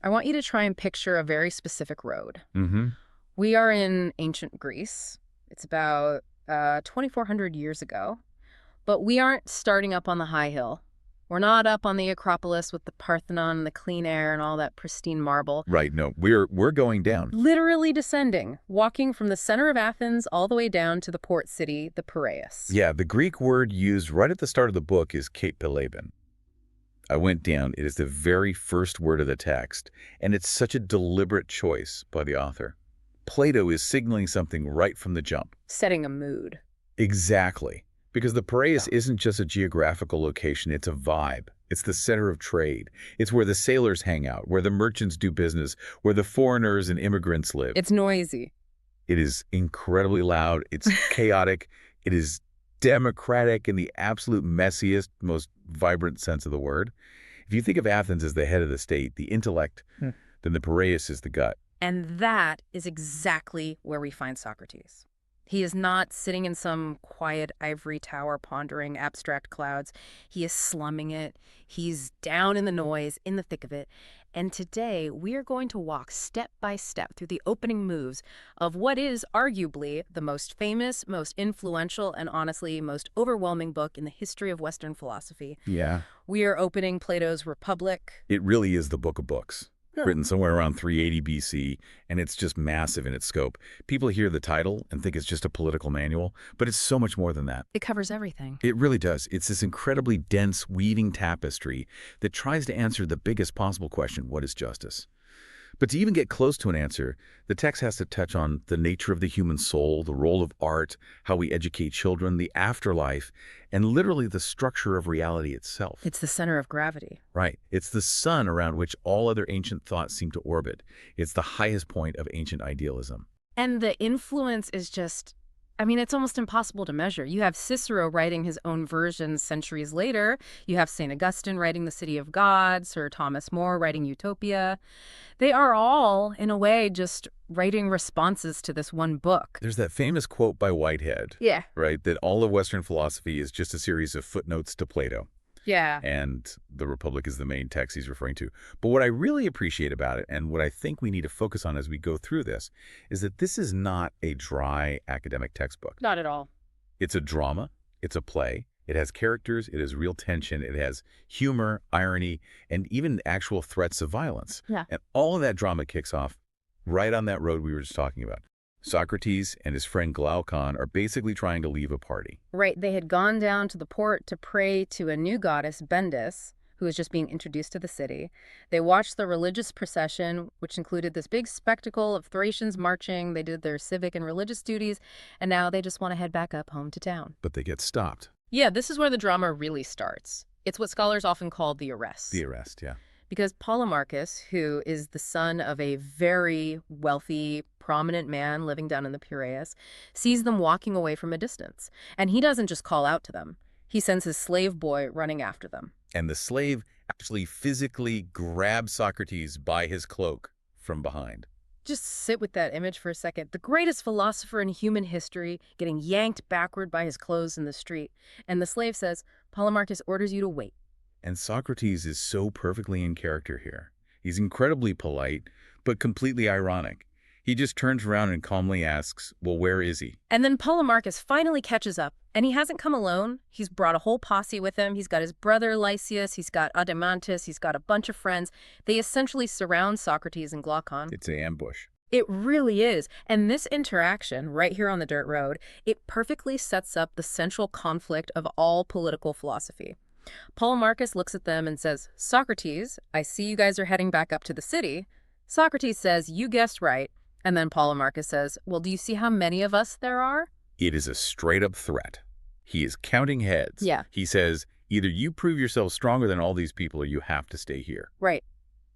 I want you to try and picture a very specific road. Mm-hmm. We are in ancient Greece. It's about 2,400 years ago. But we aren't starting up on the high hill. We're not up on the Acropolis with the Parthenon and the clean air and all that pristine marble. Right, no, we're going down. Literally descending, walking from the center of Athens all the way down to the port city, the Piraeus. Yeah, the Greek word used right at the start of the book is Kallipolis. I went down. It is the very first word of the text, and it's such a deliberate choice by the author. Plato is signaling something right from the jump. Setting a mood. Exactly. Because the Piraeus isn't just a geographical location, it's a vibe. It's the center of trade. It's where the sailors hang out, where the merchants do business, where the foreigners and immigrants live. It's noisy. It is incredibly loud. It's chaotic. It is democratic in the absolute messiest, most vibrant sense of the word. If you think of Athens as the head of the state, the intellect, then the Piraeus is the gut. And that is exactly where we find Socrates. He is not sitting in some quiet ivory tower pondering abstract clouds. He is slumming it. He's down in the noise, in the thick of it. And today, we are going to walk step by step through the opening moves of what is arguably the most famous, most influential, and honestly, most overwhelming book in the history of Western philosophy. Yeah. We are opening Plato's Republic. It really is the book of books. Written somewhere around 380 BC, and it's just massive in its scope. People hear the title and think it's just a political manual, but it's so much more than that. It covers everything. It really does. It's this incredibly dense, weaving tapestry that tries to answer the biggest possible question, what is justice? But to even get close to an answer, the text has to touch on the nature of the human soul, the role of art, how we educate children, the afterlife, and literally the structure of reality itself. It's the center of gravity. Right. It's the sun around which all other ancient thoughts seem to orbit. It's the highest point of ancient idealism. And the influence is just, I mean, it's almost impossible to measure. You have Cicero writing his own version centuries later. You have St. Augustine writing The City of God, Sir Thomas More writing Utopia. They are all, in a way, just writing responses to this one book. There's that famous quote by Whitehead, Yeah. right, that all of Western philosophy is just a series of footnotes to Plato. Yeah. And the Republic is the main text he's referring to. But what I really appreciate about it, and what I think we need to focus on as we go through this, is that this is not a dry academic textbook. Not at all. It's a drama. It's a play. It has characters. It has real tension. It has humor, irony, and even actual threats of violence. Yeah. And all of that drama kicks off right on that road we were just talking about. Socrates and his friend Glaucon are basically trying to leave a party. Right. They had gone down to the port to pray to a new goddess, Bendis, who was just being introduced to the city. They watched the religious procession, which included this big spectacle of Thracians marching. They did their civic and religious duties, and now they just want to head back up home to town. But they get stopped. Yeah, this is where the drama really starts. It's what scholars often call the arrest. The arrest, yeah. Because Polemarchus, who is the son of a very wealthy, prominent man living down in the Piraeus, sees them walking away from a distance. And he doesn't just call out to them. He sends his slave boy running after them. And the slave actually physically grabs Socrates by his cloak from behind. Just sit with that image for a second. The greatest philosopher in human history getting yanked backward by his clothes in the street. And the slave says, Polemarchus orders you to wait. And Socrates is so perfectly in character here. He's incredibly polite, but completely ironic. He just turns around and calmly asks, well, where is he? And then Polemarchus finally catches up, and he hasn't come alone. He's brought a whole posse with him. He's got his brother Lysias, he's got Adeimantus, he's got a bunch of friends. They essentially surround Socrates and Glaucon. It's an ambush. It really is. And this interaction, right here on the dirt road, it perfectly sets up the central conflict of all political philosophy. Polemarchus looks at them and says, Socrates, I see you guys are heading back up to the city. Socrates says, you guessed right. And then Polemarchus says, well, do you see how many of us there are? It is a straight-up threat. He is counting heads. Yeah. He says, either you prove yourself stronger than all these people or you have to stay here. Right.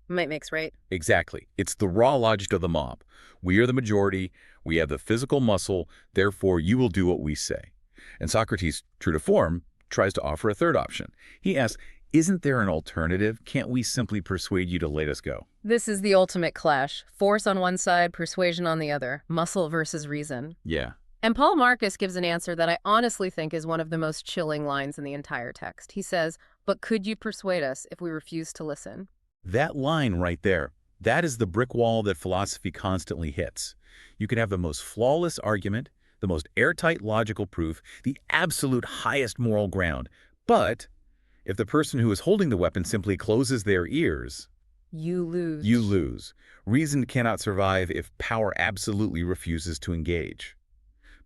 Might makes right. Exactly. It's the raw logic of the mob. We are the majority. We have the physical muscle. Therefore, you will do what we say. And Socrates, true to form, tries to offer a third option. He asks, isn't there an alternative? Can't we simply persuade you to let us go? This is the ultimate clash. Force on one side, persuasion on the other. Muscle versus reason. Yeah. And Polemarchus gives an answer that I honestly think is one of the most chilling lines in the entire text. He says, but could you persuade us if we refuse to listen? That line right there, That is the brick wall that philosophy constantly hits. You can have the most flawless argument, the most airtight logical proof, the absolute highest moral ground. But if the person who is holding the weapon simply closes their ears, You lose. you lose. Reason cannot survive if power absolutely refuses to engage.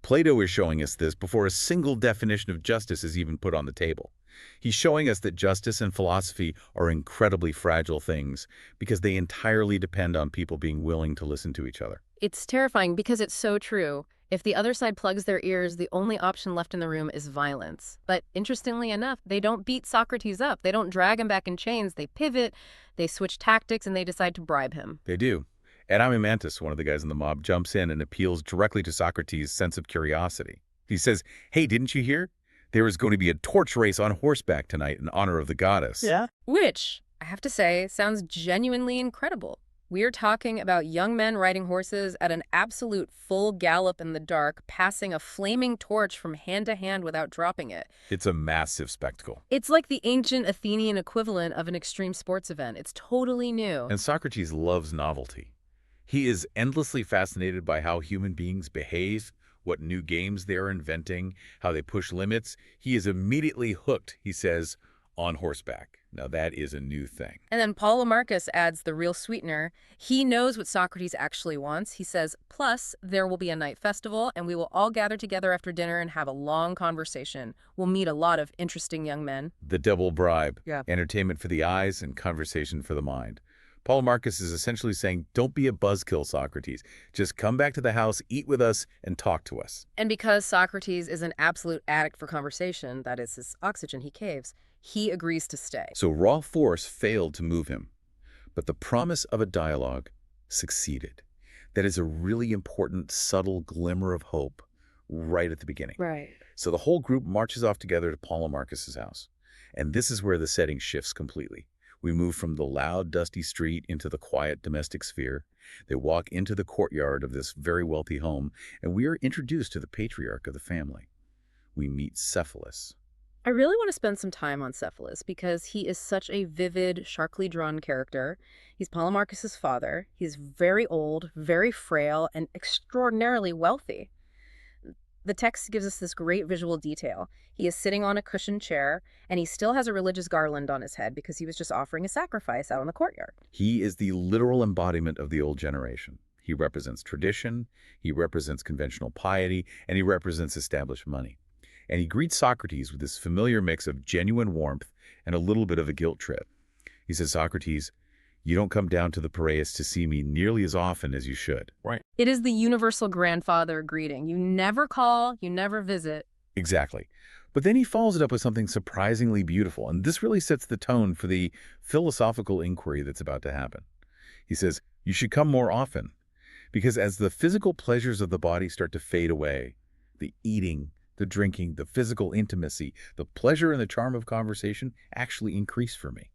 Plato is showing us this before a single definition of justice is even put on the table. He's showing us that justice and philosophy are incredibly fragile things because they entirely depend on people being willing to listen to each other. It's terrifying because it's so true. If the other side plugs their ears, the only option left in the room is violence. But interestingly enough, they don't beat Socrates up. They don't drag him back in chains. They pivot, they switch tactics, and they decide to bribe him. They do. Adamimantus, one of the guys in the mob, jumps in and appeals directly to Socrates' sense of curiosity. He says, "Hey, didn't you hear? There is going to be a torch race on horseback tonight in honor of the goddess." Yeah. Which, I have to say, sounds genuinely incredible. We're talking about young men riding horses at an absolute full gallop in the dark, passing a flaming torch from hand to hand without dropping it. It's a massive spectacle. It's like the ancient Athenian equivalent of an extreme sports event. It's totally new. And Socrates loves novelty. He is endlessly fascinated by how human beings behave, what new games they're inventing, how they push limits. He is immediately hooked, he says, on horseback. Now that is a new thing. And then Polemarchus adds the real sweetener. He knows what Socrates actually wants. He says, plus, there will be a night festival, and we will all gather together after dinner and have a long conversation. We'll meet a lot of interesting young men. The double bribe. Yeah. Entertainment for the eyes and conversation for the mind. Polemarchus is essentially saying, don't be a buzzkill, Socrates. Just come back to the house, eat with us, and talk to us. And because Socrates is an absolute addict for conversation, that is his oxygen, he caves, he agrees to stay. So raw force failed to move him, but the promise of a dialogue succeeded. That is a really important, subtle glimmer of hope right at the beginning. Right. So the whole group marches off together to Polemarchus's house. And this is where the setting shifts completely. We move from the loud, dusty street into the quiet domestic sphere. They walk into the courtyard of this very wealthy home, and we are introduced to the patriarch of the family. We meet Cephalus. I really want to spend some time on Cephalus because he is such a vivid, sharply drawn character. He's Polemarchus's father. He's very old, very frail, and extraordinarily wealthy. The text gives us this great visual detail. He is sitting on a cushioned chair, and he still has a religious garland on his head because he was just offering a sacrifice out in the courtyard. He is the literal embodiment of the old generation. He represents tradition, he represents conventional piety, and he represents established money. And he greets Socrates with this familiar mix of genuine warmth and a little bit of a guilt trip. He says, Socrates, you don't come down to the Piraeus to see me nearly as often as you should. Right. It is the universal grandfather greeting. You never call, you never visit. Exactly. But then he follows it up with something surprisingly beautiful, and this really sets the tone for the philosophical inquiry that's about to happen. He says, you should come more often, because as the physical pleasures of the body start to fade away, the eating, the drinking, the physical intimacy, the pleasure and the charm of conversation actually increase for me.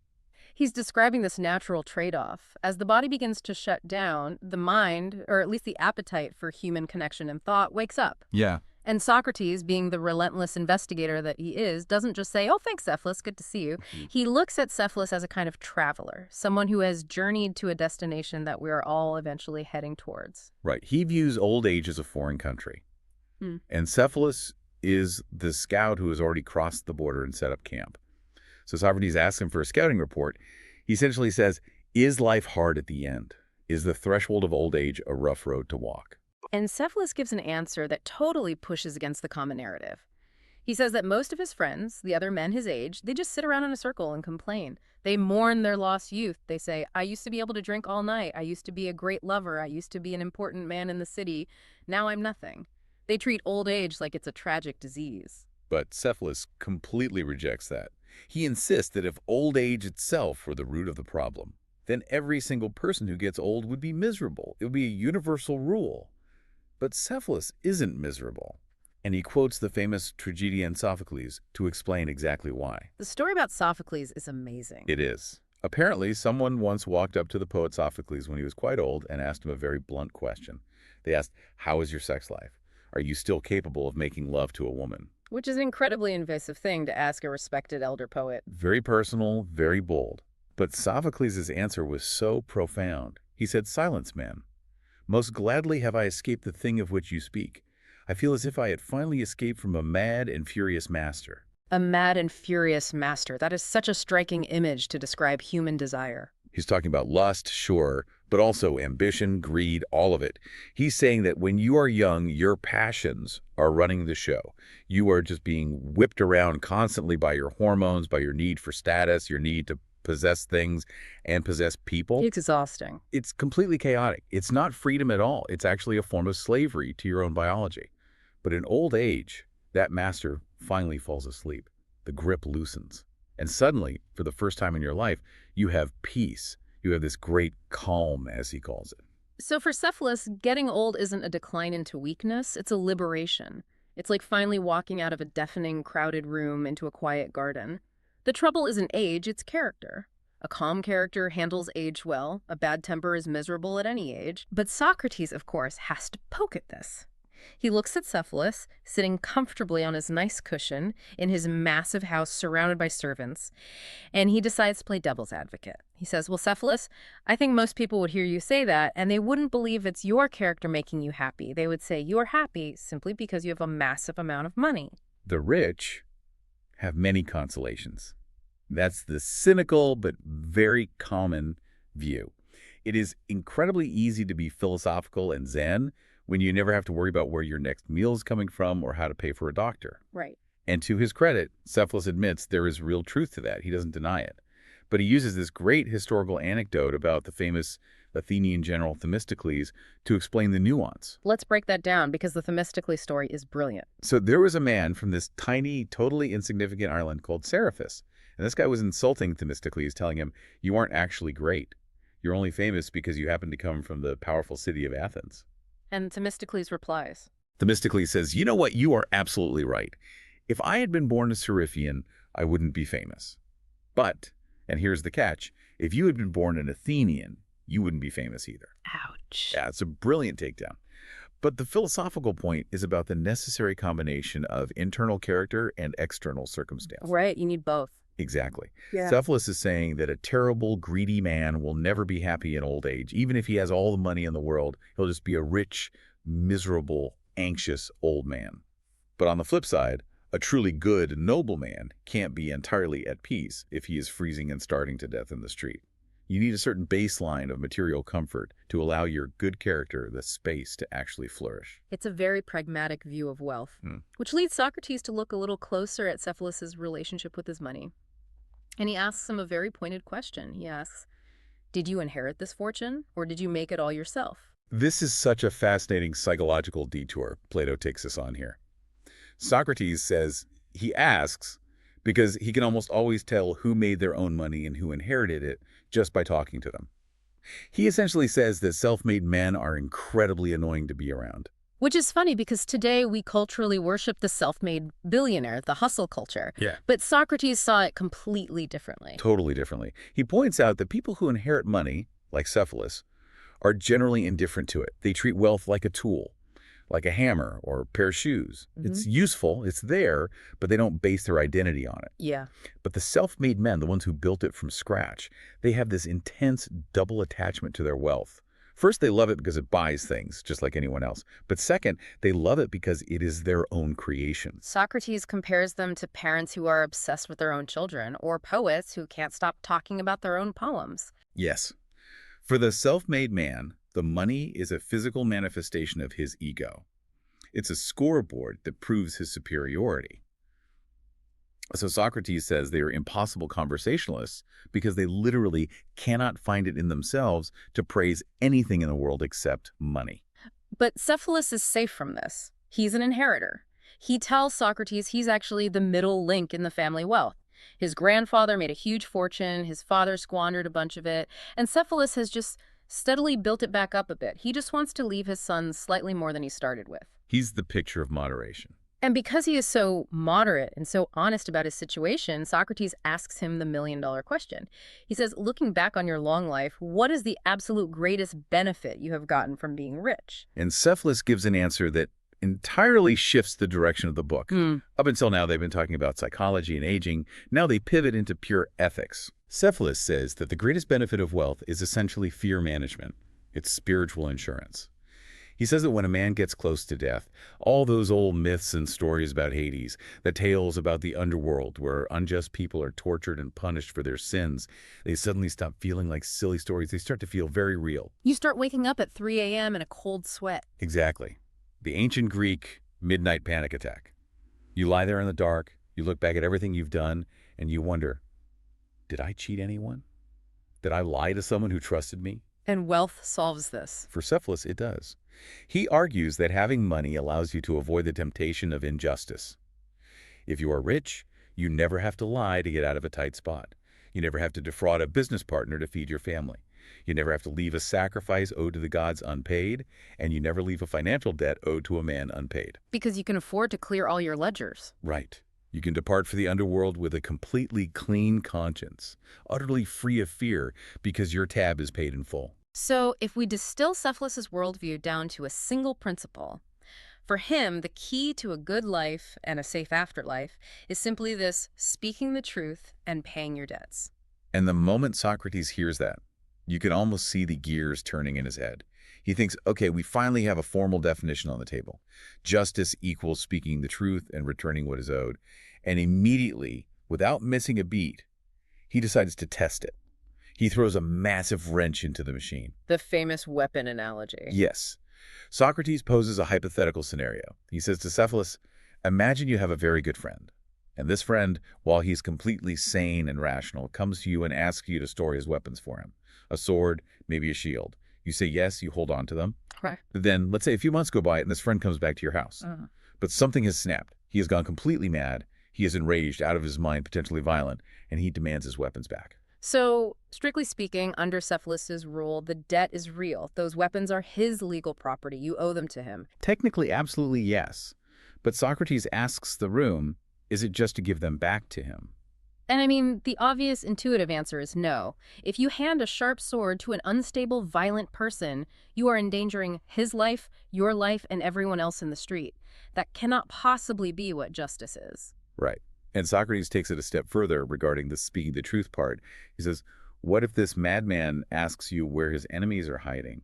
He's describing this natural trade-off. As the body begins to shut down, the mind, or at least the appetite for human connection and thought, wakes up. Yeah. And Socrates, being the relentless investigator that he is, doesn't just say, oh, thanks, Cephalus, good to see you. He looks at Cephalus as a kind of traveler, someone who has journeyed to a destination that we are all eventually heading towards. Right. He views old age as a foreign country. And Cephalus is the scout who has already crossed the border and set up camp. So Socrates asks him for a scouting report. He essentially says, is life hard at the end? Is the threshold of old age a rough road to walk? And Cephalus gives an answer that totally pushes against the common narrative. He says that most of his friends, the other men his age, they just sit around in a circle and complain. They mourn their lost youth. They say, I used to be able to drink all night. I used to be a great lover. I used to be an important man in the city. Now I'm nothing. They treat old age like it's a tragic disease. But Cephalus completely rejects that. He insists that if old age itself were the root of the problem, then every single person who gets old would be miserable. It would be a universal rule. But Cephalus isn't miserable. And he quotes the famous tragedian Sophocles to explain exactly why. The story about Sophocles is amazing. It is. Apparently, someone once walked up to the poet Sophocles when he was quite old and asked him a very blunt question. They asked, how is your sex life? Are you still capable of making love to a woman? Which is an incredibly invasive thing to ask a respected elder poet. Very personal, very bold. But Sophocles' answer was so profound. He said, "Silence, man. Most gladly have I escaped the thing of which you speak. I feel as if I had finally escaped from a mad and furious master." A mad and furious master. That is such a striking image to describe human desire. He's talking about lust, sure, but also ambition, greed, all of it. He's saying that when you are young, your passions are running the show. You are just being whipped around constantly by your hormones, by your need for status, your need to possess things and possess people. Exhausting. It's completely chaotic. It's not freedom at all. It's actually a form of slavery to your own biology. But in old age, that master finally falls asleep. The grip loosens. And suddenly, for the first time in your life, you have peace. You have this great calm, as he calls it. So for Cephalus, getting old isn't a decline into weakness, it's a liberation. It's like finally walking out of a deafening, crowded room into a quiet garden. The trouble isn't age, it's character. A calm character handles age well. A bad temper is miserable at any age. But Socrates, of course, has to poke at this. He looks at Cephalus, sitting comfortably on his nice cushion in his massive house surrounded by servants, and he decides to play devil's advocate. He says, well, Cephalus, I think most people would hear you say that, and they wouldn't believe it's your character making you happy. They would say you are happy simply because you have a massive amount of money. The rich have many consolations. That's the cynical but very common view. It is incredibly easy to be philosophical and zen when you never have to worry about where your next meal is coming from or how to pay for a doctor. Right. And to his credit, Cephalus admits there is real truth to that. He doesn't deny it. But he uses this great historical anecdote about the famous Athenian general Themistocles to explain the nuance. Let's break that down because the Themistocles story is brilliant. So there was a man from this tiny, totally insignificant island called Seriphus. And this guy was insulting Themistocles, telling him, "You aren't actually great. You're only famous because you happen to come from the powerful city of Athens." And Themistocles replies, Themistocles says, "You know what? You are absolutely right. If I had been born a Seriphian, I wouldn't be famous. But, and here's the catch, if you had been born an Athenian, you wouldn't be famous either." ouch. Yeah, it's a brilliant takedown. But the philosophical point is about the necessary combination of internal character and external circumstance. Right, you need both. Exactly. Yeah. Cephalus is saying that a terrible, greedy man will never be happy in old age. Even if he has all the money in the world, he'll just be a rich, miserable, anxious old man. But on the flip side, a truly good, noble man can't be entirely at peace if he is freezing and starving to death in the street. You need a certain baseline of material comfort to allow your good character the space to actually flourish. It's a very pragmatic view of wealth, which leads Socrates to look a little closer at Cephalus's relationship with his money. And he asks him a very pointed question. He asks, did you inherit this fortune, or did you make it all yourself? This is such a fascinating psychological detour Plato takes us on here. Socrates says he asks because he can almost always tell who made their own money and who inherited it just by talking to them. He essentially says that self-made men are incredibly annoying to be around. Which is funny because today we culturally worship the self-made billionaire, the hustle culture. Yeah. But Socrates saw it completely differently. Totally differently. He points out that people who inherit money, like Cephalus, are generally indifferent to it. They treat wealth like a tool, like a hammer or a pair of shoes. It's useful, it's there, but they don't base their identity on it. Yeah. But the self-made men, the ones who built it from scratch, they have this intense double attachment to their wealth. First, they love it because it buys things, just like anyone else. But second, they love it because it is their own creation. Socrates compares them to parents who are obsessed with their own children, or poets who can't stop talking about their own poems. Yes. For the self-made man, the money is a physical manifestation of his ego. It's a scoreboard that proves his superiority. So Socrates says they are impossible conversationalists because they literally cannot find it in themselves to praise anything in the world except money. But Cephalus is safe from this. He's an inheritor. He tells Socrates he's actually the middle link in the family wealth. His grandfather made a huge fortune, his father squandered a bunch of it, and Cephalus has just steadily built it back up a bit. He just wants to leave his sons slightly more than he started with. He's the picture of moderation. And because he is so moderate and so honest about his situation, Socrates asks him the million-dollar question. He says, looking back on your long life, what is the absolute greatest benefit you have gotten from being rich? And Cephalus gives an answer that entirely shifts the direction of the book. Up until now, they've been talking about psychology and aging. Now they pivot into pure ethics. Cephalus says that the greatest benefit of wealth is essentially fear management. It's spiritual insurance. He says that when a man gets close to death, all those old myths and stories about Hades, the tales about the underworld where unjust people are tortured and punished for their sins, they suddenly stop feeling like silly stories. They start to feel very real. You start waking up at 3 a.m. in a cold sweat. Exactly. The ancient Greek midnight panic attack. You lie there in the dark, you look back at everything you've done, and you wonder, did I cheat anyone? Did I lie to someone who trusted me? And wealth solves this. For Cephalus, it does. He argues that having money allows you to avoid the temptation of injustice. If you are rich, you never have to lie to get out of a tight spot. You never have to defraud a business partner to feed your family. You never have to leave a sacrifice owed to the gods unpaid, and you never leave a financial debt owed to a man unpaid. Because you can afford to clear all your ledgers. Right. You can depart for the underworld with a completely clean conscience, utterly free of fear because your tab is paid in full. So if we distill Cephalus's worldview down to a single principle, for him, the key to a good life and a safe afterlife is simply this: speaking the truth and paying your debts. And the moment Socrates hears that, you can almost see the gears turning in his head. He thinks, okay, we finally have a formal definition on the table. Justice equals speaking the truth and returning what is owed. And immediately, without missing a beat, he decides to test it. He throws a massive wrench into the machine. The famous weapon analogy. Yes. Socrates poses a hypothetical scenario. He says to Cephalus, imagine you have a very good friend. And this friend, while he's completely sane and rational, comes to you and asks you to store his weapons for him. A sword, maybe a shield. You say yes, you hold on to them. Right. But then, let's say a few months go by and this friend comes back to your house. But something has snapped. He has gone completely mad. He is enraged, out of his mind, potentially violent, and he demands his weapons back. So, strictly speaking, under Cephalus's rule, the debt is real. Those weapons are his legal property. You owe them to him. Technically, absolutely yes. But Socrates asks the room, is it just to give them back to him? And I mean, the obvious intuitive answer is no. If you hand a sharp sword to an unstable, violent person, you are endangering his life, your life, and everyone else in the street. That cannot possibly be what justice is. Right. And Socrates takes it a step further regarding the speaking the truth part. He says, what if this madman asks you where his enemies are hiding?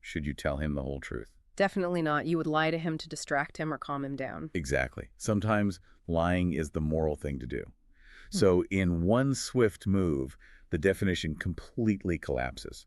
Should you tell him the whole truth? Definitely not. You would lie to him to distract him or calm him down. Exactly. Sometimes lying is the moral thing to do. So in one swift move, the definition completely collapses.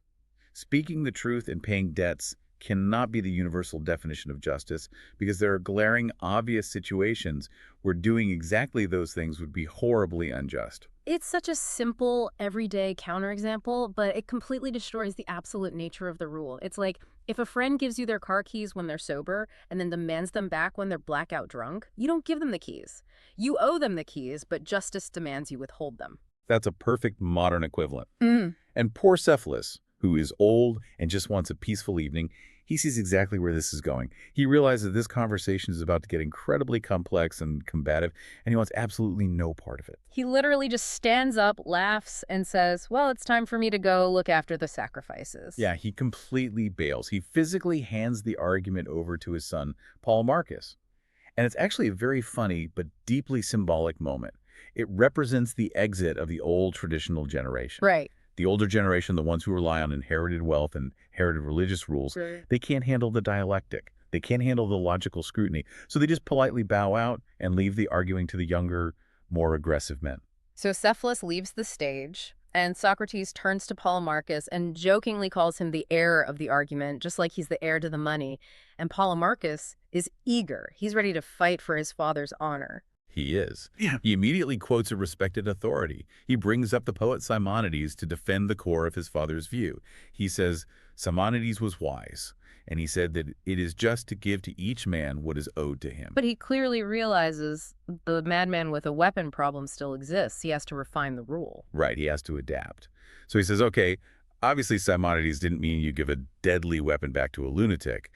Speaking the truth and paying debts cannot be the universal definition of justice because there are glaring, obvious situations where doing exactly those things would be horribly unjust. It's such a simple, everyday counterexample, but it completely destroys the absolute nature of the rule. It's like, if a friend gives you their car keys when they're sober and then demands them back when they're blackout drunk, you don't give them the keys. You owe them the keys, but justice demands you withhold them. That's a perfect modern equivalent. And poor Cephalus, who is old and just wants a peaceful evening, he sees exactly where this is going. He realizes this conversation is about to get incredibly complex and combative, and he wants absolutely no part of it. He literally just stands up, laughs, and says, well, it's time for me to go look after the sacrifices. Yeah, he completely bails. He physically hands the argument over to his son, Polemarchus. And it's actually a very funny but deeply symbolic moment. It represents the exit of the old traditional generation. Right. The older generation, the ones who rely on inherited wealth and inherited religious rules, they can't handle the dialectic. They can't handle the logical scrutiny. So they just politely bow out and leave the arguing to the younger, more aggressive men. So Cephalus leaves the stage, and Socrates turns to Polemarchus and jokingly calls him the heir of the argument, just like he's the heir to the money. And Polemarchus is eager. He's ready to fight for his father's honor. He is. Yeah. He immediately quotes a respected authority. He brings up the poet Simonides to defend the core of his father's view. He says, Simonides was wise, and he said that it is just to give to each man what is owed to him. But he clearly realizes the madman with a weapon problem still exists. He has to refine the rule. Right, he has to adapt. So he says, okay, obviously Simonides didn't mean you give a deadly weapon back to a lunatic.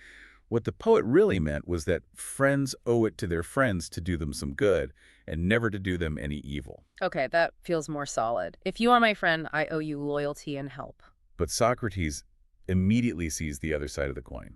What the poet really meant was that friends owe it to their friends to do them some good and never to do them any evil. Okay, that feels more solid. If you are my friend, I owe you loyalty and help. But Socrates immediately sees the other side of the coin.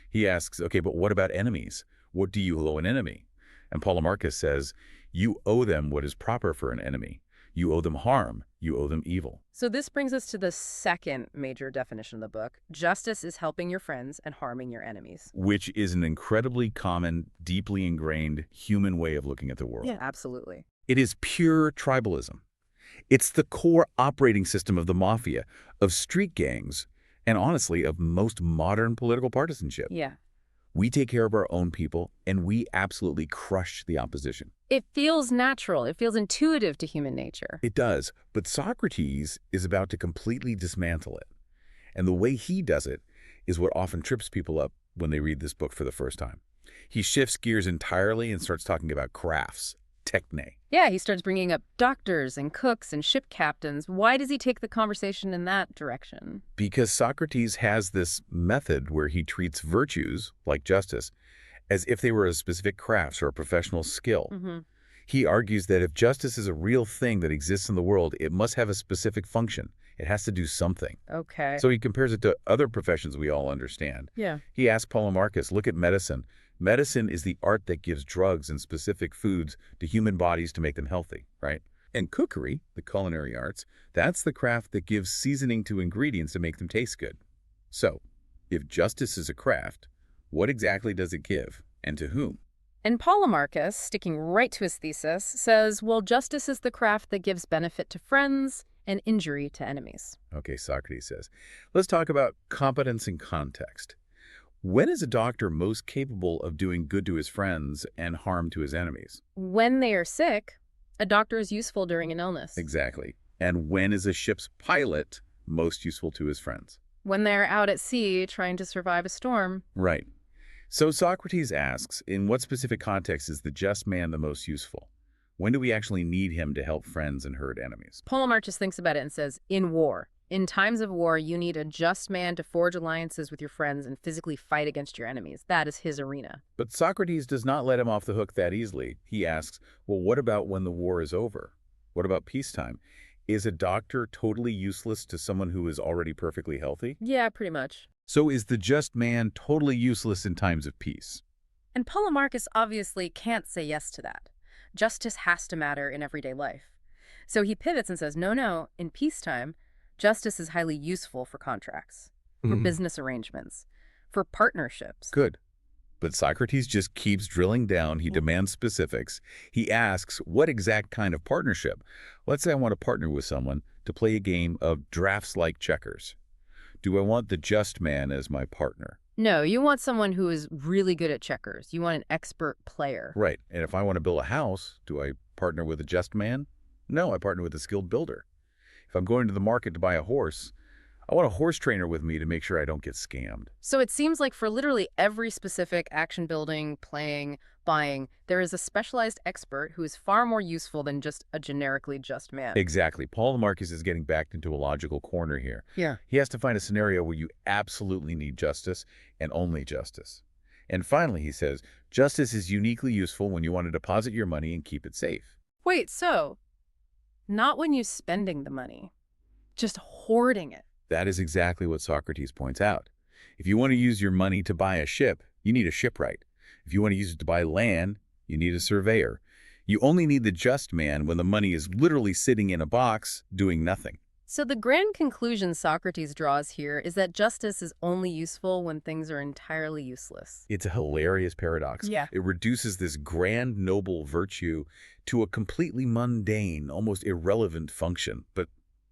He asks, okay, but what about enemies? What do you owe an enemy? And Polemarchus says, you owe them what is proper for an enemy. You owe them harm. You owe them evil. So this brings us to the second major definition of the book. Justice is helping your friends and harming your enemies. Which is an incredibly common, deeply ingrained human way of looking at the world. Yeah, absolutely. It is pure tribalism. It's the core operating system of the mafia, of street gangs, and honestly, of most modern political partisanship. Yeah. We take care of our own people, and we absolutely crush the opposition. It feels natural. It feels intuitive to human nature. It does, but Socrates is about to completely dismantle it. And the way he does it is what often trips people up when they read this book for the first time. He shifts gears entirely and starts talking about crafts, techne. Yeah, he starts bringing up doctors and cooks and ship captains. Why does he take the conversation in that direction? Because Socrates has this method where he treats virtues, like justice, as if they were a specific crafts or a professional skill. He argues that if justice is a real thing that exists in the world, it must have a specific function. It has to do something. Okay. So he compares it to other professions we all understand. Yeah. He asks Polemarchus, look at medicine. Medicine is the art that gives drugs and specific foods to human bodies to make them healthy, right? And cookery, the culinary arts, that's the craft that gives seasoning to ingredients to make them taste good. So, if justice is a craft, what exactly does it give, and to whom? And Polemarchus, sticking right to his thesis, says, well, justice is the craft that gives benefit to friends and injury to enemies. Okay, Socrates says. Let's talk about competence and context. When is a doctor most capable of doing good to his friends and harm to his enemies? When they are sick, a doctor is useful during an illness. Exactly. And when is a ship's pilot most useful to his friends? When they're out at sea trying to survive a storm. Right. So Socrates asks, in what specific context is the just man the most useful? When do we actually need him to help friends and hurt enemies? Polemarchus thinks about it and says, in war. In times of war, you need a just man to forge alliances with your friends and physically fight against your enemies. That is his arena. But Socrates does not let him off the hook that easily. He asks, well, what about when the war is over? What about peacetime? Is a doctor totally useless to someone who is already perfectly healthy? Yeah, pretty much. So is the just man totally useless in times of peace? And Polemarchus obviously can't say yes to that. Justice has to matter in everyday life. So he pivots and says, no, in peacetime, justice is highly useful for contracts, for business arrangements, for partnerships. Good. But Socrates just keeps drilling down. He demands specifics. He asks, what exact kind of partnership? Let's say I want to partner with someone to play a game of drafts-like checkers. Do I want the just man as my partner? No, you want someone who is really good at checkers. You want an expert player. Right. And if I want to build a house, do I partner with a just man? No, I partner with a skilled builder. If I'm going to the market to buy a horse, I want a horse trainer with me to make sure I don't get scammed. So it seems like for literally every specific action building, playing, buying, there is a specialized expert who is far more useful than just a generically just man. Exactly. Polemarchus is getting backed into a logical corner here. Yeah. He has to find a scenario where you absolutely need justice and only justice. And finally, he says, justice is uniquely useful when you want to deposit your money and keep it safe. Wait, so not when you're spending the money, just hoarding it. That is exactly what Socrates points out. If you want to use your money to buy a ship, you need a shipwright. If you want to use it to buy land, you need a surveyor. You only need the just man when the money is literally sitting in a box doing nothing. So the grand conclusion Socrates draws here is that justice is only useful when things are entirely useless. It's a hilarious paradox. Yeah. It reduces this grand, noble virtue to a completely mundane, almost irrelevant function. But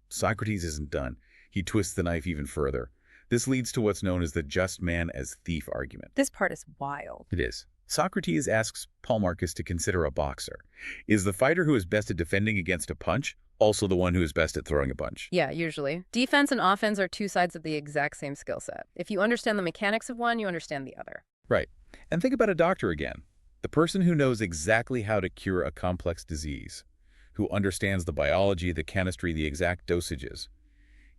Socrates isn't done. He twists the knife even further. This leads to what's known as the just man as thief argument. This part is wild. It is. Socrates asks Polemarchus to consider a boxer. Is the fighter who is best at defending against a punch also the one who is best at throwing a punch? Yeah, usually. Defense and offense are two sides of the exact same skill set. If you understand the mechanics of one, you understand the other. Right. And think about a doctor again. The person who knows exactly how to cure a complex disease, who understands the biology, the chemistry, the exact dosages.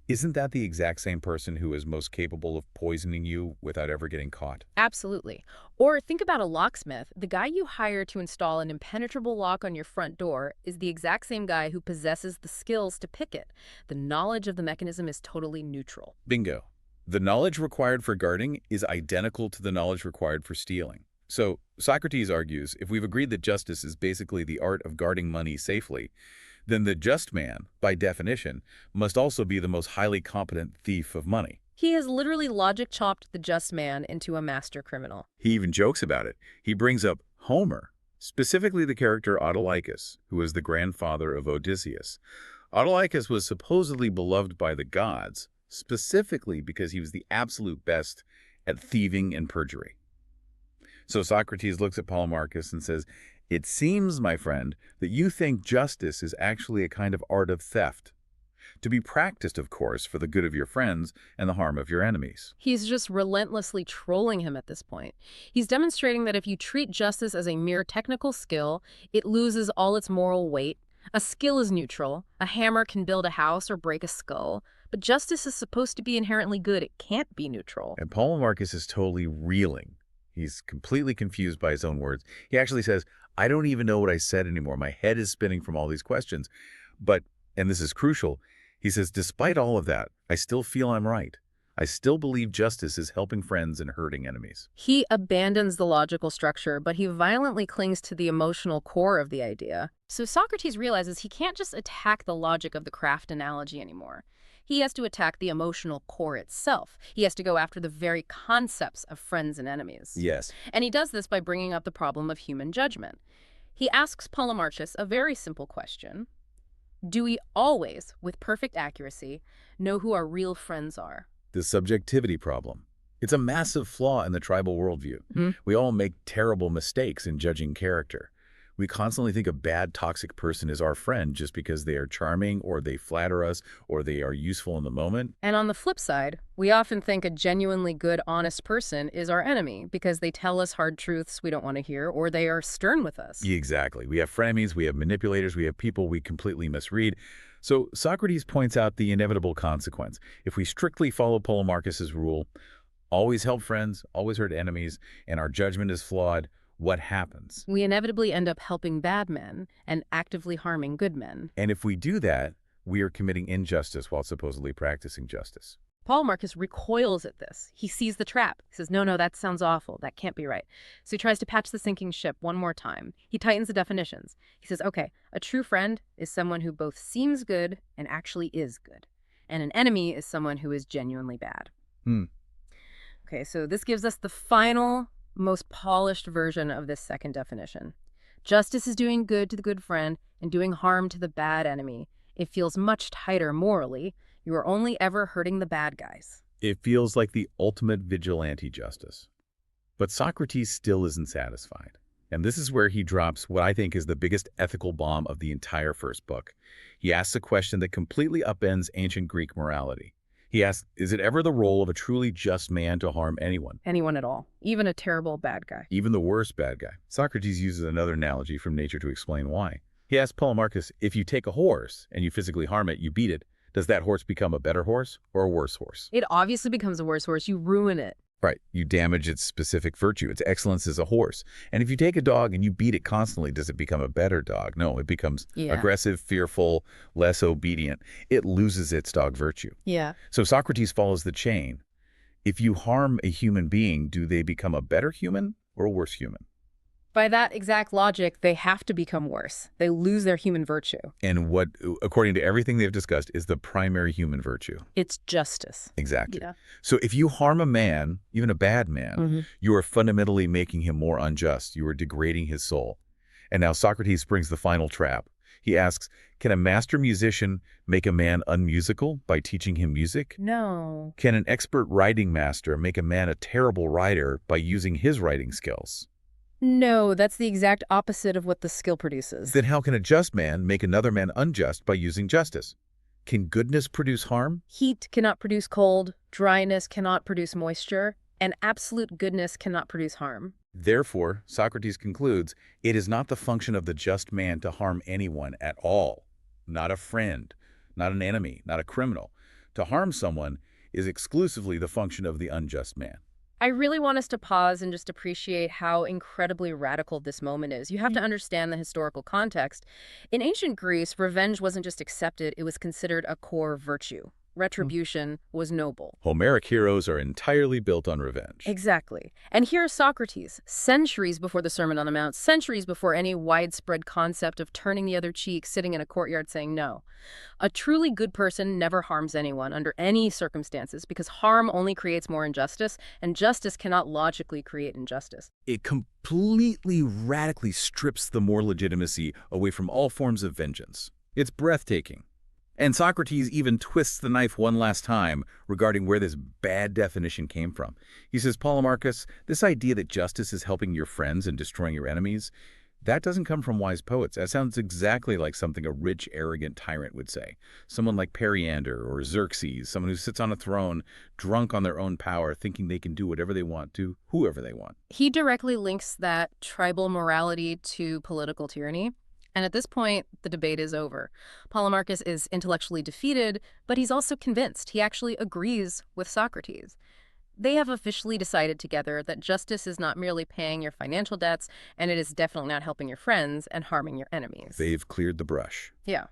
Isn't that the exact same person who is most capable of poisoning you without ever getting caught? Absolutely. Or think about a locksmith. The guy you hire to install an impenetrable lock on your front door is the exact same guy who possesses the skills to pick it. The knowledge of the mechanism is totally neutral. Bingo. The knowledge required for guarding is identical to the knowledge required for stealing. So Socrates argues, if we've agreed that justice is basically the art of guarding money safely, then the just man, by definition, must also be the most highly competent thief of money. He has literally logic chopped the just man into a master criminal. He even jokes about it. He brings up Homer, specifically the character Autolycus, who was the grandfather of Odysseus. Autolycus was supposedly beloved by the gods, specifically because he was the absolute best at thieving and perjury. So Socrates looks at Polemarchus and says, "It seems, my friend, that you think justice is actually a kind of art of theft. To be practiced, of course, for the good of your friends and the harm of your enemies." He's just relentlessly trolling him at this point. He's demonstrating that if you treat justice as a mere technical skill, it loses all its moral weight. A skill is neutral. A hammer can build a house or break a skull. But justice is supposed to be inherently good. It can't be neutral. And Polemarchus is totally reeling. He's completely confused by his own words. He actually says, "I don't even know what I said anymore. My head is spinning from all these questions." But, and this is crucial, he says, "Despite all of that, I still feel I'm right. I still believe justice is helping friends and hurting enemies." He abandons the logical structure, but he violently clings to the emotional core of the idea. So Socrates realizes he can't just attack the logic of the craft analogy anymore. He has to attack the emotional core itself. He has to go after the very concepts of friends and enemies. Yes. And he does this by bringing up the problem of human judgment. He asks Polemarchus a very simple question. Do we always, with perfect accuracy, know who our real friends are? The subjectivity problem. It's a massive flaw in the tribal worldview. We all make terrible mistakes in judging character. We constantly think a bad, toxic person is our friend just because they are charming or they flatter us or they are useful in the moment. And on the flip side, we often think a genuinely good, honest person is our enemy because they tell us hard truths we don't want to hear or they are stern with us. Exactly. We have frenemies, we have manipulators, we have people we completely misread. So Socrates points out the inevitable consequence. If we strictly follow Polemarchus's rule, always help friends, always hurt enemies, and our judgment is flawed, what happens? We inevitably end up helping bad men and actively harming good men. And if we do that, we are committing injustice while supposedly practicing justice. Polemarchus recoils at this. He sees the trap. He says, no, that sounds awful. That can't be right. So he tries to patch the sinking ship one more time. He tightens the definitions. He says, okay, a true friend is someone who both seems good and actually is good. And an enemy is someone who is genuinely bad. Okay, so this gives us the final, most polished version of this second definition. Justice is doing good to the good friend and doing harm to the bad enemy. It feels much tighter morally. You are only ever hurting the bad guys. It feels like the ultimate vigilante justice. But Socrates still isn't satisfied. And this is where he drops what I think is the biggest ethical bomb of the entire first book. He asks a question that completely upends ancient Greek morality. He asks, is it ever the role of a truly just man to harm anyone? Anyone at all. Even a terrible bad guy. Even the worst bad guy. Socrates uses another analogy from nature to explain why. He asks Polemarchus, if you take a horse and you physically harm it, you beat it, does that horse become a better horse or a worse horse? It obviously becomes a worse horse. You ruin it. Right. You damage its specific virtue, its excellence as a horse. And if you take a dog and you beat it constantly, does it become a better dog? No, it becomes aggressive, fearful, less obedient. It loses its dog virtue. Yeah. So Socrates follows the chain. If you harm a human being, do they become a better human or a worse human? By that exact logic, they have to become worse. They lose their human virtue. And what, according to everything they've discussed, is the primary human virtue? It's justice. Exactly. Yeah. So if you harm a man, even a bad man, you are fundamentally making him more unjust. You are degrading his soul. And now Socrates brings the final trap. He asks, can a master musician make a man unmusical by teaching him music? No. Can an expert writing master make a man a terrible writer by using his writing skills? No, that's the exact opposite of what the skill produces. Then how can a just man make another man unjust by using justice? Can goodness produce harm? Heat cannot produce cold, dryness cannot produce moisture, and absolute goodness cannot produce harm. Therefore, Socrates concludes, it is not the function of the just man to harm anyone at all. Not a friend, not an enemy, not a criminal. To harm someone is exclusively the function of the unjust man. I really want us to pause and just appreciate how incredibly radical this moment is. You have to understand the historical context. In ancient Greece, revenge wasn't just accepted, it was considered a core virtue. Retribution was noble. Homeric heroes are entirely built on revenge. Exactly. And here's Socrates, centuries before the Sermon on the Mount, centuries before any widespread concept of turning the other cheek, sitting in a courtyard saying no. A truly good person never harms anyone under any circumstances because harm only creates more injustice, and justice cannot logically create injustice. It completely, radically strips the moral legitimacy away from all forms of vengeance. It's breathtaking. And Socrates even twists the knife one last time regarding where this bad definition came from. He says, Polemarchus, this idea that justice is helping your friends and destroying your enemies, that doesn't come from wise poets. That sounds exactly like something a rich, arrogant tyrant would say. Someone like Periander or Xerxes, someone who sits on a throne, drunk on their own power, thinking they can do whatever they want to, whoever they want. He directly links that tribal morality to political tyranny. And at this point, the debate is over. Polemarchus is intellectually defeated, but he's also convinced. He actually agrees with Socrates. They have officially decided together that justice is not merely paying your financial debts, and it is definitely not helping your friends and harming your enemies. They've cleared the brush. Yeah.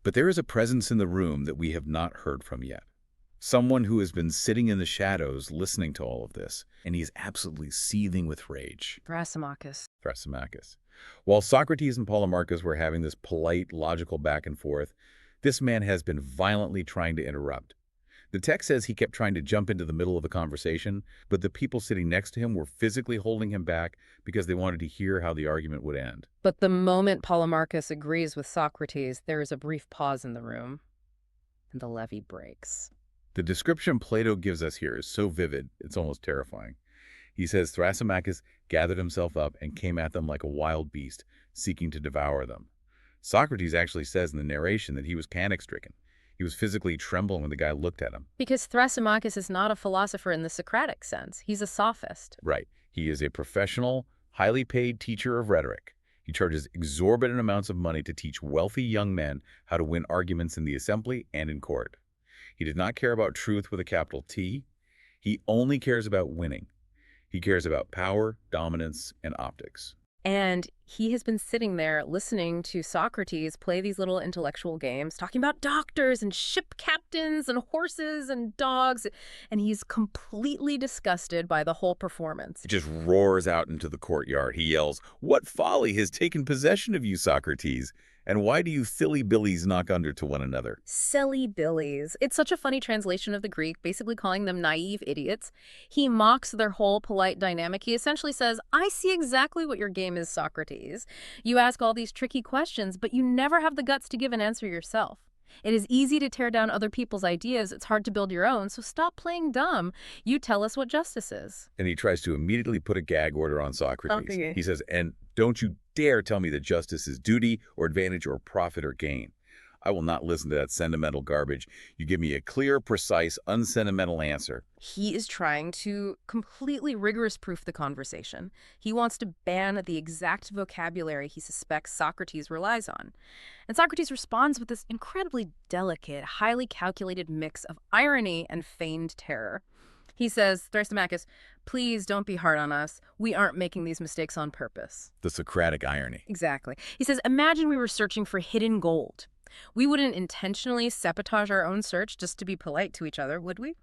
But there is a presence in the room that we have not heard from yet. Someone who has been sitting in the shadows listening to all of this, and he's absolutely seething with rage. Thrasymachus. While Socrates and Polemarchus were having this polite, logical back and forth, this man has been violently trying to interrupt. The text says he kept trying to jump into the middle of the conversation, but the people sitting next to him were physically holding him back because they wanted to hear how the argument would end. But the moment Polemarchus agrees with Socrates, there is a brief pause in the room, and the levee breaks. The description Plato gives us here is so vivid, it's almost terrifying. He says Thrasymachus gathered himself up and came at them like a wild beast, seeking to devour them. Socrates actually says in the narration that he was panic-stricken. He was physically trembling when the guy looked at him. Because Thrasymachus is not a philosopher in the Socratic sense. He's a sophist. Right. He is a professional, highly paid teacher of rhetoric. He charges exorbitant amounts of money to teach wealthy young men how to win arguments in the assembly and in court. He did not care about truth with a capital T. He only cares about winning. He cares about power, dominance, and optics. And he has been sitting there listening to Socrates play these little intellectual games, talking about doctors and ship captains and horses and dogs, and he's completely disgusted by the whole performance. He just roars out into the courtyard. He yells, "What folly has taken possession of you, Socrates? And why do you silly billies knock under to one another?" Silly billies. It's such a funny translation of the Greek, basically calling them naive idiots. He mocks their whole polite dynamic. He essentially says, I see exactly what your game is, Socrates. You ask all these tricky questions, but you never have the guts to give an answer yourself. It is easy to tear down other people's ideas. It's hard to build your own, so stop playing dumb. You tell us what justice is. And he tries to immediately put a gag order on Socrates. Okay. He says, and don't you dare tell me that justice is duty or advantage or profit or gain. I will not listen to that sentimental garbage. You give me a clear, precise, unsentimental answer. He is trying to completely rigorous proof the conversation. He wants to ban the exact vocabulary he suspects Socrates relies on. And Socrates responds with this incredibly delicate, highly calculated mix of irony and feigned terror. He says, Thrasymachus, please don't be hard on us. We aren't making these mistakes on purpose. The Socratic irony. Exactly. He says, imagine we were searching for hidden gold. We wouldn't intentionally sabotage our own search just to be polite to each other, would we?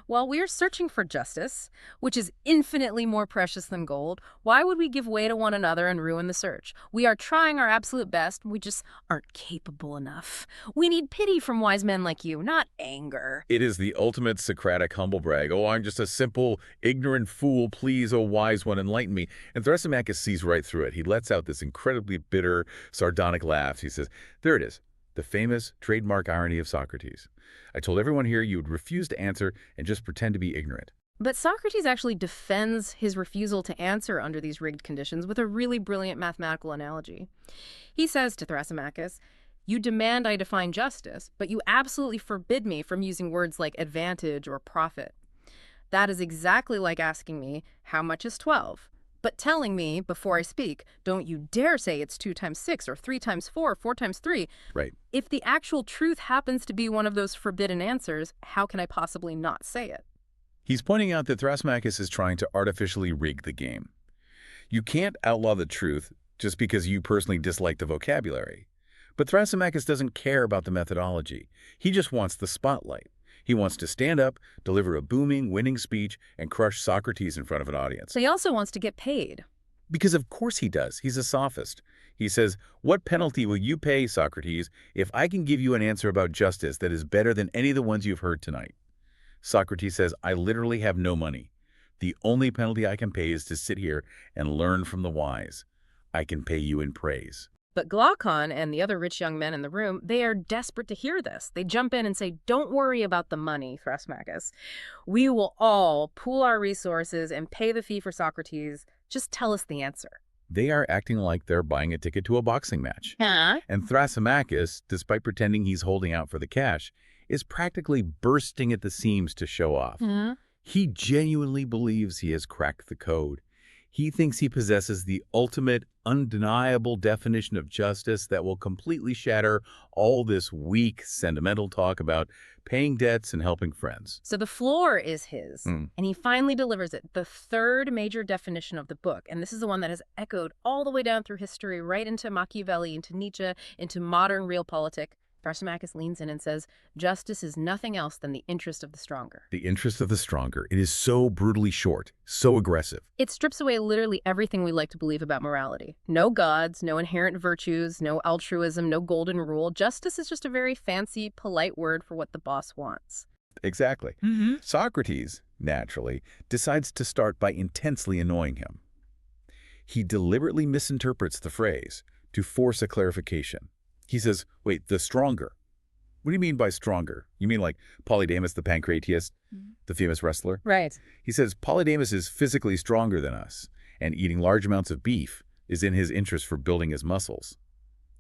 Well, we are searching for justice, which is infinitely more precious than gold. Why would we give way to one another and ruin the search? We are trying our absolute best. We just aren't capable enough. We need pity from wise men like you, not anger. It is the ultimate Socratic humble brag. Oh, I'm just a simple, ignorant fool. Please, oh wise one, enlighten me. And Thrasymachus sees right through it. He lets out this incredibly bitter, sardonic laugh. He says, there it is. The famous trademark irony of Socrates. I told everyone here you would refuse to answer and just pretend to be ignorant. But Socrates actually defends his refusal to answer under these rigged conditions with a really brilliant mathematical analogy. He says to Thrasymachus, you demand I define justice, but you absolutely forbid me from using words like advantage or profit. That is exactly like asking me, how much is 12? But telling me, before I speak, don't you dare say it's 2 times 6 or 3 times 4 or 4 times 3. Right. If the actual truth happens to be one of those forbidden answers, how can I possibly not say it? He's pointing out that Thrasymachus is trying to artificially rig the game. You can't outlaw the truth just because you personally dislike the vocabulary. But Thrasymachus doesn't care about the methodology. He just wants the spotlight. He wants to stand up, deliver a booming, winning speech, and crush Socrates in front of an audience. So he also wants to get paid. Because of course he does. He's a sophist. He says, "What penalty will you pay, Socrates, if I can give you an answer about justice that is better than any of the ones you've heard tonight?" Socrates says, "I literally have no money. The only penalty I can pay is to sit here and learn from the wise. I can pay you in praise." But Glaucon and the other rich young men in the room, they are desperate to hear this. They jump in and say, "Don't worry about the money, Thrasymachus. We will all pool our resources and pay the fee for Socrates. Just tell us the answer." They are acting like they're buying a ticket to a boxing match. Huh? And Thrasymachus, despite pretending he's holding out for the cash, is practically bursting at the seams to show off. He genuinely believes he has cracked the code. He thinks he possesses the ultimate, undeniable definition of justice that will completely shatter all this weak, sentimental talk about paying debts and helping friends. So the floor is his, and he finally delivers it, the third major definition of the book. And this is the one that has echoed all the way down through history, right into Machiavelli, into Nietzsche, into modern realpolitik. Thrasymachus leans in and says, "Justice is nothing else than the interest of the stronger." The interest of the stronger. It is so brutally short, so aggressive. It strips away literally everything we like to believe about morality. No gods, no inherent virtues, no altruism, no golden rule. Justice is just a very fancy, polite word for what the boss wants. Exactly. Socrates, naturally, decides to start by intensely annoying him. He deliberately misinterprets the phrase to force a clarification. He says, "Wait, the stronger. What do you mean by stronger? You mean like Polydamas the Pancratiast, the famous wrestler?" Right. He says Polydamas is physically stronger than us, and eating large amounts of beef is in his interest for building his muscles.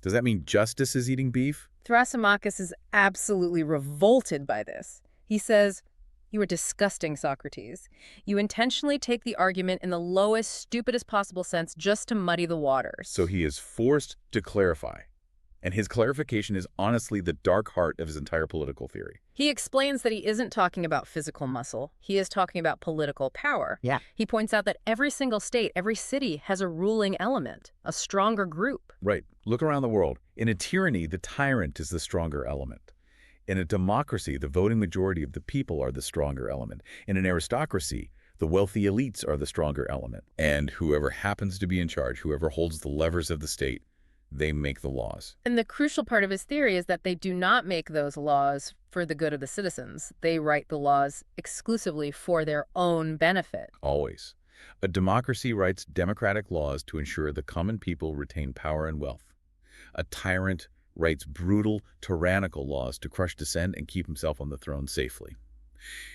Does that mean justice is eating beef? Thrasymachus is absolutely revolted by this. He says, "You are disgusting, Socrates. You intentionally take the argument in the lowest, stupidest possible sense just to muddy the waters." So he is forced to clarify. And his clarification is honestly the dark heart of his entire political theory. He explains that he isn't talking about physical muscle. He is talking about political power. Yeah. He points out that every single state, every city has a ruling element, a stronger group. Right. Look around the world. In a tyranny, the tyrant is the stronger element. In a democracy, the voting majority of the people are the stronger element. In an aristocracy, the wealthy elites are the stronger element. And whoever happens to be in charge, whoever holds the levers of the state, they make the laws. And the crucial part of his theory is that they do not make those laws for the good of the citizens. They write the laws exclusively for their own benefit. Always. A democracy writes democratic laws to ensure the common people retain power and wealth. A tyrant writes brutal, tyrannical laws to crush dissent and keep himself on the throne safely.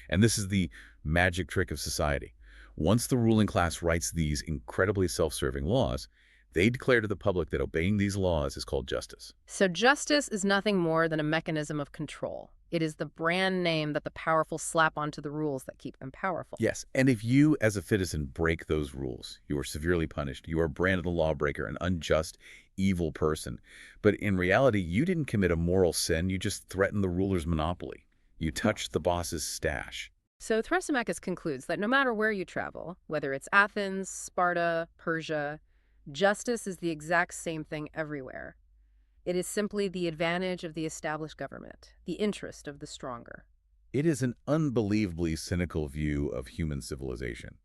And this is the magic trick of society. Once the ruling class writes these incredibly self-serving laws, they declare to the public that obeying these laws is called justice. So justice is nothing more than a mechanism of control. It is the brand name that the powerful slap onto the rules that keep them powerful. Yes, and if you as a citizen break those rules, you are severely punished. You are branded a lawbreaker, an unjust, evil person. But in reality, you didn't commit a moral sin. You just threatened the ruler's monopoly. You touched the boss's stash. So Thrasymachus concludes that no matter where you travel, whether it's Athens, Sparta, Persia, justice is the exact same thing everywhere. It is simply the advantage of the established government, the interest of the stronger. It is an unbelievably cynical view of human civilization.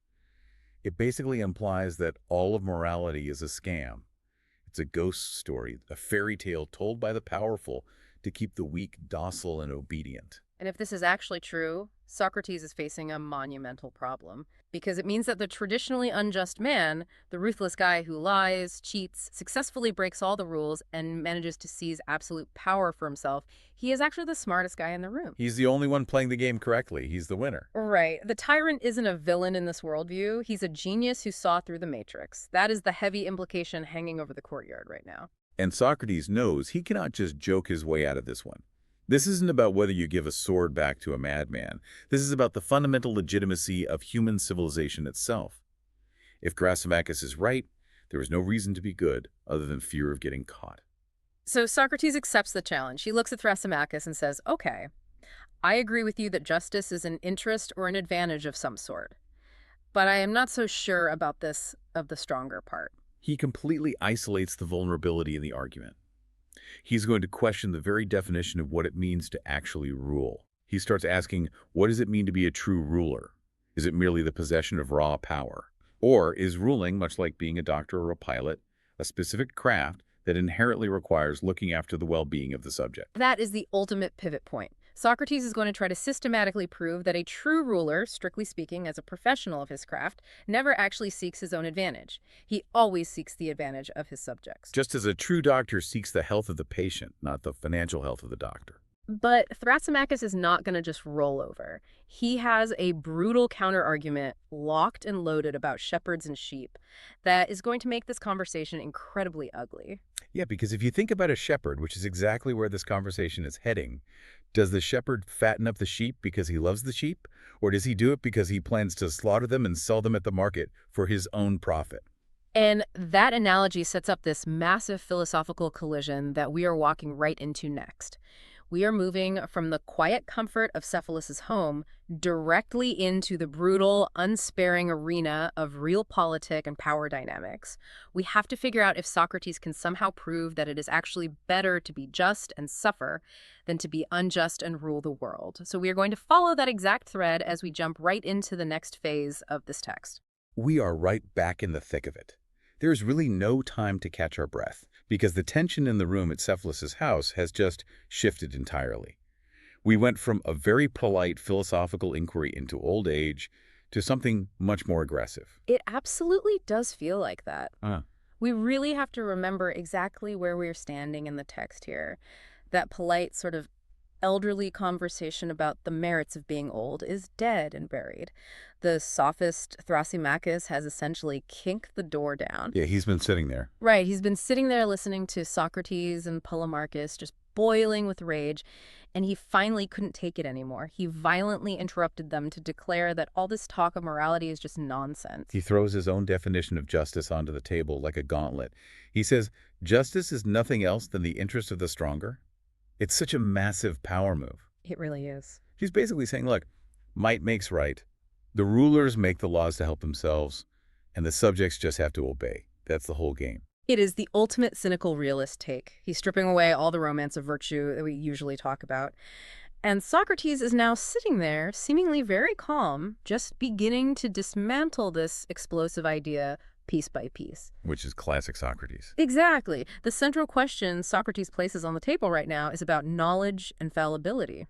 It basically implies that all of morality is a scam. It's a ghost story, a fairy tale told by the powerful to keep the weak docile and obedient. And if this is actually true, Socrates is facing a monumental problem, because it means that the traditionally unjust man, the ruthless guy who lies, cheats, successfully breaks all the rules, and manages to seize absolute power for himself, he is actually the smartest guy in the room. He's the only one playing the game correctly. He's the winner. Right. The tyrant isn't a villain in this worldview. He's a genius who saw through the matrix. That is the heavy implication hanging over the courtyard right now. And Socrates knows he cannot just joke his way out of this one. This isn't about whether you give a sword back to a madman. This is about the fundamental legitimacy of human civilization itself. If Thrasymachus is right, there is no reason to be good other than fear of getting caught. So Socrates accepts the challenge. He looks at Thrasymachus and says, "Okay, I agree with you that justice is an interest or an advantage of some sort. But I am not so sure about this of the stronger part." He completely isolates the vulnerability in the argument. He's going to question the very definition of what it means to actually rule. He starts asking, what does it mean to be a true ruler? Is it merely the possession of raw power? Or is ruling, much like being a doctor or a pilot, a specific craft that inherently requires looking after the well-being of the subject? That is the ultimate pivot point. Socrates is going to try to systematically prove that a true ruler, strictly speaking as a professional of his craft, never actually seeks his own advantage. He always seeks the advantage of his subjects. Just as a true doctor seeks the health of the patient, not the financial health of the doctor. But Thrasymachus is not going to just roll over. He has a brutal counter-argument locked and loaded about shepherds and sheep that is going to make this conversation incredibly ugly. Yeah, because if you think about a shepherd, which is exactly where this conversation is heading, does the shepherd fatten up the sheep because he loves the sheep? Or does he do it because he plans to slaughter them and sell them at the market for his own profit? And that analogy sets up this massive philosophical collision that we are walking right into next. We are moving from the quiet comfort of Cephalus's home directly into the brutal, unsparing arena of realpolitik and power dynamics. We have to figure out if Socrates can somehow prove that it is actually better to be just and suffer than to be unjust and rule the world. So we are going to follow that exact thread as we jump right into the next phase of this text. We are right back in the thick of it. There is really no time to catch our breath, because the tension in the room at Cephalus's house has just shifted entirely. We went from a very polite philosophical inquiry into old age to something much more aggressive. It absolutely does feel like that. Uh, We really have to remember exactly where we're standing in the text here. That polite sort of elderly conversation about the merits of being old is dead and buried. The sophist Thrasymachus has essentially kicked the door down. yeah, he's been sitting there. Right, he's been sitting there listening to Socrates and Polemarchus just boiling with rage, and he finally couldn't take it anymore. He violently interrupted them to declare that all this talk of morality is just nonsense. He throws his own definition of justice onto the table like a gauntlet. He says, justice is nothing else than the interest of the stronger. It's such a massive power move. It really is. He's basically saying, look, might makes right. The rulers make the laws to help themselves, and the subjects just have to obey. That's the whole game. It is the ultimate cynical realist take. He's stripping away all the romance of virtue that we usually talk about. And Socrates is now sitting there, seemingly very calm, just beginning to dismantle this explosive idea piece by piece. Which is classic Socrates. Exactly. The central question Socrates places on the table right now is about knowledge and fallibility.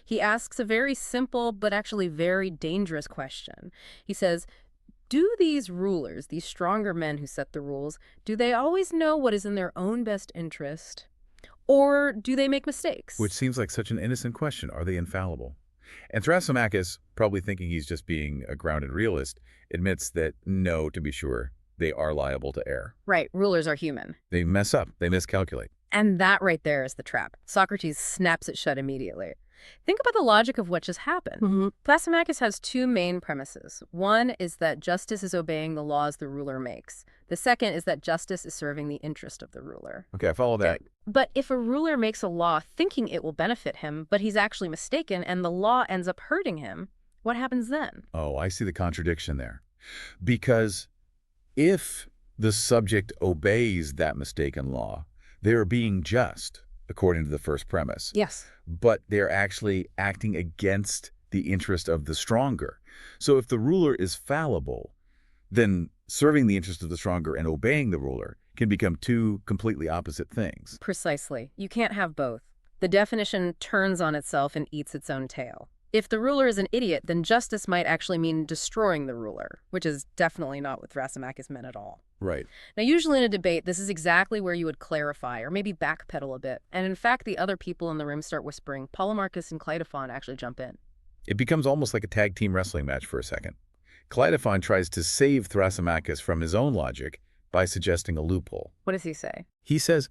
He asks a very simple but actually very dangerous question. He says, do these rulers, these stronger men who set the rules, do they always know what is in their own best interest? Or do they make mistakes? Which seems like such an innocent question. Are they infallible? And Thrasymachus, probably thinking he's just being a grounded realist, admits that no, to be sure, they are liable to err. Right, rulers are human. They mess up. They miscalculate. And that right there is the trap. Socrates snaps it shut immediately. Think about the logic of what just happened. Thrasymachus has two main premises. One is that justice is obeying the laws the ruler makes. The second is that justice is serving the interest of the ruler. Okay, I follow that. But if a ruler makes a law thinking it will benefit him, but he's actually mistaken and the law ends up hurting him, what happens then? Oh, I see the contradiction there. Because if the subject obeys that mistaken law, they're being just, according to the first premise. Yes. But they're actually acting against the interest of the stronger. So if the ruler is fallible, then serving the interest of the stronger and obeying the ruler can become two completely opposite things. Precisely. You can't have both. The definition turns on itself and eats its own tail. If the ruler is an idiot, then justice might actually mean destroying the ruler, which is definitely not what Thrasymachus meant at all. Right. Now, usually in a debate, this is exactly where you would clarify or maybe backpedal a bit. And in fact, the other people in the room start whispering. Polemarchus and Kallipolis actually jump in. It becomes almost like a tag team wrestling match for a second. Kallipolis tries to save Thrasymachus from his own logic by suggesting a loophole. What does he say? He says,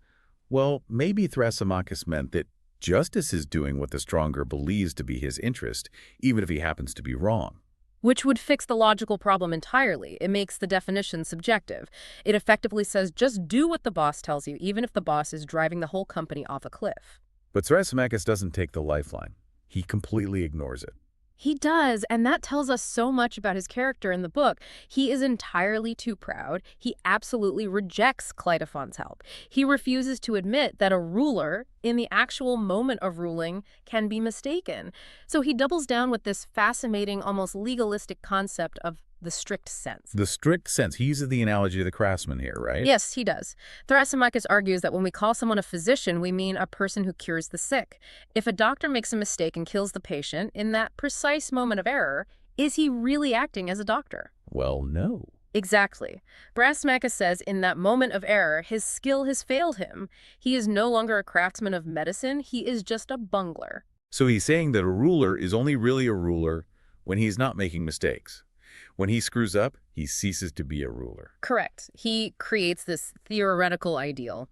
well, maybe Thrasymachus meant that justice is doing what the stronger believes to be his interest, even if he happens to be wrong. Which would fix the logical problem entirely. It makes the definition subjective. It effectively says just do what the boss tells you, even if the boss is driving the whole company off a cliff. But Thrasymachus doesn't take the lifeline. He completely ignores it. He does, and that tells us so much about his character in the book. He is entirely too proud. He absolutely rejects Cleitophon's help. He refuses to admit that a ruler, in the actual moment of ruling, can be mistaken. So he doubles down with this fascinating, almost legalistic concept of the strict sense. The strict sense. He uses the analogy of the craftsman here, right? Yes, he does. Thrasymachus argues that when we call someone a physician, we mean a person who cures the sick. If a doctor makes a mistake and kills the patient, in that precise moment of error, is he really acting as a doctor? Well, no. Exactly. Thrasymachus says in that moment of error, his skill has failed him. He is no longer a craftsman of medicine, he is just a bungler. So he's saying that a ruler is only really a ruler when he's not making mistakes. When he screws up, he ceases to be a ruler. Correct. He creates this theoretical ideal.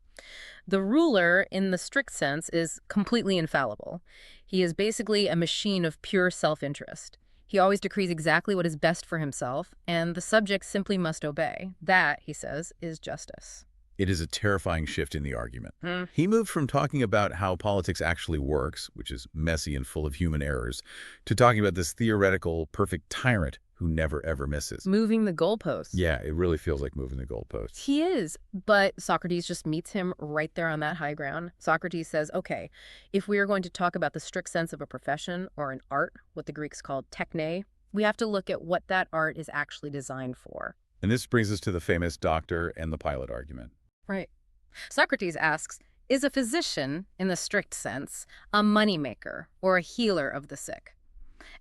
The ruler, in the strict sense, is completely infallible. He is basically a machine of pure self-interest. He always decrees exactly what is best for himself, and the subject simply must obey. That, he says, is justice. It is a terrifying shift in the argument. Hmm. He moved from talking about how politics actually works, which is messy and full of human errors, to talking about this theoretical, perfect tyrant who never, ever misses. Moving the goalposts. Yeah, it really feels like moving the goalposts. He is, but Socrates just meets him right there on that high ground. Socrates says, okay, if we are going to talk about the strict sense of a profession or an art, what the Greeks called techne, we have to look at what that art is actually designed for. And this brings us to the famous doctor and the pilot argument. Right. Socrates asks, is a physician, in the strict sense, a moneymaker or a healer of the sick?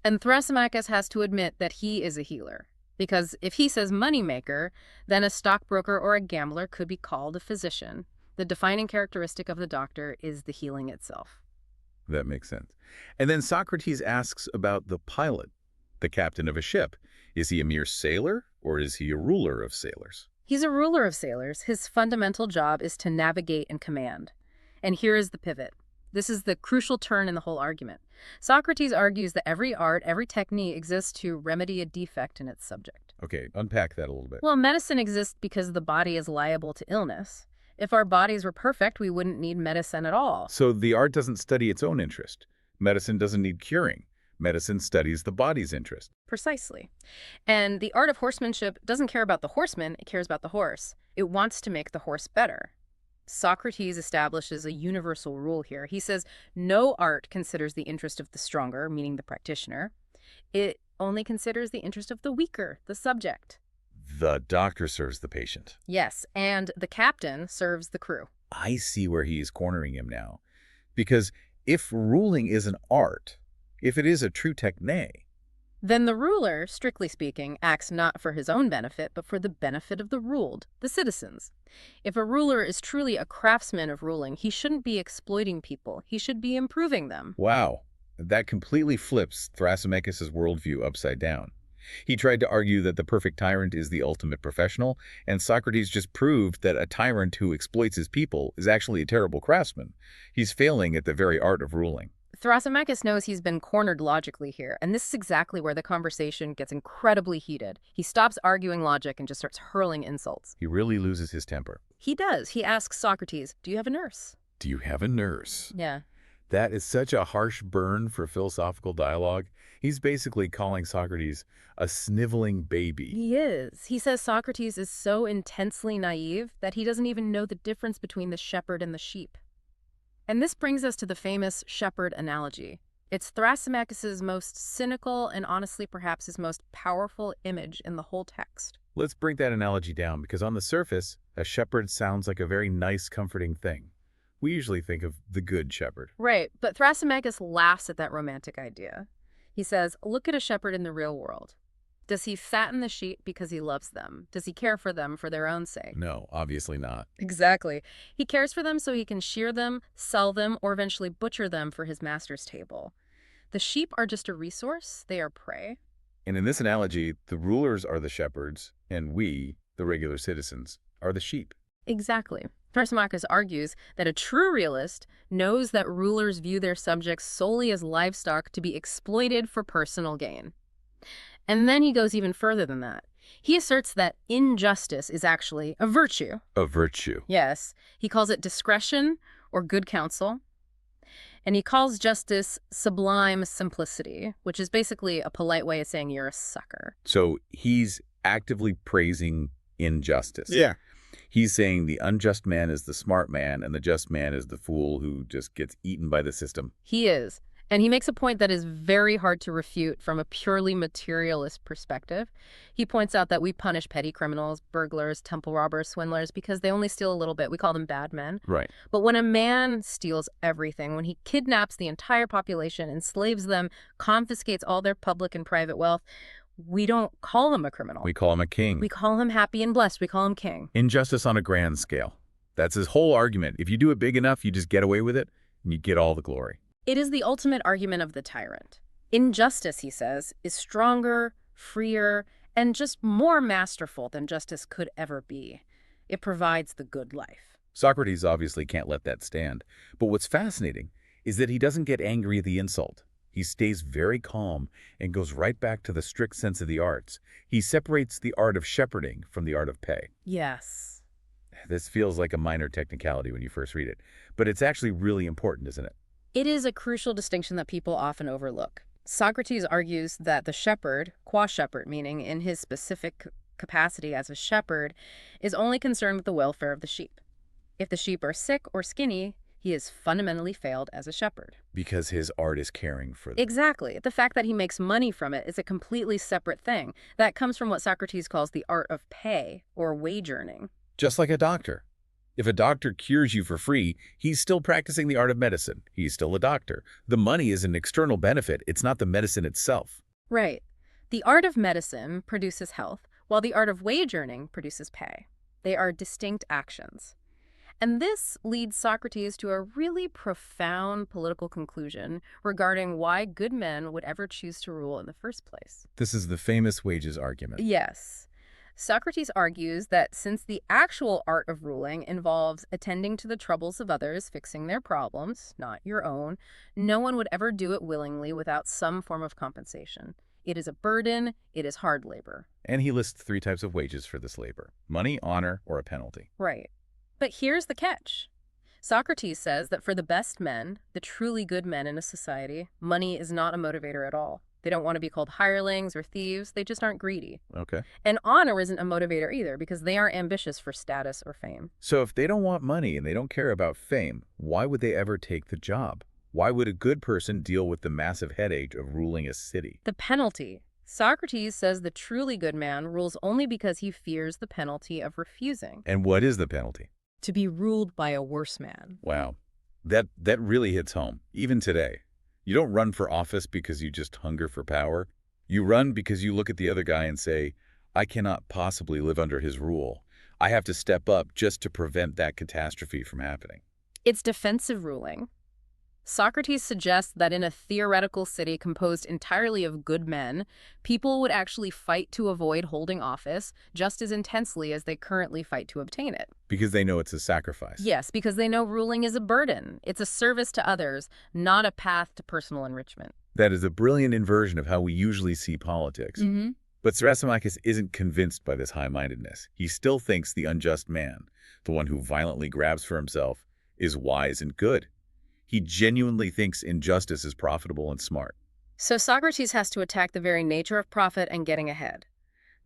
And Thrasymachus has to admit that he is a healer. Because if he says moneymaker, then a stockbroker or a gambler could be called a physician. The defining characteristic of the doctor is the healing itself. That makes sense. And then Socrates asks about the pilot, the captain of a ship. Is he a mere sailor, or is he a ruler of sailors? He's a ruler of sailors. His fundamental job is to navigate and command. And here is the pivot. This is the crucial turn in the whole argument. Socrates argues that every art, every technique exists to remedy a defect in its subject. Okay, unpack that a little bit. Well, medicine exists because the body is liable to illness. If our bodies were perfect, we wouldn't need medicine at all. So the art doesn't study its own interest. Medicine doesn't need curing. Medicine studies the body's interest. Precisely. And the art of horsemanship doesn't care about the horseman, it cares about the horse. It wants to make the horse better. Socrates establishes a universal rule here. He says no art considers the interest of the stronger, meaning the practitioner. It only considers the interest of the weaker, the subject. The doctor serves the patient. Yes, and the captain serves the crew. I see where he is cornering him now. Because if ruling is an art, if it is a true techne, Then the ruler, strictly speaking, acts not for his own benefit, but for the benefit of the ruled, the citizens. If a ruler is truly a craftsman of ruling, he shouldn't be exploiting people. He should be improving them. wow, that completely flips Thrasymachus' worldview upside down. He tried to argue that the perfect tyrant is the ultimate professional, and Socrates just proved that a tyrant who exploits his people is actually a terrible craftsman. He's failing at the very art of ruling. Thrasymachus knows he's been cornered logically here, and this is exactly where the conversation gets incredibly heated. He stops arguing logic and just starts hurling insults. He really loses his temper. He does. He asks Socrates, do you have a nurse? Do you have a nurse? Yeah. That is such a harsh burn for philosophical dialogue. He's basically calling Socrates a sniveling baby. He is. He says Socrates is so intensely naive that he doesn't even know the difference between the shepherd and the sheep. And this brings us to the famous shepherd analogy. It's Thrasymachus' most cynical and honestly perhaps his most powerful image in the whole text. Let's break that analogy down, because on the surface, a shepherd sounds like a very nice, comforting thing. We usually think of the good shepherd. Right, but Thrasymachus laughs at that romantic idea. He says, look at a shepherd in the real world. Does he fatten the sheep because he loves them? Does he care for them for their own sake? No, obviously not. Exactly. He cares for them so he can shear them, sell them, or eventually butcher them for his master's table. The sheep are just a resource. They are prey. And in this analogy, the rulers are the shepherds, and we, the regular citizens, are the sheep. Exactly. Thrasymachus argues that a true realist knows that rulers view their subjects solely as livestock to be exploited for personal gain. And then he goes even further than that. He asserts that injustice is actually a virtue. A virtue. Yes. He calls it discretion or good counsel. And he calls justice sublime simplicity, which is basically a polite way of saying you're a sucker. So he's actively praising injustice. Yeah. He's saying the unjust man is the smart man and the just man is the fool who just gets eaten by the system. He is. And he makes a point that is very hard to refute from a purely materialist perspective. He points out that we punish petty criminals, burglars, temple robbers, swindlers, because they only steal a little bit. We call them bad men. Right. But when a man steals everything, when he kidnaps the entire population, enslaves them, confiscates all their public and private wealth, we don't call him a criminal. We call him a king. We call him happy and blessed. We call him king. Injustice on a grand scale. That's his whole argument. If you do it big enough, you just get away with it and you get all the glory. It is the ultimate argument of the tyrant. Injustice, he says, is stronger, freer, and just more masterful than justice could ever be. It provides the good life. Socrates obviously can't let that stand. But what's fascinating is that he doesn't get angry at the insult. He stays very calm and goes right back to the strict sense of the arts. He separates the art of shepherding from the art of pay. Yes. This feels like a minor technicality when you first read it, but it's actually really important, isn't it? It is a crucial distinction that people often overlook. Socrates argues that the shepherd, qua shepherd, meaning in his specific capacity as a shepherd, is only concerned with the welfare of the sheep. If the sheep are sick or skinny, he has fundamentally failed as a shepherd. Because his art is caring for them. Exactly. The fact that he makes money from it is a completely separate thing. That comes from what Socrates calls the art of pay, or wage earning. Just like a doctor. If a doctor cures you for free, he's still practicing the art of medicine. He's still a doctor. The money is an external benefit. It's not the medicine itself. Right. The art of medicine produces health, while the art of wage earning produces pay. They are distinct actions. And this leads Socrates to a really profound political conclusion regarding why good men would ever choose to rule in the first place. This is the famous wages argument. Yes. Socrates argues that since the actual art of ruling involves attending to the troubles of others, fixing their problems, not your own, no one would ever do it willingly without some form of compensation. It is a burden, it is hard labor. And he lists 3 types of wages for this labor: money, honor, or a penalty. Right. But here's the catch. Socrates says that for the best men, the truly good men in a society, money is not a motivator at all. They don't want to be called hirelings or thieves. They just aren't greedy. Okay. And honor isn't a motivator either because they aren't ambitious for status or fame. So if they don't want money and they don't care about fame, why would they ever take the job? Why would a good person deal with the massive headache of ruling a city? The penalty. Socrates says the truly good man rules only because he fears the penalty of refusing. And what is the penalty? To be ruled by a worse man. Wow. That really hits home, even today. You don't run for office because you just hunger for power. You run because you look at the other guy and say, I cannot possibly live under his rule. I have to step up just to prevent that catastrophe from happening. It's defensive ruling. Socrates suggests that in a theoretical city composed entirely of good men, people would actually fight to avoid holding office just as intensely as they currently fight to obtain it. Because they know it's a sacrifice. Yes, because they know ruling is a burden. It's a service to others, not a path to personal enrichment. That is a brilliant inversion of how we usually see politics. Mm-hmm. But Thrasymachus isn't convinced by this high-mindedness. He still thinks the unjust man, the one who violently grabs for himself, is wise and good. He genuinely thinks injustice is profitable and smart. So Socrates has to attack the very nature of profit and getting ahead.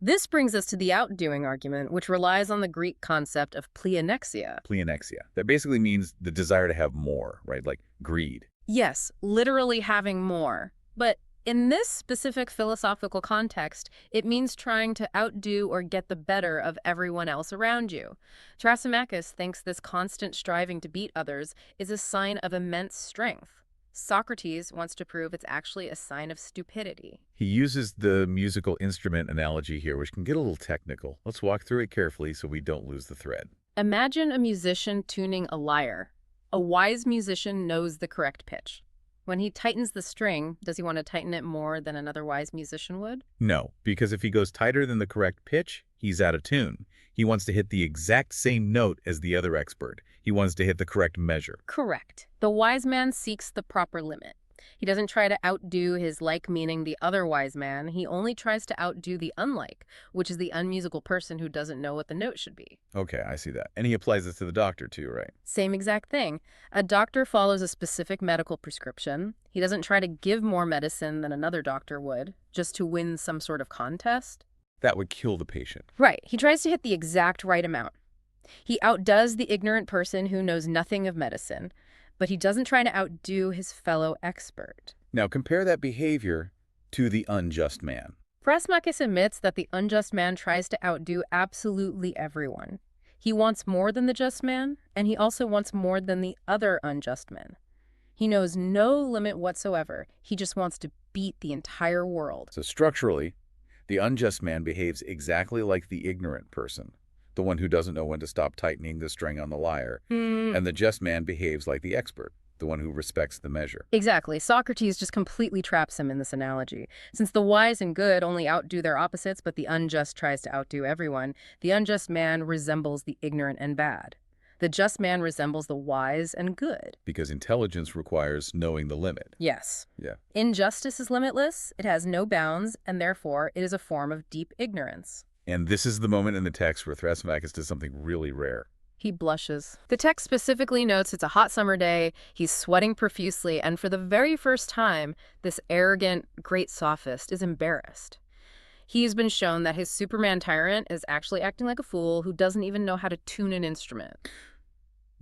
This brings us to the outdoing argument, which relies on the Greek concept of pleonexia. Pleonexia. That basically means the desire to have more, right? Like greed. Yes, literally having more. But in this specific philosophical context, it means trying to outdo or get the better of everyone else around you. Thrasymachus thinks this constant striving to beat others is a sign of immense strength. Socrates wants to prove it's actually a sign of stupidity. He uses the musical instrument analogy here, which can get a little technical. Let's walk through it carefully so we don't lose the thread. Imagine a musician tuning a lyre. A wise musician knows the correct pitch. When he tightens the string, does he want to tighten it more than another wise musician would? No, because if he goes tighter than the correct pitch, he's out of tune. He wants to hit the exact same note as the other expert. He wants to hit the correct measure. Correct. The wise man seeks the proper limit. He doesn't try to outdo his like, meaning the other wise man. He only tries to outdo the unlike, which is the unmusical person who doesn't know what the note should be. Okay, I see that. And he applies this to the doctor too, right? Same exact thing. A doctor follows a specific medical prescription. He doesn't try to give more medicine than another doctor would, just to win some sort of contest. That would kill the patient. Right. He tries to hit the exact right amount. He outdoes the ignorant person who knows nothing of medicine, but he doesn't try to outdo his fellow expert. Now compare that behavior to the unjust man. Thrasymachus admits that the unjust man tries to outdo absolutely everyone. He wants more than the just man, and he also wants more than the other unjust men. He knows no limit whatsoever. He just wants to beat the entire world. So structurally, the unjust man behaves exactly like the ignorant person, the one who doesn't know when to stop tightening the string on the lyre. And the just man behaves like the expert, the one who respects the measure. Exactly. Socrates just completely traps him in this analogy. Since the wise and good only outdo their opposites, but the unjust tries to outdo everyone, the unjust man resembles the ignorant and bad. The just man resembles the wise and good. Because intelligence requires knowing the limit. Yes. Yeah. Injustice is limitless, it has no bounds, and therefore it is a form of deep ignorance. And this is the moment in the text where Thrasymachus does something really rare. He blushes. The text specifically notes it's a hot summer day, he's sweating profusely, and for the very first time, this arrogant, great sophist is embarrassed. He's been shown that his Superman tyrant is actually acting like a fool who doesn't even know how to tune an instrument.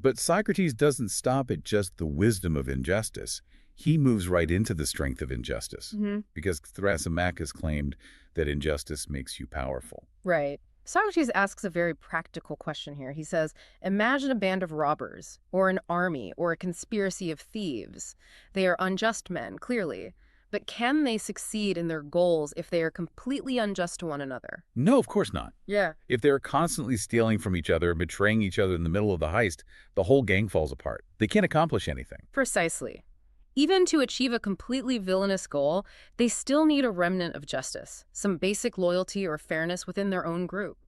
But Socrates doesn't stop at just the wisdom of injustice. He moves right into the strength of injustice. Because Thrasymachus claimed that injustice makes you powerful. Right. Socrates asks a very practical question here. He says, imagine a band of robbers, or an army, or a conspiracy of thieves. They are unjust men, clearly. But can they succeed in their goals if they are completely unjust to one another? No, of course not. Yeah. If they're constantly stealing from each other and betraying each other in the middle of the heist, the whole gang falls apart. They can't accomplish anything. Precisely. Even to achieve a completely villainous goal, they still need a remnant of justice, some basic loyalty or fairness within their own group.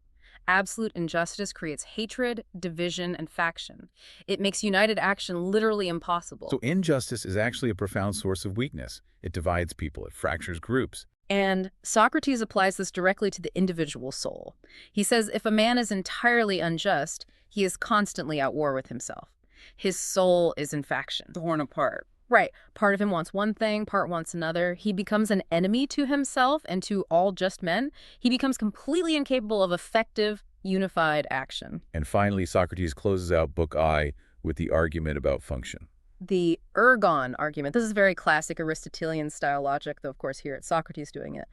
Absolute injustice creates hatred, division, and faction. It makes united action literally impossible. So injustice is actually a profound source of weakness. It divides people. It fractures groups. And Socrates applies this directly to the individual soul. He says if a man is entirely unjust, he is constantly at war with himself. His soul is in faction, torn apart. Right. Part of him wants one thing, part wants another. He becomes an enemy to himself and to all just men. He becomes completely incapable of effective, unified action. And finally, Socrates closes out Book I with the argument about function. The ergon argument. This is very classic Aristotelian-style logic, though, of course, here it's Socrates doing it.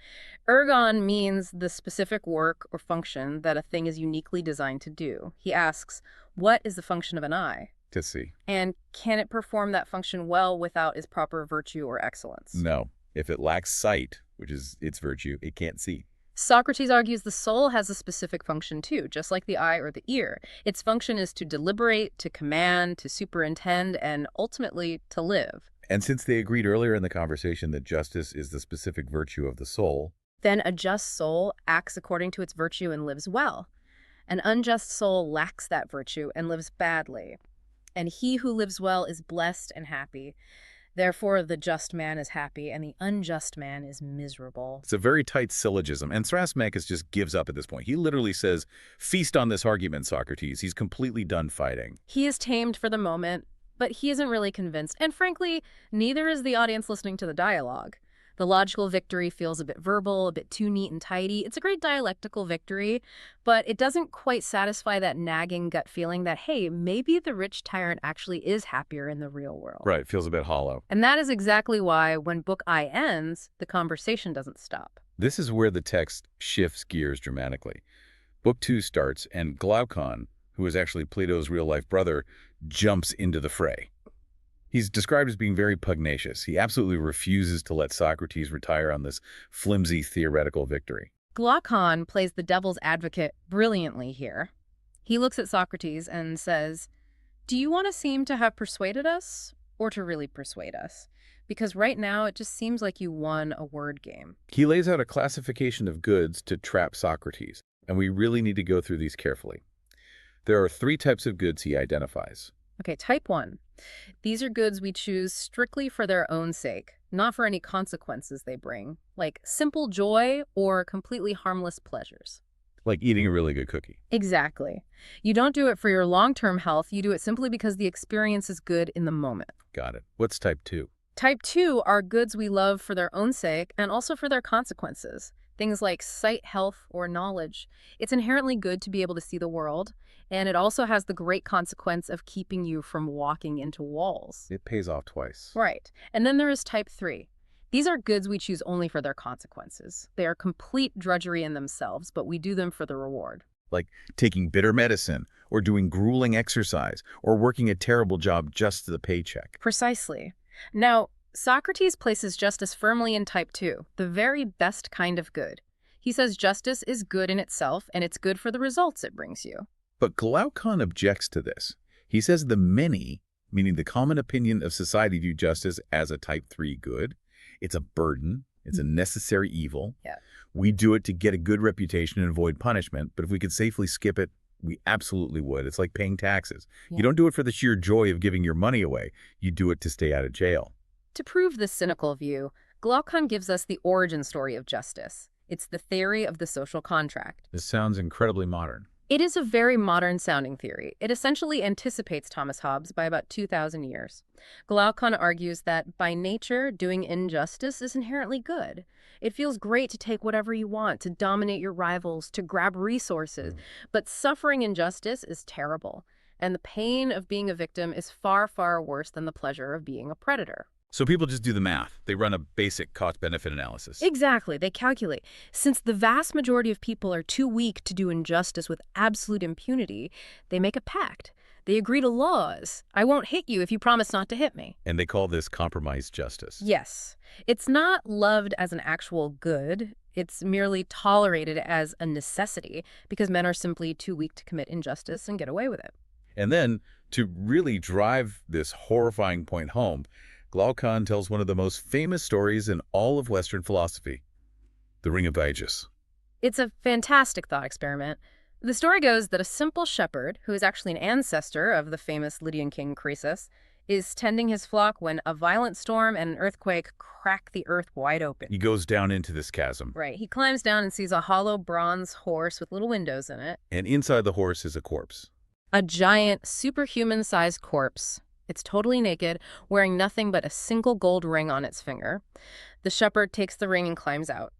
Ergon means the specific work or function that a thing is uniquely designed to do. He asks, what is the function of an eye? To see. And can it perform that function well without its proper virtue or excellence? No. If it lacks sight, which is its virtue, it can't see. Socrates argues the soul has a specific function too, just like the eye or the ear. Its function is to deliberate, to command, to superintend, and ultimately to live. And since they agreed earlier in the conversation that justice is the specific virtue of the soul, then a just soul acts according to its virtue and lives well. An unjust soul lacks that virtue and lives badly. And he who lives well is blessed and happy. Therefore, the just man is happy, and the unjust man is miserable. it's a very tight syllogism, and Thrasymachus just gives up at this point. He literally says, feast on this argument, Socrates. He's completely done fighting. He is tamed for the moment, but he isn't really convinced. And frankly, neither is the audience listening to the dialogue. The logical victory feels a bit verbal, a bit too neat and tidy. It's a great dialectical victory, but it doesn't quite satisfy that nagging gut feeling that, hey, maybe the rich tyrant actually is happier in the real world. Right, feels a bit hollow. And that is exactly why when Book I ends, the conversation doesn't stop. This is where the text shifts gears dramatically. Book 2 starts, and Glaucon, who is actually Plato's real-life brother, jumps into the fray. He's described as being very pugnacious. He absolutely refuses to let Socrates retire on this flimsy theoretical victory. Glaucon plays the devil's advocate brilliantly here. He looks at Socrates and says, do you want to seem to have persuaded us or to really persuade us? Because right now it just seems like you won a word game. He lays out a classification of goods to trap Socrates, and we really need to go through these carefully. There are 3 types of goods he identifies: Okay, type 1. These are goods we choose strictly for their own sake, not for any consequences they bring, like simple joy or completely harmless pleasures. Like eating a really good cookie. Exactly. You don't do it for your long-term health, you do it simply because the experience is good in the moment. Got it. What's type 2? Type 2 are goods we love for their own sake and also for their consequences. Things like sight, health, or knowledge. It's inherently good to be able to see the world, and it also has the great consequence of keeping you from walking into walls. It pays off twice. Right. And then there is type 3. These are goods we choose only for their consequences. They are complete drudgery in themselves, but we do them for the reward. Like taking bitter medicine, or doing grueling exercise, or working a terrible job just to the paycheck. Precisely. Now, Socrates places justice firmly in type 2, the very best kind of good. He says justice is good in itself, and it's good for the results it brings you. But Glaucon objects to this. He says the many, meaning the common opinion of society, view justice as a type 3 good. It's a burden. It's a necessary evil. Yeah. We do it to get a good reputation and avoid punishment, but if we could safely skip it, we absolutely would. It's like paying taxes. Yeah. You don't do it for the sheer joy of giving your money away. You do it to stay out of jail. To prove this cynical view, Glaucon gives us the origin story of justice. It's the theory of the social contract. This sounds incredibly modern. It is a very modern-sounding theory. It essentially anticipates Thomas Hobbes by about 2,000 years. Glaucon argues that, by nature, doing injustice is inherently good. It feels great to take whatever you want, to dominate your rivals, to grab resources. But suffering injustice is terrible, and the pain of being a victim is far, far worse than the pleasure of being a predator. So people just do the math. They run a basic cost-benefit analysis. Exactly, they calculate. Since the vast majority of people are too weak to do injustice with absolute impunity, they make a pact. They agree to laws. I won't hit you if you promise not to hit me. And they call this compromised justice. Yes. It's not loved as an actual good. It's merely tolerated as a necessity because men are simply too weak to commit injustice and get away with it. And then, to really drive this horrifying point home, Glaucon tells one of the most famous stories in all of Western philosophy, the Ring of Aegis. It's a fantastic thought experiment. The story goes that a simple shepherd, who is actually an ancestor of the famous Lydian king Croesus, is tending his flock when a violent storm and an earthquake crack the earth wide open. He goes down into this chasm. Right. He climbs down and sees a hollow bronze horse with little windows in it. And inside the horse is a corpse. A giant, superhuman-sized corpse. It's totally naked, wearing nothing but a single gold ring on its finger. The shepherd takes the ring and climbs out.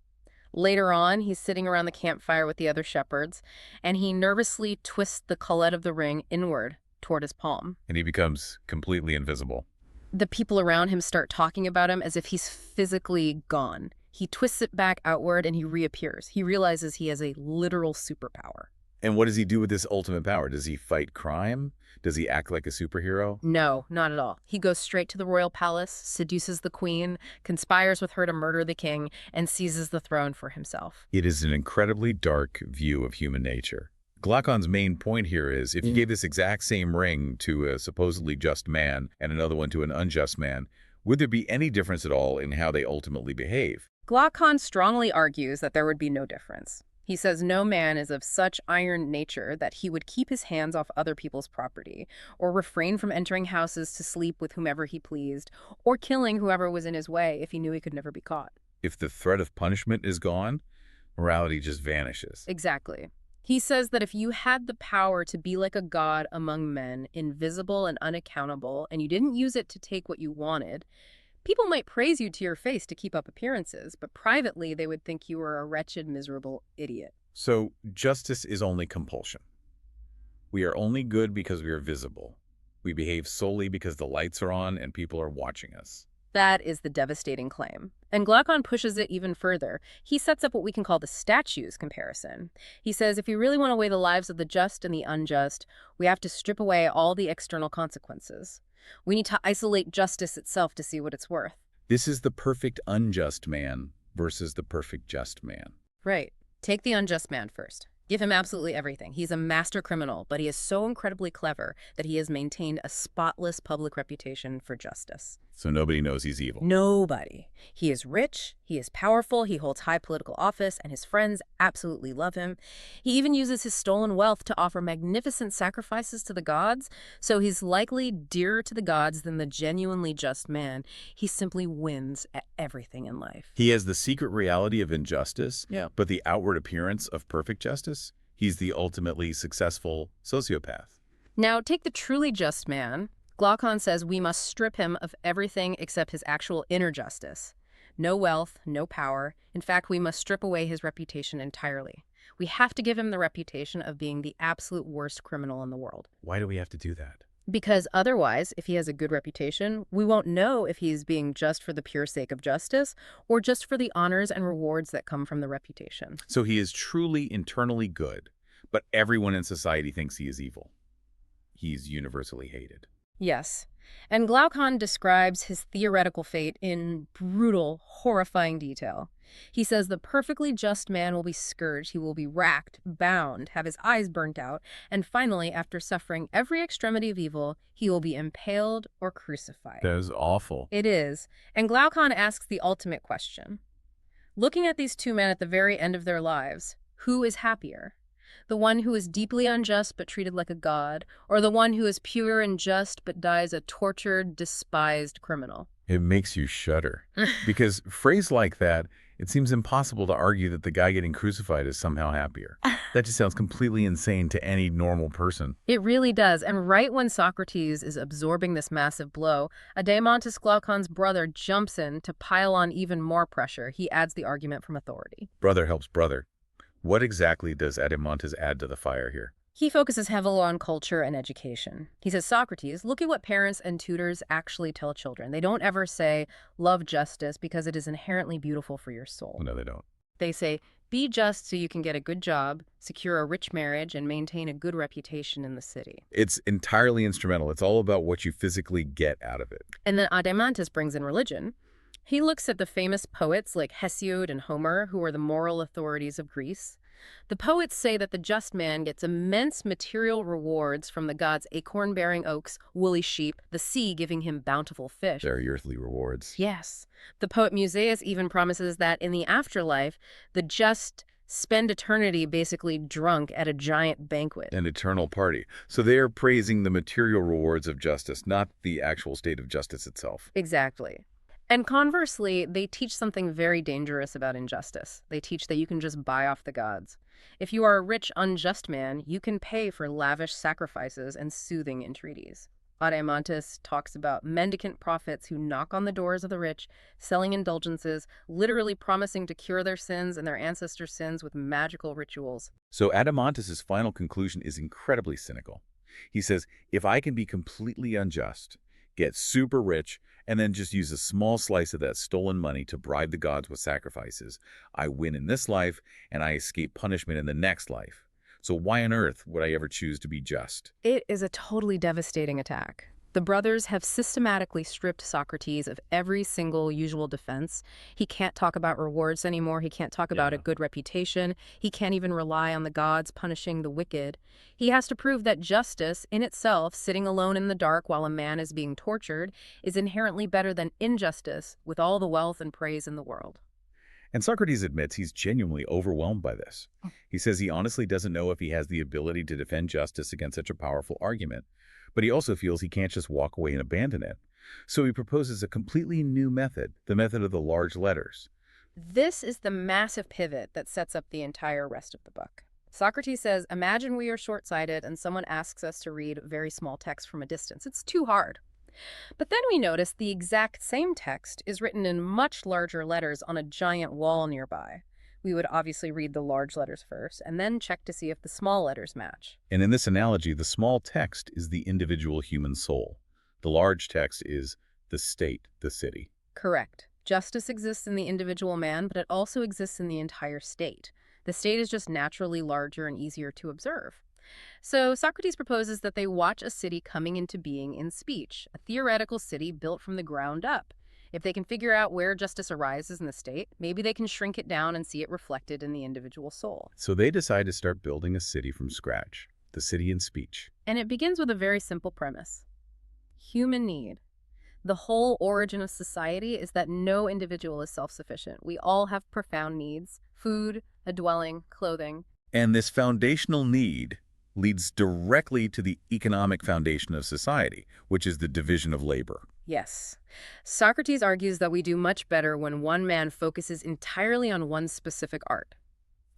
Later on, he's sitting around the campfire with the other shepherds, and he nervously twists the collet of the ring inward toward his palm. And he becomes completely invisible. The people around him start talking about him as if he's physically gone. He twists it back outward and he reappears. He realizes he has a literal superpower. And what does he do with this ultimate power? Does he fight crime? Does he act like a superhero? No, not at all. He goes straight to the royal palace, seduces the queen, conspires with her to murder the king, and seizes the throne for himself. It is an incredibly dark view of human nature. Glaucon's main point here is, if you gave this exact same ring to a supposedly just man and another one to an unjust man, would there be any difference at all in how they ultimately behave? Glaucon strongly argues that there would be no difference. He says no man is of such iron nature that he would keep his hands off other people's property, or refrain from entering houses to sleep with whomever he pleased, or killing whoever was in his way if he knew he could never be caught. If the threat of punishment is gone, morality just vanishes. Exactly. He says that if you had the power to be like a god among men, invisible and unaccountable, and you didn't use it to take what you wanted, people might praise you to your face to keep up appearances, but privately they would think you were a wretched, miserable idiot. So justice is only compulsion. We are only good because we are visible. We behave solely because the lights are on and people are watching us. That is the devastating claim. And Glaucon pushes it even further. He sets up what we can call the statues comparison. He says if you really want to weigh the lives of the just and the unjust, we have to strip away all the external consequences. We need to isolate justice itself to see what it's worth. This is the perfect unjust man versus the perfect just man. Right. Take the unjust man first. Give him absolutely everything. He's a master criminal, but he is so incredibly clever that he has maintained a spotless public reputation for justice. So nobody knows he's evil. Nobody. He is rich, he is powerful, he holds high political office, and his friends absolutely love him. He even uses his stolen wealth to offer magnificent sacrifices to the gods, so he's likely dearer to the gods than the genuinely just man. He simply wins at everything in life. He has the secret reality of injustice, Yeah. but the outward appearance of perfect justice. He's the ultimately successful sociopath. Now, take the truly just man. Glaucon says we must strip him of everything except his actual inner justice. No wealth, no power. In fact, we must strip away his reputation entirely. We have to give him the reputation of being the absolute worst criminal in the world. Why do we have to do that? Because otherwise, if he has a good reputation, we won't know if he's being just for the pure sake of justice or just for the honors and rewards that come from the reputation. So he is truly internally good, but everyone in society thinks he is evil. He's universally hated. Yes, and Glaucon describes his theoretical fate in brutal, horrifying detail. He says the perfectly just man will be scourged, he will be racked, bound, have his eyes burnt out, and finally, after suffering every extremity of evil, he will be impaled or crucified. That is awful. It is, and Glaucon asks the ultimate question. Looking at these two men at the very end of their lives, who is happier? The one who is deeply unjust but treated like a god, or the one who is pure and just but dies a tortured, despised criminal? It makes you shudder. Because phrased like that, it seems impossible to argue that the guy getting crucified is somehow happier. That just sounds completely insane to any normal person. It really does, and right when Socrates is absorbing this massive blow, Adeimantus, Glaucon's brother, jumps in to pile on even more pressure. He adds the argument from authority. Brother helps brother. What exactly does Adeimantus add to the fire here? He focuses heavily on culture and education. He says, Socrates, look at what parents and tutors actually tell children. They don't ever say, love justice because it is inherently beautiful for your soul. No, they don't. They say, be just so you can get a good job, secure a rich marriage, and maintain a good reputation in the city. It's entirely instrumental. It's all about what you physically get out of it. And then Adeimantus brings in religion. He looks at the famous poets like Hesiod and Homer, who are the moral authorities of Greece. The poets say that the just man gets immense material rewards from the gods' acorn-bearing oaks, woolly sheep, the sea giving him bountiful fish. They're earthly rewards. Yes. The poet Musaeus even promises that in the afterlife, the just spend eternity basically drunk at a giant banquet. An eternal party. So they are praising the material rewards of justice, not the actual state of justice itself. Exactly. And conversely, they teach something very dangerous about injustice. They teach that you can just buy off the gods. If you are a rich, unjust man, you can pay for lavish sacrifices and soothing entreaties. Adeimantus talks about mendicant prophets who knock on the doors of the rich, selling indulgences, literally promising to cure their sins and their ancestors' sins with magical rituals. So Adeimantus' final conclusion is incredibly cynical. He says, if I can be completely unjust, get super rich, and then just use a small slice of that stolen money to bribe the gods with sacrifices, I win in this life, and I escape punishment in the next life. So why on earth would I ever choose to be just? It is a totally devastating attack. The brothers have systematically stripped Socrates of every single usual defense. He can't talk about rewards anymore. He can't talk about a good reputation. He can't even rely on the gods punishing the wicked. He has to prove that justice in itself, sitting alone in the dark while a man is being tortured, is inherently better than injustice with all the wealth and praise in the world. And Socrates admits he's genuinely overwhelmed by this. He says he honestly doesn't know if he has the ability to defend justice against such a powerful argument, but he also feels he can't just walk away and abandon it. So he proposes a completely new method, the method of the large letters. This is the massive pivot that sets up the entire rest of the book. Socrates says, imagine we are short-sighted and someone asks us to read very small text from a distance. It's too hard. But then we notice the exact same text is written in much larger letters on a giant wall nearby. We would obviously read the large letters first and then check to see if the small letters match. And in this analogy, the small text is the individual human soul. The large text is the state, the city. Correct. Justice exists in the individual man, but it also exists in the entire state. The state is just naturally larger and easier to observe. So Socrates proposes that they watch a city coming into being in speech, a theoretical city built from the ground up. If they can figure out where justice arises in the state, maybe they can shrink it down and see it reflected in the individual soul. So they decide to start building a city from scratch, the city in speech. And it begins with a very simple premise: human need. The whole origin of society is that no individual is self-sufficient. We all have profound needs: food, a dwelling, clothing. And this foundational need leads directly to the economic foundation of society, which is the division of labor. Yes. Socrates argues that we do much better when one man focuses entirely on one specific art.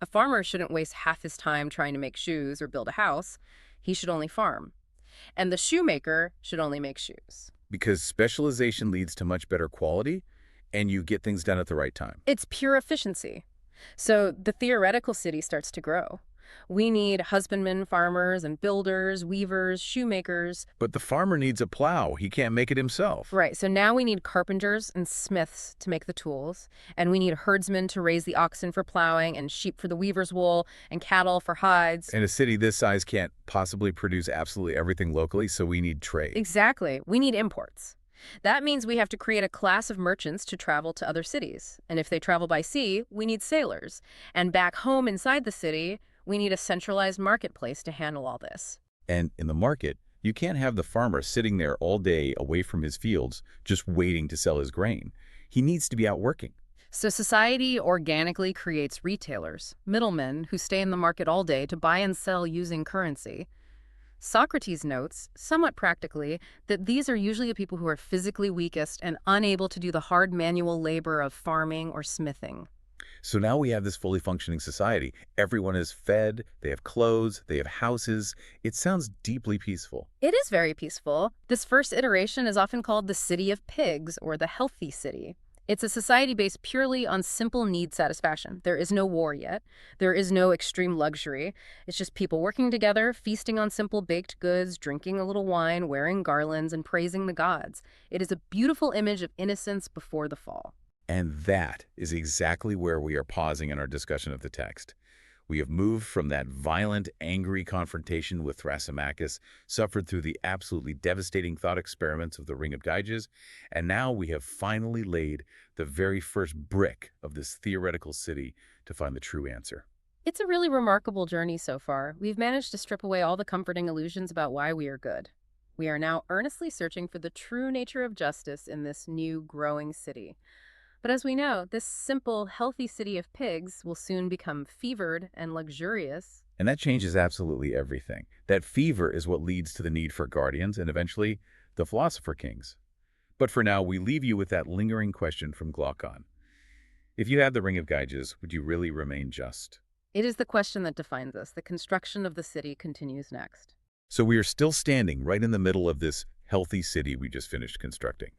A farmer shouldn't waste half his time trying to make shoes or build a house. He should only farm. And the shoemaker should only make shoes. Because specialization leads to much better quality, and you get things done at the right time. It's pure efficiency. So the theoretical city starts to grow. We need husbandmen, farmers, and builders, weavers, shoemakers. But the farmer needs a plow. He can't make it himself. Right, so now we need carpenters and smiths to make the tools, and we need herdsmen to raise the oxen for plowing, and sheep for the weaver's wool, and cattle for hides. And a city this size can't possibly produce absolutely everything locally, so we need trade. Exactly. We need imports. That means we have to create a class of merchants to travel to other cities. And if they travel by sea, we need sailors. And back home inside the city, we need a centralized marketplace to handle all this. And in the market, you can't have the farmer sitting there all day away from his fields just waiting to sell his grain. He needs to be out working. So society organically creates retailers, middlemen who stay in the market all day to buy and sell using currency. Socrates notes, somewhat practically, that these are usually the people who are physically weakest and unable to do the hard manual labor of farming or smithing. So now we have this fully functioning society. Everyone is fed, they have clothes, they have houses. It sounds deeply peaceful. It is very peaceful. This first iteration is often called the city of pigs or the healthy city. It's a society based purely on simple need satisfaction. There is no war yet. There is no extreme luxury. It's just people working together, feasting on simple baked goods, drinking a little wine, wearing garlands, and praising the gods. It is a beautiful image of innocence before the fall. And that is exactly where we are pausing in our discussion of the text. We have moved from that violent, angry confrontation with Thrasymachus, suffered through the absolutely devastating thought experiments of the Ring of Gyges, and now we have finally laid the very first brick of this theoretical city to find the true answer. It's a really remarkable journey so far. We've managed to strip away all the comforting illusions about why we are good. We are now earnestly searching for the true nature of justice in this new, growing city. But as we know, this simple, healthy city of pigs will soon become fevered and luxurious. And that changes absolutely everything. That fever is what leads to the need for guardians and eventually the Philosopher Kings. But for now, we leave you with that lingering question from Glaucon. If you had the Ring of Gyges, would you really remain just? It is the question that defines us. The construction of the city continues next. So we are still standing right in the middle of this healthy city we just finished constructing.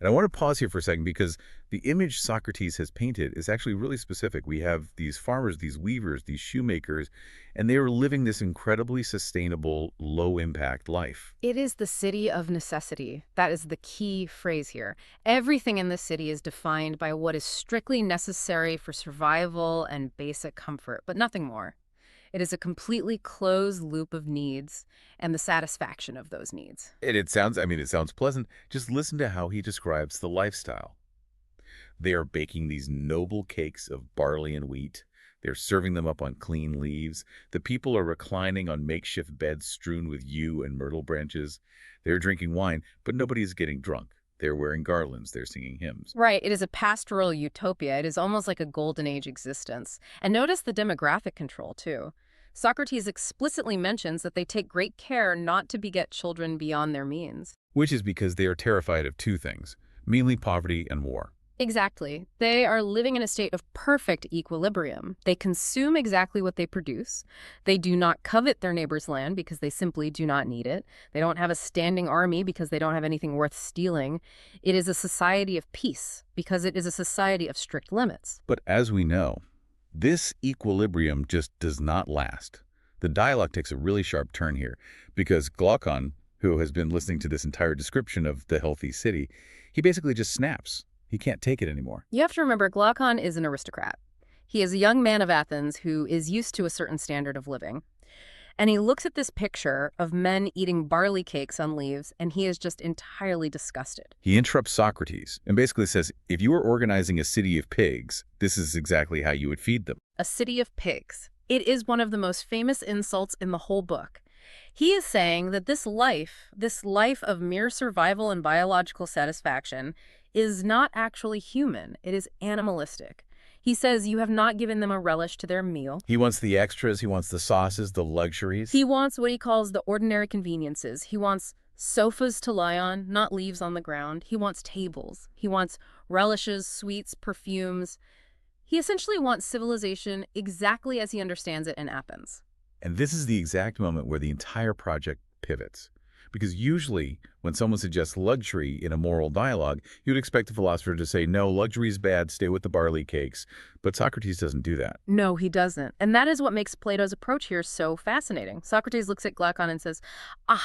And I want to pause here for a second because the image Socrates has painted is actually really specific. We have these farmers, these weavers, these shoemakers, and they are living this incredibly sustainable, low-impact life. It is the city of necessity. That is the key phrase here. Everything in the city is defined by what is strictly necessary for survival and basic comfort, but nothing more. It is a completely closed loop of needs and the satisfaction of those needs. And it sounds pleasant. Just listen to how he describes the lifestyle. They are baking these noble cakes of barley and wheat. They're serving them up on clean leaves. The people are reclining on makeshift beds strewn with yew and myrtle branches. They're drinking wine, but nobody is getting drunk. They're wearing garlands. They're singing hymns. Right. It is a pastoral utopia. It is almost like a golden age existence. And notice the demographic control, too. Socrates explicitly mentions that they take great care not to beget children beyond their means. Which is because they are terrified of two things, mainly poverty and war. Exactly. They are living in a state of perfect equilibrium. They consume exactly what they produce. They do not covet their neighbor's land because they simply do not need it. They don't have a standing army because they don't have anything worth stealing. It is a society of peace because it is a society of strict limits. But as we know, this equilibrium just does not last. The dialogue takes a really sharp turn here because Glaucon, who has been listening to this entire description of the healthy city, he basically just snaps. He can't take it anymore. You have to remember, Glaucon is an aristocrat. He is a young man of Athens who is used to a certain standard of living. And he looks at this picture of men eating barley cakes on leaves, and he is just entirely disgusted. He interrupts Socrates and basically says, if you were organizing a city of pigs, this is exactly how you would feed them. A city of pigs. It is one of the most famous insults in the whole book. He is saying that this life of mere survival and biological satisfaction, is not actually human. It is animalistic. He says you have not given them a relish to their meal. He wants the extras, he wants the sauces, the luxuries. He wants what he calls the ordinary conveniences. He wants sofas to lie on, not leaves on the ground. He wants tables. He wants relishes, sweets, perfumes. He essentially wants civilization exactly as he understands it in Athens. And this is the exact moment where the entire project pivots. Because usually, when someone suggests luxury in a moral dialogue, you'd expect a philosopher to say, no, luxury is bad, stay with the barley cakes. But Socrates doesn't do that. No, he doesn't. And that is what makes Plato's approach here so fascinating. Socrates looks at Glaucon and says, I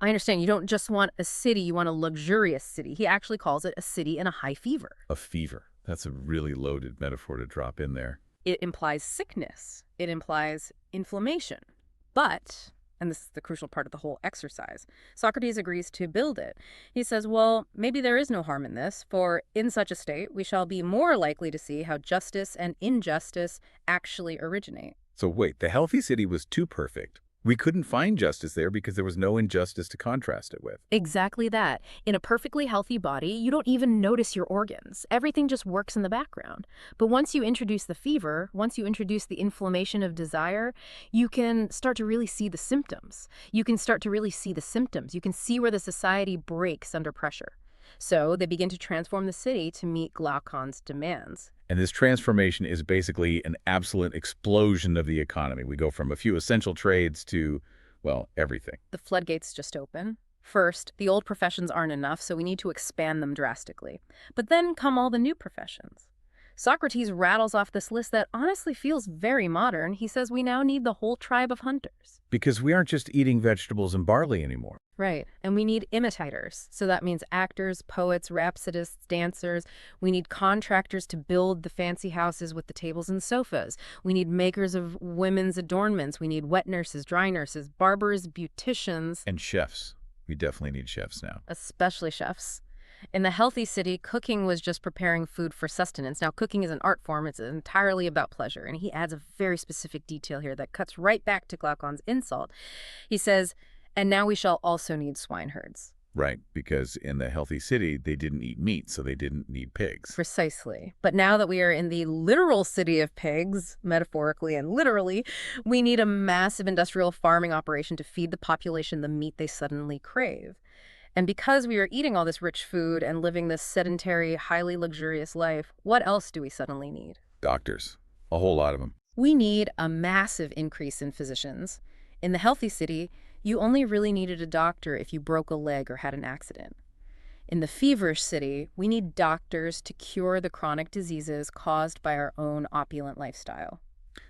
understand, you don't just want a city, you want a luxurious city. He actually calls it a city in a high fever. A fever. That's a really loaded metaphor to drop in there. It implies sickness. It implies inflammation. But, and this is the crucial part of the whole exercise, Socrates agrees to build it. He says, well, maybe there is no harm in this, for in such a state we shall be more likely to see how justice and injustice actually originate. So wait, the healthy city was too perfect. We couldn't find justice there because there was no injustice to contrast it with. Exactly that. In a perfectly healthy body, you don't even notice your organs. Everything just works in the background. But once you introduce the fever, once you introduce the inflammation of desire, you can start to really see the symptoms. You can see where the society breaks under pressure. So they begin to transform the city to meet Glaucon's demands. And this transformation is basically an absolute explosion of the economy. We go from a few essential trades to, well, everything. The floodgates just open. First, the old professions aren't enough, so we need to expand them drastically. But then come all the new professions. Socrates rattles off this list that honestly feels very modern. He says we now need the whole tribe of hunters. Because we aren't just eating vegetables and barley anymore. Right. And we need imitators. So that means actors, poets, rhapsodists, dancers. We need contractors to build the fancy houses with the tables and sofas. We need makers of women's adornments. We need wet nurses, dry nurses, barbers, beauticians. And chefs. We definitely need chefs now. Especially chefs. In the healthy city, cooking was just preparing food for sustenance. Now, cooking is an art form. It's entirely about pleasure. And he adds a very specific detail here that cuts right back to Glaucon's insult. He says, and now we shall also need swineherds. Right, because in the healthy city, they didn't eat meat, so they didn't need pigs. Precisely. But now that we are in the literal city of pigs, metaphorically and literally, we need a massive industrial farming operation to feed the population the meat they suddenly crave. And because we are eating all this rich food and living this sedentary, highly luxurious life, what else do we suddenly need? Doctors. A whole lot of them. We need a massive increase in physicians. In the healthy city, you only really needed a doctor if you broke a leg or had an accident. In the feverish city, we need doctors to cure the chronic diseases caused by our own opulent lifestyle.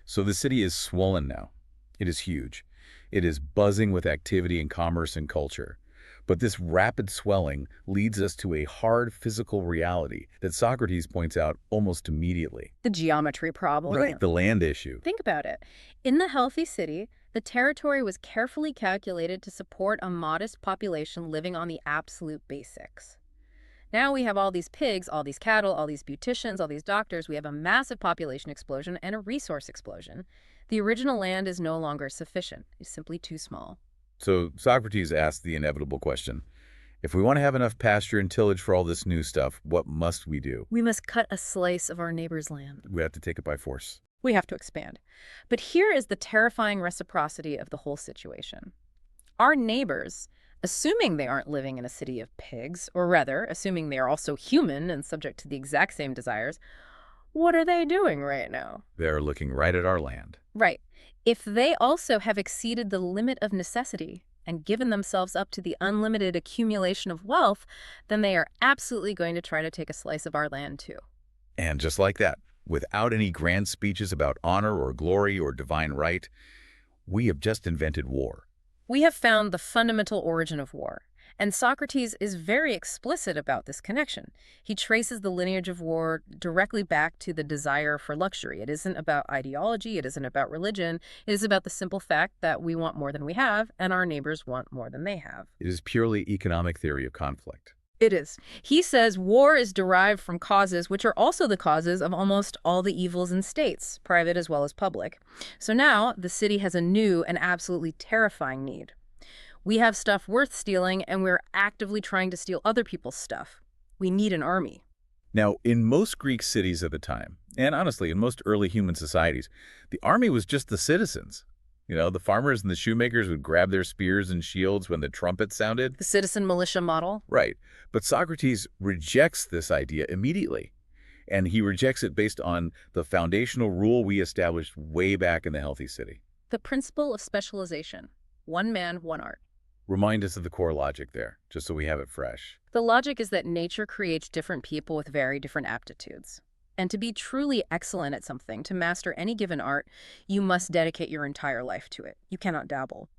So the city is swollen now. It is huge. It is buzzing with activity and commerce and culture. But this rapid swelling leads us to a hard physical reality that Socrates points out almost immediately. The geometry problem. Right, the land issue. Think about it. In the healthy city, the territory was carefully calculated to support a modest population living on the absolute basics. Now we have all these pigs, all these cattle, all these beauticians, all these doctors. We have a massive population explosion and a resource explosion. The original land is no longer sufficient. It's simply too small. So Socrates asked the inevitable question. If we want to have enough pasture and tillage for all this new stuff, what must we do? We must cut a slice of our neighbor's land. We have to take it by force. We have to expand. But here is the terrifying reciprocity of the whole situation. Our neighbors, assuming they aren't living in a city of pigs, or rather, assuming they are also human and subject to the exact same desires, what are they doing right now? They're looking right at our land. Right. If they also have exceeded the limit of necessity and given themselves up to the unlimited accumulation of wealth, then they are absolutely going to try to take a slice of our land too. And just like that, without any grand speeches about honor or glory or divine right, we have just invented war. We have found the fundamental origin of war. And Socrates is very explicit about this connection. He traces the lineage of war directly back to the desire for luxury. It isn't about ideology, it isn't about religion, it is about the simple fact that we want more than we have, and our neighbors want more than they have. It is purely economic theory of conflict. It is. He says war is derived from causes which are also the causes of almost all the evils in states, private as well as public. So now the city has a new and absolutely terrifying need. We have stuff worth stealing, and we're actively trying to steal other people's stuff. We need an army. Now, in most Greek cities at the time, and honestly, in most early human societies, the army was just the citizens. The farmers and the shoemakers would grab their spears and shields when the trumpet sounded. The citizen militia model? Right. But Socrates rejects this idea immediately. And he rejects it based on the foundational rule we established way back in the healthy city. The principle of specialization. One man, one art. Remind us of the core logic there, just so we have it fresh. The logic is that nature creates different people with very different aptitudes. And to be truly excellent at something, to master any given art, you must dedicate your entire life to it. You cannot dabble.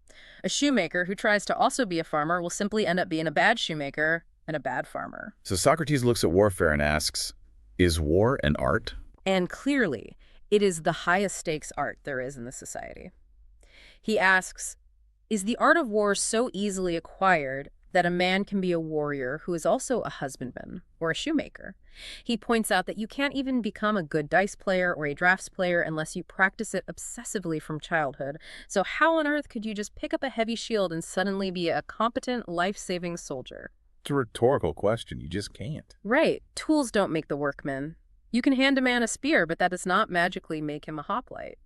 A shoemaker who tries to also be a farmer will simply end up being a bad shoemaker and a bad farmer. So Socrates looks at warfare and asks, is war an art? And clearly, it is the highest stakes art there is in the society. He asks, is the art of war so easily acquired that a man can be a warrior who is also a husbandman or a shoemaker? He points out that you can't even become a good dice player or a drafts player unless you practice it obsessively from childhood. So how on earth could you just pick up a heavy shield and suddenly be a competent, life-saving soldier? It's a rhetorical question. You just can't. Right. Tools don't make the workman. You can hand a man a spear, but that does not magically make him a hoplite.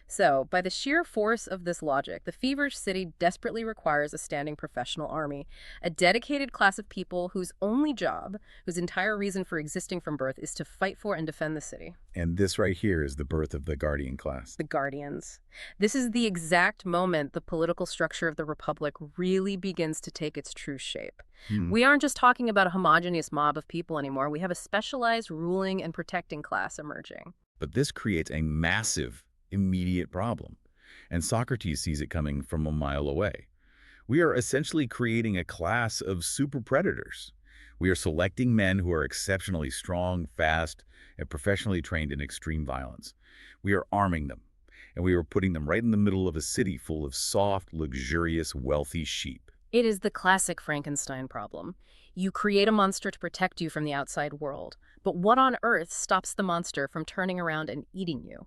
So, by the sheer force of this logic, the feverish city desperately requires a standing professional army, a dedicated class of people whose only job, whose entire reason for existing from birth, is to fight for and defend the city. And this right here is the birth of the guardian class. The guardians. This is the exact moment the political structure of the Republic really begins to take its true shape. We aren't just talking about a homogeneous mob of people anymore. We have a specialized ruling and protecting class emerging. But this creates a massive immediate problem, and Socrates sees it coming from a mile away. We are essentially creating a class of super predators. We are selecting men who are exceptionally strong, fast, and professionally trained in extreme violence. We are arming them, and we are putting them right in the middle of a city full of soft, luxurious, wealthy sheep. It is the classic Frankenstein problem. You create a monster to protect you from the outside world, but what on earth stops the monster from turning around and eating you?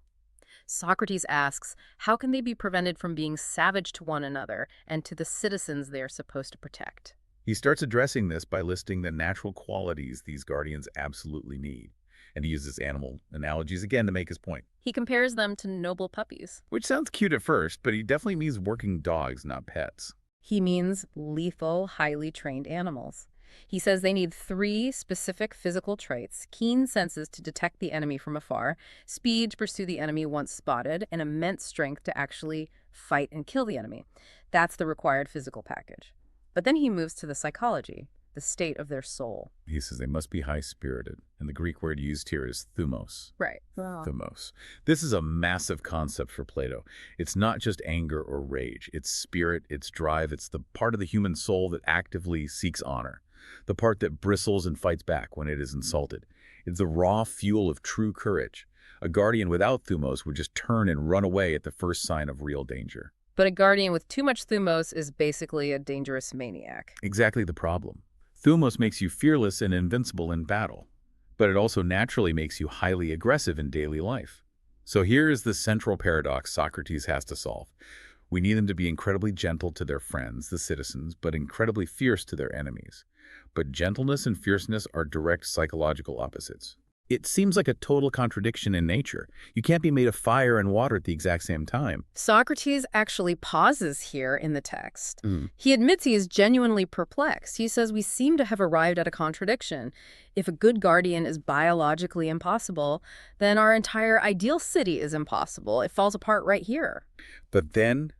Socrates asks, how can they be prevented from being savage to one another and to the citizens they are supposed to protect? He starts addressing this by listing the natural qualities these guardians absolutely need, and he uses animal analogies again to make his point. He compares them to noble puppies. Which sounds cute at first, but he definitely means working dogs, not pets. He means lethal, highly trained animals. He says they need 3 specific physical traits: keen senses to detect the enemy from afar, speed to pursue the enemy once spotted, and immense strength to actually fight and kill the enemy. That's the required physical package. But then he moves to the psychology, the state of their soul. He says they must be high-spirited, and the Greek word used here is thumos. Right. Wow. Thumos. This is a massive concept for Plato. It's not just anger or rage. It's spirit, it's drive, it's the part of the human soul that actively seeks honor. The part that bristles and fights back when it is insulted. It's the raw fuel of true courage. A guardian without thumos would just turn and run away at the first sign of real danger. But a guardian with too much thumos is basically a dangerous maniac. Exactly the problem. Thumos makes you fearless and invincible in battle, but it also naturally makes you highly aggressive in daily life. So here is the central paradox Socrates has to solve. We need them to be incredibly gentle to their friends, the citizens, but incredibly fierce to their enemies. But gentleness and fierceness are direct psychological opposites. It seems like a total contradiction in nature. You can't be made of fire and water at the exact same time. Socrates actually pauses here in the text. He admits he is genuinely perplexed. He says we seem to have arrived at a contradiction. If a good guardian is biologically impossible, then our entire ideal city is impossible. It falls apart right here. But then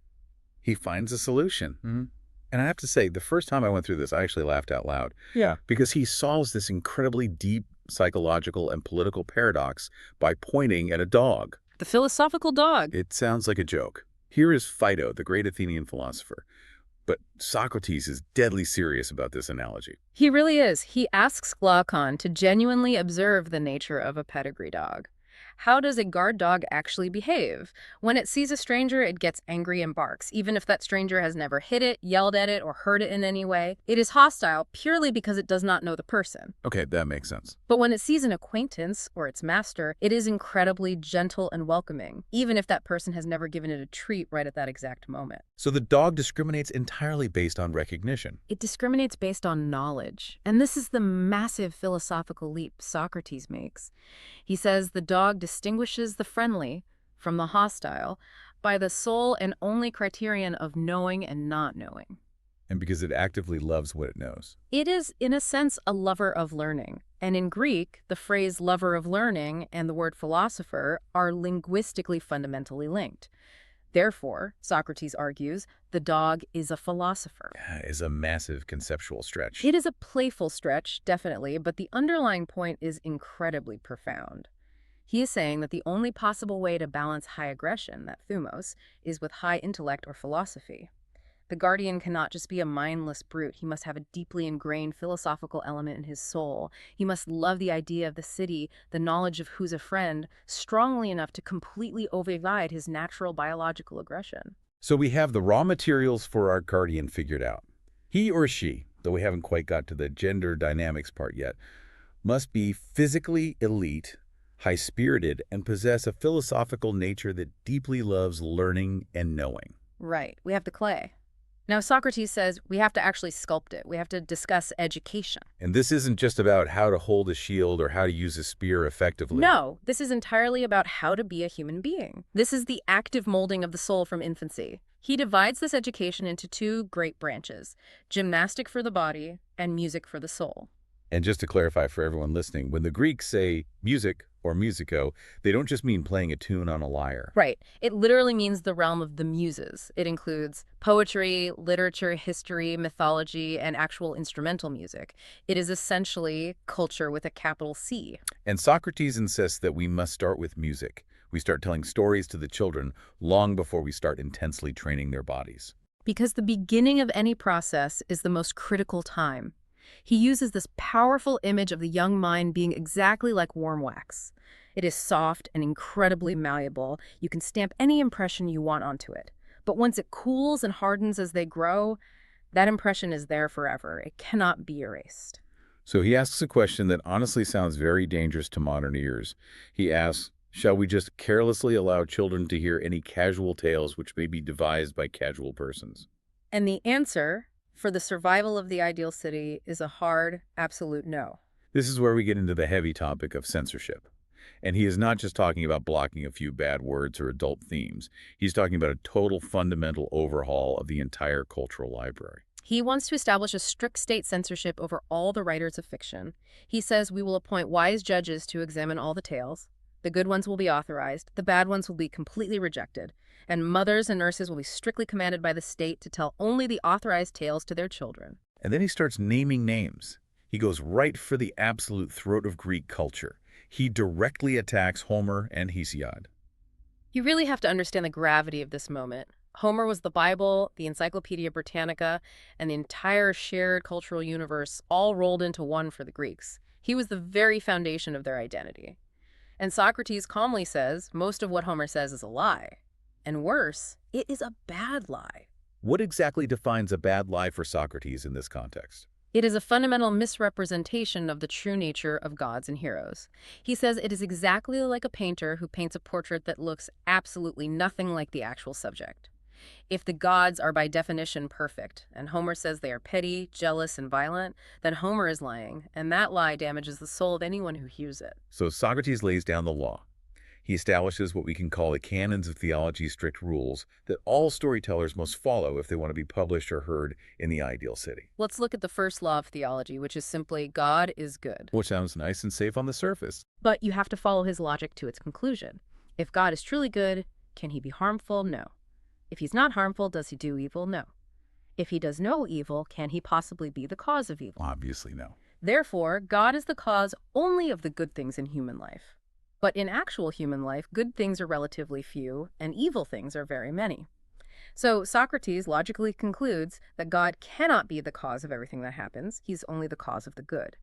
he finds a solution. And I have to say, the first time I went through this, I actually laughed out loud. Yeah. Because he solves this incredibly deep psychological and political paradox by pointing at a dog. The philosophical dog. It sounds like a joke. Here is Phaedo, the great Athenian philosopher. But Socrates is deadly serious about this analogy. He really is. He asks Glaucon to genuinely observe the nature of a pedigree dog. How does a guard dog actually behave? When it sees a stranger, it gets angry and barks, even if that stranger has never hit it, yelled at it, or hurt it in any way. It is hostile purely because it does not know the person. Okay, that makes sense. But when it sees an acquaintance, or its master, it is incredibly gentle and welcoming, even if that person has never given it a treat right at that exact moment. So the dog discriminates entirely based on recognition. It discriminates based on knowledge. And this is the massive philosophical leap Socrates makes. He says the dog distinguishes the friendly from the hostile by the sole and only criterion of knowing and not knowing. And because it actively loves what it knows. It is, in a sense, a lover of learning. And in Greek, the phrase lover of learning and the word philosopher are linguistically fundamentally linked. Therefore, Socrates argues, the dog is a philosopher. Is a massive conceptual stretch. It is a playful stretch, definitely, but the underlying point is incredibly profound. He is saying that the only possible way to balance high aggression, that thumos, is with high intellect or philosophy. The guardian cannot just be a mindless brute. He must have a deeply ingrained philosophical element in his soul. He must love the idea of the city, the knowledge of who's a friend, strongly enough to completely override his natural biological aggression. So we have the raw materials for our guardian figured out. He or she, though we haven't quite got to the gender dynamics part yet, must be physically elite, high-spirited, and possess a philosophical nature that deeply loves learning and knowing. Right. We have the clay. Now, Socrates says we have to actually sculpt it. We have to discuss education. And this isn't just about how to hold a shield or how to use a spear effectively. No, this is entirely about how to be a human being. This is the active molding of the soul from infancy. He divides this education into two great branches, gymnastic for the body and music for the soul. And just to clarify for everyone listening, when the Greeks say music or musico, they don't just mean playing a tune on a lyre. Right. It literally means the realm of the muses. It includes poetry, literature, history, mythology, and actual instrumental music. It is essentially culture with a capital C. And Socrates insists that we must start with music. We start telling stories to the children long before we start intensely training their bodies. Because the beginning of any process is the most critical time. He uses this powerful image of the young mind being exactly like warm wax. It is soft and incredibly malleable. You can stamp any impression you want onto it. But once it cools and hardens as they grow, that impression is there forever. It cannot be erased. So he asks a question that honestly sounds very dangerous to modern ears. He asks, shall we just carelessly allow children to hear any casual tales which may be devised by casual persons? And the answer for the survival of the ideal city is a hard, absolute no. This is where we get into the heavy topic of censorship. And he is not just talking about blocking a few bad words or adult themes. He's talking about a total fundamental overhaul of the entire cultural library. He wants to establish a strict state censorship over all the writers of fiction. He says we will appoint wise judges to examine all the tales. The good ones will be authorized. The bad ones will be completely rejected. And mothers and nurses will be strictly commanded by the state to tell only the authorized tales to their children. And then he starts naming names. He goes right for the absolute throat of Greek culture. He directly attacks Homer and Hesiod. You really have to understand the gravity of this moment. Homer was the Bible, the Encyclopedia Britannica, and the entire shared cultural universe all rolled into one for the Greeks. He was the very foundation of their identity. And Socrates calmly says most of what Homer says is a lie. And worse, it is a bad lie. What exactly defines a bad lie for Socrates in this context? It is a fundamental misrepresentation of the true nature of gods and heroes. He says it is exactly like a painter who paints a portrait that looks absolutely nothing like the actual subject. If the gods are by definition perfect, and Homer says they are petty, jealous, and violent, then Homer is lying, and that lie damages the soul of anyone who hears it. So Socrates lays down the law. He establishes what we can call the canons of theology, strict rules that all storytellers must follow if they want to be published or heard in the ideal city. Let's look at the first law of theology, which is simply God is good. Which sounds nice and safe on the surface. But you have to follow his logic to its conclusion. If God is truly good, can he be harmful? No. If he's not harmful, does he do evil? No. If he does no evil, can he possibly be the cause of evil? Obviously, no. Therefore, God is the cause only of the good things in human life. But in actual human life, good things are relatively few, and evil things are very many. So Socrates logically concludes that God cannot be the cause of everything that happens. He's only the cause of the good.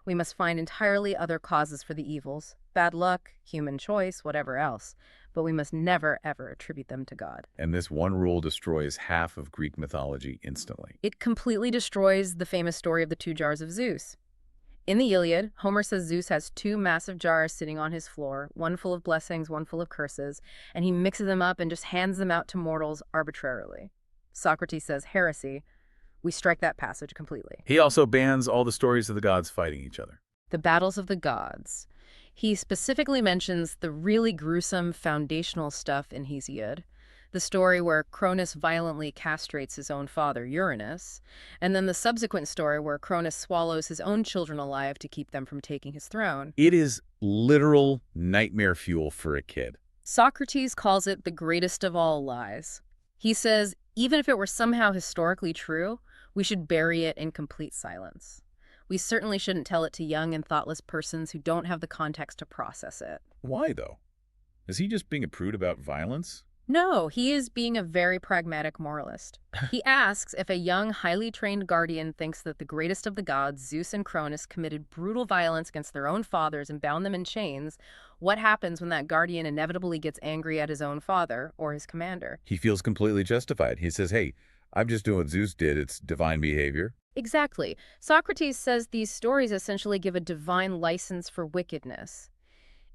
We must find entirely other causes for the evils, bad luck, human choice, whatever else, but we must never, ever attribute them to God. And this one rule destroys half of Greek mythology instantly. It completely destroys the famous story of the two jars of Zeus. In the Iliad, Homer says Zeus has two massive jars sitting on his floor, one full of blessings, one full of curses, and he mixes them up and just hands them out to mortals arbitrarily. Socrates says heresy. We strike that passage completely. He also bans all the stories of the gods fighting each other. The battles of the gods. He specifically mentions the really gruesome foundational stuff in Hesiod, the story where Cronus violently castrates his own father, Uranus, and then the subsequent story where Cronus swallows his own children alive to keep them from taking his throne. It is literal nightmare fuel for a kid. Socrates calls it the greatest of all lies. He says, even if it were somehow historically true, we should bury it in complete silence. We certainly shouldn't tell it to young and thoughtless persons who don't have the context to process it. Why, though? Is he just being a prude about violence? No, he is being a very pragmatic moralist. He asks if a young, highly trained guardian thinks that the greatest of the gods, Zeus and Cronus, committed brutal violence against their own fathers and bound them in chains, what happens when that guardian inevitably gets angry at his own father or his commander? He feels completely justified. He says, hey, I'm just doing what Zeus did. It's divine behavior. Exactly. Socrates says these stories essentially give a divine license for wickedness.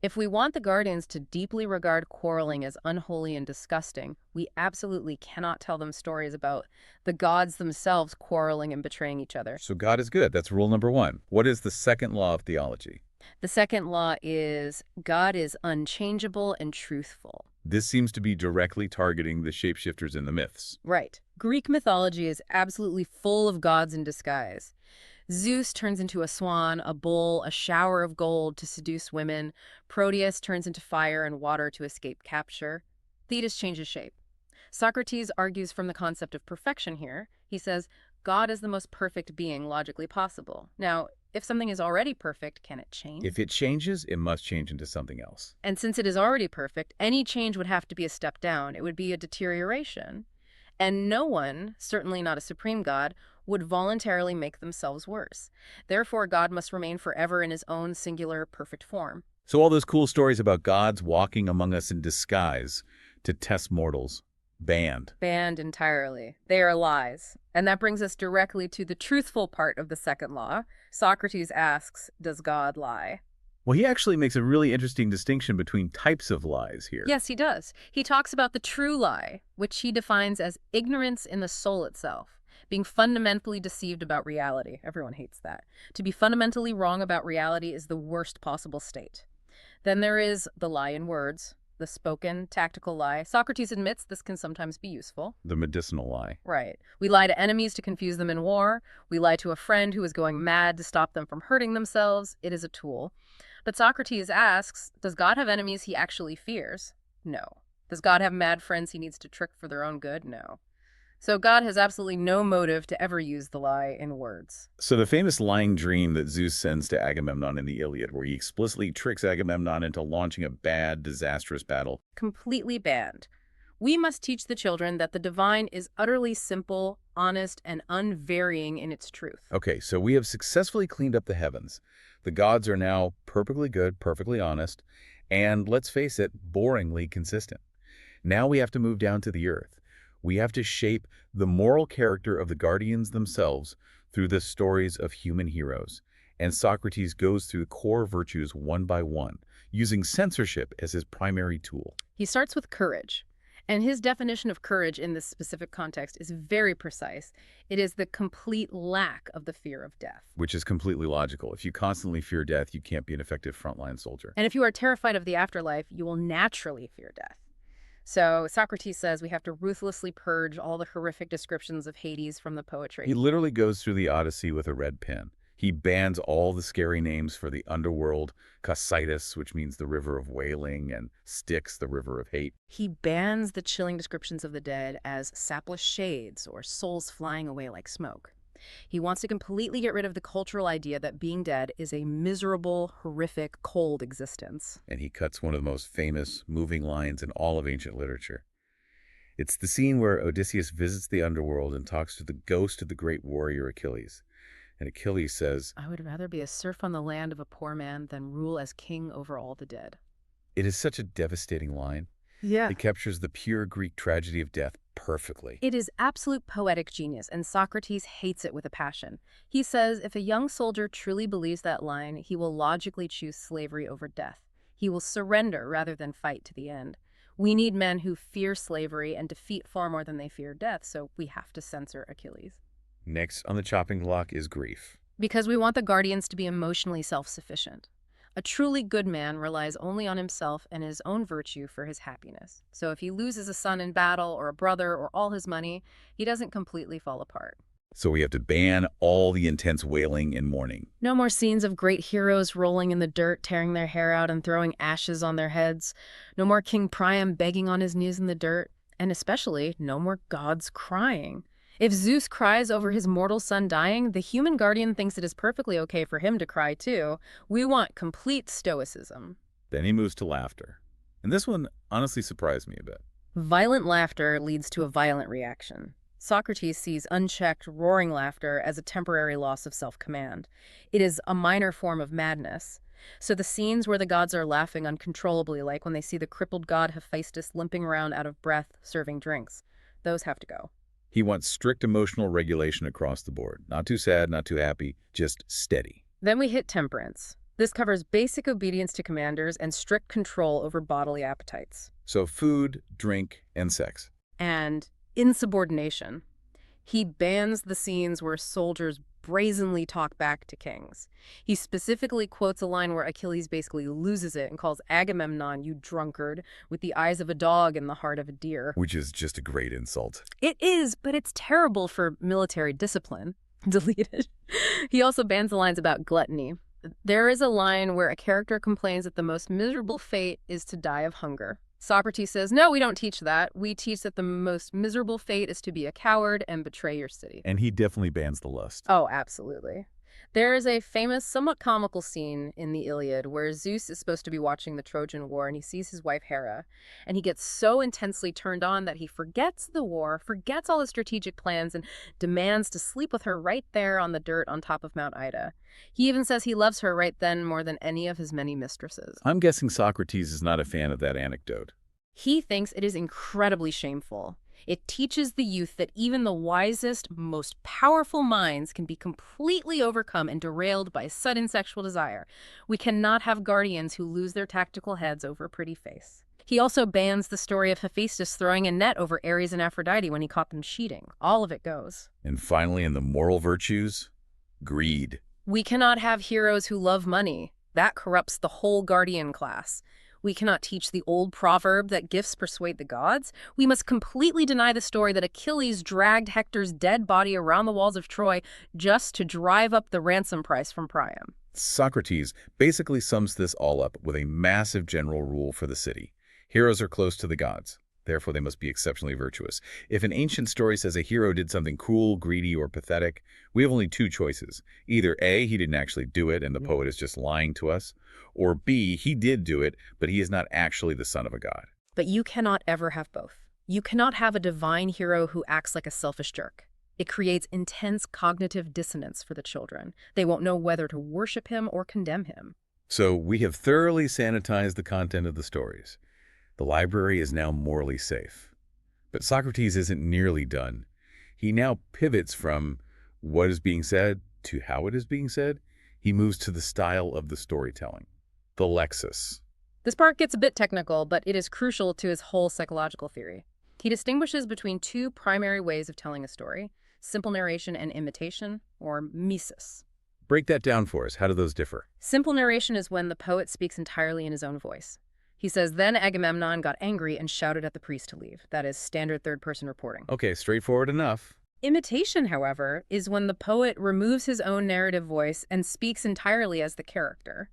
If we want the guardians to deeply regard quarreling as unholy and disgusting, we absolutely cannot tell them stories about the gods themselves quarreling and betraying each other. So God is good. That's rule number one. What is the second law of theology? The second law is God is unchangeable and truthful. This seems to be directly targeting the shapeshifters in the myths. Right. Greek mythology is absolutely full of gods in disguise. Zeus turns into a swan, a bull, a shower of gold to seduce women. Proteus turns into fire and water to escape capture. Thetis changes shape. Socrates argues from the concept of perfection here. He says, God is the most perfect being logically possible. Now, if something is already perfect, can it change? If it changes, it must change into something else. And since it is already perfect, any change would have to be a step down. It would be a deterioration. And no one, certainly not a supreme God, would voluntarily make themselves worse. Therefore, God must remain forever in his own singular, perfect form. So all those cool stories about gods walking among us in disguise to test mortals, banned. Banned entirely. They are lies. And that brings us directly to the truthful part of the second law. Socrates asks, does God lie? Well, he actually makes a really interesting distinction between types of lies here. Yes, he does. He talks about the true lie, which he defines as ignorance in the soul itself, being fundamentally deceived about reality. Everyone hates that. To be fundamentally wrong about reality is the worst possible state. Then there is the lie in words, the spoken, tactical lie. Socrates admits this can sometimes be useful. The medicinal lie. Right. We lie to enemies to confuse them in war. We lie to a friend who is going mad to stop them from hurting themselves. It is a tool. But Socrates asks, does God have enemies he actually fears? No. Does God have mad friends he needs to trick for their own good? No. So God has absolutely no motive to ever use the lie in words. So the famous lying dream that Zeus sends to Agamemnon in the Iliad, where he explicitly tricks Agamemnon into launching a bad, disastrous battle. Completely banned. We must teach the children that the divine is utterly simple, honest, and unvarying in its truth. Okay, so we have successfully cleaned up the heavens. The gods are now perfectly good, perfectly honest, and let's face it, boringly consistent. Now we have to move down to the earth. We have to shape the moral character of the guardians themselves through the stories of human heroes. And Socrates goes through the core virtues one by one, using censorship as his primary tool. He starts with courage. And his definition of courage in this specific context is very precise. It is the complete lack of the fear of death. Which is completely logical. If you constantly fear death, you can't be an effective frontline soldier. And if you are terrified of the afterlife, you will naturally fear death. So Socrates says we have to ruthlessly purge all the horrific descriptions of Hades from the poetry. He literally goes through the Odyssey with a red pen. He bans all the scary names for the underworld, Cocytus, which means the river of wailing, and Styx, the river of hate. He bans the chilling descriptions of the dead as sapless shades or souls flying away like smoke. He wants to completely get rid of the cultural idea that being dead is a miserable, horrific, cold existence. And he cuts one of the most famous, moving lines in all of ancient literature. It's the scene where Odysseus visits the underworld and talks to the ghost of the great warrior Achilles. And Achilles says, I would rather be a serf on the land of a poor man than rule as king over all the dead. it is such a devastating line. Yeah. It captures the pure Greek tragedy of death perfectly. It is absolute poetic genius, and Socrates hates it with a passion. He says if a young soldier truly believes that line, he will logically choose slavery over death. He will surrender rather than fight to the end. We need men who fear slavery and defeat far more than they fear death, so we have to censor Achilles. Next on the chopping block is grief. Because we want the guardians to be emotionally self-sufficient. A truly good man relies only on himself and his own virtue for his happiness. So if he loses a son in battle or a brother or all his money, he doesn't completely fall apart. So we have to ban all the intense wailing and mourning. No more scenes of great heroes rolling in the dirt, tearing their hair out and throwing ashes on their heads. No more King Priam begging on his knees in the dirt. And especially, no more gods crying. If Zeus cries over his mortal son dying, the human guardian thinks it is perfectly okay for him to cry too. We want complete stoicism. Then he moves to laughter. And this one honestly surprised me a bit. Violent laughter leads to a violent reaction. Socrates sees unchecked, roaring laughter as a temporary loss of self-command. It is a minor form of madness. So the scenes where the gods are laughing uncontrollably, like when they see the crippled god Hephaestus limping around out of breath, serving drinks, those have to go. He wants strict emotional regulation across the board. Not too sad, not too happy, just steady. Then we hit temperance. This covers basic obedience to commanders and strict control over bodily appetites. So food, drink, and sex. And insubordination. He bans the scenes where soldiers brazenly talk back to kings. He specifically quotes a line where Achilles basically loses it and calls Agamemnon, "You drunkard," with the eyes of a dog and the heart of a deer. Which is just a great insult. It is, but it's terrible for military discipline. Deleted. He also bans the lines about gluttony. There is a line where a character complains that the most miserable fate is to die of hunger. Socrates says, no, we don't teach that. We teach that the most miserable fate is to be a coward and betray your city. And he definitely bans the lust. Oh, absolutely. There is a famous, somewhat comical scene in the Iliad where Zeus is supposed to be watching the Trojan War and he sees his wife Hera, and he gets so intensely turned on that he forgets the war, forgets all his strategic plans, and demands to sleep with her right there on the dirt on top of Mount Ida. He even says he loves her right then more than any of his many mistresses. I'm guessing Socrates is not a fan of that anecdote. He thinks it is incredibly shameful. It teaches the youth that even the wisest, most powerful minds can be completely overcome and derailed by sudden sexual desire. We cannot have guardians who lose their tactical heads over a pretty face. He also bans the story of Hephaestus throwing a net over Ares and Aphrodite when he caught them cheating. All of it goes. And finally, in the moral virtues, greed. We cannot have heroes who love money. That corrupts the whole guardian class. We cannot teach the old proverb that gifts persuade the gods. We must completely deny the story that Achilles dragged Hector's dead body around the walls of Troy just to drive up the ransom price from Priam. Socrates basically sums this all up with a massive general rule for the city. Heroes are close to the gods. Therefore, they must be exceptionally virtuous. If an ancient story says a hero did something cruel, greedy, or pathetic, we have only two choices. Either A, he didn't actually do it and the poet is just lying to us, or B, he did do it, but he is not actually the son of a god. But you cannot ever have both. You cannot have a divine hero who acts like a selfish jerk. It creates intense cognitive dissonance for the children. They won't know whether to worship him or condemn him. So we have thoroughly sanitized the content of the stories. The library is now morally safe. But Socrates isn't nearly done. He now pivots from what is being said to how it is being said. He moves to the style of the storytelling, the lexis. This part gets a bit technical, but it is crucial to his whole psychological theory. He distinguishes between two primary ways of telling a story: simple narration and imitation, or mimesis. Break that down for us. How do those differ? Simple narration is when the poet speaks entirely in his own voice. He says, then Agamemnon got angry and shouted at the priest to leave. That is standard third-person reporting. Okay, straightforward enough. Imitation, however, is when the poet removes his own narrative voice and speaks entirely as the character.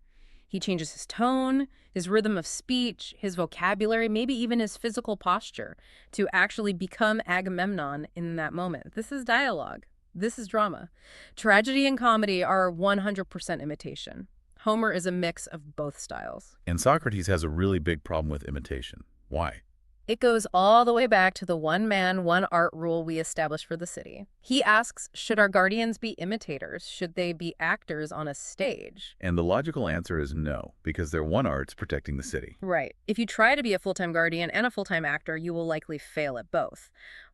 He changes his tone, his rhythm of speech, his vocabulary, maybe even his physical posture to actually become Agamemnon in that moment. This is dialogue. This is drama. Tragedy and comedy are 100% imitation. Homer is a mix of both styles. And Socrates has a really big problem with imitation. Why? It goes all the way back to the one man, one art rule we established for the city. He asks, should our guardians be imitators? Should they be actors on a stage? And the logical answer is no, because their one art's protecting the city. Right. If you try to be a full-time guardian and a full-time actor, you will likely fail at both.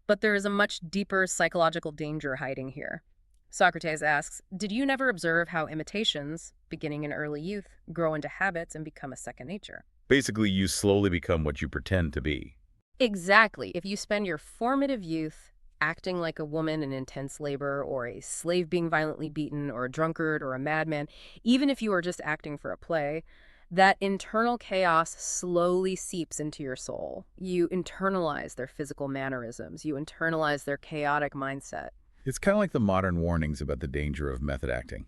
But there is a much deeper psychological danger hiding here. Socrates asks, did you never observe how imitations, beginning in early youth, grow into habits and become a second nature? Basically, you slowly become what you pretend to be. Exactly. If you spend your formative youth acting like a woman in intense labor, or a slave being violently beaten, or a drunkard, or a madman, even if you are just acting for a play, that internal chaos slowly seeps into your soul. You internalize their physical mannerisms. You internalize their chaotic mindset. It's kind of like the modern warnings about the danger of method acting.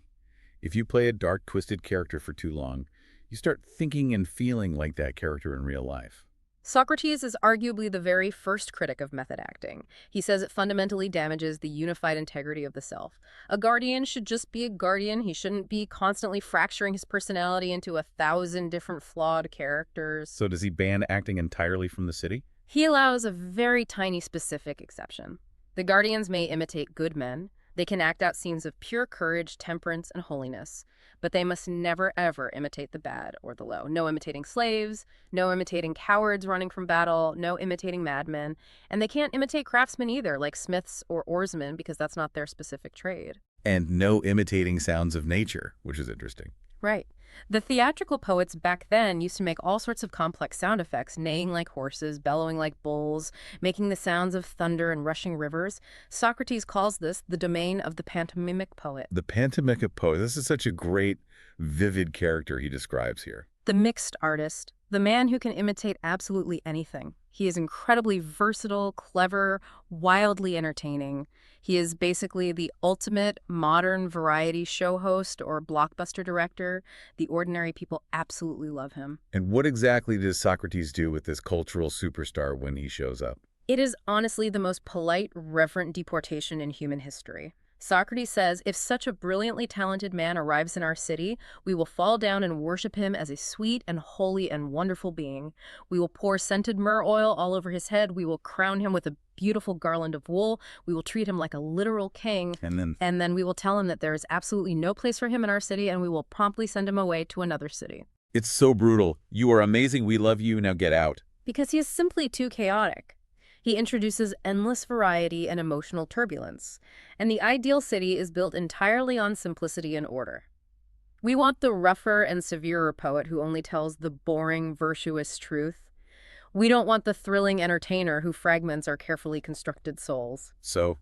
If you play a dark, twisted character for too long, you start thinking and feeling like that character in real life. Socrates is arguably the very first critic of method acting. He says it fundamentally damages the unified integrity of the self. A guardian should just be a guardian. He shouldn't be constantly fracturing his personality into 1,000 different flawed characters. So does he ban acting entirely from the city? He allows a very tiny specific exception. The guardians may imitate good men. They can act out scenes of pure courage, temperance, and holiness. But they must never, ever imitate the bad or the low. No imitating slaves, no imitating cowards running from battle, no imitating madmen. And they can't imitate craftsmen either, like smiths or oarsmen, because that's not their specific trade. And no imitating sounds of nature, which is interesting. Right. The theatrical poets back then used to make all sorts of complex sound effects, neighing like horses, bellowing like bulls, making the sounds of thunder and rushing rivers. Socrates calls this the domain of the pantomimic poet. The pantomimic poet, this is such a great, vivid character he describes here. The mixed artist, the man who can imitate absolutely anything. He is incredibly versatile, clever, wildly entertaining. He is basically the ultimate modern variety show host or blockbuster director. The ordinary people absolutely love him. And what exactly does Socrates do with this cultural superstar when he shows up? It is honestly the most polite, reverent deportation in human history. Socrates says, if such a brilliantly talented man arrives in our city, we will fall down and worship him as a sweet and holy and wonderful being. We will pour scented myrrh oil all over his head. We will crown him with a beautiful garland of wool. We will treat him like a literal king. And then we will tell him that there is absolutely no place for him in our city, and we will promptly send him away to another city. It's so brutal. You are amazing. We love you. Now get out. Because he is simply too chaotic. He introduces endless variety and emotional turbulence, and the ideal city is built entirely on simplicity and order. We want the rougher and severer poet who only tells the boring, virtuous truth. We don't want the thrilling entertainer who fragments our carefully constructed souls. So,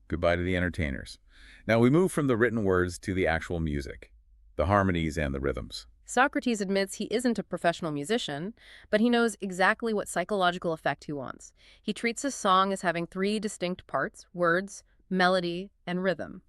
goodbye to the entertainers. Now we move from the written words to the actual music, the harmonies and the rhythms. Socrates admits he isn't a professional musician, but he knows exactly what psychological effect he wants. He treats a song as having 3 distinct parts: words, melody, and rhythm.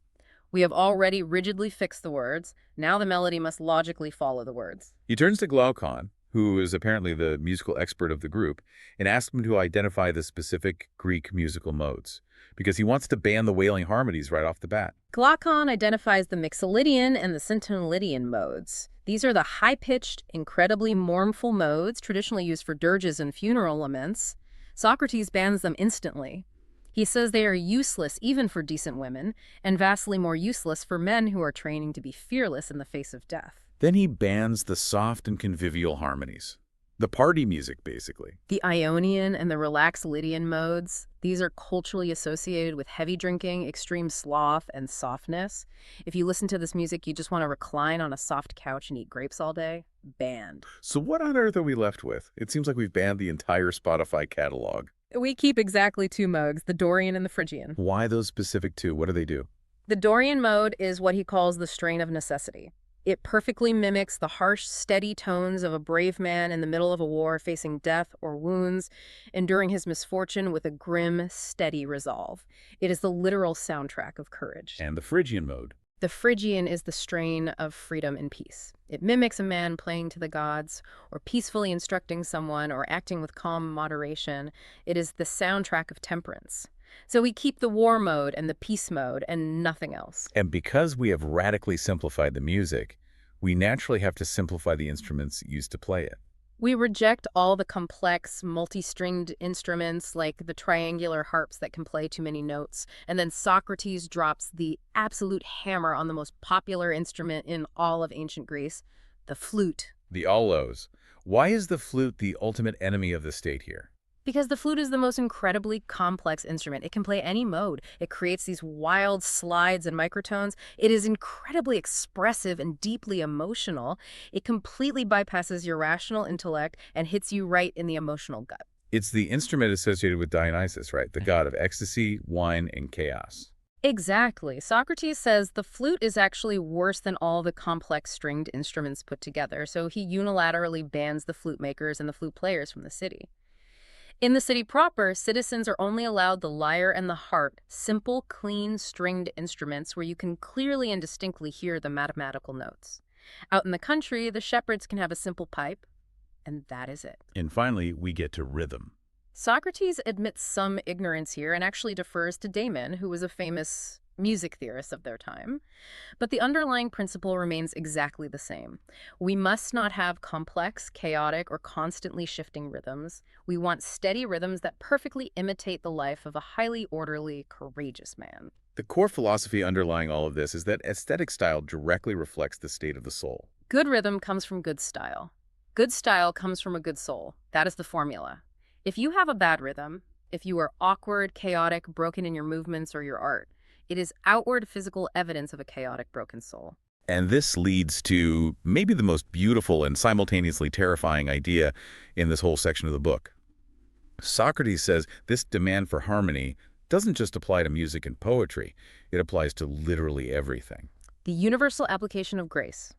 We have already rigidly fixed the words. Now the melody must logically follow the words. He turns to Glaucon, who is apparently the musical expert of the group, and asks him to identify the specific Greek musical modes, because he wants to ban the wailing harmonies right off the bat. Glaucon identifies the Mixolydian and the Centolydian modes. These are the high-pitched, incredibly mournful modes traditionally used for dirges and funeral laments. Socrates bans them instantly. He says they are useless even for decent women, and vastly more useless for men who are training to be fearless in the face of death. Then he bans the soft and convivial harmonies. The party music, basically. The Ionian and the relaxed Lydian modes, these are culturally associated with heavy drinking, extreme sloth, and softness. If you listen to this music, you just want to recline on a soft couch and eat grapes all day. Banned. So what on earth are we left with? It seems like we've banned the entire Spotify catalog. We keep exactly 2 modes, the Dorian and the Phrygian. Why those specific 2? What do they do? The Dorian mode is what he calls the strain of necessity. It perfectly mimics the harsh, steady tones of a brave man in the middle of a war facing death or wounds, enduring his misfortune with a grim, steady resolve. It is the literal soundtrack of courage. And the Phrygian mode? The Phrygian is the strain of freedom and peace. It mimics a man playing to the gods, or peacefully instructing someone, or acting with calm moderation. It is the soundtrack of temperance. So we keep the war mode and the peace mode and nothing else. And because we have radically simplified the music, we naturally have to simplify the instruments used to play it. We reject all the complex, multi-stringed instruments like the triangular harps that can play too many notes. And then Socrates drops the absolute hammer on the most popular instrument in all of ancient Greece, the flute. The allos. Why is the flute the ultimate enemy of the state here? Because the flute is the most incredibly complex instrument. It can play any mode. It creates these wild slides and microtones. It is incredibly expressive and deeply emotional. It completely bypasses your rational intellect and hits you right in the emotional gut. It's the instrument associated with Dionysus, right? The god of ecstasy, wine, and chaos. Exactly. Socrates says the flute is actually worse than all the complex stringed instruments put together, so he unilaterally bans the flute makers and the flute players from the city. In the city proper, citizens are only allowed the lyre and the harp, simple, clean, stringed instruments where you can clearly and distinctly hear the mathematical notes. Out in the country, the shepherds can have a simple pipe, and that is it. And finally, we get to rhythm. Socrates admits some ignorance here and actually defers to Damon, who was a famous music theorist of their time. But the underlying principle remains exactly the same. We must not have complex, chaotic, or constantly shifting rhythms. We want steady rhythms that perfectly imitate the life of a highly orderly, courageous man. The core philosophy underlying all of this is that aesthetic style directly reflects the state of the soul. Good rhythm comes from good style. Good style comes from a good soul. That is the formula. If you have a bad rhythm, if you are awkward, chaotic, broken in your movements or your art, it is outward physical evidence of a chaotic, broken soul. And this leads to maybe the most beautiful and simultaneously terrifying idea in this whole section of the book. Socrates says this demand for harmony doesn't just apply to music and poetry. It applies to literally everything. The universal application of grace.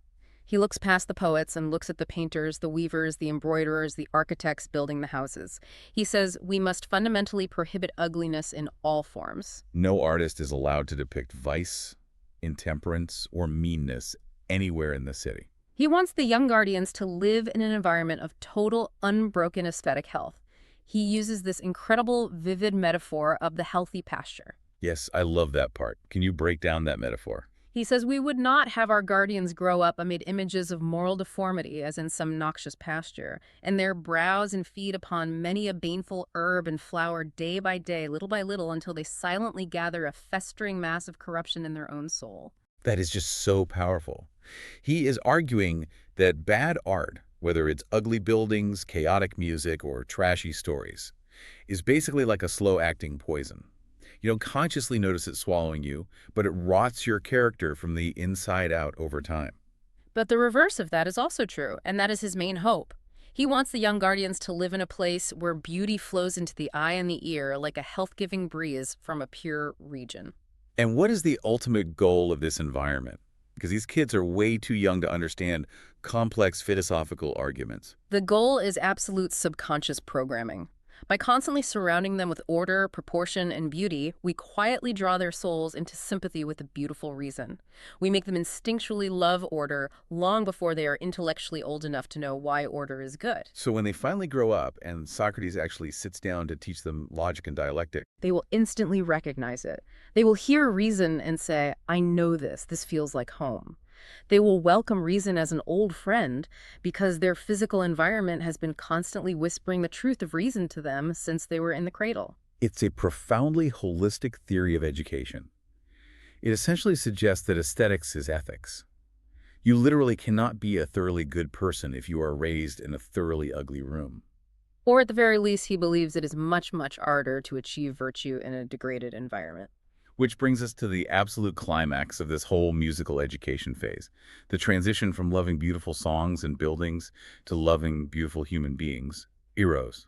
He looks past the poets and looks at the painters, the weavers, the embroiderers, the architects building the houses. He says we must fundamentally prohibit ugliness in all forms. No artist is allowed to depict vice, intemperance, or meanness anywhere in the city. He wants the young guardians to live in an environment of total, unbroken aesthetic health. He uses this incredible, vivid metaphor of the healthy pasture. Yes, I love that part. Can you break down that metaphor? He says we would not have our guardians grow up amid images of moral deformity as in some noxious pasture, and their browse and feed upon many a baneful herb and flower day by day, little by little, until they silently gather a festering mass of corruption in their own soul. That is just so powerful. He is arguing that bad art, whether it's ugly buildings, chaotic music, or trashy stories, is basically like a slow-acting poison. You don't consciously notice it swallowing you, but it rots your character from the inside out over time. But the reverse of that is also true, and that is his main hope. He wants the young guardians to live in a place where beauty flows into the eye and the ear like a health-giving breeze from a pure region. And what is the ultimate goal of this environment? Because these kids are way too young to understand complex philosophical arguments. The goal is absolute subconscious programming. By constantly surrounding them with order, proportion, and beauty, we quietly draw their souls into sympathy with a beautiful reason. We make them instinctually love order long before they are intellectually old enough to know why order is good. So when they finally grow up and Socrates actually sits down to teach them logic and dialectic, They will instantly recognize it. They will hear reason and say, I know this. This feels like home. They will welcome reason as an old friend because their physical environment has been constantly whispering the truth of reason to them since they were in the cradle. it's a profoundly holistic theory of education. It essentially suggests that aesthetics is ethics. You literally cannot be a thoroughly good person if you are raised in a thoroughly ugly room. Or at the very least, he believes it is much, much harder to achieve virtue in a degraded environment. Which brings us to the absolute climax of this whole musical education phase, the transition from loving beautiful songs and buildings to loving beautiful human beings, eros.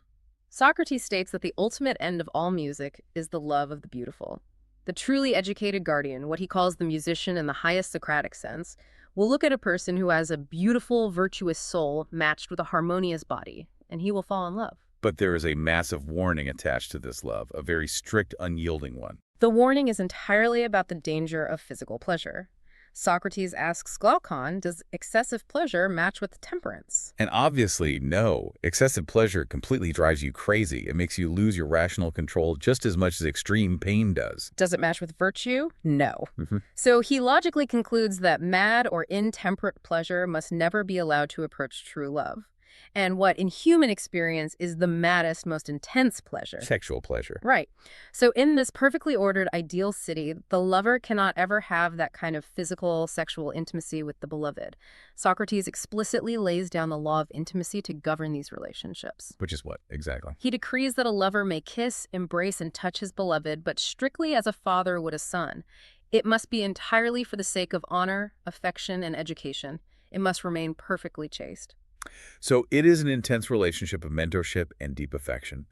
Socrates states that the ultimate end of all music is the love of the beautiful. The truly educated guardian, what he calls the musician in the highest Socratic sense, will look at a person who has a beautiful, virtuous soul matched with a harmonious body, and he will fall in love. But there is a massive warning attached to this love, a very strict, unyielding one. The warning is entirely about the danger of physical pleasure. Socrates asks Glaucon, does excessive pleasure match with temperance? And obviously, no. Excessive pleasure completely drives you crazy. It makes you lose your rational control just as much as extreme pain does. Does it match with virtue? No. Mm-hmm. So he logically concludes that mad or intemperate pleasure must never be allowed to approach true love. and what in human experience is the maddest, most intense pleasure. Sexual pleasure. Right. So in this perfectly ordered ideal city, the lover cannot ever have that kind of physical, sexual intimacy with the beloved. Socrates explicitly lays down the law of intimacy to govern these relationships. Which is what, exactly? He decrees that a lover may kiss, embrace, and touch his beloved, but strictly as a father would a son. It must be entirely for the sake of honor, affection, and education. It must remain perfectly chaste. So it is an intense relationship of mentorship and deep affection.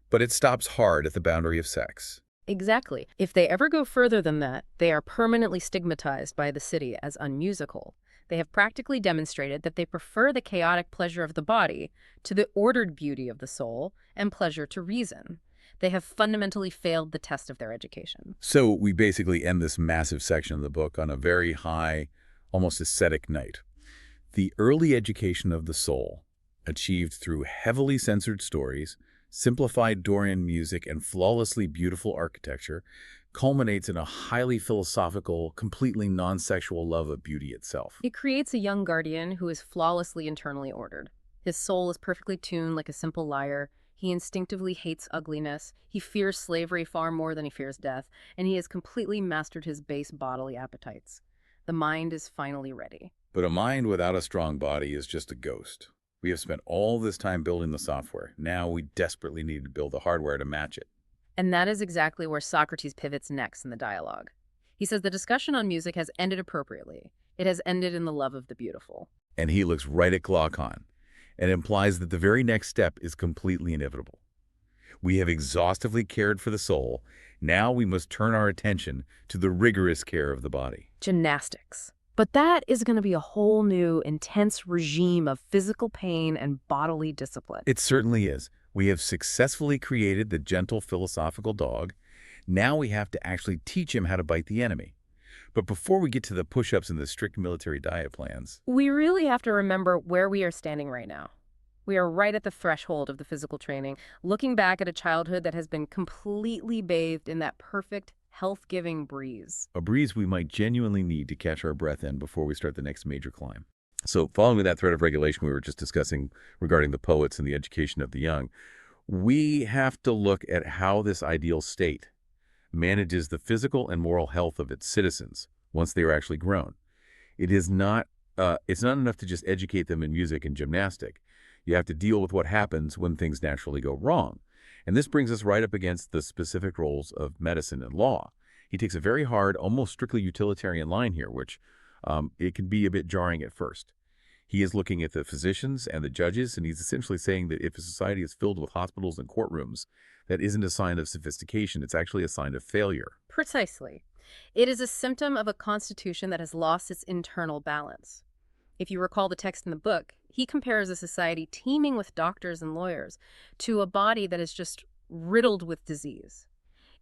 But it stops hard at the boundary of sex. Exactly. If they ever go further than that, they are permanently stigmatized by the city as unmusical. They have practically demonstrated that they prefer the chaotic pleasure of the body to the ordered beauty of the soul and pleasure to reason. They have fundamentally failed the test of their education. So we basically end this massive section of the book on a very high, almost ascetic note. The early education of the soul, achieved through heavily censored stories, simplified Dorian music, and flawlessly beautiful architecture, culminates in a highly philosophical, completely non-sexual love of beauty itself. It creates a young guardian who is flawlessly internally ordered. His soul is perfectly tuned like a simple lyre. He instinctively hates ugliness. He fears slavery far more than he fears death, and he has completely mastered his base bodily appetites. The mind is finally ready. But a mind without a strong body is just a ghost. We have spent all this time building the software. Now we desperately need to build the hardware to match it. And that is exactly where Socrates pivots next in the dialogue. He says the discussion on music has ended appropriately. It has ended in the love of the beautiful. And he looks right at Glaucon and implies that the very next step is completely inevitable. We have exhaustively cared for the soul. Now we must turn our attention to the rigorous care of the body. Gymnastics. But that is going to be a whole new, intense regime of physical pain and bodily discipline. It certainly is. We have successfully created the gentle philosophical dog. Now we have to actually teach him how to bite the enemy. But before we get to the push-ups and the strict military diet plans, We really have to remember where we are standing right now. We are right at the threshold of the physical training, looking back at a childhood that has been completely bathed in that perfect, health-giving breeze. a breeze we might genuinely need to catch our breath in before we start the next major climb. So following that thread of regulation we were just discussing regarding the poets and the education of the young, we have to look at how this ideal state manages the physical and moral health of its citizens once they are actually grown. It's not enough to just educate them in music and gymnastic. You have to deal with what happens when things naturally go wrong. And this brings us right up against the specific roles of medicine and law. He takes a very hard, almost strictly utilitarian line here, which it can be a bit jarring at first. He is looking at the physicians and the judges, and he's essentially saying that if a society is filled with hospitals and courtrooms, that isn't a sign of sophistication. It's actually a sign of failure. Precisely. It is a symptom of a constitution that has lost its internal balance. If you recall the text in the book, he compares a society teeming with doctors and lawyers to a body that is just riddled with disease.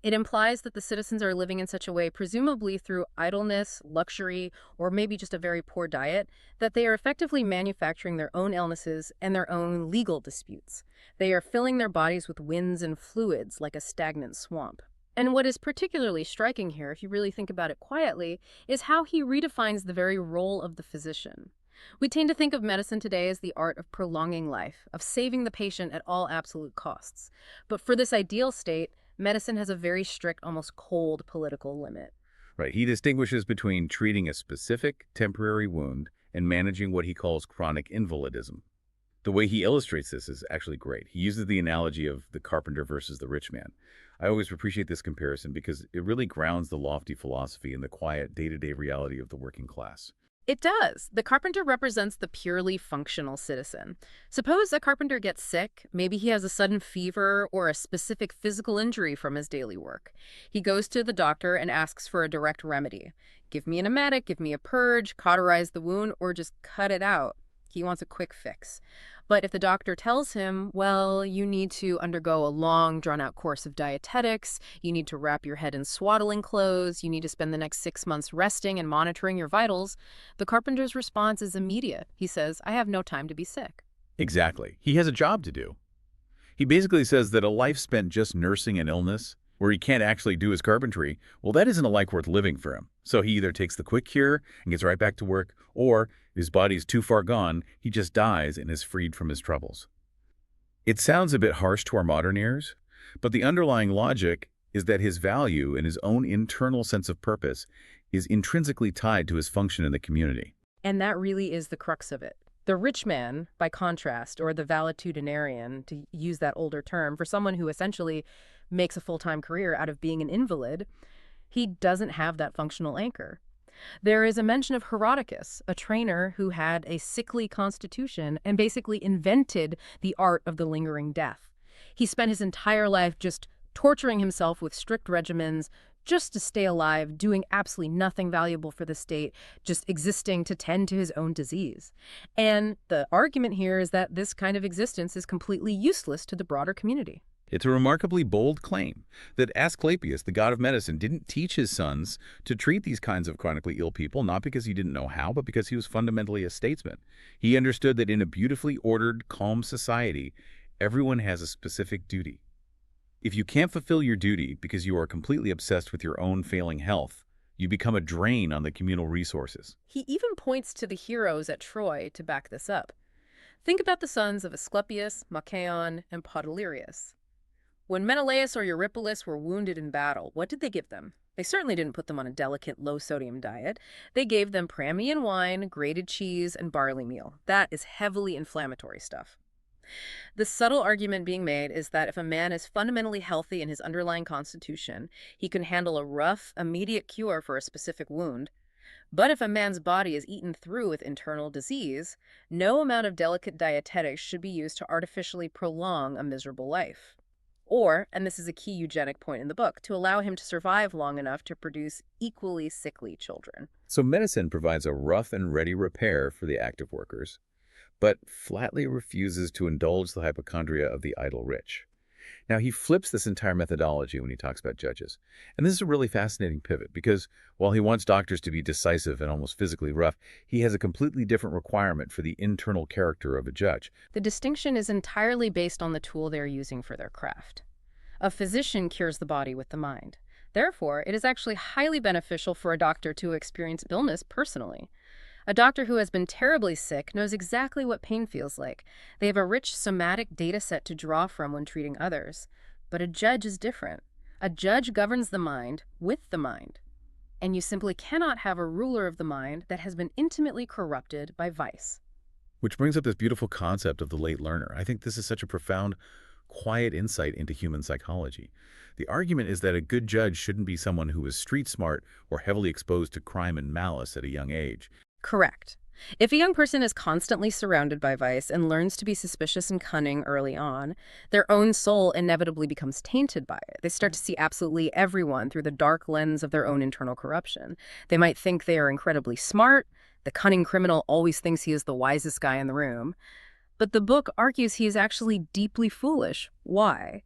It implies that the citizens are living in such a way, presumably through idleness, luxury, or maybe just a very poor diet, that they are effectively manufacturing their own illnesses and their own legal disputes. They are filling their bodies with winds and fluids like a stagnant swamp. And what is particularly striking here, if you really think about it quietly, is how he redefines the very role of the physician. We tend to think of medicine today as the art of prolonging life, of saving the patient at all absolute costs. But for this ideal state, medicine has a very strict, almost cold political limit. Right. He distinguishes between treating a specific temporary wound and managing what he calls chronic invalidism. The way he illustrates this is actually great. He uses the analogy of the carpenter versus the rich man. I always appreciate this comparison because it really grounds the lofty philosophy in the quiet day-to-day reality of the working class. It does. The carpenter represents the purely functional citizen. Suppose a carpenter gets sick. Maybe he has a sudden fever or a specific physical injury from his daily work. He goes to the doctor and asks for a direct remedy. Give me an emetic, give me a purge, cauterize the wound, or just cut it out. He wants a quick fix. But if the doctor tells him, well, you need to undergo a long, drawn-out course of dietetics, you need to wrap your head in swaddling clothes, you need to spend the next 6 months resting and monitoring your vitals, the carpenter's response is immediate. He says, I have no time to be sick. Exactly. He has a job to do. He basically says that a life spent just nursing an illness where he can't actually do his carpentry, well, that isn't a life worth living for him. So he either takes the quick cure and gets right back to work, or if his body's too far gone, he just dies and is freed from his troubles. It sounds a bit harsh to our modern ears, but the underlying logic is that his value and his own internal sense of purpose is intrinsically tied to his function in the community. And that really is the crux of it. The rich man, by contrast, or the valetudinarian, to use that older term, for someone who essentially makes a full-time career out of being an invalid, he doesn't have that functional anchor. There is a mention of Herodicus, a trainer who had a sickly constitution and basically invented the art of the lingering death. He spent his entire life just torturing himself with strict regimens just to stay alive, doing absolutely nothing valuable for the state, just existing to tend to his own disease. And the argument here is that this kind of existence is completely useless to the broader community. It's a remarkably bold claim that Asclepius, the god of medicine, didn't teach his sons to treat these kinds of chronically ill people, not because he didn't know how, but because he was fundamentally a statesman. He understood that in a beautifully ordered, calm society, everyone has a specific duty. If you can't fulfill your duty because you are completely obsessed with your own failing health, you become a drain on the communal resources. He even points to the heroes at Troy to back this up. Think about the sons of Asclepius, Machaon, and Podalirius. When Menelaus or Eurypylus were wounded in battle, what did they give them? They certainly didn't put them on a delicate, low-sodium diet. They gave them Pramnian wine, grated cheese, and barley meal. That is heavily inflammatory stuff. The subtle argument being made is that if a man is fundamentally healthy in his underlying constitution, he can handle a rough, immediate cure for a specific wound. But if a man's body is eaten through with internal disease, no amount of delicate dietetics should be used to artificially prolong a miserable life. Or, and this is a key eugenic point in the book, to allow him to survive long enough to produce equally sickly children. So medicine provides a rough and ready repair for the active workers, but flatly refuses to indulge the hypochondria of the idle rich. Now, he flips this entire methodology when he talks about judges. And this is a really fascinating pivot because while he wants doctors to be decisive and almost physically rough, he has a completely different requirement for the internal character of a judge. The distinction is entirely based on the tool they're using for their craft. A physician cures the body with the mind. Therefore, it is actually highly beneficial for a doctor to experience illness personally. A doctor who has been terribly sick knows exactly what pain feels like. They have a rich somatic data set to draw from when treating others. But a judge is different. A judge governs the mind with the mind. And you simply cannot have a ruler of the mind that has been intimately corrupted by vice. Which brings up this beautiful concept of the late learner. I think this is such a profound, quiet insight into human psychology. The argument is that a good judge shouldn't be someone who is street smart or heavily exposed to crime and malice at a young age. Correct. If a young person is constantly surrounded by vice and learns to be suspicious and cunning early on, their own soul inevitably becomes tainted by it. They start to see absolutely everyone through the dark lens of their own internal corruption. They might think they are incredibly smart. The cunning criminal always thinks he is the wisest guy in the room. But the book argues he is actually deeply foolish. Why?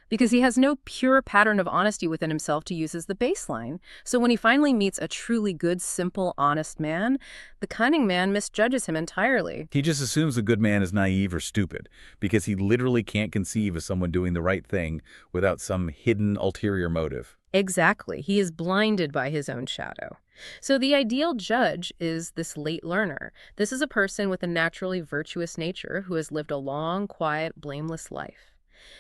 Because he has no pure pattern of honesty within himself to use as the baseline. So when he finally meets a truly good, simple, honest man, the cunning man misjudges him entirely. He just assumes the good man is naive or stupid because he literally can't conceive of someone doing the right thing without some hidden ulterior motive. Exactly. He is blinded by his own shadow. So the ideal judge is this late learner. This is a person with a naturally virtuous nature who has lived a long, quiet, blameless life.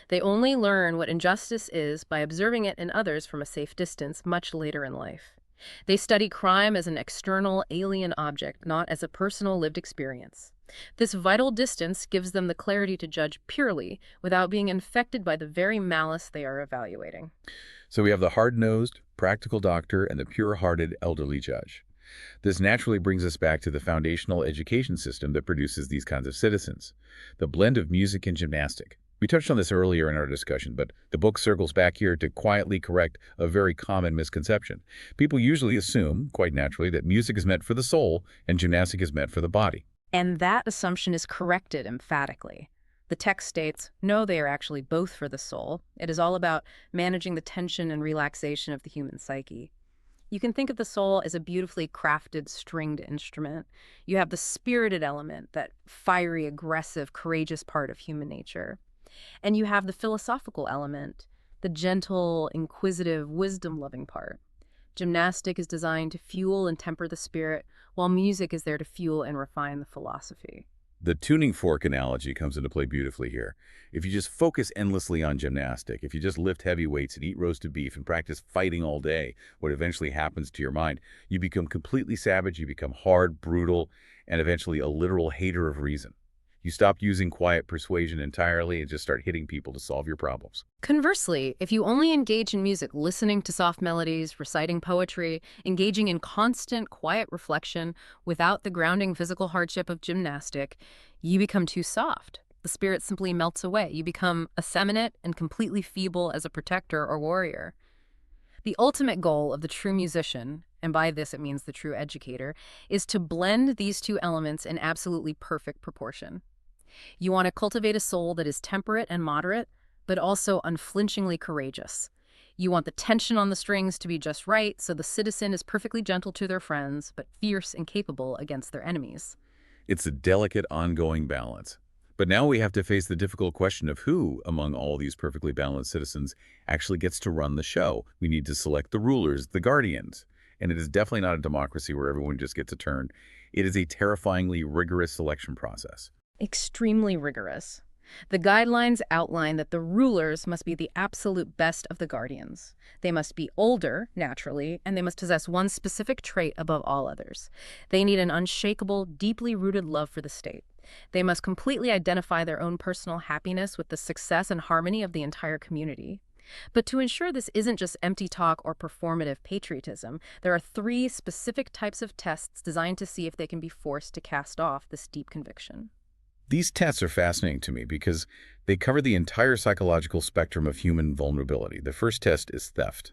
They only learn what injustice is by observing it in others from a safe distance much later in life. They study crime as an external, alien object, not as a personal lived experience. This vital distance gives them the clarity to judge purely without being infected by the very malice they are evaluating. So we have the hard-nosed, practical doctor and the pure-hearted elderly judge. This naturally brings us back to the foundational education system that produces these kinds of citizens, the blend of music and gymnastic. We touched on this earlier in our discussion, but the book circles back here to quietly correct a very common misconception. People usually assume, quite naturally, that music is meant for the soul and gymnastic is meant for the body. And that assumption is corrected emphatically. The text states, no, they are actually both for the soul. It is all about managing the tension and relaxation of the human psyche. You can think of the soul as a beautifully crafted stringed instrument. You have the spirited element, that fiery, aggressive, courageous part of human nature. And you have the philosophical element, the gentle, inquisitive, wisdom-loving part. Gymnastic is designed to fuel and temper the spirit, while music is there to fuel and refine the philosophy. The tuning fork analogy comes into play beautifully here. If you just focus endlessly on gymnastic, if you just lift heavy weights and eat roasted beef and practice fighting all day, what eventually happens to your mind, you become completely savage, you become hard, brutal, and eventually a literal hater of reason. You stop using quiet persuasion entirely and just start hitting people to solve your problems. Conversely, if you only engage in music, listening to soft melodies, reciting poetry, engaging in constant, quiet reflection without the grounding physical hardship of gymnastic, you become too soft. The spirit simply melts away. You become effeminate and completely feeble as a protector or warrior. The ultimate goal of the true musician, and by this it means the true educator, is to blend these two elements in absolutely perfect proportion. You want to cultivate a soul that is temperate and moderate, but also unflinchingly courageous. You want the tension on the strings to be just right, so the citizen is perfectly gentle to their friends, but fierce and capable against their enemies. It's a delicate, ongoing balance. But now we have to face the difficult question of who, among all these perfectly balanced citizens, actually gets to run the show. We need to select the rulers, the guardians. And it is definitely not a democracy where everyone just gets a turn. It is a terrifyingly rigorous selection process. Extremely rigorous. The guidelines outline that the rulers must be the absolute best of the guardians. They must be older, naturally, and they must possess one specific trait above all others. They need an unshakable, deeply rooted love for the state. They must completely identify their own personal happiness with the success and harmony of the entire community. But to ensure this isn't just empty talk or performative patriotism, there are 3 specific types of tests designed to see if they can be forced to cast off this deep conviction. These tests are fascinating to me because they cover the entire psychological spectrum of human vulnerability. The first test is theft.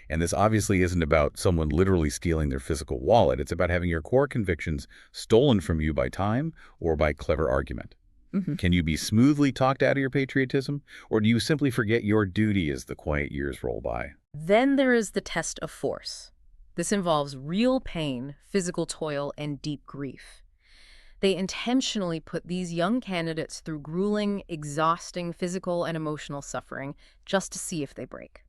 And this obviously isn't about someone literally stealing their physical wallet. It's about having your core convictions stolen from you by time or by clever argument. Can you be smoothly talked out of your patriotism, or do you simply forget your duty as the quiet years roll by? Then there is the test of force. This involves real pain, physical toil, and deep grief. They intentionally put these young candidates through grueling, exhausting physical and emotional suffering just to see if they break.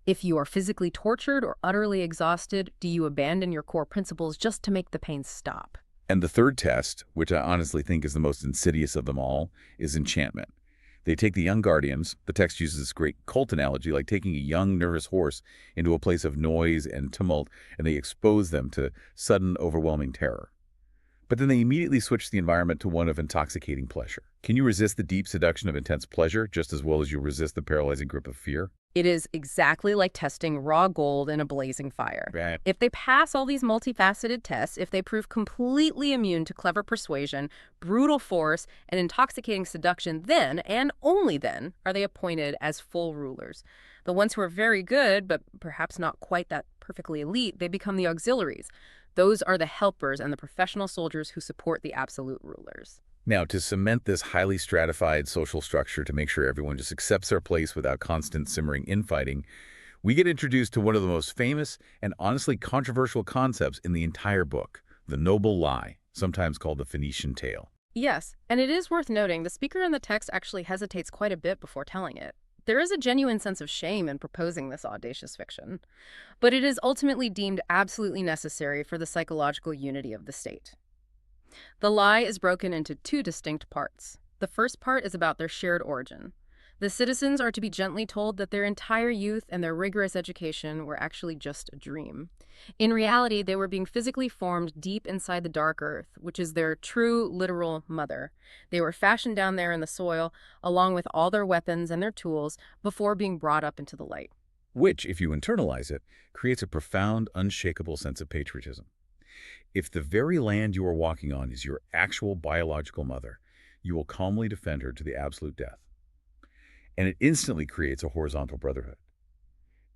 If you are physically tortured or utterly exhausted, do you abandon your core principles just to make the pain stop? And the third test, which I honestly think is the most insidious of them all, is enchantment. They take the young guardians, the text uses this great cult analogy, like taking a young, nervous horse into a place of noise and tumult, and they expose them to sudden, overwhelming terror. But then they immediately switch the environment to one of intoxicating pleasure. Can you resist the deep seduction of intense pleasure just as well as you resist the paralyzing grip of fear? It is exactly like testing raw gold in a blazing fire. Right. If they pass all these multifaceted tests, if they prove completely immune to clever persuasion, brutal force, and intoxicating seduction, then, and only then, are they appointed as full rulers. The ones who are very good, but perhaps not quite that perfectly elite, they become the auxiliaries. Those are the helpers and the professional soldiers who support the absolute rulers. Now, to cement this highly stratified social structure to make sure everyone just accepts their place without constant simmering infighting, we get introduced to one of the most famous and honestly controversial concepts in the entire book, the noble lie, sometimes called the Phoenician tale. Yes, and it is worth noting the speaker in the text actually hesitates quite a bit before telling it. There is a genuine sense of shame in proposing this audacious fiction, but it is ultimately deemed absolutely necessary for the psychological unity of the state. The lie is broken into 2 distinct parts. The first part is about their shared origin. The citizens are to be gently told that their entire youth and their rigorous education were actually just a dream. In reality, they were being physically formed deep inside the dark earth, which is their true, literal mother. They were fashioned down there in the soil, along with all their weapons and their tools, before being brought up into the light. Which, if you internalize it, creates a profound, unshakable sense of patriotism. If the very land you are walking on is your actual biological mother, you will calmly defend her to the absolute death. And it instantly creates a horizontal brotherhood.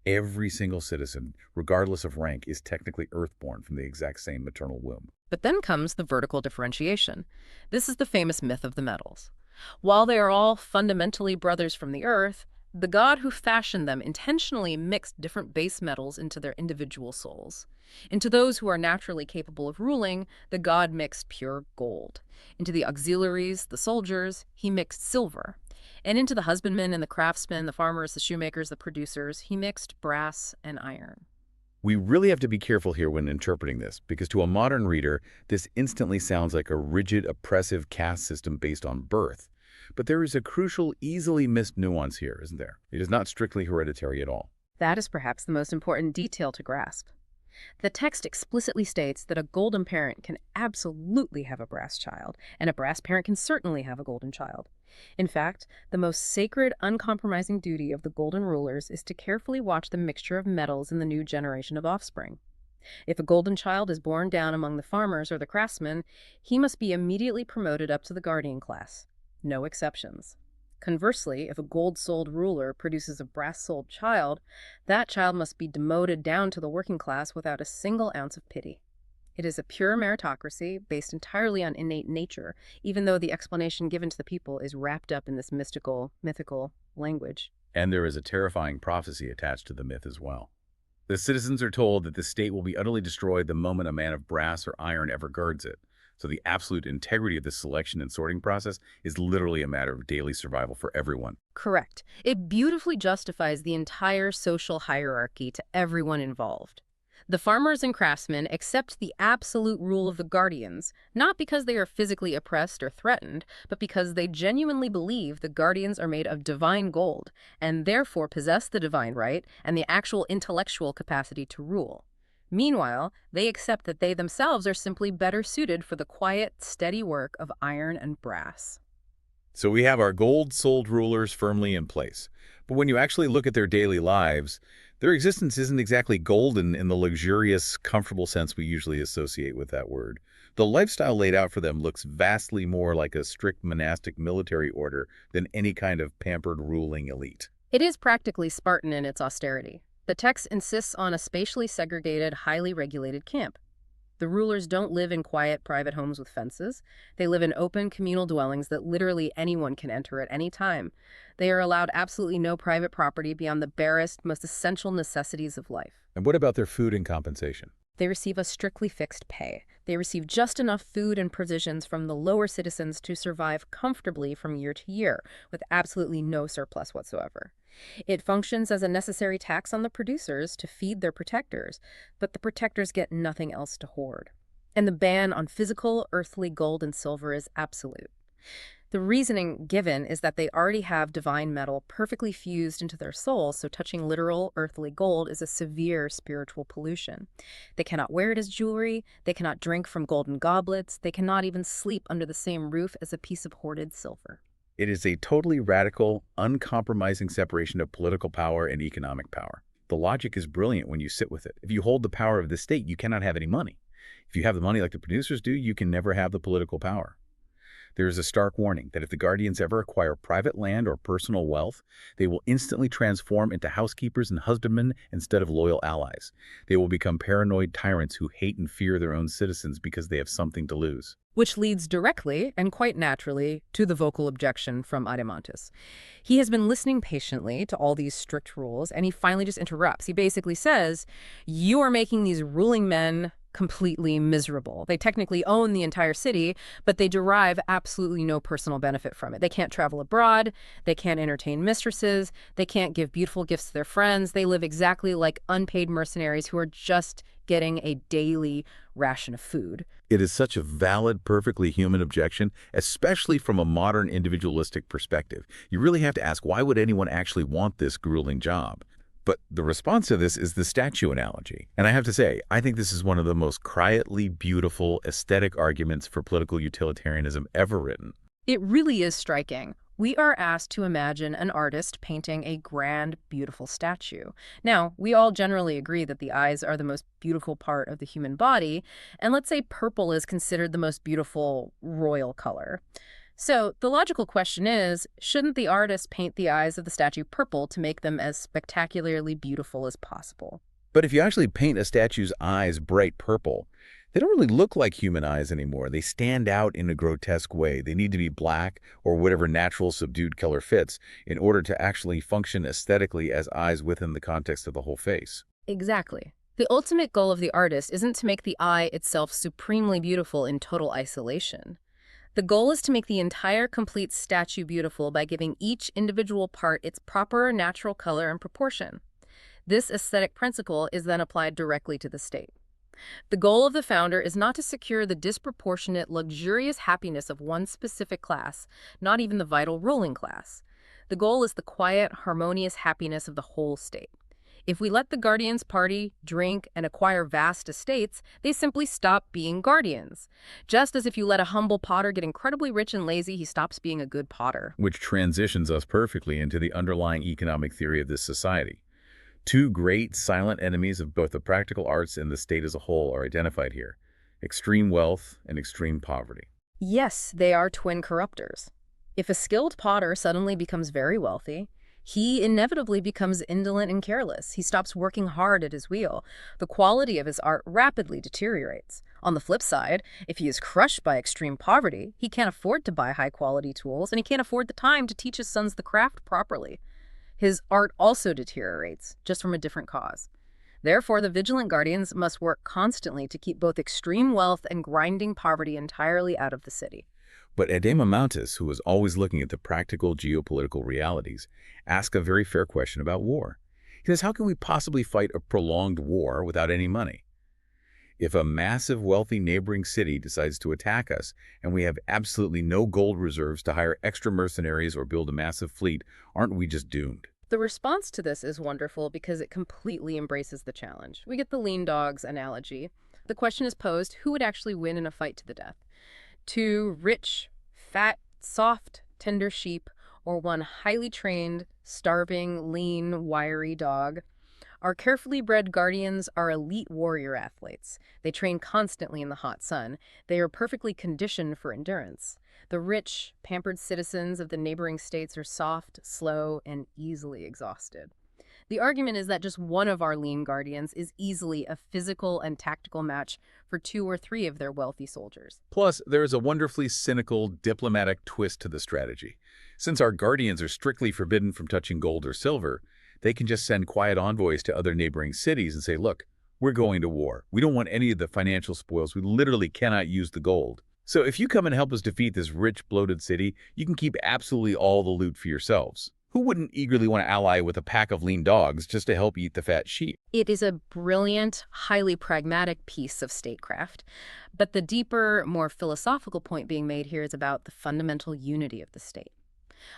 Every single citizen, regardless of rank, is technically earthborn from the exact same maternal womb. But then comes the vertical differentiation. This is the famous myth of the metals. While they are all fundamentally brothers from the earth, The god who fashioned them intentionally mixed different base metals into their individual souls. Into those who are naturally capable of ruling, the god mixed pure gold. Into the auxiliaries, the soldiers, he mixed silver. And into the husbandmen and the craftsmen, the farmers, the shoemakers, the producers, he mixed brass and iron. We really have to be careful here when interpreting this, because to a modern reader, this instantly sounds like a rigid, oppressive caste system based on birth. But there is a crucial, easily missed nuance here, isn't there? It is not strictly hereditary at all. That is perhaps the most important detail to grasp. The text explicitly states that a golden parent can absolutely have a brass child, and a brass parent can certainly have a golden child. In fact, the most sacred, uncompromising duty of the golden rulers is to carefully watch the mixture of metals in the new generation of offspring. If a golden child is born down among the farmers or the craftsmen, he must be immediately promoted up to the guardian class. No exceptions. Conversely, if a gold-souled ruler produces a brass-souled child, that child must be demoted down to the working class without a single ounce of pity. It is a pure meritocracy based entirely on innate nature, even though the explanation given to the people is wrapped up in this mystical, mythical language. And there is a terrifying prophecy attached to the myth as well. The citizens are told that the state will be utterly destroyed the moment a man of brass or iron ever guards it. So the absolute integrity of the selection and sorting process is literally a matter of daily survival for everyone. Correct. It beautifully justifies the entire social hierarchy to everyone involved. The farmers and craftsmen accept the absolute rule of the guardians, not because they are physically oppressed or threatened, but because they genuinely believe the guardians are made of divine gold, and therefore possess the divine right and the actual intellectual capacity to rule. Meanwhile, they accept that they themselves are simply better suited for the quiet, steady work of iron and brass. So we have our gold-souled rulers firmly in place. But when you actually look at their daily lives, their existence isn't exactly golden in the luxurious, comfortable sense we usually associate with that word. The lifestyle laid out for them looks vastly more like a strict monastic military order than any kind of pampered ruling elite. It is practically Spartan in its austerity. The text insists on a spatially segregated, highly regulated camp. The rulers don't live in quiet, private homes with fences. They live in open, communal dwellings that literally anyone can enter at any time. They are allowed absolutely no private property beyond the barest, most essential necessities of life. And what about their food and compensation? They receive a strictly fixed pay. They receive just enough food and provisions from the lower citizens to survive comfortably from year to year, with absolutely no surplus whatsoever. It functions as a necessary tax on the producers to feed their protectors, but the protectors get nothing else to hoard. And the ban on physical, earthly gold and silver is absolute. The reasoning given is that they already have divine metal perfectly fused into their souls, so touching literal earthly gold is a severe spiritual pollution. They cannot wear it as jewelry, they cannot drink from golden goblets, they cannot even sleep under the same roof as a piece of hoarded silver. It is a totally radical, uncompromising separation of political power and economic power. The logic is brilliant when you sit with it. If you hold the power of the state, you cannot have any money. If you have the money like the producers do, you can never have the political power. There is a stark warning that if the guardians ever acquire private land or personal wealth, they will instantly transform into housekeepers and husbandmen instead of loyal allies. They will become paranoid tyrants who hate and fear their own citizens because they have something to lose. Which leads directly, and quite naturally, to the vocal objection from Adeimantus. He has been listening patiently to all these strict rules, and he finally just interrupts. He basically says, you are making these ruling men completely miserable. They technically own the entire city, but they derive absolutely no personal benefit from it. They can't travel abroad, they can't entertain mistresses, they can't give beautiful gifts to their friends. They live exactly like unpaid mercenaries who are just getting a daily ration of food. It is such a valid, perfectly human objection, especially from a modern individualistic perspective. You really have to ask, why would anyone actually want this grueling job? But the response to this is the statue analogy. And I have to say, I think this is one of the most quietly beautiful aesthetic arguments for political utilitarianism ever written. It really is striking. We are asked to imagine an artist painting a grand, beautiful statue. Now, we all generally agree that the eyes are the most beautiful part of the human body, and let's say purple is considered the most beautiful royal color. So the logical question is, shouldn't the artist paint the eyes of the statue purple to make them as spectacularly beautiful as possible? But if you actually paint a statue's eyes bright purple, They don't really look like human eyes anymore. They stand out in a grotesque way. They need to be black or whatever natural subdued color fits in order to actually function aesthetically as eyes within the context of the whole face. Exactly. The ultimate goal of the artist isn't to make the eye itself supremely beautiful in total isolation. The goal is to make the entire complete statue beautiful by giving each individual part its proper natural color and proportion. This aesthetic principle is then applied directly to the state. The goal of the founder is not to secure the disproportionate, luxurious happiness of one specific class, not even the vital ruling class. The goal is the quiet, harmonious happiness of the whole state. If we let the guardians party, drink, and acquire vast estates, they simply stop being guardians. Just as if you let a humble potter get incredibly rich and lazy, he stops being a good potter. Which transitions us perfectly into the underlying economic theory of this society. Two great silent enemies of both the practical arts and the state as a whole are identified here: extreme wealth and extreme poverty. Yes, they are twin corruptors. If a skilled potter suddenly becomes very wealthy, he inevitably becomes indolent and careless. He stops working hard at his wheel. The quality of his art rapidly deteriorates. On the flip side, if he is crushed by extreme poverty, he can't afford to buy high-quality tools, and he can't afford the time to teach his sons the craft properly. His art also deteriorates, just from a different cause. Therefore, the vigilant guardians must work constantly to keep both extreme wealth and grinding poverty entirely out of the city. But Adeimantus, who was always looking at the practical geopolitical realities, asked a very fair question about war. He says, how can we possibly fight a prolonged war without any money? If a massive, wealthy neighboring city decides to attack us and we have absolutely no gold reserves to hire extra mercenaries or build a massive fleet, aren't we just doomed? The response to this is wonderful because it completely embraces the challenge. We get the lean dogs analogy. The question is posed, who would actually win in a fight to the death? Two rich, fat, soft, tender sheep, or one highly trained, starving, lean, wiry dog? Our carefully bred guardians are elite warrior athletes. They train constantly in the hot sun. They are perfectly conditioned for endurance. The rich, pampered citizens of the neighboring states are soft, slow, and easily exhausted. The argument is that just one of our lean guardians is easily a physical and tactical match for two or three of their wealthy soldiers. Plus, there is a wonderfully cynical, diplomatic twist to the strategy. Since our guardians are strictly forbidden from touching gold or silver, they can just send quiet envoys to other neighboring cities and say, look, we're going to war. We don't want any of the financial spoils. We literally cannot use the gold. So if you come and help us defeat this rich, bloated city, you can keep absolutely all the loot for yourselves. Who wouldn't eagerly want to ally with a pack of lean dogs just to help eat the fat sheep? It is a brilliant, highly pragmatic piece of statecraft. But the deeper, more philosophical point being made here is about the fundamental unity of the state.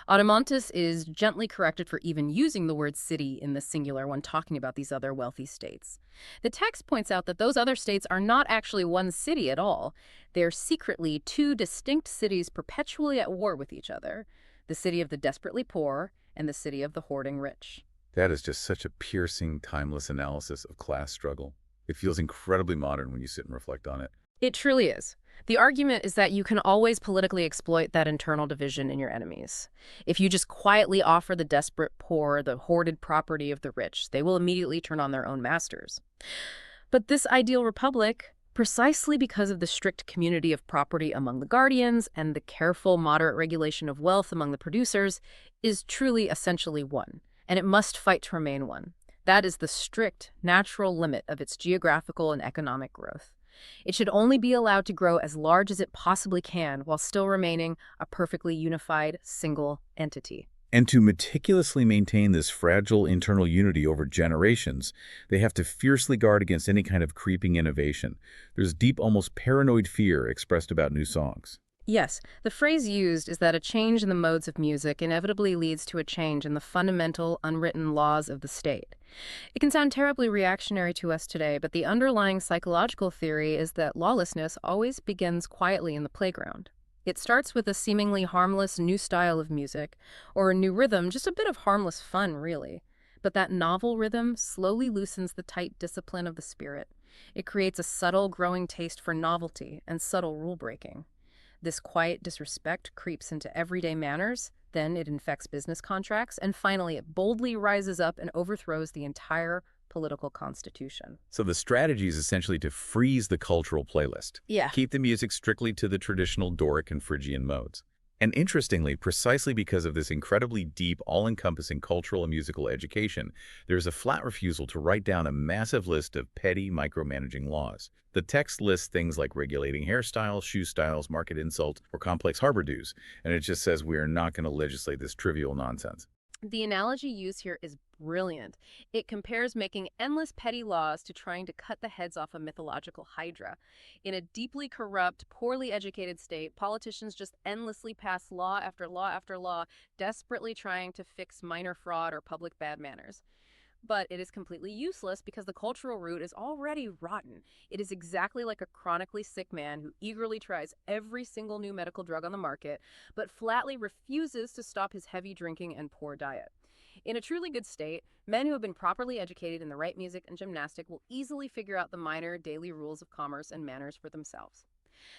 Adeimantus is gently corrected for even using the word city in the singular when talking about these other wealthy states. The text points out that those other states are not actually one city at all. They're secretly two distinct cities perpetually at war with each other: the city of the desperately poor and the city of the hoarding rich. That is just such a piercing, timeless analysis of class struggle. It feels incredibly modern when you sit and reflect on it. It truly is. The argument is that you can always politically exploit that internal division in your enemies. If you just quietly offer the desperate poor the hoarded property of the rich, they will immediately turn on their own masters. But this ideal republic, precisely because of the strict community of property among the guardians and the careful, moderate regulation of wealth among the producers, is truly essentially one, and it must fight to remain one. That is the strict, natural limit of its geographical and economic growth. It should only be allowed to grow as large as it possibly can while still remaining a perfectly unified, single entity. And to meticulously maintain this fragile internal unity over generations, they have to fiercely guard against any kind of creeping innovation. There's deep, almost paranoid fear expressed about new songs. Yes, the phrase used is that a change in the modes of music inevitably leads to a change in the fundamental, unwritten laws of the state. It can sound terribly reactionary to us today, but the underlying psychological theory is that lawlessness always begins quietly in the playground. It starts with a seemingly harmless new style of music, or a new rhythm, just a bit of harmless fun, really. But that novel rhythm slowly loosens the tight discipline of the spirit. It creates a subtle, growing taste for novelty and subtle rule-breaking. This quiet disrespect creeps into everyday manners, then it infects business contracts, and finally it boldly rises up and overthrows the entire political constitution. So the strategy is essentially to freeze the cultural playlist. Yeah. Keep the music strictly to the traditional Doric and Phrygian modes. And interestingly, precisely because of this incredibly deep, all-encompassing cultural and musical education, there is a flat refusal to write down a massive list of petty, micromanaging laws. The text lists things like regulating hairstyles, shoe styles, market insults, or complex harbor dues, and it just says we are not going to legislate this trivial nonsense. The analogy used here is brilliant. It compares making endless petty laws to trying to cut the heads off a mythological hydra. In a deeply corrupt, poorly educated state, politicians just endlessly pass law after law after law, desperately trying to fix minor fraud or public bad manners. But it is completely useless because the cultural root is already rotten. It is exactly like a chronically sick man who eagerly tries every single new medical drug on the market, but flatly refuses to stop his heavy drinking and poor diet. In a truly good state, men who have been properly educated in the right music and gymnastic will easily figure out the minor daily rules of commerce and manners for themselves.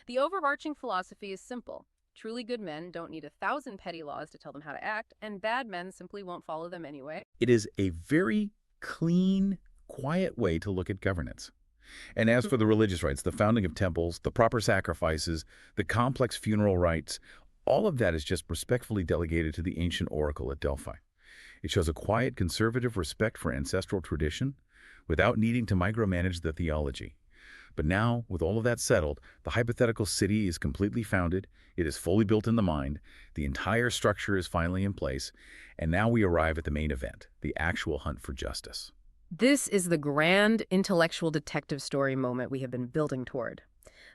The overarching philosophy is simple. Truly good men don't need 1,000 petty laws to tell them how to act, and bad men simply won't follow them anyway. It is a very clean, quiet way to look at governance. And as for the religious rites, the founding of temples, the proper sacrifices, the complex funeral rites, all of that is just respectfully delegated to the ancient oracle at Delphi. It shows a quiet, conservative respect for ancestral tradition without needing to micromanage the theology. But now, with all of that settled, the hypothetical city is completely founded, it is fully built in the mind, the entire structure is finally in place, and now we arrive at the main event, the actual hunt for justice. This is the grand intellectual detective story moment we have been building toward.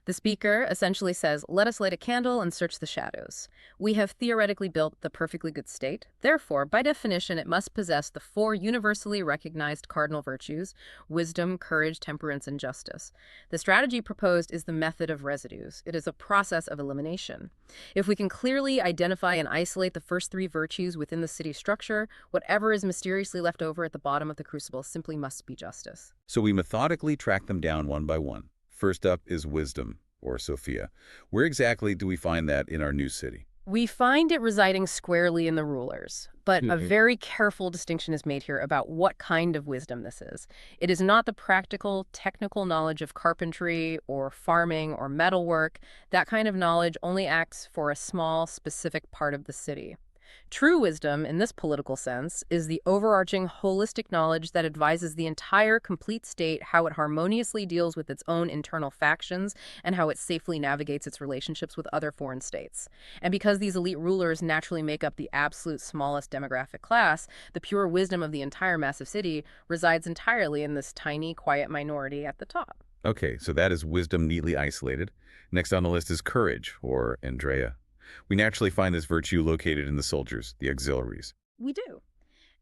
The speaker essentially says, let us light a candle and search the shadows. We have theoretically built the perfectly good state. Therefore, by definition, it must possess the 4 universally recognized cardinal virtues: wisdom, courage, temperance, and justice. The strategy proposed is the method of residues. It is a process of elimination. If we can clearly identify and isolate the first 3 virtues within the city structure, whatever is mysteriously left over at the bottom of the crucible simply must be justice. So we methodically track them down one by one. First up is wisdom, or Sophia. Where exactly do we find that in our new city? We find it residing squarely in the rulers, but a very careful distinction is made here about what kind of wisdom this is. It is not the practical, technical knowledge of carpentry or farming or metalwork. That kind of knowledge only acts for a small, specific part of the city. True wisdom, in this political sense, is the overarching holistic knowledge that advises the entire complete state how it harmoniously deals with its own internal factions and how it safely navigates its relationships with other foreign states. And because these elite rulers naturally make up the absolute smallest demographic class, the pure wisdom of the entire massive city resides entirely in this tiny, quiet minority at the top. Okay, so that is wisdom neatly isolated. Next on the list is courage, or Andrea. We naturally find this virtue located in the soldiers, the auxiliaries. We do.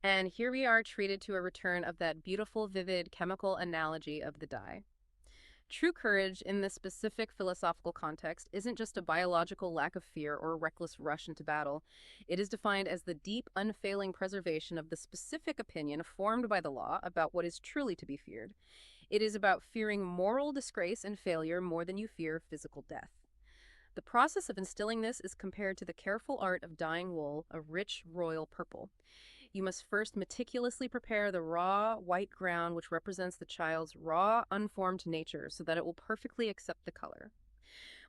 And here we are treated to a return of that beautiful, vivid chemical analogy of the dye. True courage in this specific philosophical context isn't just a biological lack of fear or a reckless rush into battle. It is defined as the deep, unfailing preservation of the specific opinion formed by the law about what is truly to be feared. It is about fearing moral disgrace and failure more than you fear physical death. The process of instilling this is compared to the careful art of dyeing wool a rich royal purple. You must first meticulously prepare the raw, white ground which represents the child's raw, unformed nature so that it will perfectly accept the color.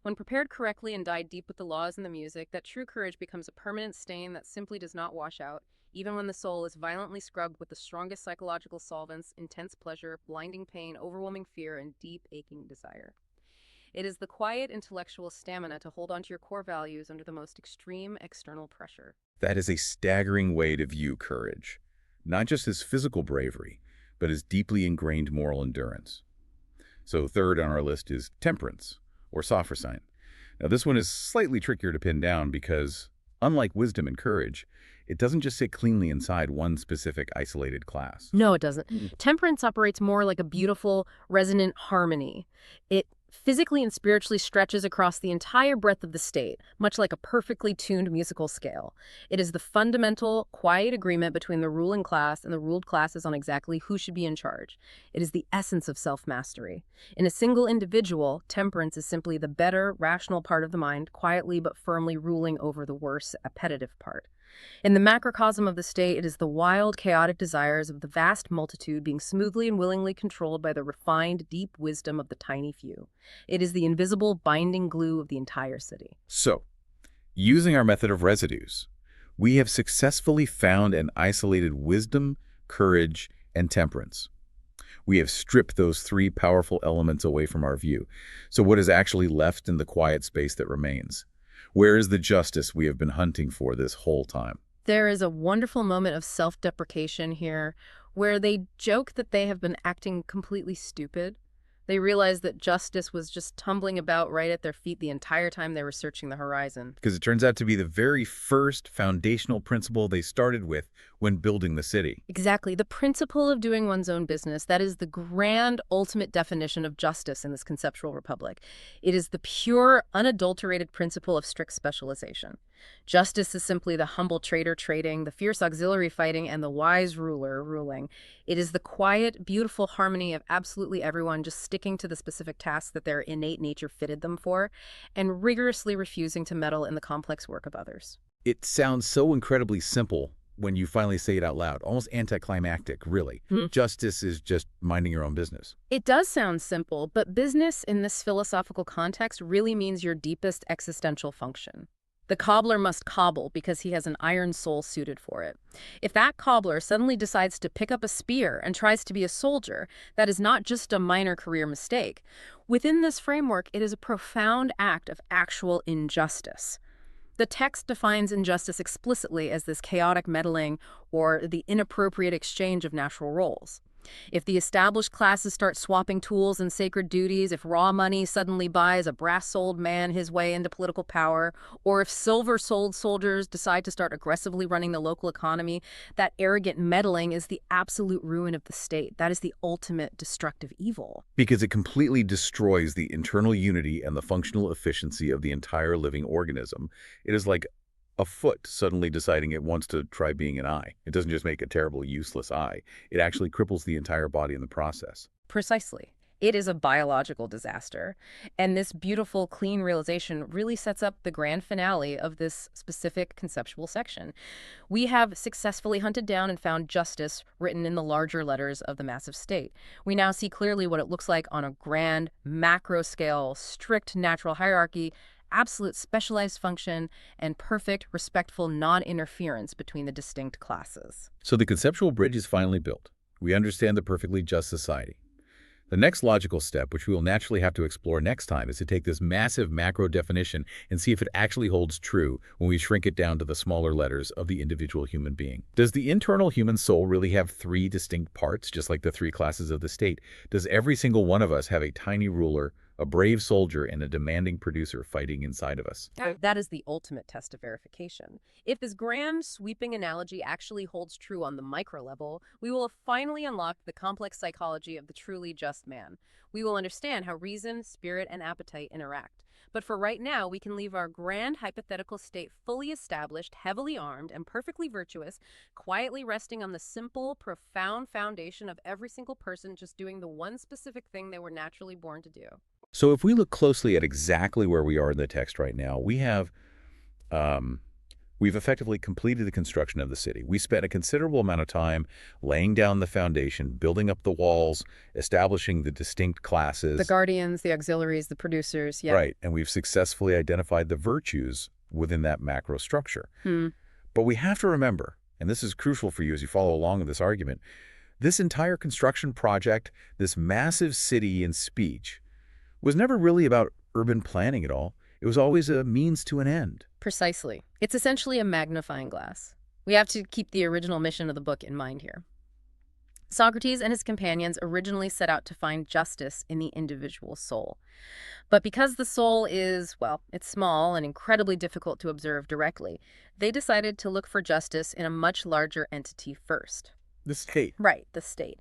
When prepared correctly and dyed deep with the laws and the music, that true courage becomes a permanent stain that simply does not wash out, even when the soul is violently scrubbed with the strongest psychological solvents, intense pleasure, blinding pain, overwhelming fear, and deep, aching desire. It is the quiet intellectual stamina to hold on to your core values under the most extreme external pressure. That is a staggering way to view courage, not just as physical bravery, but as deeply ingrained moral endurance. So third on our list is temperance, or Sophrosyne. Now this one is slightly trickier to pin down because, unlike wisdom and courage, it doesn't just sit cleanly inside one specific isolated class. No, it doesn't. Temperance operates more like a beautiful, resonant harmony. It physically and spiritually stretches across the entire breadth of the state, much like a perfectly tuned musical scale. It is the fundamental, quiet agreement between the ruling class and the ruled classes on exactly who should be in charge. It is the essence of self-mastery. In a single individual, temperance is simply the better, rational part of the mind, quietly but firmly ruling over the worse, appetitive part. In the macrocosm of the state, it is the wild, chaotic desires of the vast multitude being smoothly and willingly controlled by the refined, deep wisdom of the tiny few. It is the invisible binding glue of the entire city. So, using our method of residues, we have successfully found and isolated wisdom, courage, and temperance. We have stripped those three powerful elements away from our view. So what is actually left in the quiet space that remains? Where is the justice we have been hunting for this whole time? There is a wonderful moment of self-deprecation here where they joke that they have been acting completely stupid. They realize that justice was just tumbling about right at their feet the entire time they were searching the horizon. Because it turns out to be the very first foundational principle they started with when building the city. Exactly. The principle of doing one's own business, that is the grand ultimate definition of justice in this conceptual republic. It is the pure, unadulterated principle of strict specialization. Justice is simply the humble trader trading, the fierce auxiliary fighting, and the wise ruler ruling. It is the quiet, beautiful harmony of absolutely everyone just sticking to the specific tasks that their innate nature fitted them for, and rigorously refusing to meddle in the complex work of others. It sounds so incredibly simple when you finally say it out loud, almost anticlimactic, really. Justice is just minding your own business. It does sound simple, but business in this philosophical context really means your deepest existential function. The cobbler must cobble because he has an iron soul suited for it. If that cobbler suddenly decides to pick up a spear and tries to be a soldier, that is not just a minor career mistake. Within this framework, it is a profound act of actual injustice. The text defines injustice explicitly as this chaotic meddling or the inappropriate exchange of natural roles. If the established classes start swapping tools and sacred duties, if raw money suddenly buys a brass-souled man his way into political power, or if silver-souled soldiers decide to start aggressively running the local economy, that arrogant meddling is the absolute ruin of the state. That is the ultimate destructive evil. Because it completely destroys the internal unity and the functional efficiency of the entire living organism. It is like a foot suddenly deciding it wants to try being an eye. It doesn't just make a terrible, useless eye. It actually cripples the entire body in the process. Precisely. It is a biological disaster. And this beautiful, clean realization really sets up the grand finale of this specific conceptual section. We have successfully hunted down and found justice written in the larger letters of the massive state. We now see clearly what it looks like on a grand, macro-scale, strict natural hierarchy, absolute specialized function, and perfect, respectful non-interference between the distinct classes. So the conceptual bridge is finally built. We understand the perfectly just society. The next logical step, which we will naturally have to explore next time, is to take this massive macro definition and see if it actually holds true when we shrink it down to the smaller letters of the individual human being. Does the internal human soul really have three distinct parts, just like the three classes of the state? Does every single one of us have a tiny ruler, a brave soldier, and a demanding producer fighting inside of us? That is the ultimate test of verification. If this grand, sweeping analogy actually holds true on the micro level, we will have finally unlocked the complex psychology of the truly just man. We will understand how reason, spirit, and appetite interact. But for right now, we can leave our grand hypothetical state fully established, heavily armed, and perfectly virtuous, quietly resting on the simple, profound foundation of every single person just doing the one specific thing they were naturally born to do. So if we look closely at exactly where we are in the text right now, we've effectively completed the construction of the city. We spent a considerable amount of time laying down the foundation, building up the walls, establishing the distinct classes. The guardians, the auxiliaries, the producers, yeah. Right, and we've successfully identified the virtues within that macro structure. But we have to remember, and this is crucial for you as you follow along in this argument, this entire construction project, this massive city in speech, was never really about urban planning at all. It was always a means to an end. Precisely. It's essentially a magnifying glass. We have to keep the original mission of the book in mind here. Socrates and his companions originally set out to find justice in the individual soul. But because the soul is, well, it's small and incredibly difficult to observe directly, they decided to look for justice in a much larger entity first. The state. Right, the state.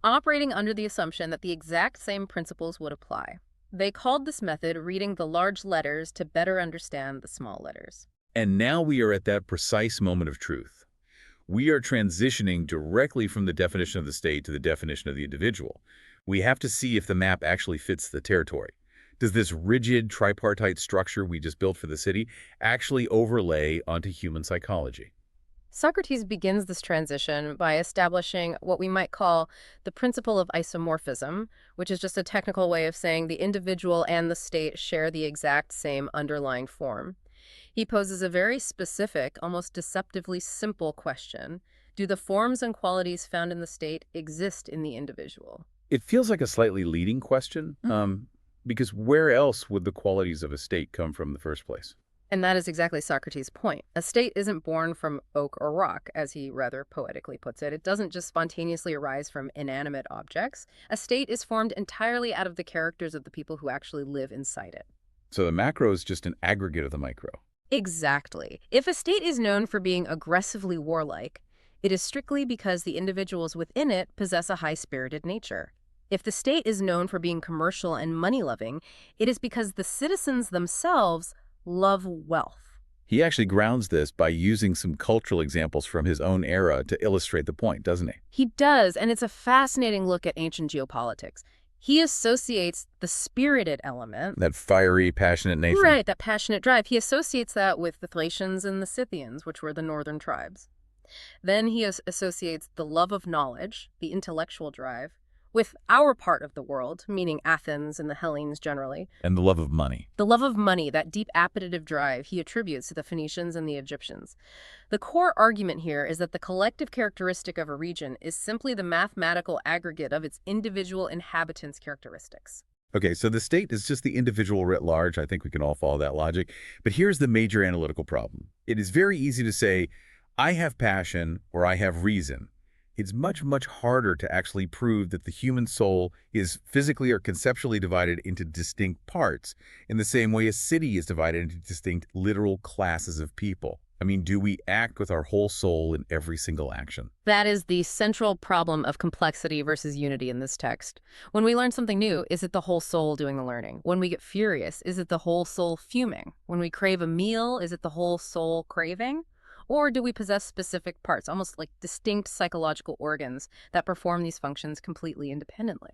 Operating under the assumption that the exact same principles would apply. They called this method reading the large letters to better understand the small letters. And now we are at that precise moment of truth. We are transitioning directly from the definition of the state to the definition of the individual. We have to see if the map actually fits the territory. Does this rigid tripartite structure we just built for the city actually overlay onto human psychology? Socrates begins this transition by establishing what we might call the principle of isomorphism, which is just a technical way of saying the individual and the state share the exact same underlying form. He poses a very specific, almost deceptively simple question. Do the forms and qualities found in the state exist in the individual? It feels like a slightly leading question, because where else would the qualities of a state come from in the first place? And that is exactly Socrates' point. A state isn't born from oak or rock, as he rather poetically puts it. It doesn't just spontaneously arise from inanimate objects. A state is formed entirely out of the characters of the people who actually live inside it. So the macro is just an aggregate of the micro. Exactly. If a state is known for being aggressively warlike, it is strictly because the individuals within it possess a high-spirited nature. If the state is known for being commercial and money-loving, it is because the citizens themselves love wealth. He actually grounds this by using some cultural examples from his own era to illustrate the point, doesn't he? He does, and it's a fascinating look at ancient geopolitics. He associates the spirited element, That fiery, passionate nation. right, that passionate drive, he associates that with the Thracians and the Scythians, which were the northern tribes. Then he associates the love of knowledge, the intellectual drive, with our part of the world, meaning Athens and the Hellenes generally. And the love of money. The love of money, that deep appetitive drive, he attributes to the Phoenicians and the Egyptians. The core argument here is that the collective characteristic of a region is simply the mathematical aggregate of its individual inhabitants' characteristics. Okay, so the state is just the individual writ large. I think we can all follow that logic. But here's the major analytical problem. It is very easy to say, I have passion or I have reason. It's much, much harder to actually prove that the human soul is physically or conceptually divided into distinct parts in the same way a city is divided into distinct literal classes of people. I mean, do we act with our whole soul in every single action? That is the central problem of complexity versus unity in this text. When we learn something new, is it the whole soul doing the learning? When we get furious, is it the whole soul fuming? When we crave a meal, is it the whole soul craving? Or do we possess specific parts, almost like distinct psychological organs that perform these functions completely independently?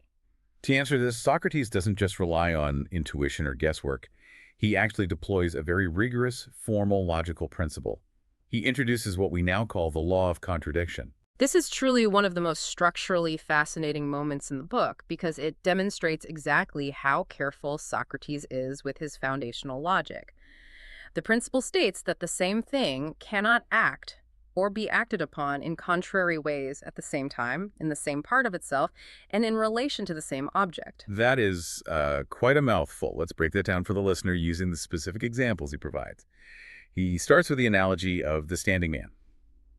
To answer this, Socrates doesn't just rely on intuition or guesswork. He actually deploys a very rigorous, formal, logical principle. He introduces what we now call the law of contradiction. This is truly one of the most structurally fascinating moments in the book because it demonstrates exactly how careful Socrates is with his foundational logic. The principle states that the same thing cannot act or be acted upon in contrary ways at the same time, in the same part of itself, and in relation to the same object. That is quite a mouthful. Let's break that down for the listener using the specific examples he provides. He starts with the analogy of the standing man.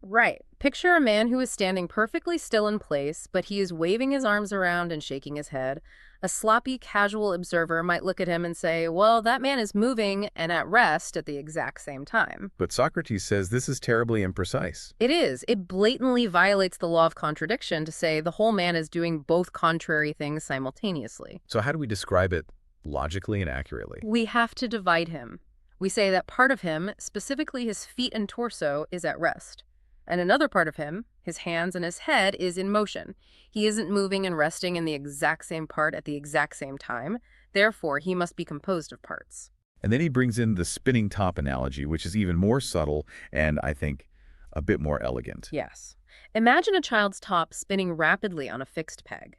Right. Picture a man who is standing perfectly still in place, but he is waving his arms around and shaking his head. A sloppy, casual observer might look at him and say, well, that man is moving and at rest at the exact same time. But Socrates says this is terribly imprecise. It is. It blatantly violates the law of contradiction to say the whole man is doing both contrary things simultaneously. So how do we describe it logically and accurately? We have to divide him. We say that part of him, specifically his feet and torso, is at rest. And another part of him, his hands and his head, is in motion. He isn't moving and resting in the exact same part at the exact same time. Therefore, he must be composed of parts. And then he brings in the spinning top analogy, which is even more subtle and, I think, a bit more elegant. Yes. Imagine a child's top spinning rapidly on a fixed peg.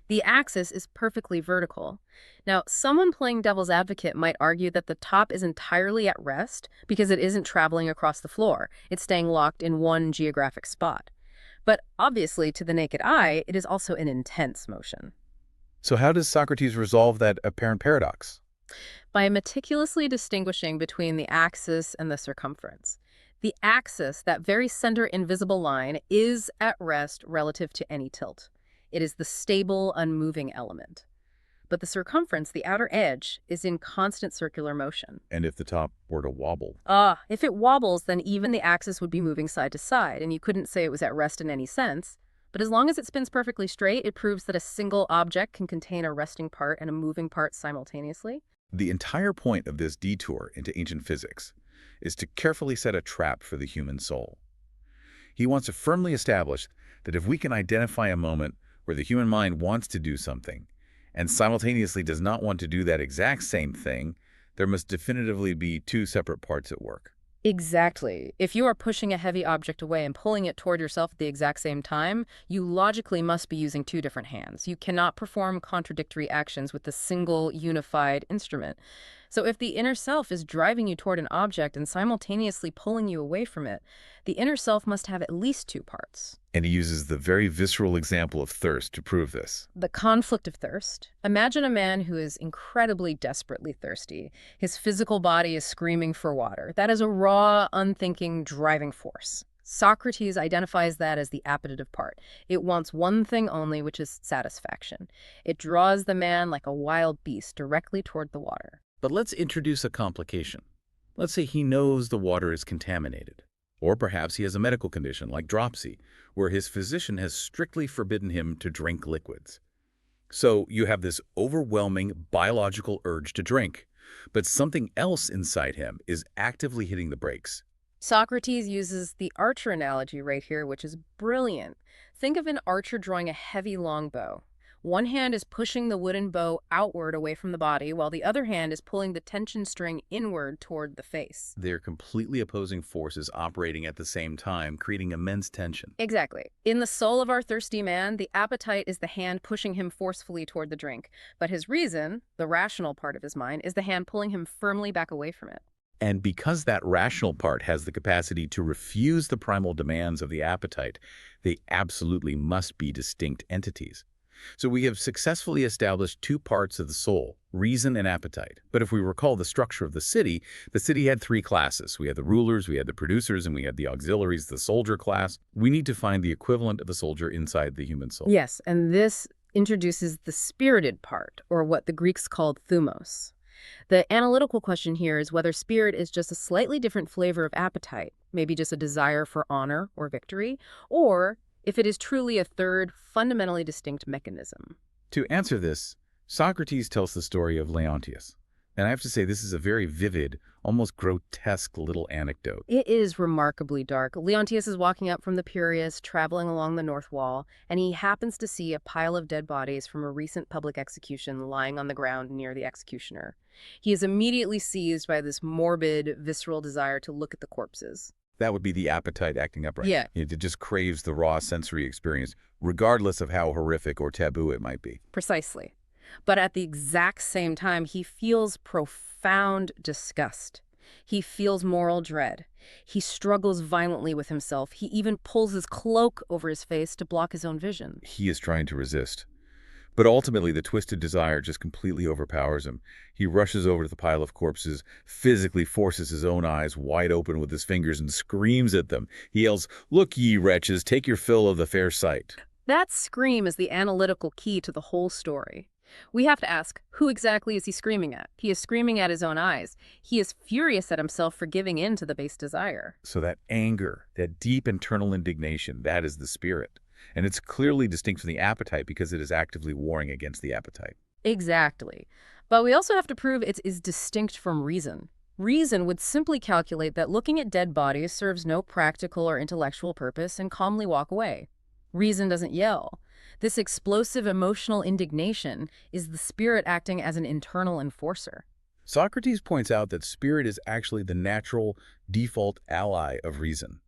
The axis is perfectly vertical. Now, someone playing devil's advocate might argue that the top is entirely at rest because it isn't traveling across the floor. It's staying locked in one geographic spot. But obviously, to the naked eye, it is also in intense motion. So how does Socrates resolve that apparent paradox? By meticulously distinguishing between the axis and the circumference. The axis, that very center invisible line, is at rest relative to any tilt. It is the stable, unmoving element. But the circumference, the outer edge, is in constant circular motion. And if the top were to wobble? If it wobbles, then even the axis would be moving side to side, and you couldn't say it was at rest in any sense. But as long as it spins perfectly straight, it proves that a single object can contain a resting part and a moving part simultaneously. The entire point of this detour into ancient physics is to carefully set a trap for the human soul. He wants to firmly establish that if we can identify a moment where the human mind wants to do something and simultaneously does not want to do that exact same thing, there must definitively be two separate parts at work. Exactly. If you are pushing a heavy object away and pulling it toward yourself at the exact same time, you logically must be using two different hands. You cannot perform contradictory actions with a single unified instrument. So if the inner self is driving you toward an object and simultaneously pulling you away from it, the inner self must have at least two parts. And he uses the very visceral example of thirst to prove this. The conflict of thirst. Imagine a man who is incredibly desperately thirsty. His physical body is screaming for water. That is a raw, unthinking, driving force. Socrates identifies that as the appetitive part. It wants one thing only, which is satisfaction. It draws the man like a wild beast directly toward the water. But let's introduce a complication. Let's say he knows the water is contaminated. Or perhaps he has a medical condition like dropsy, where his physician has strictly forbidden him to drink liquids. So you have this overwhelming biological urge to drink, but something else inside him is actively hitting the brakes. Socrates uses the archer analogy right here, which is brilliant. Think of an archer drawing a heavy longbow. One hand is pushing the wooden bow outward away from the body, while the other hand is pulling the tension string inward toward the face. They're completely opposing forces operating at the same time, creating immense tension. Exactly. In the soul of our thirsty man, the appetite is the hand pushing him forcefully toward the drink, but his reason, the rational part of his mind, is the hand pulling him firmly back away from it. And because that rational part has the capacity to refuse the primal demands of the appetite, they absolutely must be distinct entities. So we have successfully established two parts of the soul, reason and appetite. But if we recall the structure of the city had three classes. We had the rulers, we had the producers, and we had the auxiliaries, the soldier class. We need to find the equivalent of the soldier inside the human soul. Yes, and this introduces the spirited part, or what the Greeks called thumos. The analytical question here is whether spirit is just a slightly different flavor of appetite, maybe just a desire for honor or victory, or if it is truly a third, fundamentally distinct mechanism. To answer this, Socrates tells the story of Leontius. And I have to say, this is a very vivid, almost grotesque little anecdote. It is remarkably dark. Leontius is walking up from the Piraeus, traveling along the north wall, and he happens to see a pile of dead bodies from a recent public execution lying on the ground near the executioner. He is immediately seized by this morbid, visceral desire to look at the corpses. That would be the appetite acting up, right? Yeah. It just craves the raw sensory experience, regardless of how horrific or taboo it might be. Precisely. But at the exact same time, he feels profound disgust. He feels moral dread. He struggles violently with himself. He even pulls his cloak over his face to block his own vision. He is trying to resist. But ultimately, the twisted desire just completely overpowers him. He rushes over to the pile of corpses, physically forces his own eyes wide open with his fingers and screams at them. He yells, "Look, ye wretches, take your fill of the fair sight." That scream is the analytical key to the whole story. We have to ask, who exactly is he screaming at? He is screaming at his own eyes. He is furious at himself for giving in to the base desire. So that anger, that deep internal indignation, that is the spirit. And it's clearly distinct from the appetite because it is actively warring against the appetite. Exactly. But we also have to prove it is distinct from reason. Reason would simply calculate that looking at dead bodies serves no practical or intellectual purpose and calmly walk away. Reason doesn't yell. This explosive emotional indignation is the spirit acting as an internal enforcer. Socrates points out that spirit is actually the natural, default ally of reason.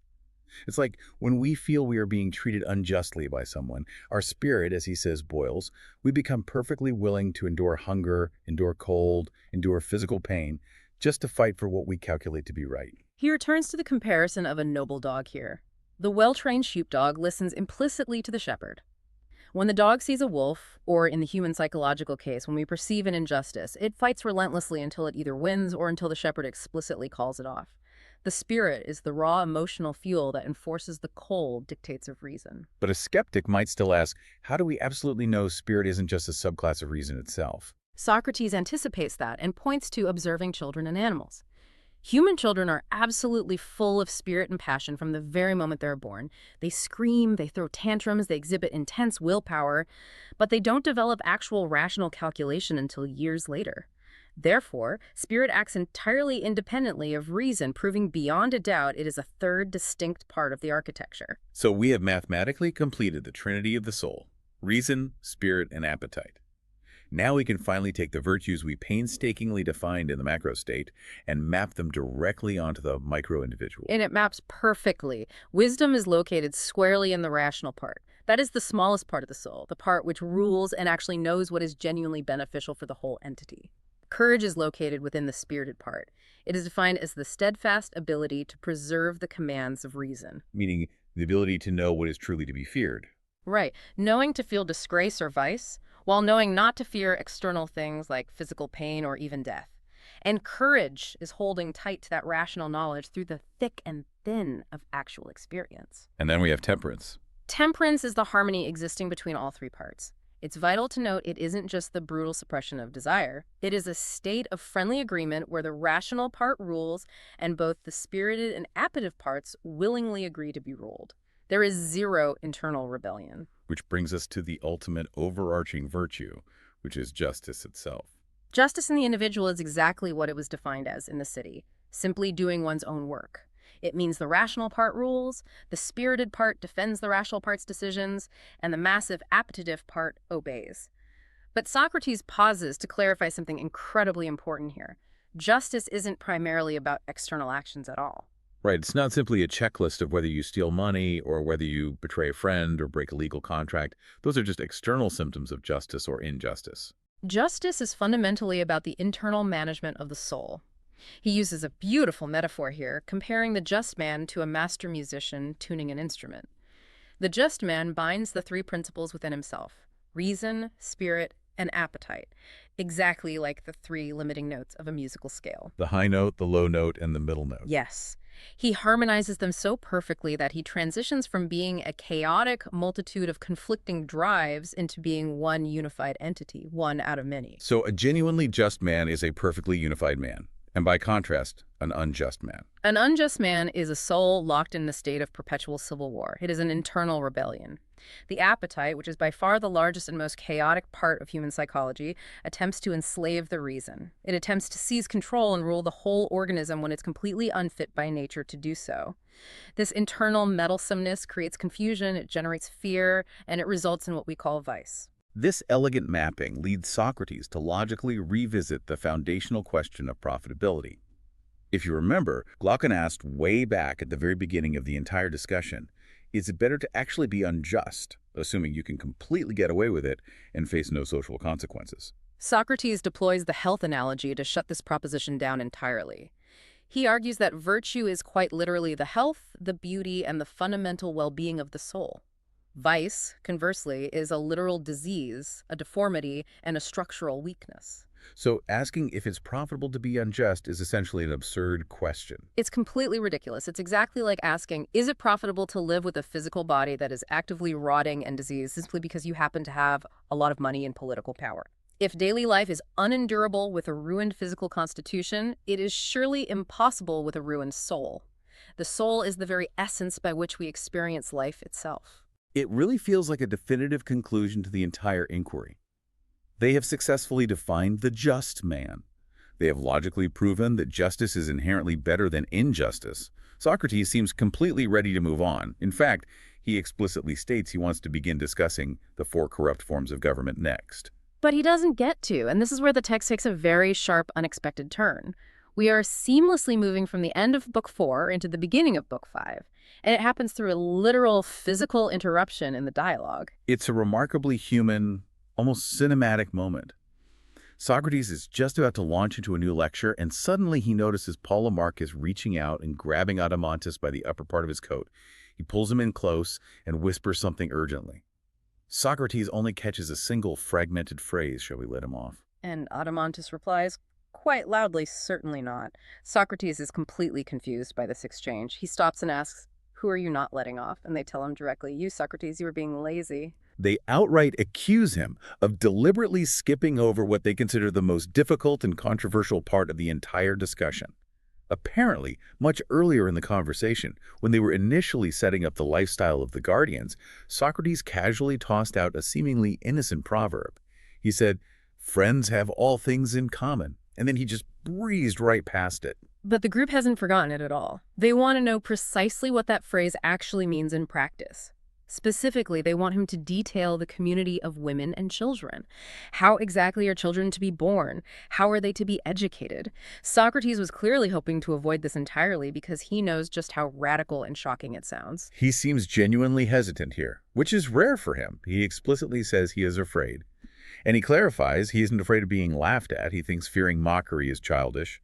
It's like when we feel we are being treated unjustly by someone, our spirit, as he says, boils. We become perfectly willing to endure hunger, endure cold, endure physical pain, just to fight for what we calculate to be right. He returns to the comparison of a noble dog here. The well-trained sheepdog listens implicitly to the shepherd. When the dog sees a wolf, or in the human psychological case, when we perceive an injustice, it fights relentlessly until it either wins or until the shepherd explicitly calls it off. The spirit is the raw emotional fuel that enforces the cold dictates of reason. But a skeptic might still ask, how do we absolutely know spirit isn't just a subclass of reason itself? Socrates anticipates that and points to observing children and animals. Human children are absolutely full of spirit and passion from the very moment they're born. They scream, they throw tantrums, they exhibit intense willpower, but they don't develop actual rational calculation until years later. Therefore, spirit acts entirely independently of reason, proving beyond a doubt it is a third distinct part of the architecture. So we have mathematically completed the trinity of the soul: reason, spirit, and appetite. Now we can finally take the virtues we painstakingly defined in the macro state and map them directly onto the micro-individual. And it maps perfectly. Wisdom is located squarely in the rational part. That is the smallest part of the soul, the part which rules and actually knows what is genuinely beneficial for the whole entity. Courage is located within the spirited part. It is defined as the steadfast ability to preserve the commands of reason. Meaning the ability to know what is truly to be feared. Right. Knowing to feel disgrace or vice, while knowing not to fear external things like physical pain or even death. And courage is holding tight to that rational knowledge through the thick and thin of actual experience. And then we have temperance. Temperance is the harmony existing between all three parts. It's vital to note it isn't just the brutal suppression of desire. It is a state of friendly agreement where the rational part rules and both the spirited and appetitive parts willingly agree to be ruled. There is zero internal rebellion. Which brings us to the ultimate overarching virtue, which is justice itself. Justice in the individual is exactly what it was defined as in the city, simply doing one's own work. It means the rational part rules, the spirited part defends the rational part's decisions, and the massive appetitive part obeys. But Socrates pauses to clarify something incredibly important here. Justice isn't primarily about external actions at all. Right, it's not simply a checklist of whether you steal money or whether you betray a friend or break a legal contract. Those are just external symptoms of justice or injustice. Justice is fundamentally about the internal management of the soul. He uses a beautiful metaphor here, comparing the just man to a master musician tuning an instrument. The just man binds the three principles within himself: reason, spirit, and appetite, exactly like the three limiting notes of a musical scale. The high note, the low note, and the middle note. Yes. He harmonizes them so perfectly that he transitions from being a chaotic multitude of conflicting drives into being one unified entity, one out of many. So a genuinely just man is a perfectly unified man, and by contrast, an unjust man. An unjust man is a soul locked in the state of perpetual civil war. It is an internal rebellion. The appetite, which is by far the largest and most chaotic part of human psychology, attempts to enslave the reason. It attempts to seize control and rule the whole organism when it's completely unfit by nature to do so. This internal meddlesomeness creates confusion, it generates fear, and it results in what we call vice. This elegant mapping leads Socrates to logically revisit the foundational question of profitability. If you remember, Glaucon asked way back at the very beginning of the entire discussion, is it better to actually be unjust, assuming you can completely get away with it and face no social consequences? Socrates deploys the health analogy to shut this proposition down entirely. He argues that virtue is quite literally the health, the beauty, and the fundamental well-being of the soul. Vice, conversely, is a literal disease, a deformity, and a structural weakness. So asking if it's profitable to be unjust is essentially an absurd question. It's completely ridiculous. It's exactly like asking, is it profitable to live with a physical body that is actively rotting and diseased simply because you happen to have a lot of money and political power? If daily life is unendurable with a ruined physical constitution, it is surely impossible with a ruined soul. The soul is the very essence by which we experience life itself. It really feels like a definitive conclusion to the entire inquiry. They have successfully defined the just man. They have logically proven that justice is inherently better than injustice. Socrates seems completely ready to move on. In fact, he explicitly states he wants to begin discussing the four corrupt forms of government next. But he doesn't get to, and this is where the text takes a very sharp, unexpected turn. We are seamlessly moving from the end of Book 4 into the beginning of Book 5, and it happens through a literal physical interruption in the dialogue. It's a remarkably human, almost cinematic moment. Socrates is just about to launch into a new lecture, and suddenly he notices Polemarchus reaching out and grabbing Adeimantus by the upper part of his coat. He pulls him in close and whispers something urgently. Socrates only catches a single fragmented phrase, shall we let him off? And Adeimantus replies, quite loudly, certainly not. Socrates is completely confused by this exchange. He stops and asks, who are you not letting off? And they tell him directly, you, Socrates, you are being lazy. They outright accuse him of deliberately skipping over what they consider the most difficult and controversial part of the entire discussion. Apparently, much earlier in the conversation, when they were initially setting up the lifestyle of the guardians, Socrates casually tossed out a seemingly innocent proverb. He said, friends have all things in common, and then he just breezed right past it. But the group hasn't forgotten it at all. They want to know precisely what that phrase actually means in practice. Specifically, they want him to detail the community of women and children. How exactly are children to be born? How are they to be educated? Socrates was clearly hoping to avoid this entirely because he knows just how radical and shocking it sounds. He seems genuinely hesitant here, which is rare for him. He explicitly says he is afraid. And he clarifies he isn't afraid of being laughed at. He thinks fearing mockery is childish.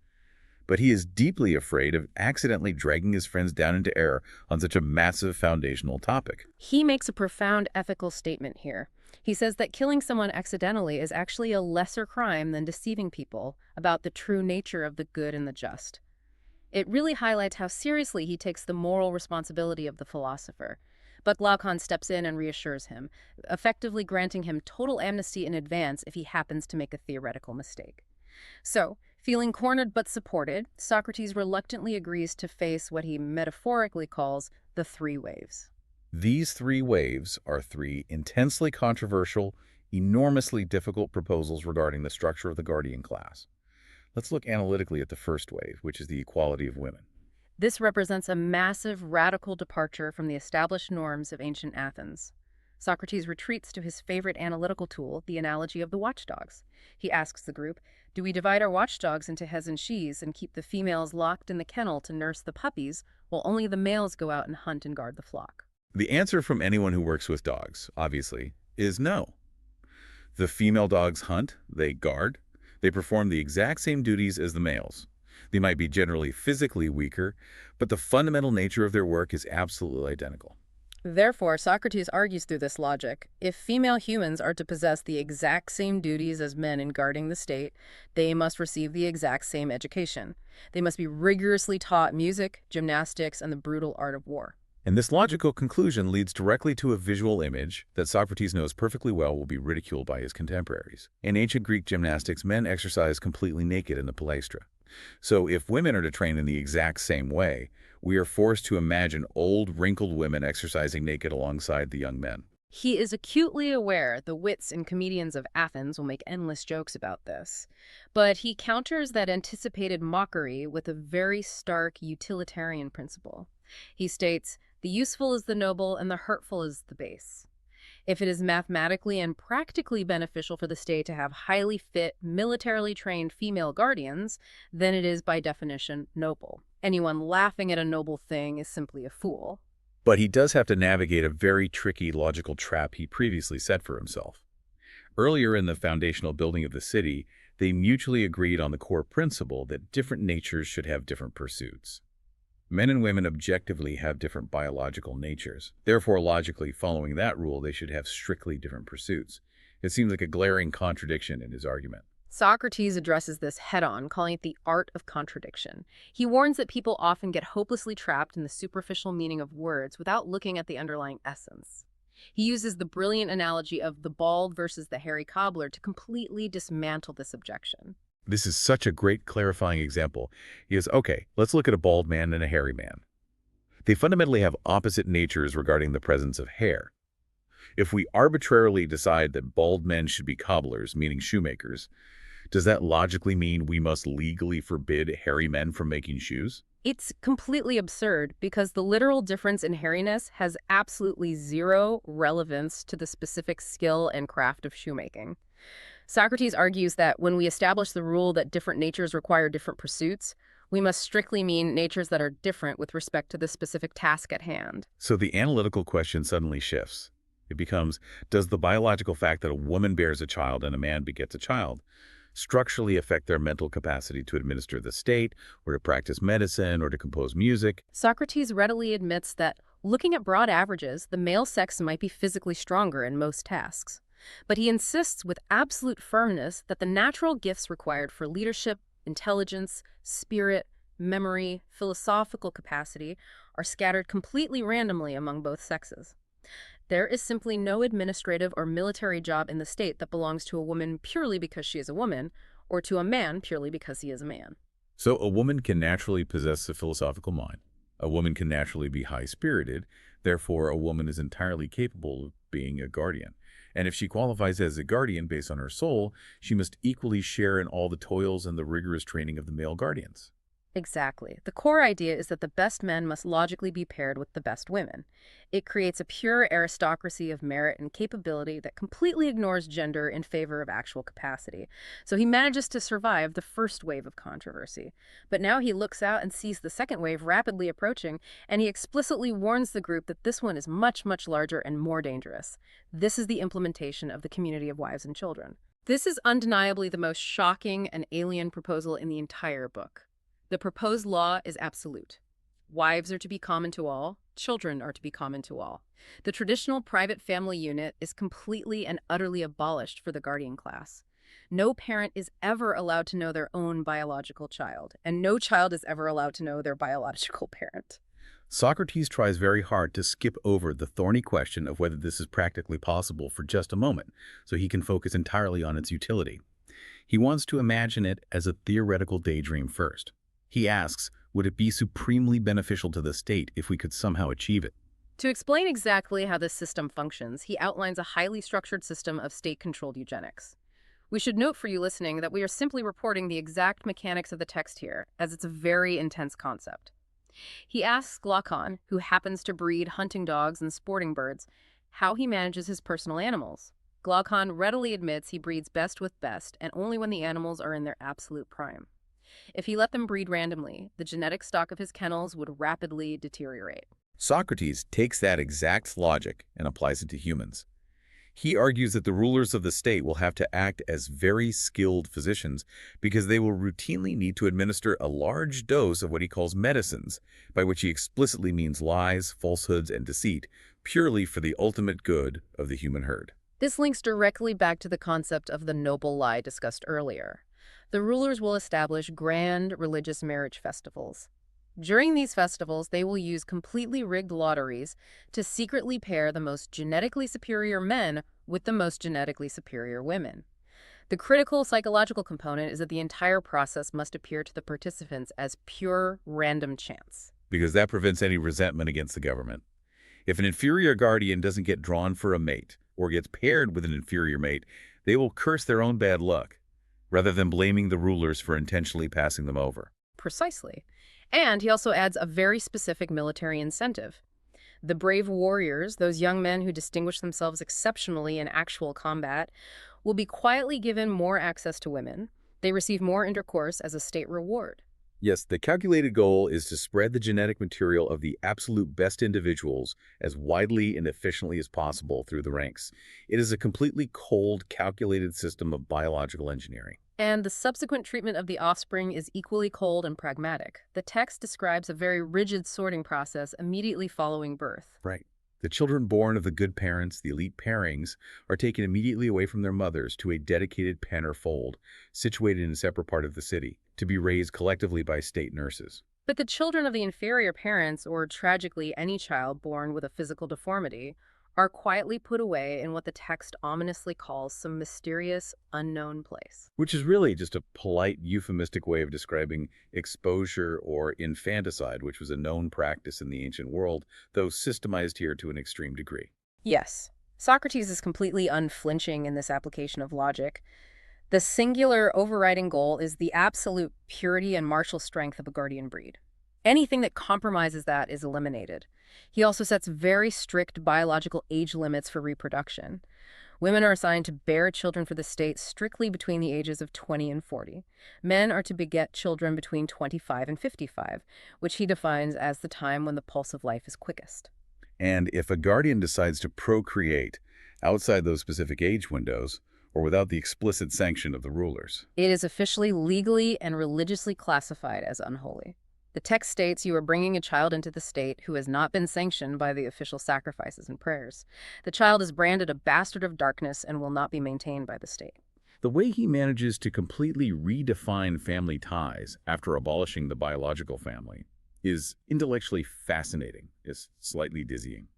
But he is deeply afraid of accidentally dragging his friends down into error on such a massive foundational topic. He makes a profound ethical statement here. He says that killing someone accidentally is actually a lesser crime than deceiving people about the true nature of the good and the just. It really highlights how seriously he takes the moral responsibility of the philosopher. But Glaucon steps in and reassures him, effectively granting him total amnesty in advance if he happens to make a theoretical mistake. So, feeling cornered but supported, Socrates reluctantly agrees to face what he metaphorically calls the three waves. These three waves are three intensely controversial, enormously difficult proposals regarding the structure of the guardian class. Let's look analytically at the first wave, which is the equality of women. This represents a massive, radical departure from the established norms of ancient Athens. Socrates retreats to his favorite analytical tool, the analogy of the watchdogs. He asks the group, do we divide our watchdogs into hes and shes and keep the females locked in the kennel to nurse the puppies, while only the males go out and hunt and guard the flock? The answer from anyone who works with dogs, obviously, is no. The female dogs hunt, they guard, they perform the exact same duties as the males. They might be generally physically weaker, but the fundamental nature of their work is absolutely identical. Therefore, Socrates argues through this logic, if female humans are to possess the exact same duties as men in guarding the state, they must receive the exact same education. They must be rigorously taught music, gymnastics, and the brutal art of war. And this logical conclusion leads directly to a visual image that Socrates knows perfectly well will be ridiculed by his contemporaries. In ancient Greek gymnastics, men exercise completely naked in the palaestra. So if women are to train in the exact same way, we are forced to imagine old, wrinkled women exercising naked alongside the young men. He is acutely aware the wits and comedians of Athens will make endless jokes about this, but he counters that anticipated mockery with a very stark utilitarian principle. He states, the useful is the noble and the hurtful is the base. If it is mathematically and practically beneficial for the state to have highly fit, militarily trained female guardians, then it is by definition noble. Anyone laughing at a noble thing is simply a fool. But he does have to navigate a very tricky logical trap he previously set for himself. Earlier in the foundational building of the city, they mutually agreed on the core principle that different natures should have different pursuits. Men and women objectively have different biological natures. Therefore, logically, following that rule, they should have strictly different pursuits. It seems like a glaring contradiction in his argument. Socrates addresses this head-on, calling it the art of contradiction. He warns that people often get hopelessly trapped in the superficial meaning of words without looking at the underlying essence. He uses the brilliant analogy of the bald versus the hairy cobbler to completely dismantle this objection. This is such a great clarifying example. He is, okay, let's look at a bald man and a hairy man. They fundamentally have opposite natures regarding the presence of hair. If we arbitrarily decide that bald men should be cobblers, meaning shoemakers, does that logically mean we must legally forbid hairy men from making shoes? It's completely absurd because the literal difference in hairiness has absolutely zero relevance to the specific skill and craft of shoemaking. Socrates argues that when we establish the rule that different natures require different pursuits, we must strictly mean natures that are different with respect to the specific task at hand. So the analytical question suddenly shifts. It becomes, does the biological fact that a woman bears a child and a man begets a child structurally affect their mental capacity to administer the state, or to practice medicine, or to compose music? Socrates readily admits that, looking at broad averages, the male sex might be physically stronger in most tasks. But he insists with absolute firmness that the natural gifts required for leadership, intelligence, spirit, memory, philosophical capacity are scattered completely randomly among both sexes. There is simply no administrative or military job in the state that belongs to a woman purely because she is a woman, or to a man purely because he is a man. So a woman can naturally possess a philosophical mind. A woman can naturally be high-spirited. Therefore, a woman is entirely capable of being a guardian. And if she qualifies as a guardian based on her soul, she must equally share in all the toils and the rigorous training of the male guardians. Exactly. The core idea is that the best men must logically be paired with the best women. It creates a pure aristocracy of merit and capability that completely ignores gender in favor of actual capacity. So he manages to survive the first wave of controversy. But now he looks out and sees the second wave rapidly approaching, and he explicitly warns the group that this one is much, much larger and more dangerous. This is the implementation of the community of wives and children. This is undeniably the most shocking and alien proposal in the entire book. The proposed law is absolute. Wives are to be common to all, children are to be common to all. The traditional private family unit is completely and utterly abolished for the guardian class. No parent is ever allowed to know their own biological child, and no child is ever allowed to know their biological parent. Socrates tries very hard to skip over the thorny question of whether this is practically possible for just a moment, so he can focus entirely on its utility. He wants to imagine it as a theoretical daydream first. He asks, would it be supremely beneficial to the state if we could somehow achieve it? To explain exactly how this system functions, he outlines a highly structured system of state-controlled eugenics. We should note for you listening that we are simply reporting the exact mechanics of the text here, as it's a very intense concept. He asks Glaucon, who happens to breed hunting dogs and sporting birds, how he manages his personal animals. Glaucon readily admits he breeds best with best, and only when the animals are in their absolute prime. If he let them breed randomly, the genetic stock of his kennels would rapidly deteriorate. Socrates takes that exact logic and applies it to humans. He argues that the rulers of the state will have to act as very skilled physicians because they will routinely need to administer a large dose of what he calls medicines, by which he explicitly means lies, falsehoods, and deceit, purely for the ultimate good of the human herd. This links directly back to the concept of the noble lie discussed earlier. The rulers will establish grand religious marriage festivals. During these festivals, they will use completely rigged lotteries to secretly pair the most genetically superior men with the most genetically superior women. The critical psychological component is that the entire process must appear to the participants as pure random chance. Because that prevents any resentment against the government. If an inferior guardian doesn't get drawn for a mate or gets paired with an inferior mate, they will curse their own bad luck, rather than blaming the rulers for intentionally passing them over. Precisely. And he also adds a very specific military incentive. The brave warriors, those young men who distinguish themselves exceptionally in actual combat, will be quietly given more access to women. They receive more intercourse as a state reward. Yes, the calculated goal is to spread the genetic material of the absolute best individuals as widely and efficiently as possible through the ranks. It is a completely cold, calculated system of biological engineering. And the subsequent treatment of the offspring is equally cold and pragmatic. The text describes a very rigid sorting process immediately following birth. Right. The children born of the good parents, the elite pairings, are taken immediately away from their mothers to a dedicated pen or fold, situated in a separate part of the city, to be raised collectively by state nurses. But the children of the inferior parents, or tragically any child born with a physical deformity, are quietly put away in what the text ominously calls some mysterious, unknown place. Which is really just a polite, euphemistic way of describing exposure or infanticide, which was a known practice in the ancient world, though systemized here to an extreme degree. Yes, Socrates is completely unflinching in this application of logic. The singular overriding goal is the absolute purity and martial strength of a guardian breed. Anything that compromises that is eliminated. He also sets very strict biological age limits for reproduction. Women are assigned to bear children for the state strictly between the ages of 20 and 40. Men are to beget children between 25 and 55, which he defines as the time when the pulse of life is quickest. And if a guardian decides to procreate outside those specific age windows, or without the explicit sanction of the rulers, it is officially legally and religiously classified as unholy. The text states you are bringing a child into the state who has not been sanctioned by the official sacrifices and prayers. The child is branded a bastard of darkness and will not be maintained by the state. the way he manages to completely redefine family ties after abolishing the biological family is intellectually fascinating, is slightly dizzying.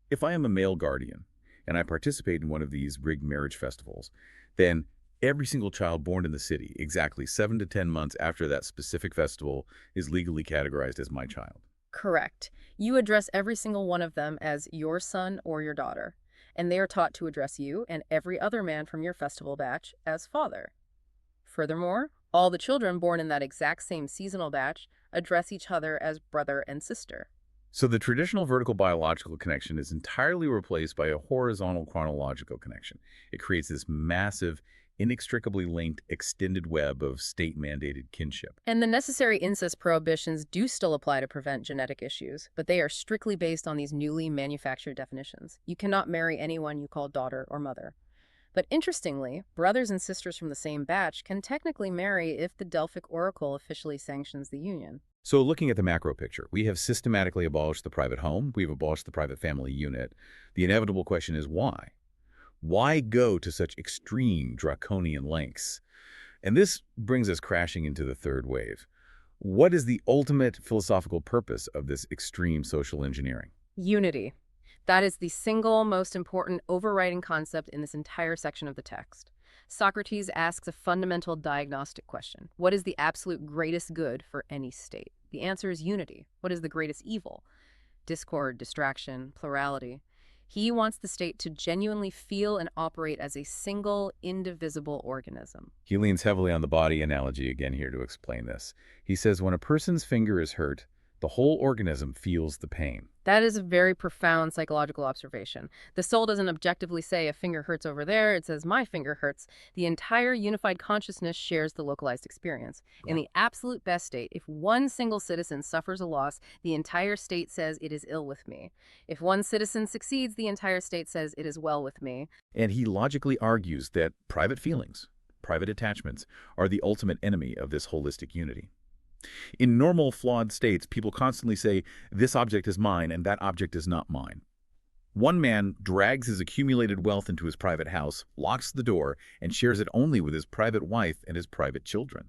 If I am a male guardian and I participate in one of these rigged marriage festivals, then every single child born in the city, exactly 7 to 10 months after that specific festival, is legally categorized as my child. Correct. You address every single one of them as your son or your daughter, and they are taught to address you and every other man from your festival batch as father. Furthermore, all the children born in that exact same seasonal batch address each other as brother and sister. So the traditional vertical biological connection is entirely replaced by a horizontal chronological connection. It creates this massive, inextricably linked, extended web of state-mandated kinship. And the necessary incest prohibitions do still apply to prevent genetic issues, but they are strictly based on these newly manufactured definitions. You cannot marry anyone you call daughter or mother. But interestingly, brothers and sisters from the same batch can technically marry if the Delphic Oracle officially sanctions the union. So looking at the macro picture, we have systematically abolished the private home. We've abolished the private family unit. The inevitable question is why? Why go to such extreme draconian lengths? And this brings us crashing into the third wave. What is the ultimate philosophical purpose of this extreme social engineering? Unity. That is the single most important overriding concept in this entire section of the text. Socrates asks a fundamental diagnostic question. What is the absolute greatest good for any state? The answer is unity. What is the greatest evil? Discord, distraction, plurality. He wants the state to genuinely feel and operate as a single, indivisible organism. He leans heavily on the body analogy again here to explain this. He says when a person's finger is hurt, the whole organism feels the pain. That is a very profound psychological observation. The soul doesn't objectively say a finger hurts over there, it says my finger hurts. The entire unified consciousness shares the localized experience. In the absolute best state, if one single citizen suffers a loss, the entire state says it is ill with me. If one citizen succeeds, the entire state says it is well with me. And he logically argues that private feelings, private attachments, are the ultimate enemy of this holistic unity. In normal, flawed states, people constantly say, this object is mine and that object is not mine. One man drags his accumulated wealth into his private house, locks the door, and shares it only with his private wife and his private children.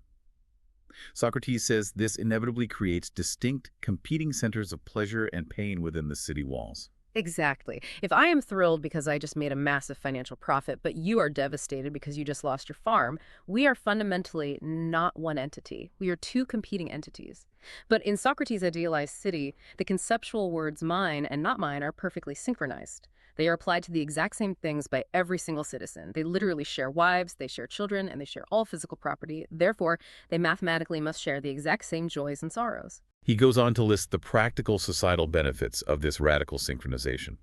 Socrates says this inevitably creates distinct, competing centers of pleasure and pain within the city walls. Exactly. If I am thrilled because I just made a massive financial profit, but you are devastated because you just lost your farm, we are fundamentally not one entity. We are two competing entities. But in Socrates' idealized city, the conceptual words mine and not mine are perfectly synchronized. They are applied to the exact same things by every single citizen. They literally share wives, they share children, and they share all physical property. Therefore, they mathematically must share the exact same joys and sorrows. He goes on to list the practical societal benefits of this radical synchronization.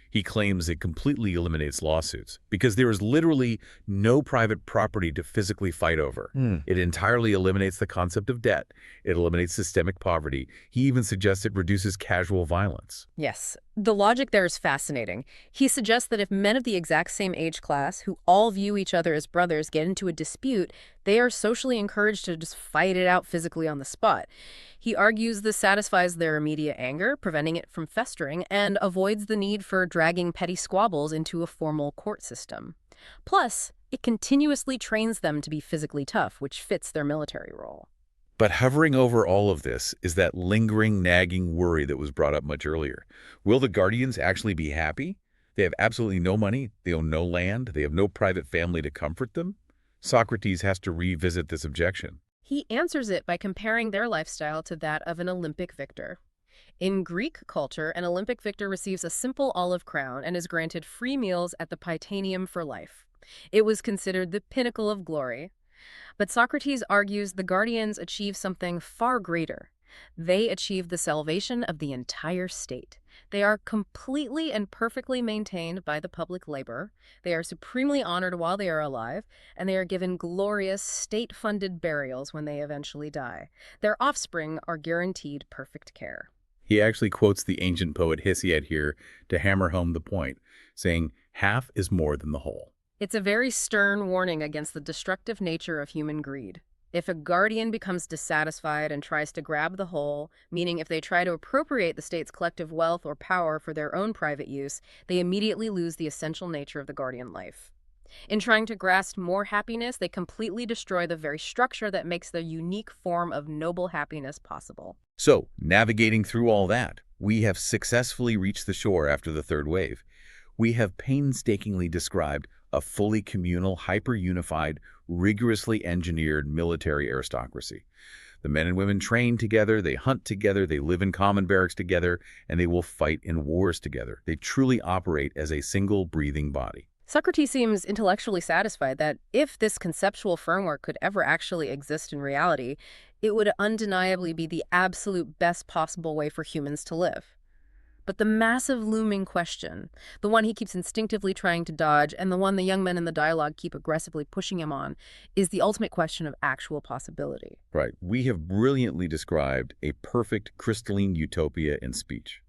He claims it completely eliminates lawsuits because there is literally no private property to physically fight over. It entirely eliminates the concept of debt. It eliminates systemic poverty. He even suggests it reduces casual violence. Yes, the logic there is fascinating. He suggests that if men of the exact same age class, who all view each other as brothers, get into a dispute, they are socially encouraged to just fight it out physically on the spot. He argues this satisfies their immediate anger, preventing it from festering, and avoids the need for dragging petty squabbles into a formal court system. Plus, it continuously trains them to be physically tough, which fits their military role. But hovering over all of this is that lingering, nagging worry that was brought up much earlier. Will the guardians actually be happy? They have absolutely no money, they own no land, they have no private family to comfort them. Socrates has to revisit this objection. He answers it by comparing their lifestyle to that of an Olympic victor. In Greek culture, an Olympic victor receives a simple olive crown and is granted free meals at the Prytaneum for life. It was considered the pinnacle of glory. But Socrates argues the guardians achieve something far greater. They achieve the salvation of the entire state. They are completely and perfectly maintained by the public labor. They are supremely honored while they are alive, and they are given glorious state-funded burials when they eventually die. Their offspring are guaranteed perfect care. He actually quotes the ancient poet Hesiod here to hammer home the point, saying, half is more than the whole. It's a very stern warning against the destructive nature of human greed. If a guardian becomes dissatisfied and tries to grab the whole, meaning if they try to appropriate the state's collective wealth or power for their own private use, they immediately lose the essential nature of the guardian life. In trying to grasp more happiness, they completely destroy the very structure that makes the unique form of noble happiness possible. So, navigating through all that, we have successfully reached the shore after the third wave. We have painstakingly described a fully communal, hyper-unified, rigorously engineered military aristocracy. The men and women train together, they hunt together, they live in common barracks together, and they will fight in wars together. They truly operate as a single breathing body. Socrates seems intellectually satisfied that if this conceptual framework could ever actually exist in reality, It would undeniably be the absolute best possible way for humans to live. But the massive looming question, the one he keeps instinctively trying to dodge, and the one the young men in the dialogue keep aggressively pushing him on, is the ultimate question of actual possibility. Right. We have brilliantly described a perfect crystalline utopia in speech.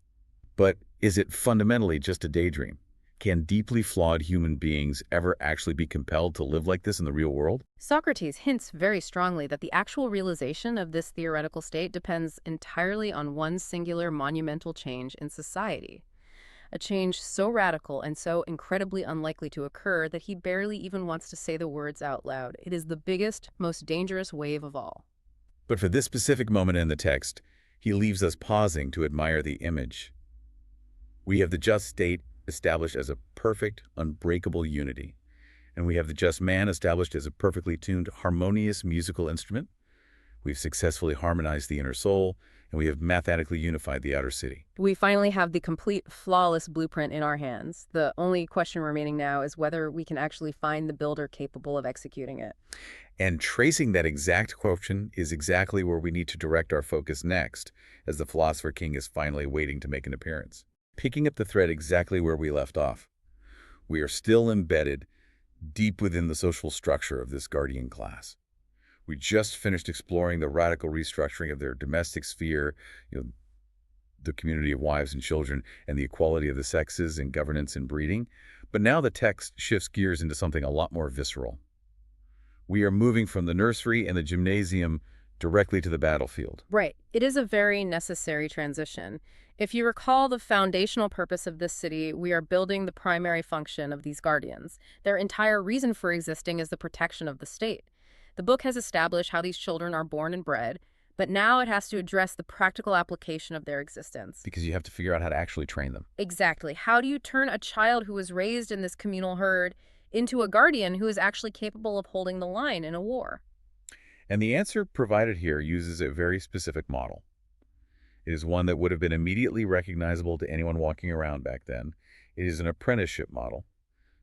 But is it fundamentally just a daydream? Can deeply flawed human beings ever actually be compelled to live like this in the real world? Socrates hints very strongly that the actual realization of this theoretical state depends entirely on one singular monumental change in society. A change so radical and so incredibly unlikely to occur that he barely even wants to say the words out loud. It is the biggest, most dangerous wave of all. But for this specific moment in the text, he leaves us pausing to admire the image. We have the just state established as a perfect, unbreakable unity. And we have the just man established as a perfectly tuned, harmonious musical instrument. We've successfully harmonized the inner soul, and we have mathematically unified the outer city. We finally have the complete, flawless blueprint in our hands. The only question remaining now is whether we can actually find the builder capable of executing it. And tracing that exact question is exactly where we need to direct our focus next, as the Philosopher King is finally waiting to make an appearance. Picking up the thread exactly where we left off. We are still embedded deep within the social structure of this guardian class. We just finished exploring the radical restructuring of their domestic sphere, the community of wives and children, and the equality of the sexes in governance and breeding. But now the text shifts gears into something a lot more visceral. We are moving from the nursery and the gymnasium directly to the battlefield. Right. It is a very necessary transition. If you recall the foundational purpose of this city, we are building the primary function of these guardians. Their entire reason for existing is the protection of the state. The book has established how these children are born and bred, but now it has to address the practical application of their existence. Because you have to figure out how to actually train them. Exactly. How do you turn a child who was raised in this communal herd into a guardian who is actually capable of holding the line in a war? And the answer provided here uses a very specific model. It is one that would have been immediately recognizable to anyone walking around back then. It is an apprenticeship model.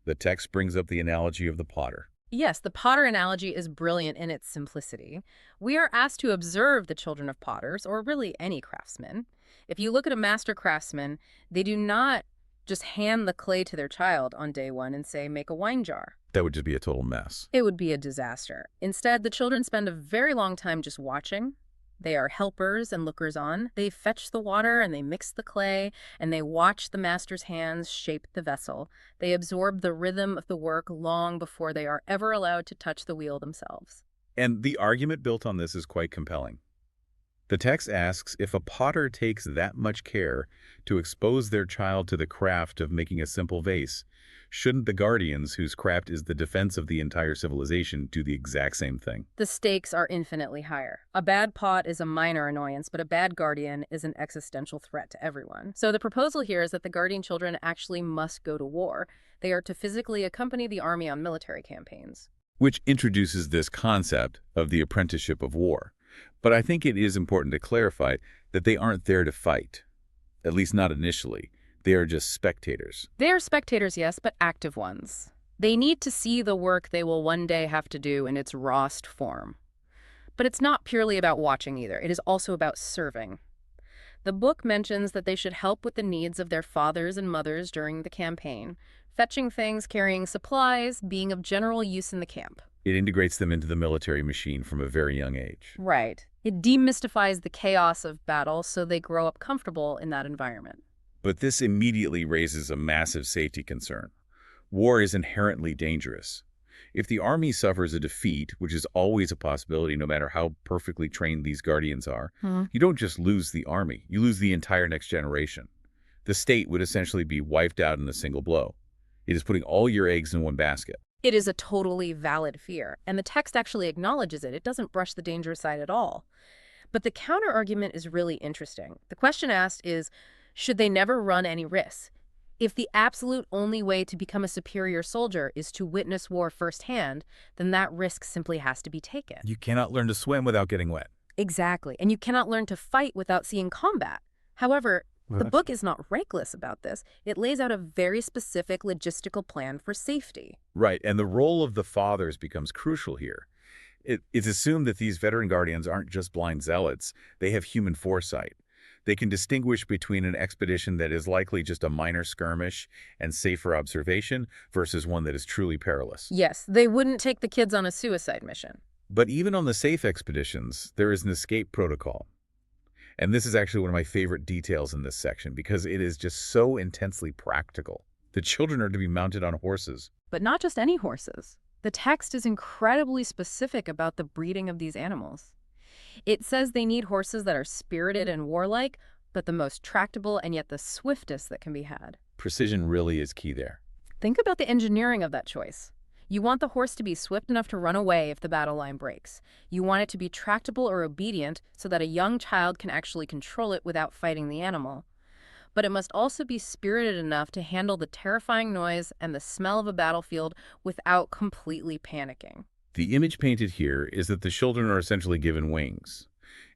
The text brings up the analogy of the potter. Yes, the potter analogy is brilliant in its simplicity. We are asked to observe the children of potters, or really any craftsman. If you look at a master craftsman, they do not just hand the clay to their child on day one and say, make a wine jar. That would just be a total mess. It would be a disaster. Instead, the children spend a very long time just watching. They are helpers and lookers-on. They fetch the water and they mix the clay, and they watch the master's hands shape the vessel. They absorb the rhythm of the work long before they are ever allowed to touch the wheel themselves. And the argument built on this is quite compelling. The text asks if a potter takes that much care to expose their child to the craft of making a simple vase, shouldn't the guardians, whose craft is the defense of the entire civilization, do the exact same thing? The stakes are infinitely higher. A bad pot is a minor annoyance, but a bad guardian is an existential threat to everyone. So the proposal here is that the guardian children actually must go to war. They are to physically accompany the army on military campaigns. Which introduces this concept of the apprenticeship of war. But I think it is important to clarify that they aren't there to fight, at least not initially. They are just spectators. They are spectators, yes, but active ones. They need to see the work they will one day have to do in its rawest form. But it's not purely about watching either. It is also about serving. The book mentions that they should help with the needs of their fathers and mothers during the campaign, fetching things, carrying supplies, being of general use in the camp. It integrates them into the military machine from a very young age. Right. It demystifies the chaos of battle so they grow up comfortable in that environment. But this immediately raises a massive safety concern. War is inherently dangerous. If the army suffers a defeat, which is always a possibility no matter how perfectly trained these guardians are, you don't just lose the army, you lose the entire next generation. The state would essentially be wiped out in a single blow. It is putting all your eggs in one basket. It is a totally valid fear, and the text actually acknowledges it. It doesn't brush the danger aside at all. But the counter-argument is really interesting. The question asked is, should they never run any risks? If the absolute only way to become a superior soldier is to witness war firsthand, then that risk simply has to be taken. You cannot learn to swim without getting wet. Exactly, and you cannot learn to fight without seeing combat. However, the book is not reckless about this. It lays out a very specific logistical plan for safety. Right, and the role of the fathers becomes crucial here. It's assumed that these veteran guardians aren't just blind zealots. They have human foresight. They can distinguish between an expedition that is likely just a minor skirmish and safe for observation versus one that is truly perilous. Yes, they wouldn't take the kids on a suicide mission. But even on the safe expeditions, there is an escape protocol. And this is actually one of my favorite details in this section because it is just so intensely practical. The children are to be mounted on horses. But not just any horses. The text is incredibly specific about the breeding of these animals. It says they need horses that are spirited and warlike, but the most tractable and yet the swiftest that can be had. Precision really is key there. Think about the engineering of that choice. You want the horse to be swift enough to run away if the battle line breaks. You want it to be tractable or obedient so that a young child can actually control it without fighting the animal. But it must also be spirited enough to handle the terrifying noise and the smell of a battlefield without completely panicking. The image painted here is that the children are essentially given wings.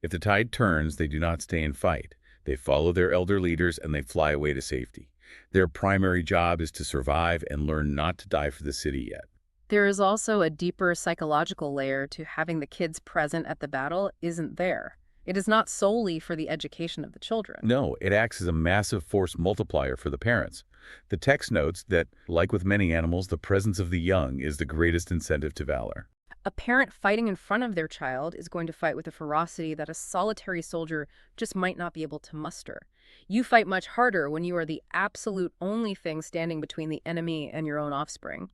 If the tide turns, they do not stay and fight. They follow their elder leaders and they fly away to safety. Their primary job is to survive and learn not to die for the city yet. There is also a deeper psychological layer to having the kids present at the battle isn't there. It is not solely for the education of the children. No, it acts as a massive force multiplier for the parents. The text notes that, like with many animals, the presence of the young is the greatest incentive to valor. A parent fighting in front of their child is going to fight with a ferocity that a solitary soldier just might not be able to muster. You fight much harder when you are the absolute only thing standing between the enemy and your own offspring.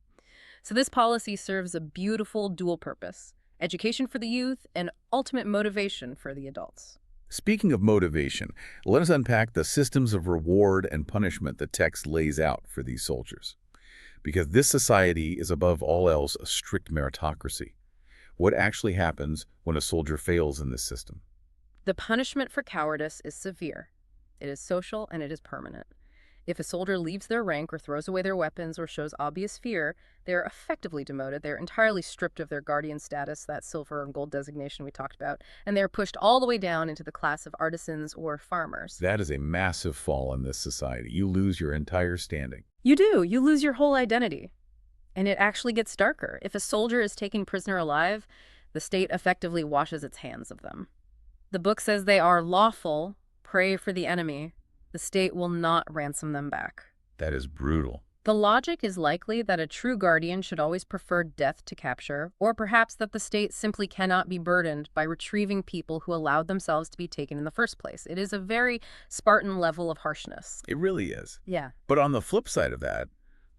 So this policy serves a beautiful dual purpose: education for the youth and ultimate motivation for the adults. Speaking of motivation, let us unpack the systems of reward and punishment the text lays out for these soldiers. Because this society is above all else a strict meritocracy. What actually happens when a soldier fails in this system? The punishment for cowardice is severe. It is social and it is permanent. If a soldier leaves their rank or throws away their weapons or shows obvious fear, they are effectively demoted. They're entirely stripped of their guardian status, that silver and gold designation we talked about, and they're pushed all the way down into the class of artisans or farmers. That is a massive fall in this society. You lose your entire standing. You do. You lose your whole identity. And it actually gets darker. If a soldier is taken prisoner alive, the state effectively washes its hands of them. The book says they are lawful prey for the enemy. The state will not ransom them back. That is brutal. The logic is likely that a true guardian should always prefer death to capture, or perhaps that the state simply cannot be burdened by retrieving people who allowed themselves to be taken in the first place. It is a very Spartan level of harshness. It really is. Yeah. But on the flip side of that,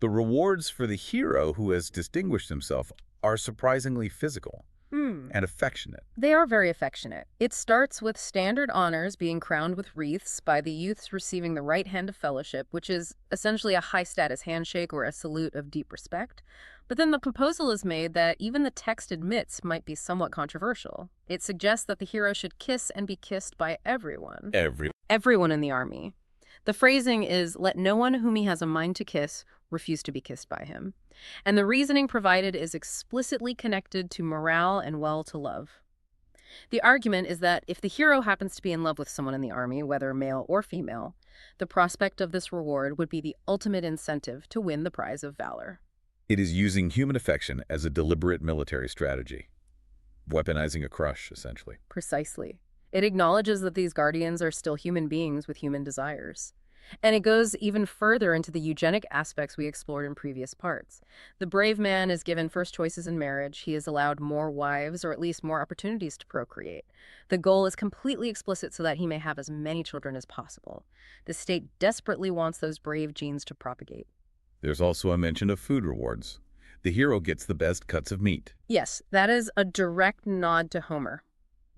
the rewards for the hero who has distinguished himself are surprisingly physical and affectionate. They are very affectionate. It starts with standard honors being crowned with wreaths by the youths receiving the right hand of fellowship, which is essentially a high-status handshake or a salute of deep respect. But then the proposal is made that even the text admits might be somewhat controversial. It suggests that the hero should kiss and be kissed by everyone. Everyone in the army. The phrasing is, "Let no one whom he has a mind to kiss refuse to be kissed by him." And the reasoning provided is explicitly connected to morale and well to love. The argument is that if the hero happens to be in love with someone in the army, whether male or female, the prospect of this reward would be the ultimate incentive to win the prize of valor. It is using human affection as a deliberate military strategy, weaponizing a crush, essentially. Precisely. It acknowledges that these guardians are still human beings with human desires. And it goes even further into the eugenic aspects we explored in previous parts. The brave man is given first choices in marriage. He is allowed more wives, or at least more opportunities to procreate. The goal is completely explicit so that he may have as many children as possible. The state desperately wants those brave genes to propagate. There's also a mention of food rewards. The hero gets the best cuts of meat. Yes, that is a direct nod to Homer.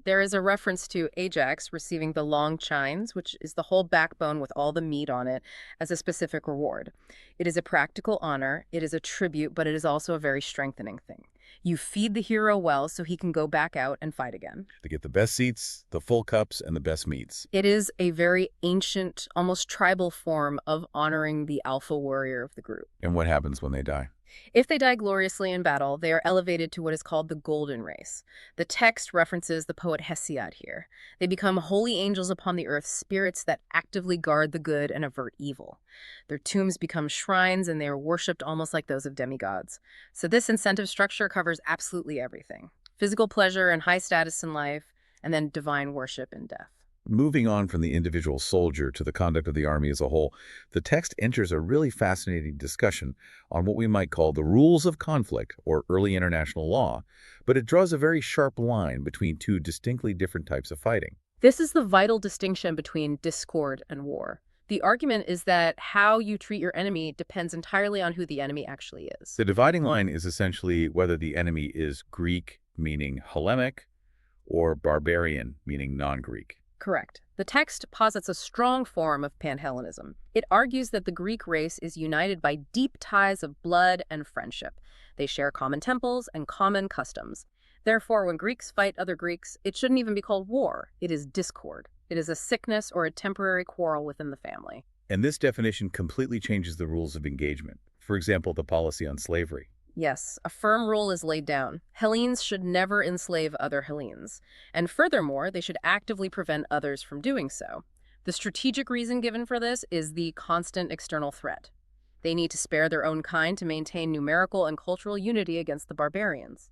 There is a reference to Ajax receiving the long chines, which is the whole backbone with all the meat on it, as a specific reward. It is a practical honor, it is a tribute, but it is also a very strengthening thing. You feed the hero well so he can go back out and fight again. They get the best seats, the full cups, and the best meats. It is a very ancient, almost tribal form of honoring the alpha warrior of the group. And what happens when they die? If they die gloriously in battle, they are elevated to what is called the golden race. The text references the poet Hesiod here. They become holy angels upon the earth, spirits that actively guard the good and avert evil. Their tombs become shrines, and they are worshipped almost like those of demigods. So this incentive structure covers absolutely everything. physical pleasure and high status in life, and then divine worship in death. Moving on from the individual soldier to the conduct of the army as a whole, the text enters a really fascinating discussion on what we might call the rules of conflict or early international law, but it draws a very sharp line between two distinctly different types of fighting. This is the vital distinction between discord and war. The argument is that how you treat your enemy depends entirely on who the enemy actually is. The dividing line is essentially whether the enemy is Greek, meaning Hellenic, or barbarian, meaning non-Greek. Correct. The text posits a strong form of Panhellenism. It argues that the Greek race is united by deep ties of blood and friendship. They share common temples and common customs. Therefore, when Greeks fight other Greeks, it shouldn't even be called war. It is discord. It is a sickness or a temporary quarrel within the family. And this definition completely changes the rules of engagement. For example, the policy on slavery. Yes, a firm rule is laid down. Hellenes should never enslave other Hellenes. And furthermore, they should actively prevent others from doing so. The strategic reason given for this is the constant external threat. They need to spare their own kind to maintain numerical and cultural unity against the barbarians.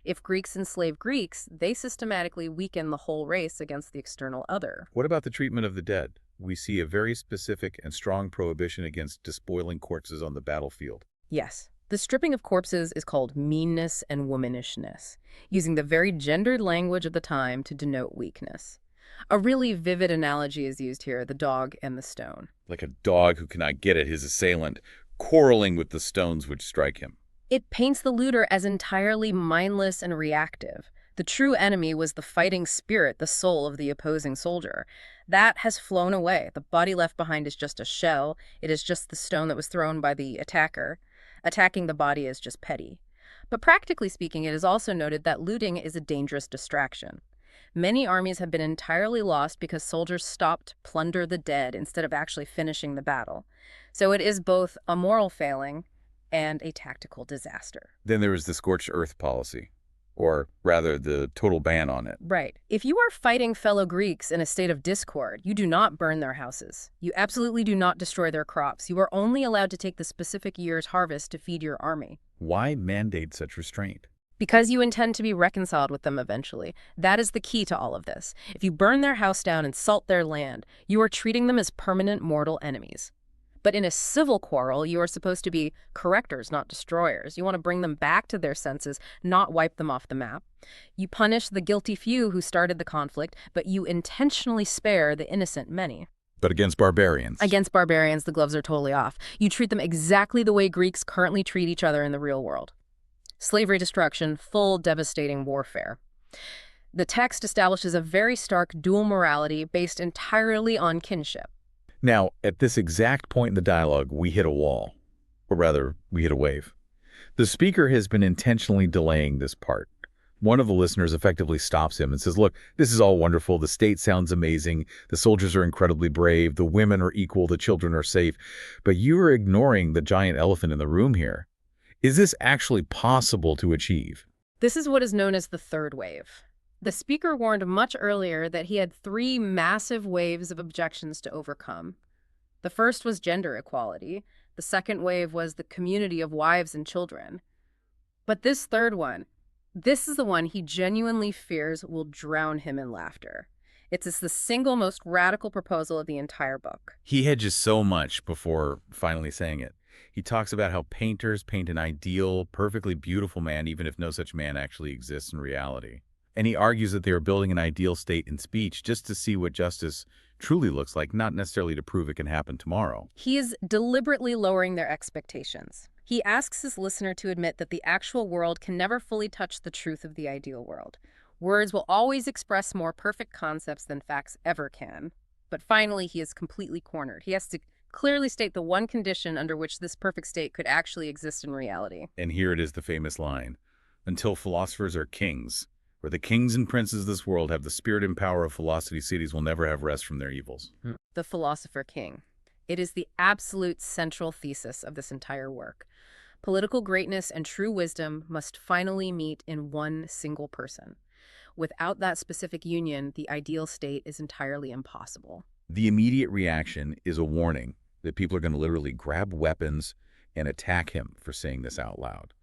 If Greeks enslave Greeks, they systematically weaken the whole race against the external other. What about the treatment of the dead? We see a very specific and strong prohibition against despoiling corpses on the battlefield. Yes. The stripping of corpses is called meanness and womanishness, using the very gendered language of the time to denote weakness. A really vivid analogy is used here, the dog and the stone. Like a dog who cannot get at his assailant, quarreling with the stones which strike him. It paints the looter as entirely mindless and reactive. The true enemy was the fighting spirit, the soul of the opposing soldier. That has flown away. The body left behind is just a shell. It is just the stone that was thrown by the attacker. Attacking the body is just petty. But practically speaking, it is also noted that looting is a dangerous distraction. Many armies have been entirely lost because soldiers stopped to plunder the dead instead of actually finishing the battle. So it is both a moral failing and a tactical disaster. Then there is the scorched earth policy, or rather the total ban on it. Right. If you are fighting fellow Greeks in a state of discord, you do not burn their houses. You absolutely do not destroy their crops. You are only allowed to take the specific year's harvest to feed your army. Why mandate such restraint? Because you intend to be reconciled with them eventually. That is the key to all of this. If you burn their house down and salt their land, you are treating them as permanent mortal enemies. But in a civil quarrel, you are supposed to be correctors, not destroyers. You want to bring them back to their senses, not wipe them off the map. You punish the guilty few who started the conflict, but you intentionally spare the innocent many. But against barbarians? Against barbarians, the gloves are totally off. You treat them exactly the way Greeks currently treat each other in the real world. Slavery destruction, full devastating warfare. The text establishes a very stark dual morality based entirely on kinship. Now, at this exact point in the dialogue, we hit a wall. Or rather, we hit a wave. The speaker has been intentionally delaying this part. One of the listeners effectively stops him and says, look, this is all wonderful. The state sounds amazing. The soldiers are incredibly brave. The women are equal. The children are safe. But you are ignoring the giant elephant in the room here. Is this actually possible to achieve? This is what is known as the third wave. The speaker warned much earlier that he had 3 massive waves of objections to overcome. The first was gender equality. The second wave was the community of wives and children. But this third one, this is the one he genuinely fears will drown him in laughter. It's the single most radical proposal of the entire book. He hedges so much before finally saying it. He talks about how painters paint an ideal, perfectly beautiful man, even if no such man actually exists in reality. And he argues that they are building an ideal state in speech just to see what justice truly looks like, not necessarily to prove it can happen tomorrow. He is deliberately lowering their expectations. He asks his listener to admit that the actual world can never fully touch the truth of the ideal world. Words will always express more perfect concepts than facts ever can. But finally, he is completely cornered. He has to clearly state the one condition under which this perfect state could actually exist in reality. And here it is, the famous line, until philosophers are kings, where the kings and princes of this world have the spirit and power of philosophy, cities will never have rest from their evils. The Philosopher King. It is the absolute central thesis of this entire work. Political greatness and true wisdom must finally meet in one single person. Without that specific union, the ideal state is entirely impossible. The immediate reaction is a warning that people are going to literally grab weapons and attack him for saying this out loud.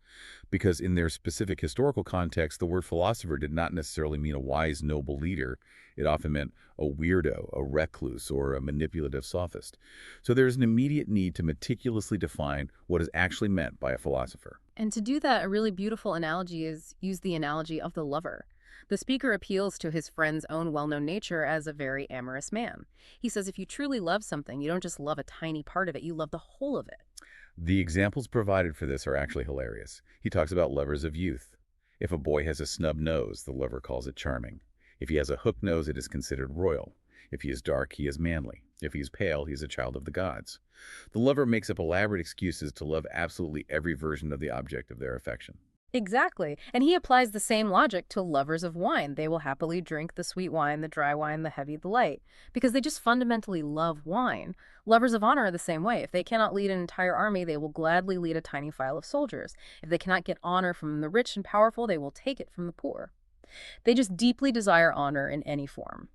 because in their specific historical context, the word philosopher did not necessarily mean a wise, noble leader. It often meant a weirdo, a recluse, or a manipulative sophist. So there's an immediate need to meticulously define what is actually meant by a philosopher. And to do that, a really beautiful analogy is use the analogy of the lover. The speaker appeals to his friend's own well-known nature as a very amorous man. He says if you truly love something, you don't just love a tiny part of it, you love the whole of it. The examples provided for this are actually hilarious. He talks about lovers of youth. If a boy has a snub nose, the lover calls it charming. If he has a hook nose, it is considered royal. If he is dark, he is manly. If he is pale, he is a child of the gods. The lover makes up elaborate excuses to love absolutely every version of the object of their affection. Exactly. And he applies the same logic to lovers of wine. They will happily drink the sweet wine, the dry wine, the heavy, the light, because they just fundamentally love wine. Lovers of honor are the same way. If they cannot lead an entire army, they will gladly lead a tiny file of soldiers. If they cannot get honor from the rich and powerful, they will take it from the poor. They just deeply desire honor in any form.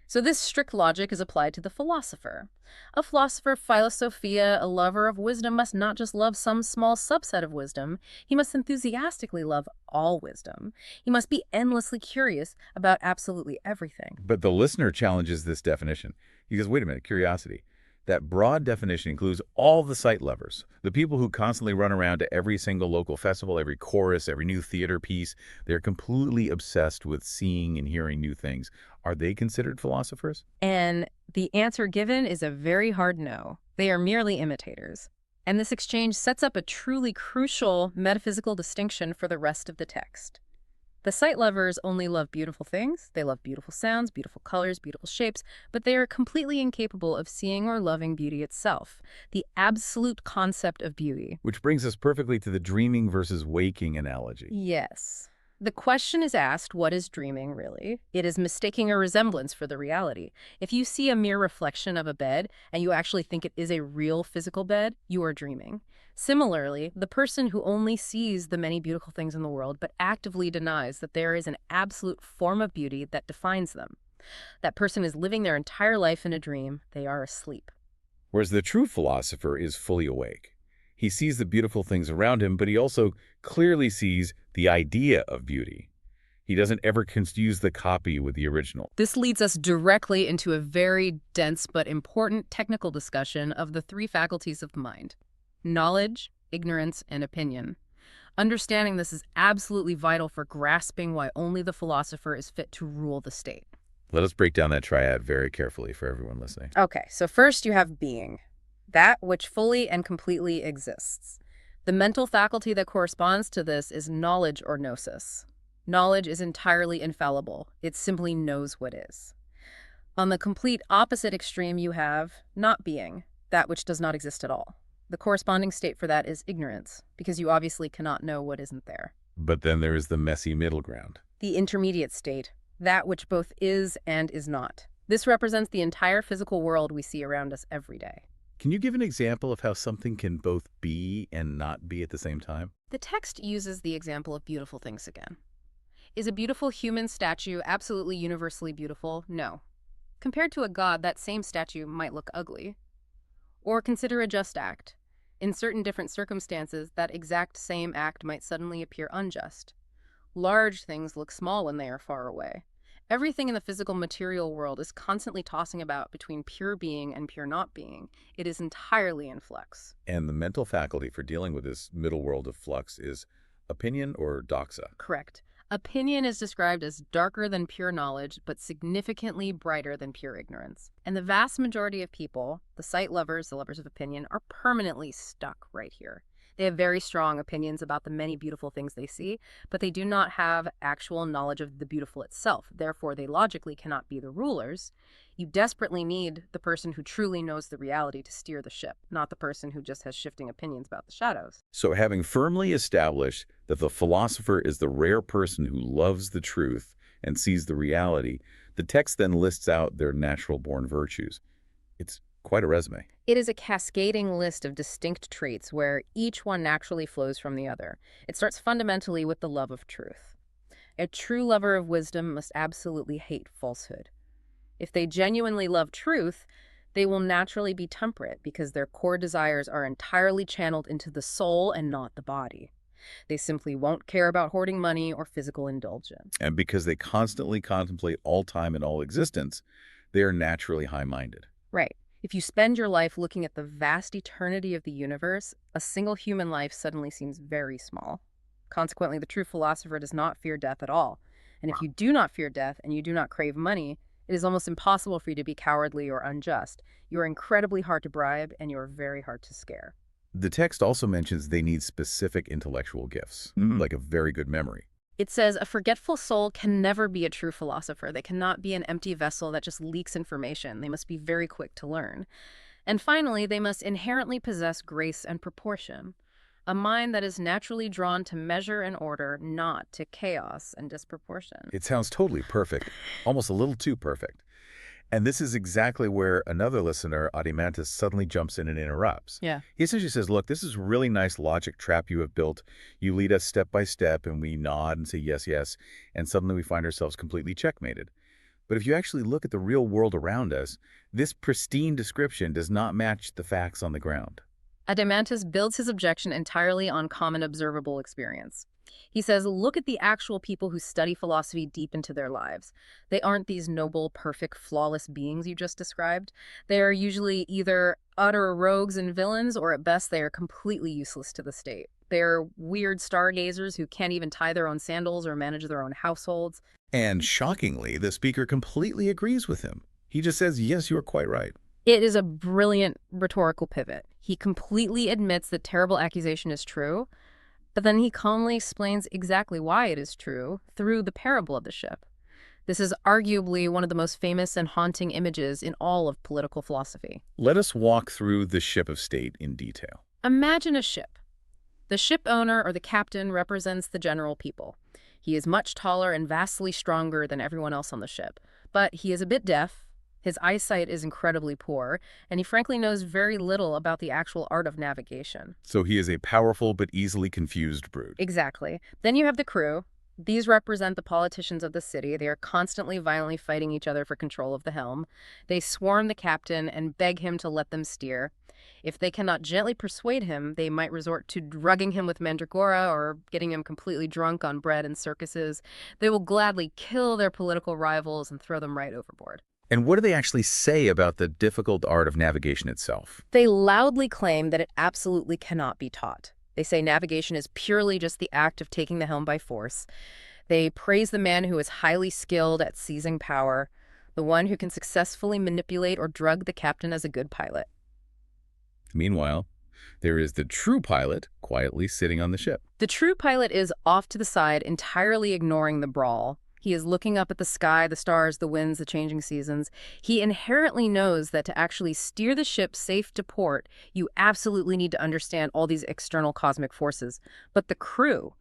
So this strict logic is applied to the philosopher. A philosopher, philosophia, a lover of wisdom, must not just love some small subset of wisdom. He must enthusiastically love all wisdom. He must be endlessly curious about absolutely everything. But the listener challenges this definition. He goes, wait a minute, curiosity. That broad definition includes all the sight lovers, the people who constantly run around to every single local festival, every chorus, every new theater piece. They're completely obsessed with seeing and hearing new things. Are they considered philosophers? And the answer given is a very hard no. They are merely imitators. And this exchange sets up a truly crucial metaphysical distinction for the rest of the text. The sight lovers only love beautiful things. They love beautiful sounds, beautiful colors, beautiful shapes, but they are completely incapable of seeing or loving beauty itself, the absolute concept of beauty. Which brings us perfectly to the dreaming versus waking analogy. Yes. The question is asked, what is dreaming really? It is mistaking a resemblance for the reality. If you see a mere reflection of a bed and you actually think it is a real physical bed, you are dreaming. Similarly, the person who only sees the many beautiful things in the world but actively denies that there is an absolute form of beauty that defines them. That person is living their entire life in a dream. They are asleep. Whereas the true philosopher is fully awake. He sees the beautiful things around him, but he also clearly sees the idea of beauty. He doesn't ever confuse the copy with the original. This leads us directly into a very dense but important technical discussion of the three faculties of the mind: knowledge, ignorance, and opinion. Understanding this is absolutely vital for grasping why only the philosopher is fit to rule the state. Let us break down that triad very carefully for everyone listening. Okay, so first you have being, that which fully and completely exists. The mental faculty that corresponds to this is knowledge or gnosis. Knowledge is entirely infallible. It simply knows what is. On the complete opposite extreme, you have not being, that which does not exist at all. The corresponding state for that is ignorance, because you obviously cannot know what isn't there. But then there is the messy middle ground. The intermediate state, that which both is and is not. This represents the entire physical world we see around us every day. Can you give an example of how something can both be and not be at the same time? The text uses the example of beautiful things again. Is a beautiful human statue absolutely universally beautiful? No. Compared to a god, that same statue might look ugly. Or consider a just act. In certain different circumstances, that exact same act might suddenly appear unjust. Large things look small when they are far away. Everything in the physical material world is constantly tossing about between pure being and pure not being. It is entirely in flux. And the mental faculty for dealing with this middle world of flux is opinion or doxa? Correct. Opinion is described as darker than pure knowledge, but significantly brighter than pure ignorance. And the vast majority of people, the sight lovers, the lovers of opinion, are permanently stuck right here. They have very strong opinions about the many beautiful things they see, but they do not have actual knowledge of the beautiful itself. Therefore, they logically cannot be the rulers. You desperately need the person who truly knows the reality to steer the ship, not the person who just has shifting opinions about the shadows. So having firmly established that the philosopher is the rare person who loves the truth and sees the reality, the text then lists out their natural-born virtues. It's quite a resume. It is a cascading list of distinct traits where each one naturally flows from the other. It starts fundamentally with the love of truth. A true lover of wisdom must absolutely hate falsehood. If they genuinely love truth, they will naturally be temperate because their core desires are entirely channeled into the soul and not the body. They simply won't care about hoarding money or physical indulgence. And because they constantly contemplate all time and all existence, they are naturally high-minded. Right. If you spend your life looking at the vast eternity of the universe, a single human life suddenly seems very small. Consequently, the true philosopher does not fear death at all. And if you do not fear death and you do not crave money, it is almost impossible for you to be cowardly or unjust. You are incredibly hard to bribe, and you are very hard to scare. The text also mentions they need specific intellectual gifts, like a very good memory. It says a forgetful soul can never be a true philosopher. They cannot be an empty vessel that just leaks information. They must be very quick to learn. And finally, they must inherently possess grace and proportion, a mind that is naturally drawn to measure and order, not to chaos and disproportion. It sounds totally perfect, almost a little too perfect. And this is exactly where another listener, Adimantus, suddenly jumps in and interrupts. Yeah. He essentially says, look, this is a really nice logic trap you have built. You lead us step by step, and we nod and say yes, yes, and suddenly we find ourselves completely checkmated. But if you actually look at the real world around us, this pristine description does not match the facts on the ground. Adimantus builds his objection entirely on common observable experience. He says, look at the actual people who study philosophy deep into their lives. They aren't these noble, perfect, flawless beings you just described. They are usually either utter rogues and villains, or at best they are completely useless to the state. They're weird stargazers who can't even tie their own sandals or manage their own households. And shockingly, the speaker completely agrees with him. He just says, yes, you are quite right. It is a brilliant rhetorical pivot. He completely admits that terrible accusation is true, but then he calmly explains exactly why it is true through the parable of the ship. This is arguably one of the most famous and haunting images in all of political philosophy. Let us walk through the ship of state in detail. Imagine a ship. The ship owner or the captain represents the general people. He is much taller and vastly stronger than everyone else on the ship, but he is a bit deaf. His eyesight is incredibly poor, and he frankly knows very little about the actual art of navigation. So he is a powerful but easily confused brute. Exactly. Then you have the crew. These represent the politicians of the city. They are constantly violently fighting each other for control of the helm. They swarm the captain and beg him to let them steer. If they cannot gently persuade him, they might resort to drugging him with mandragora or getting him completely drunk on bread and circuses. They will gladly kill their political rivals and throw them right overboard. And what do they actually say about the difficult art of navigation itself? They loudly claim that it absolutely cannot be taught. They say navigation is purely just the act of taking the helm by force. They praise the man who is highly skilled at seizing power, the one who can successfully manipulate or drug the captain as a good pilot. Meanwhile, there is the true pilot quietly sitting on the ship. The true pilot is off to the side, entirely ignoring the brawl. He is looking up at the sky, the stars, the winds, the changing seasons. He inherently knows that to actually steer the ship safe to port, you absolutely need to understand all these external cosmic forces. But the crew,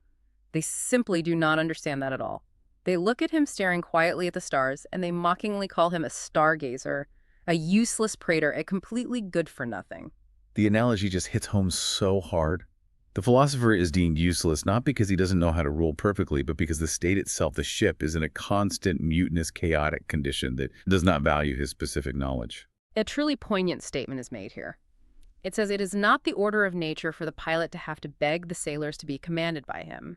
they simply do not understand that at all. They look at him staring quietly at the stars, and they mockingly call him a stargazer, a useless prater, a completely good-for-nothing. The analogy just hits home so hard. The philosopher is deemed useless not because he doesn't know how to rule perfectly, but because the state itself, the ship, is in a constant, mutinous, chaotic condition that does not value his specific knowledge. A truly poignant statement is made here. It says it is not the order of nature for the pilot to have to beg the sailors to be commanded by him,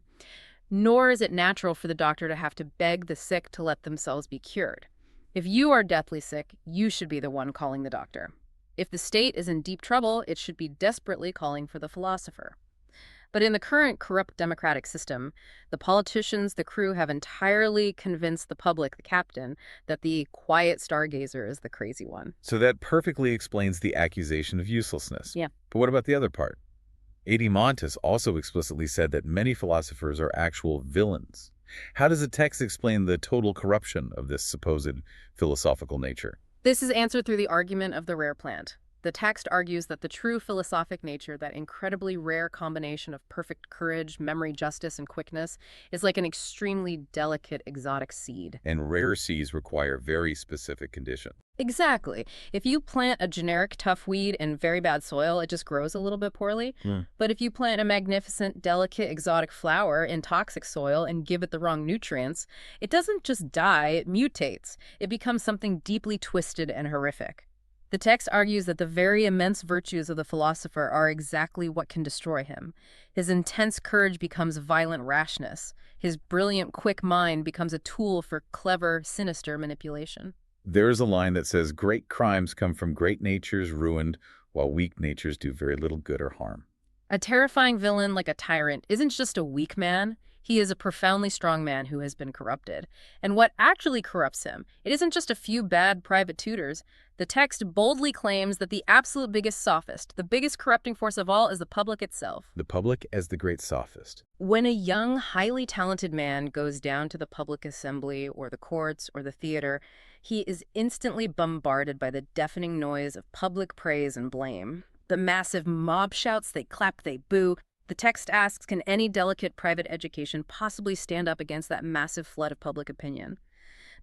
nor is it natural for the doctor to have to beg the sick to let themselves be cured. If you are deathly sick, you should be the one calling the doctor. If the state is in deep trouble, it should be desperately calling for the philosopher. But in the current corrupt democratic system, the politicians, the crew, have entirely convinced the public, the captain, that the quiet stargazer is the crazy one. So that perfectly explains the accusation of uselessness. Yeah. But what about the other part? Adimantus also explicitly said that many philosophers are actual villains. How does the text explain the total corruption of this supposed philosophical nature? This is answered through the argument of the rare plant. The text argues that the true philosophic nature, that incredibly rare combination of perfect courage, memory, justice, and quickness, is like an extremely delicate exotic seed. And rare seeds require very specific conditions. Exactly. If you plant a generic tough weed in very bad soil, it just grows a little bit poorly. But if you plant a magnificent, delicate, exotic flower in toxic soil and give it the wrong nutrients, it doesn't just die, it mutates. It becomes something deeply twisted and horrific. The text argues that the very immense virtues of the philosopher are exactly what can destroy him. His intense courage becomes violent rashness. His brilliant, quick mind becomes a tool for clever, sinister manipulation. There's a line that says, "Great crimes come from great natures ruined, while weak natures do very little good or harm." A terrifying villain like a tyrant isn't just a weak man, he is a profoundly strong man who has been corrupted. And what actually corrupts him, it isn't just a few bad private tutors. The text boldly claims that the absolute biggest sophist, the biggest corrupting force of all, is the public itself. The public as the great sophist. When a young, highly talented man goes down to the public assembly or the courts or the theater, he is instantly bombarded by the deafening noise of public praise and blame. The massive mob shouts, they clap, they boo. The text asks, can any delicate private education possibly stand up against that massive flood of public opinion?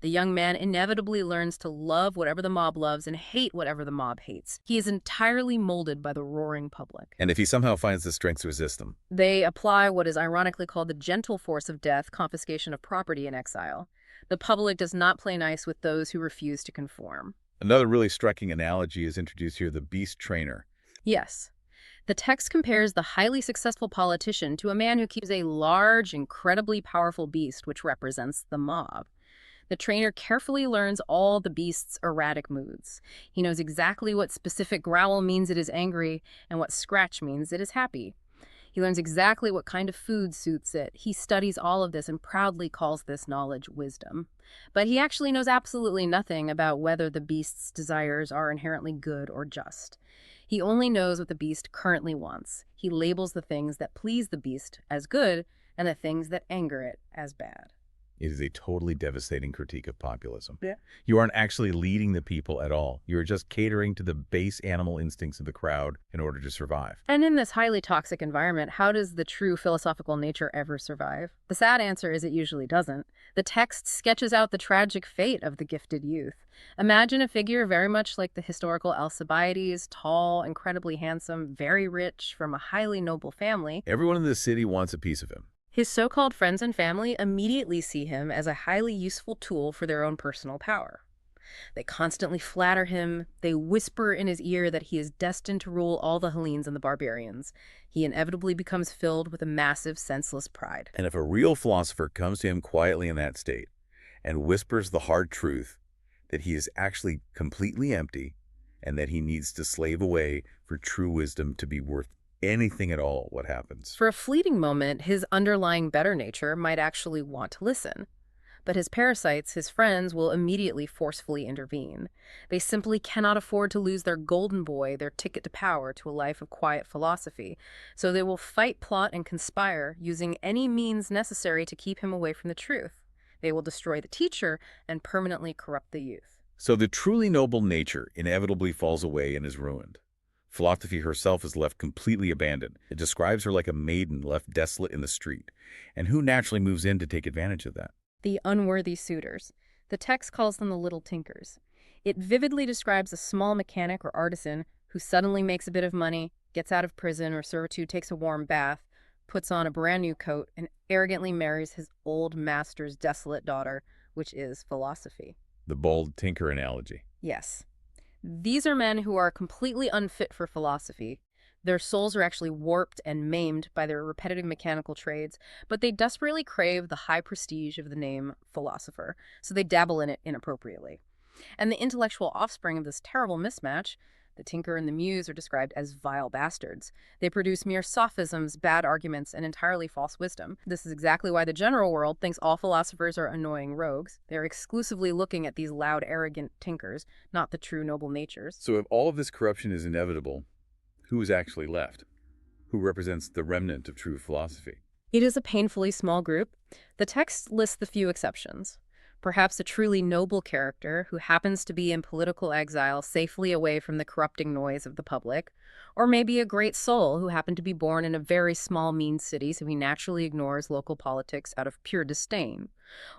The young man inevitably learns to love whatever the mob loves and hate whatever the mob hates. He is entirely molded by the roaring public. And if he somehow finds the strength to resist them. They apply what is ironically called the gentle force of death, confiscation of property, and exile. The public does not play nice with those who refuse to conform. Another really striking analogy is introduced here, the beast trainer. Yes. The text compares the highly successful politician to a man who keeps a large, incredibly powerful beast which represents the mob. The trainer carefully learns all the beast's erratic moods. He knows exactly what specific growl means it is angry and what scratch means it is happy. He learns exactly what kind of food suits it. He studies all of this and proudly calls this knowledge wisdom. But he actually knows absolutely nothing about whether the beast's desires are inherently good or just. He only knows what the beast currently wants. He labels the things that please the beast as good and the things that anger it as bad. It is a totally devastating critique of populism. Yeah. You aren't actually leading the people at all. You're just catering to the base animal instincts of the crowd in order to survive. And in this highly toxic environment, how does the true philosophical nature ever survive? The sad answer is it usually doesn't. The text sketches out the tragic fate of the gifted youth. Imagine a figure very much like the historical Alcibiades, tall, incredibly handsome, very rich, from a highly noble family. Everyone in the city wants a piece of him. His so-called friends and family immediately see him as a highly useful tool for their own personal power. They constantly flatter him. They whisper in his ear that he is destined to rule all the Hellenes and the barbarians. He inevitably becomes filled with a massive, senseless pride. And if a real philosopher comes to him quietly in that state and whispers the hard truth that he is actually completely empty and that he needs to slave away for true wisdom to be worth anything at all, what happens? For a fleeting moment, his underlying better nature might actually want to listen. But his parasites, his friends, will immediately forcefully intervene. They simply cannot afford to lose their golden boy, their ticket to power, to a life of quiet philosophy. So they will fight, plot, and conspire, using any means necessary to keep him away from the truth. They will destroy the teacher and permanently corrupt the youth. So the truly noble nature inevitably falls away and is ruined. Philosophy herself is left completely abandoned. It describes her like a maiden left desolate in the street. And who naturally moves in to take advantage of that? The unworthy suitors. The text calls them the little tinkers. It vividly describes a small mechanic or artisan who suddenly makes a bit of money, gets out of prison or servitude, takes a warm bath, puts on a brand new coat, and arrogantly marries his old master's desolate daughter, which is philosophy. The bold tinker analogy. Yes. These are men who are completely unfit for philosophy. Their souls are actually warped and maimed by their repetitive mechanical trades, but they desperately crave the high prestige of the name philosopher, so they dabble in it inappropriately. And the intellectual offspring of this terrible mismatch, the tinker and the muse, are described as vile bastards. They produce mere sophisms, bad arguments, and entirely false wisdom. This is exactly why the general world thinks all philosophers are annoying rogues. They're exclusively looking at these loud, arrogant tinkers, not the true noble natures. So if all of this corruption is inevitable, who is actually left? Who represents the remnant of true philosophy? It is a painfully small group. The text lists the few exceptions. Perhaps a truly noble character who happens to be in political exile safely away from the corrupting noise of the public, or maybe a great soul who happened to be born in a very small, mean city, so he naturally ignores local politics out of pure disdain.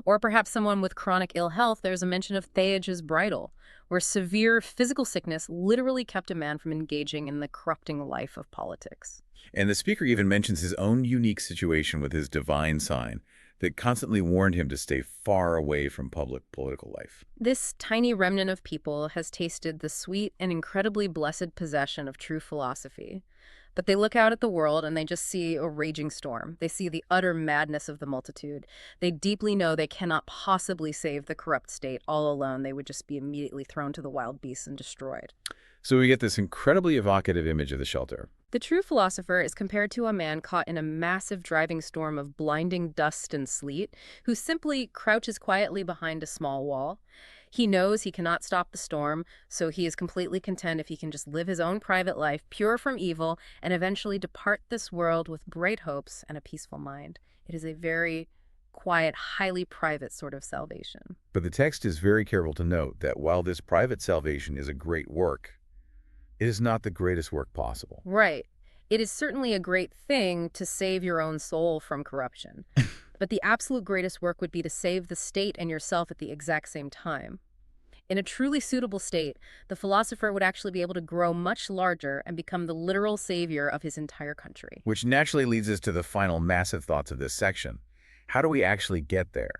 Or perhaps someone with chronic ill health. There's a mention of Theage's bridal, where severe physical sickness literally kept a man from engaging in the corrupting life of politics. And the speaker even mentions his own unique situation with his divine sign, that constantly warned him to stay far away from public political life. This tiny remnant of people has tasted the sweet and incredibly blessed possession of true philosophy. But they look out at the world and they just see a raging storm. They see the utter madness of the multitude. They deeply know they cannot possibly save the corrupt state all alone. They would just be immediately thrown to the wild beasts and destroyed. So we get this incredibly evocative image of the shelter. The true philosopher is compared to a man caught in a massive driving storm of blinding dust and sleet, who simply crouches quietly behind a small wall. He knows he cannot stop the storm, so he is completely content if he can just live his own private life, pure from evil, and eventually depart this world with great hopes and a peaceful mind. It is a very quiet, highly private sort of salvation. But the text is very careful to note that while this private salvation is a great work, it is not the greatest work possible. Right. It is certainly a great thing to save your own soul from corruption. But the absolute greatest work would be to save the state and yourself at the exact same time. In a truly suitable state, the philosopher would actually be able to grow much larger and become the literal savior of his entire country. Which naturally leads us to the final massive thoughts of this section. How do we actually get there?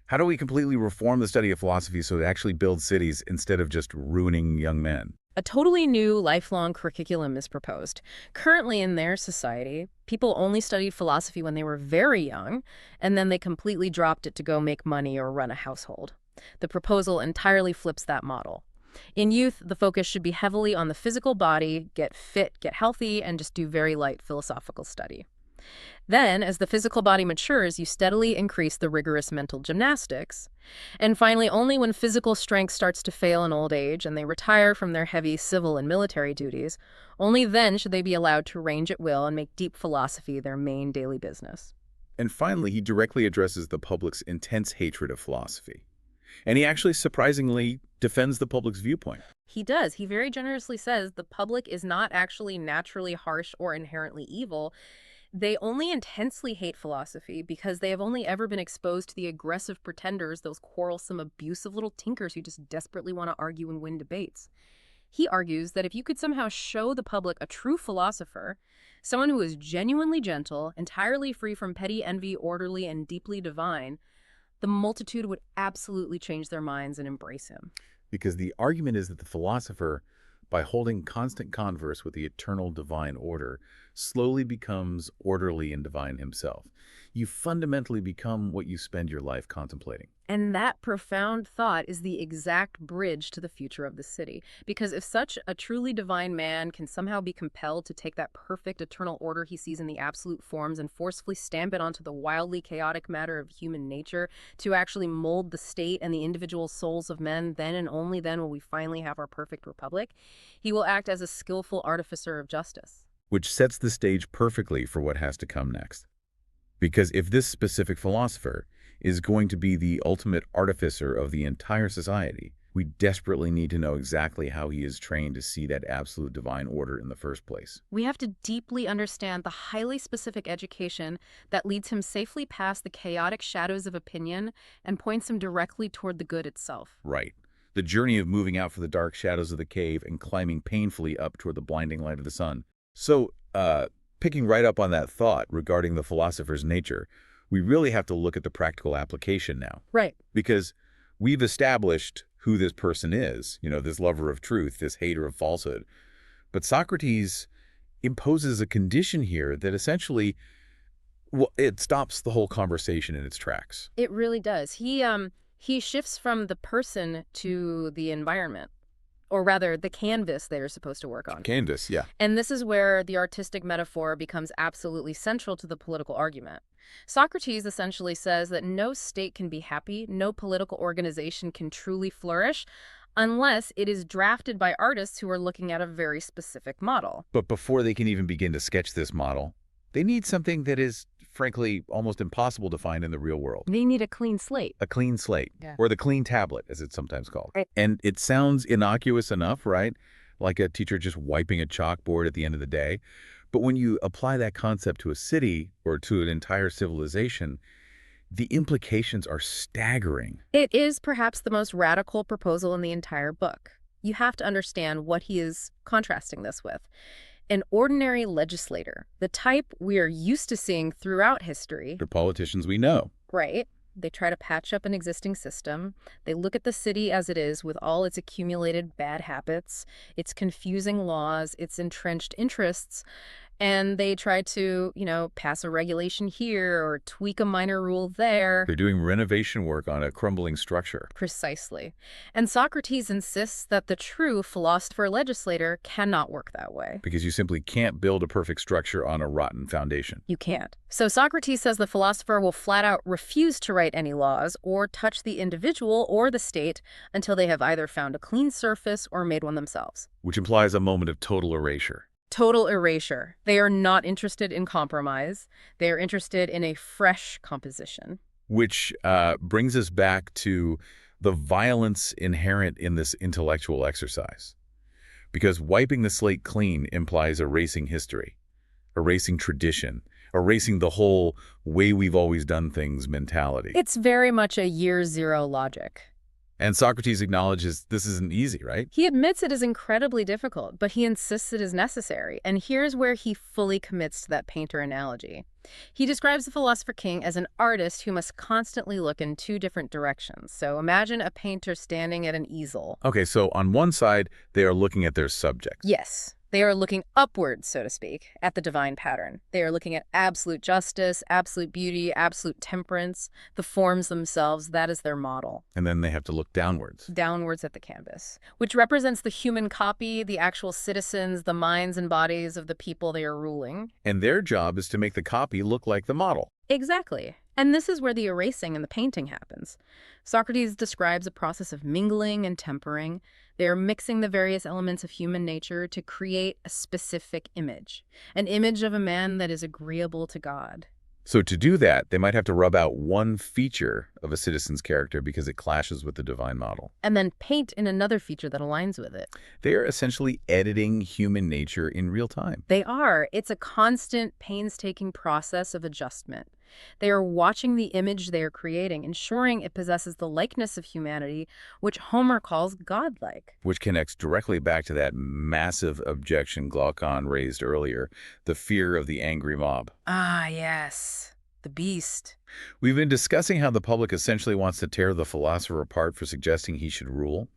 How do we completely reform the study of philosophy so it actually builds cities instead of just ruining young men? A totally new lifelong curriculum is proposed. Currently in their society, people only studied philosophy when they were very young, and then they completely dropped it to go make money or run a household. The proposal entirely flips that model. In youth, the focus should be heavily on the physical body, get fit, get healthy, and just do very light philosophical study. Then, as the physical body matures, you steadily increase the rigorous mental gymnastics. And finally, only when physical strength starts to fail in old age and they retire from their heavy civil and military duties, only then should they be allowed to range at will and make deep philosophy their main daily business. And finally, he directly addresses the public's intense hatred of philosophy. And he actually surprisingly defends the public's viewpoint. He does. He very generously says the public is not actually naturally harsh or inherently evil. They only intensely hate philosophy because they have only ever been exposed to the aggressive pretenders, those quarrelsome, abusive little tinkers who just desperately want to argue and win debates. He argues that if you could somehow show the public a true philosopher, someone who is genuinely gentle, entirely free from petty envy, orderly, and deeply divine, the multitude would absolutely change their minds and embrace him. Because the argument is that the philosopher, by holding constant converse with the eternal divine order, slowly becomes orderly and divine himself. You fundamentally become what you spend your life contemplating. And that profound thought is the exact bridge to the future of the city. Because if such a truly divine man can somehow be compelled to take that perfect eternal order he sees in the absolute forms and forcefully stamp it onto the wildly chaotic matter of human nature to actually mold the state and the individual souls of men, then and only then will we finally have our perfect republic. He will act as a skillful artificer of justice. Which sets the stage perfectly for what has to come next. Because if this specific philosopher is going to be the ultimate artificer of the entire society, we desperately need to know exactly how he is trained to see that absolute divine order in the first place. We have to deeply understand the highly specific education that leads him safely past the chaotic shadows of opinion and points him directly toward the good itself. Right. The journey of moving out from the dark shadows of the cave and climbing painfully up toward the blinding light of the sun. So, picking right up on that thought regarding the philosopher's nature, we really have to look at the practical application now. Right. Because we've established who this person is, this lover of truth, this hater of falsehood. But Socrates imposes a condition here that essentially, it stops the whole conversation in its tracks. It really does. He shifts from the person to the environment. Or rather, the canvas they're supposed to work on. Canvas, yeah. And this is where the artistic metaphor becomes absolutely central to the political argument. Socrates essentially says that no state can be happy, no political organization can truly flourish, unless it is drafted by artists who are looking at a very specific model. But before they can even begin to sketch this model, they need something that is, frankly, almost impossible to find in the real world. They need a clean slate. A clean slate, Yeah. or the clean tablet, as it's sometimes called. Right. And it sounds innocuous enough, right? Like a teacher just wiping a chalkboard at the end of the day. But when you apply that concept to a city or to an entire civilization, the implications are staggering. It is perhaps the most radical proposal in the entire book. You have to understand what he is contrasting this with. An ordinary legislator, the type we are used to seeing throughout history. The politicians we know. Right. They try to patch up an existing system. They look at the city as it is with all its accumulated bad habits, its confusing laws, its entrenched interests, and they try to, pass a regulation here or tweak a minor rule there. They're doing renovation work on a crumbling structure. Precisely. And Socrates insists that the true philosopher-legislator cannot work that way. Because you simply can't build a perfect structure on a rotten foundation. You can't. So Socrates says the philosopher will flat out refuse to write any laws or touch the individual or the state until they have either found a clean surface or made one themselves. Which implies a moment of total erasure. Total erasure. They are not interested in compromise. They are interested in a fresh composition. Which brings us back to the violence inherent in this intellectual exercise. Because wiping the slate clean implies erasing history, erasing tradition, erasing the whole way we've always done things mentality. It's very much a year zero logic. And Socrates acknowledges this isn't easy, right? He admits it is incredibly difficult, but he insists it is necessary. And here's where he fully commits to that painter analogy. He describes the Philosopher King as an artist who must constantly look in two different directions. So imagine a painter standing at an easel. Okay, so on one side, they are looking at their subjects. Yes. They are looking upward, so to speak, at the divine pattern. They are looking at absolute justice, absolute beauty, absolute temperance, the forms themselves. That is their model. And then they have to look downwards. Downwards at the canvas, which represents the human copy, the actual citizens, the minds and bodies of the people they are ruling. And their job is to make the copy look like the model. Exactly. And this is where the erasing and the painting happens. Socrates describes a process of mingling and tempering. They are mixing the various elements of human nature to create a specific image, an image of a man that is agreeable to God. So to do that, they might have to rub out one feature of a citizen's character because it clashes with the divine model. And then paint in another feature that aligns with it. They are essentially editing human nature in real time. They are. It's a constant, painstaking process of adjustment. They are watching the image they are creating, ensuring it possesses the likeness of humanity, which Homer calls godlike. Which connects directly back to that massive objection Glaucon raised earlier, the fear of the angry mob. Ah, yes. The beast. We've been discussing how the public essentially wants to tear the philosopher apart for suggesting he should rule.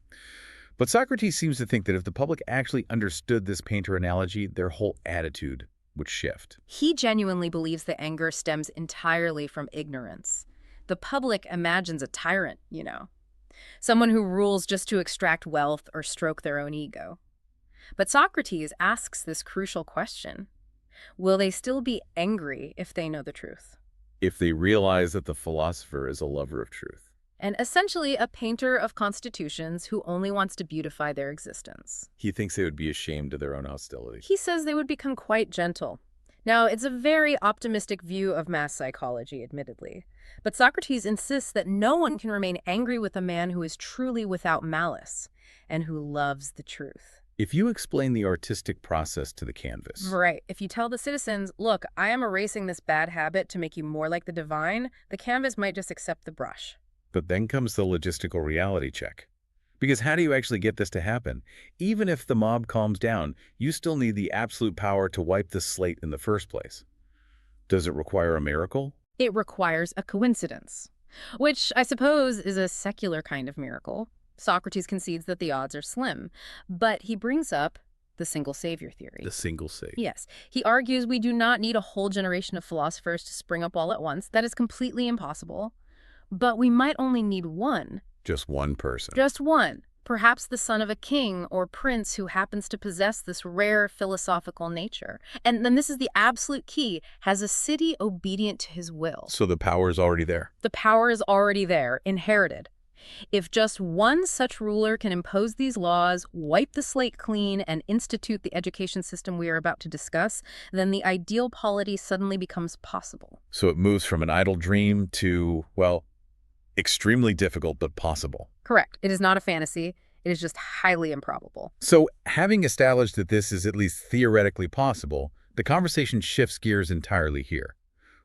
But Socrates seems to think that if the public actually understood this painter analogy, their whole attitude would shift. He genuinely believes the anger stems entirely from ignorance. The public imagines a tyrant, someone who rules just to extract wealth or stroke their own ego. But Socrates asks this crucial question. Will they still be angry if they know the truth? If they realize that the philosopher is a lover of truth. And essentially a painter of constitutions who only wants to beautify their existence. He thinks they would be ashamed of their own hostility. He says they would become quite gentle. Now, it's a very optimistic view of mass psychology, admittedly. But Socrates insists that no one can remain angry with a man who is truly without malice and who loves the truth. If you explain the artistic process to the canvas. Right. If you tell the citizens, look, I am erasing this bad habit to make you more like the divine, the canvas might just accept the brush. But then comes the logistical reality check. Because how do you actually get this to happen? Even if the mob calms down, you still need the absolute power to wipe the slate in the first place. Does it require a miracle? It requires a coincidence, which I suppose is a secular kind of miracle. Socrates concedes that the odds are slim, but he brings up the single savior theory. The single savior. Yes. He argues we do not need a whole generation of philosophers to spring up all at once. That is completely impossible. But we might only need one. Just one person. Just one. Perhaps the son of a king or prince who happens to possess this rare philosophical nature. And then this is the absolute key, has a city obedient to his will. So the power is already there. The power is already there, inherited. If just one such ruler can impose these laws, wipe the slate clean, and institute the education system we are about to discuss, then the ideal polity suddenly becomes possible. So it moves from an idle dream to, well, extremely difficult but possible. Correct. It is not a fantasy. It is just highly improbable. So having established that this is at least theoretically possible, the conversation shifts gears entirely here.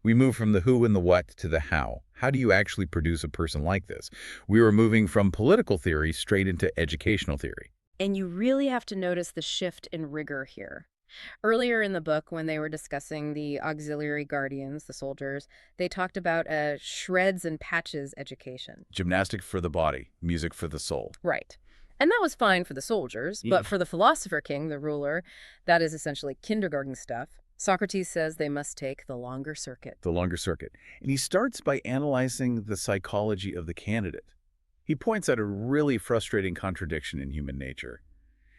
We move from the who and the what to the how. How do you actually produce a person like this? We were moving from political theory straight into educational theory. And you really have to notice the shift in rigor here. Earlier in the book, when they were discussing the auxiliary guardians, the soldiers, they talked about a shreds and patches education. Gymnastic for the body, music for the soul. Right. And that was fine for the soldiers, but for the Philosopher King, the ruler, that is essentially kindergarten stuff. Socrates says they must take the longer circuit. The longer circuit. And he starts by analyzing the psychology of the candidate. He points out a really frustrating contradiction in human nature.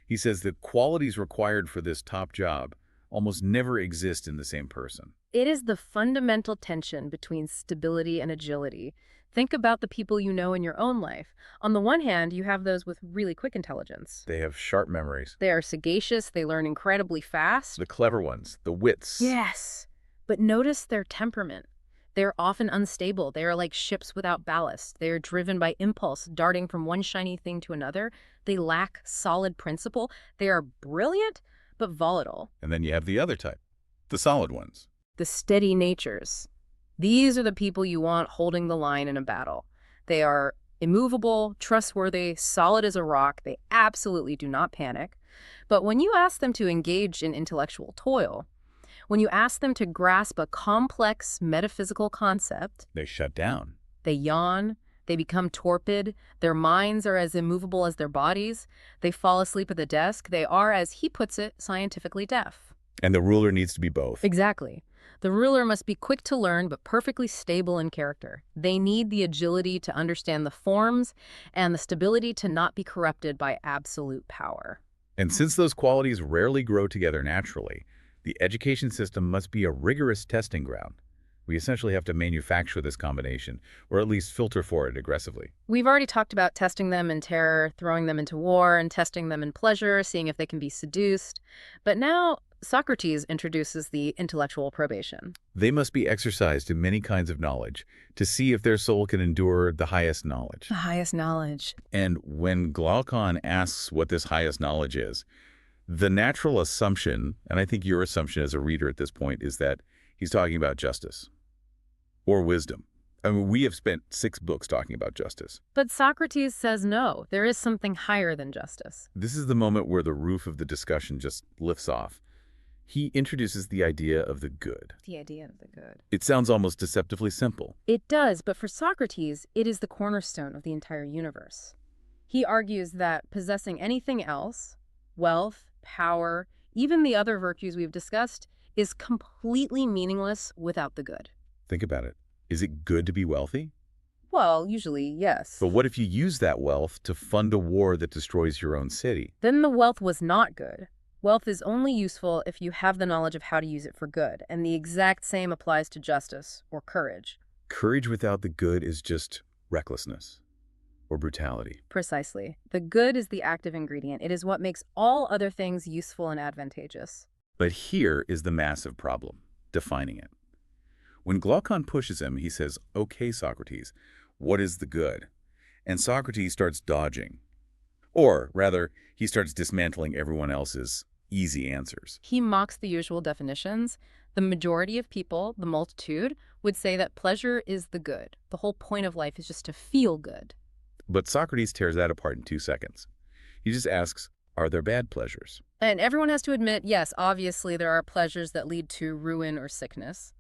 He says that qualities required for this top job almost never exist in the same person. It is the fundamental tension between stability and agility. Think about the people you know in your own life. On the one hand, you have those with really quick intelligence. They have sharp memories. They are sagacious, they learn incredibly fast. The clever ones, the wits. Yes, but notice their temperament. They're often unstable. They are like ships without ballast. They are driven by impulse, darting from one shiny thing to another. They lack solid principle. They are brilliant, but volatile. And then you have the other type, the solid ones. The steady natures. These are the people you want holding the line in a battle. They are immovable, trustworthy, solid as a rock. They absolutely do not panic. But when you ask them to engage in intellectual toil, when you ask them to grasp a complex metaphysical concept, They shut down. they yawn, they become torpid, their minds are as immovable as their bodies, they fall asleep at the desk, they are, as he puts it, scientifically deaf. And the ruler needs to be both. Exactly. The ruler must be quick to learn but perfectly stable in character. They need the agility to understand the forms and the stability to not be corrupted by absolute power. And since those qualities rarely grow together naturally, the education system must be a rigorous testing ground. We essentially have to manufacture this combination, or at least filter for it aggressively. We've already talked about testing them in terror, throwing them into war, and testing them in pleasure, seeing if they can be seduced. But now Socrates introduces the intellectual probation. They must be exercised in many kinds of knowledge to see if their soul can endure the highest knowledge. The highest knowledge. And when Glaucon asks what this highest knowledge is, the natural assumption, and I think your assumption as a reader at this point, is that he's talking about justice or wisdom. I mean, we have spent 6 books talking about justice. But Socrates says no, there is something higher than justice. This is the moment where the roof of the discussion just lifts off. He introduces the idea of the good. The idea of the good. It sounds almost deceptively simple. It does, but for Socrates, it is the cornerstone of the entire universe. He argues that possessing anything else, wealth, power, even the other virtues we've discussed, is completely meaningless without the good. Think about it. Is it good to be wealthy? Well, usually, yes. But what if you use that wealth to fund a war that destroys your own city? Then the wealth was not good. Wealth is only useful if you have the knowledge of how to use it for good, and the exact same applies to justice or courage. Courage without the good is just recklessness or brutality. Precisely. The good is the active ingredient. It is what makes all other things useful and advantageous. But here is the massive problem, defining it. When Glaucon pushes him, he says, "Okay, Socrates, what is the good?" And Socrates starts dodging. Or, rather, he starts dismantling everyone else's easy answers. He mocks the usual definitions. The majority of people, the multitude, would say that pleasure is the good. The whole point of life is just to feel good. But Socrates tears that apart in 2 seconds. He just asks, are there bad pleasures? And everyone has to admit, yes, obviously there are pleasures that lead to ruin or sickness.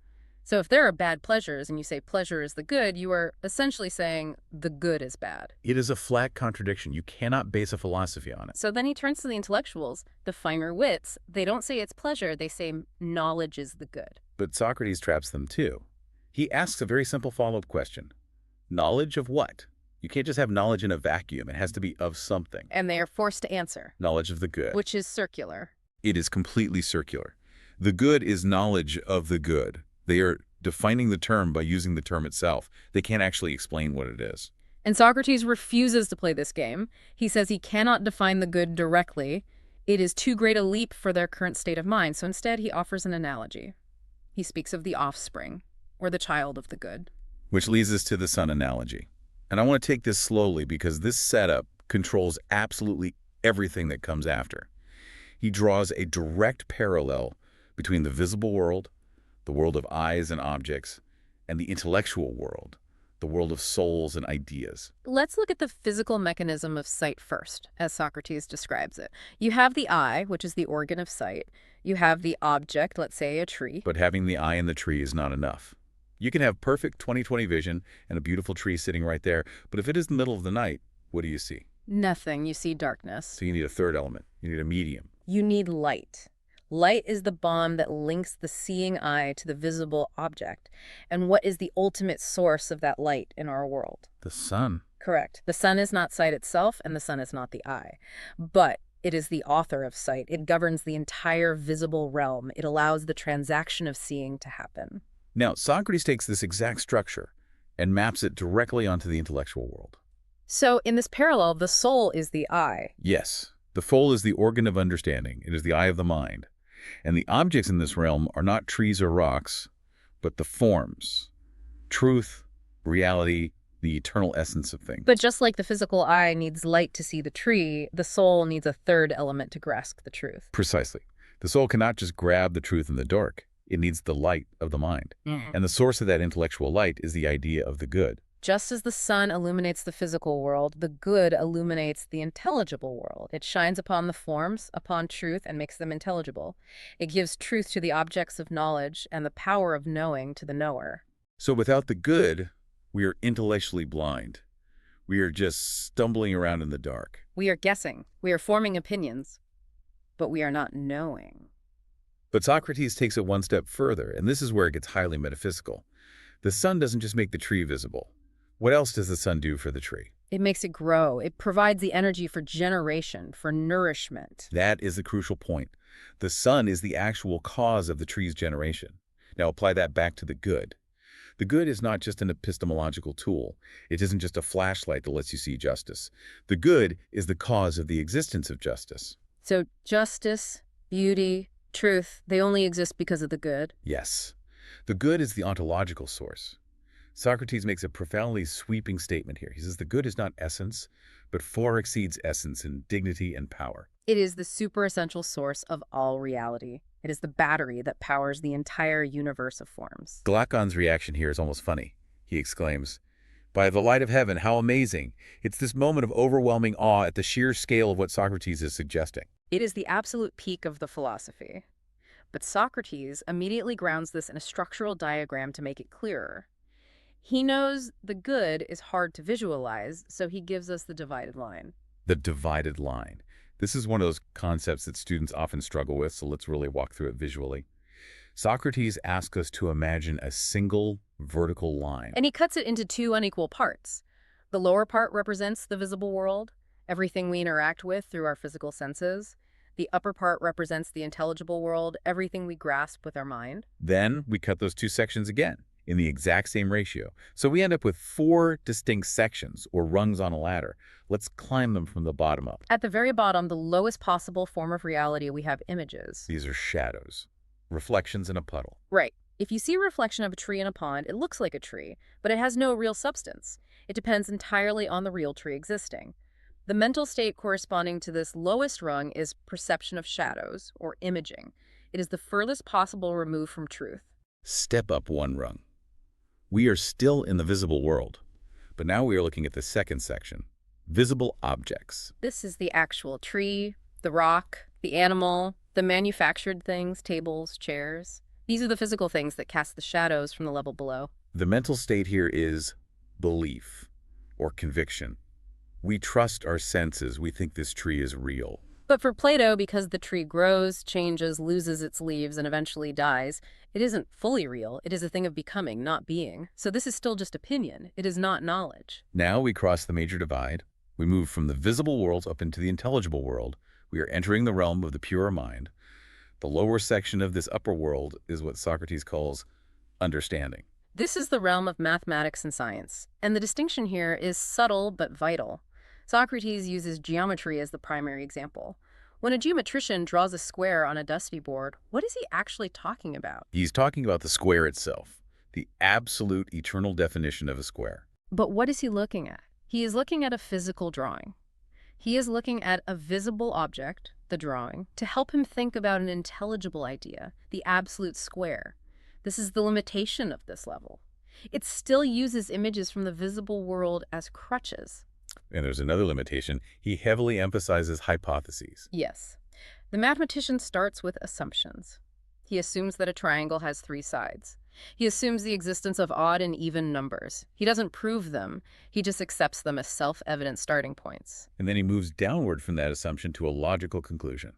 So if there are bad pleasures and you say pleasure is the good, you are essentially saying the good is bad. It is a flat contradiction. You cannot base a philosophy on it. So then he turns to the intellectuals, the finer wits. They don't say it's pleasure, they say knowledge is the good. But Socrates traps them too. He asks a very simple follow-up question. Knowledge of what? You can't just have knowledge in a vacuum. It has to be of something. And they are forced to answer. Knowledge of the good. Which is circular. It is completely circular. The good is knowledge of the good. They are defining the term by using the term itself. They can't actually explain what it is. And Socrates refuses to play this game. He says he cannot define the good directly. It is too great a leap for their current state of mind. So instead, he offers an analogy. He speaks of the offspring, or the child of the good. Which leads us to the sun analogy. And I want to take this slowly because this setup controls absolutely everything that comes after. He draws a direct parallel between the visible world, the world of eyes and objects, and the intellectual world, the world of souls and ideas. Let's look at the physical mechanism of sight first, as Socrates describes it. You have the eye, which is the organ of sight. You have the object, let's say a tree. But having the eye in the tree is not enough. You can have perfect 20/20 vision and a beautiful tree sitting right there, but if it is the middle of the night, what do you see? Nothing. You see darkness. So you need a third element. You need a medium. You need light. Light is the bond that links the seeing eye to the visible object. And what is the ultimate source of that light in our world? The sun. Correct. The sun is not sight itself, and the sun is not the eye. But it is the author of sight. It governs the entire visible realm. It allows the transaction of seeing to happen. Now, Socrates takes this exact structure and maps it directly onto the intellectual world. So in this parallel, the soul is the eye. Yes, the soul is the organ of understanding. It is the eye of the mind. And the objects in this realm are not trees or rocks, but the forms, truth, reality, the eternal essence of things. But just like the physical eye needs light to see the tree, the soul needs a third element to grasp the truth. Precisely. The soul cannot just grab the truth in the dark. It needs the light of the mind. And the source of that intellectual light is the idea of the good. Just as the sun illuminates the physical world, the good illuminates the intelligible world. It shines upon the forms, upon truth, and makes them intelligible. It gives truth to the objects of knowledge and the power of knowing to the knower. So without the good, we are intellectually blind. We are just stumbling around in the dark. We are guessing. We are forming opinions. But we are not knowing. But Socrates takes it one step further, and this is where it gets highly metaphysical. The sun doesn't just make the tree visible. What else does the sun do for the tree? It makes it grow. It provides the energy for generation, for nourishment. That is the crucial point. The sun is the actual cause of the tree's generation. Now apply that back to the good. The good is not just an epistemological tool. It isn't just a flashlight that lets you see justice. The good is the cause of the existence of justice. So justice, beauty, truth, they only exist because of the good? Yes. The good is the ontological source. Socrates makes a profoundly sweeping statement here. He says the good is not essence, but far exceeds essence in dignity and power. It is the superessential source of all reality. It is the battery that powers the entire universe of forms. Glaucon's reaction here is almost funny. He exclaims, "By the light of heaven, how amazing!" It's this moment of overwhelming awe at the sheer scale of what Socrates is suggesting. It is the absolute peak of the philosophy. But Socrates immediately grounds this in a structural diagram to make it clearer. He knows the good is hard to visualize, so he gives us the divided line. The divided line. This is one of those concepts that students often struggle with, so let's really walk through it visually. Socrates asks us to imagine a single vertical line. And he cuts it into two unequal parts. The lower part represents the visible world, everything we interact with through our physical senses. The upper part represents the intelligible world, everything we grasp with our mind. Then we cut those two sections again in the exact same ratio. So we end up with 4 distinct sections, or rungs on a ladder. Let's climb them from the bottom up. At the very bottom, the lowest possible form of reality, we have images. These are shadows, reflections in a puddle. Right. If you see a reflection of a tree in a pond, it looks like a tree, but it has no real substance. It depends entirely on the real tree existing. The mental state corresponding to this lowest rung is perception of shadows, or imaging. It is the furthest possible remove from truth. Step up one rung. We are still in the visible world, but now we are looking at the second section, visible objects. This is the actual tree, the rock, the animal, the manufactured things, tables, chairs. These are the physical things that cast the shadows from the level below. The mental state here is belief or conviction. We trust our senses. We think this tree is real. But for Plato, because the tree grows, changes, loses its leaves, and eventually dies, it isn't fully real. It is a thing of becoming, not being. So this is still just opinion. It is not knowledge. Now we cross the major divide. We move from the visible world up into the intelligible world. We are entering the realm of the pure mind. The lower section of this upper world is what Socrates calls understanding. This is the realm of mathematics and science. And the distinction here is subtle but vital. Socrates uses geometry as the primary example. When a geometrician draws a square on a dusty board, what is he actually talking about? He's talking about the square itself, the absolute eternal definition of a square. But what is he looking at? He is looking at a physical drawing. He is looking at a visible object, the drawing, to help him think about an intelligible idea, the absolute square. This is the limitation of this level. It still uses images from the visible world as crutches. And there's another limitation. He heavily emphasizes hypotheses. Yes. The mathematician starts with assumptions. He assumes that a triangle has three sides. He assumes the existence of odd and even numbers. He doesn't prove them. He just accepts them as self-evident starting points. And then he moves downward from that assumption to a logical conclusion.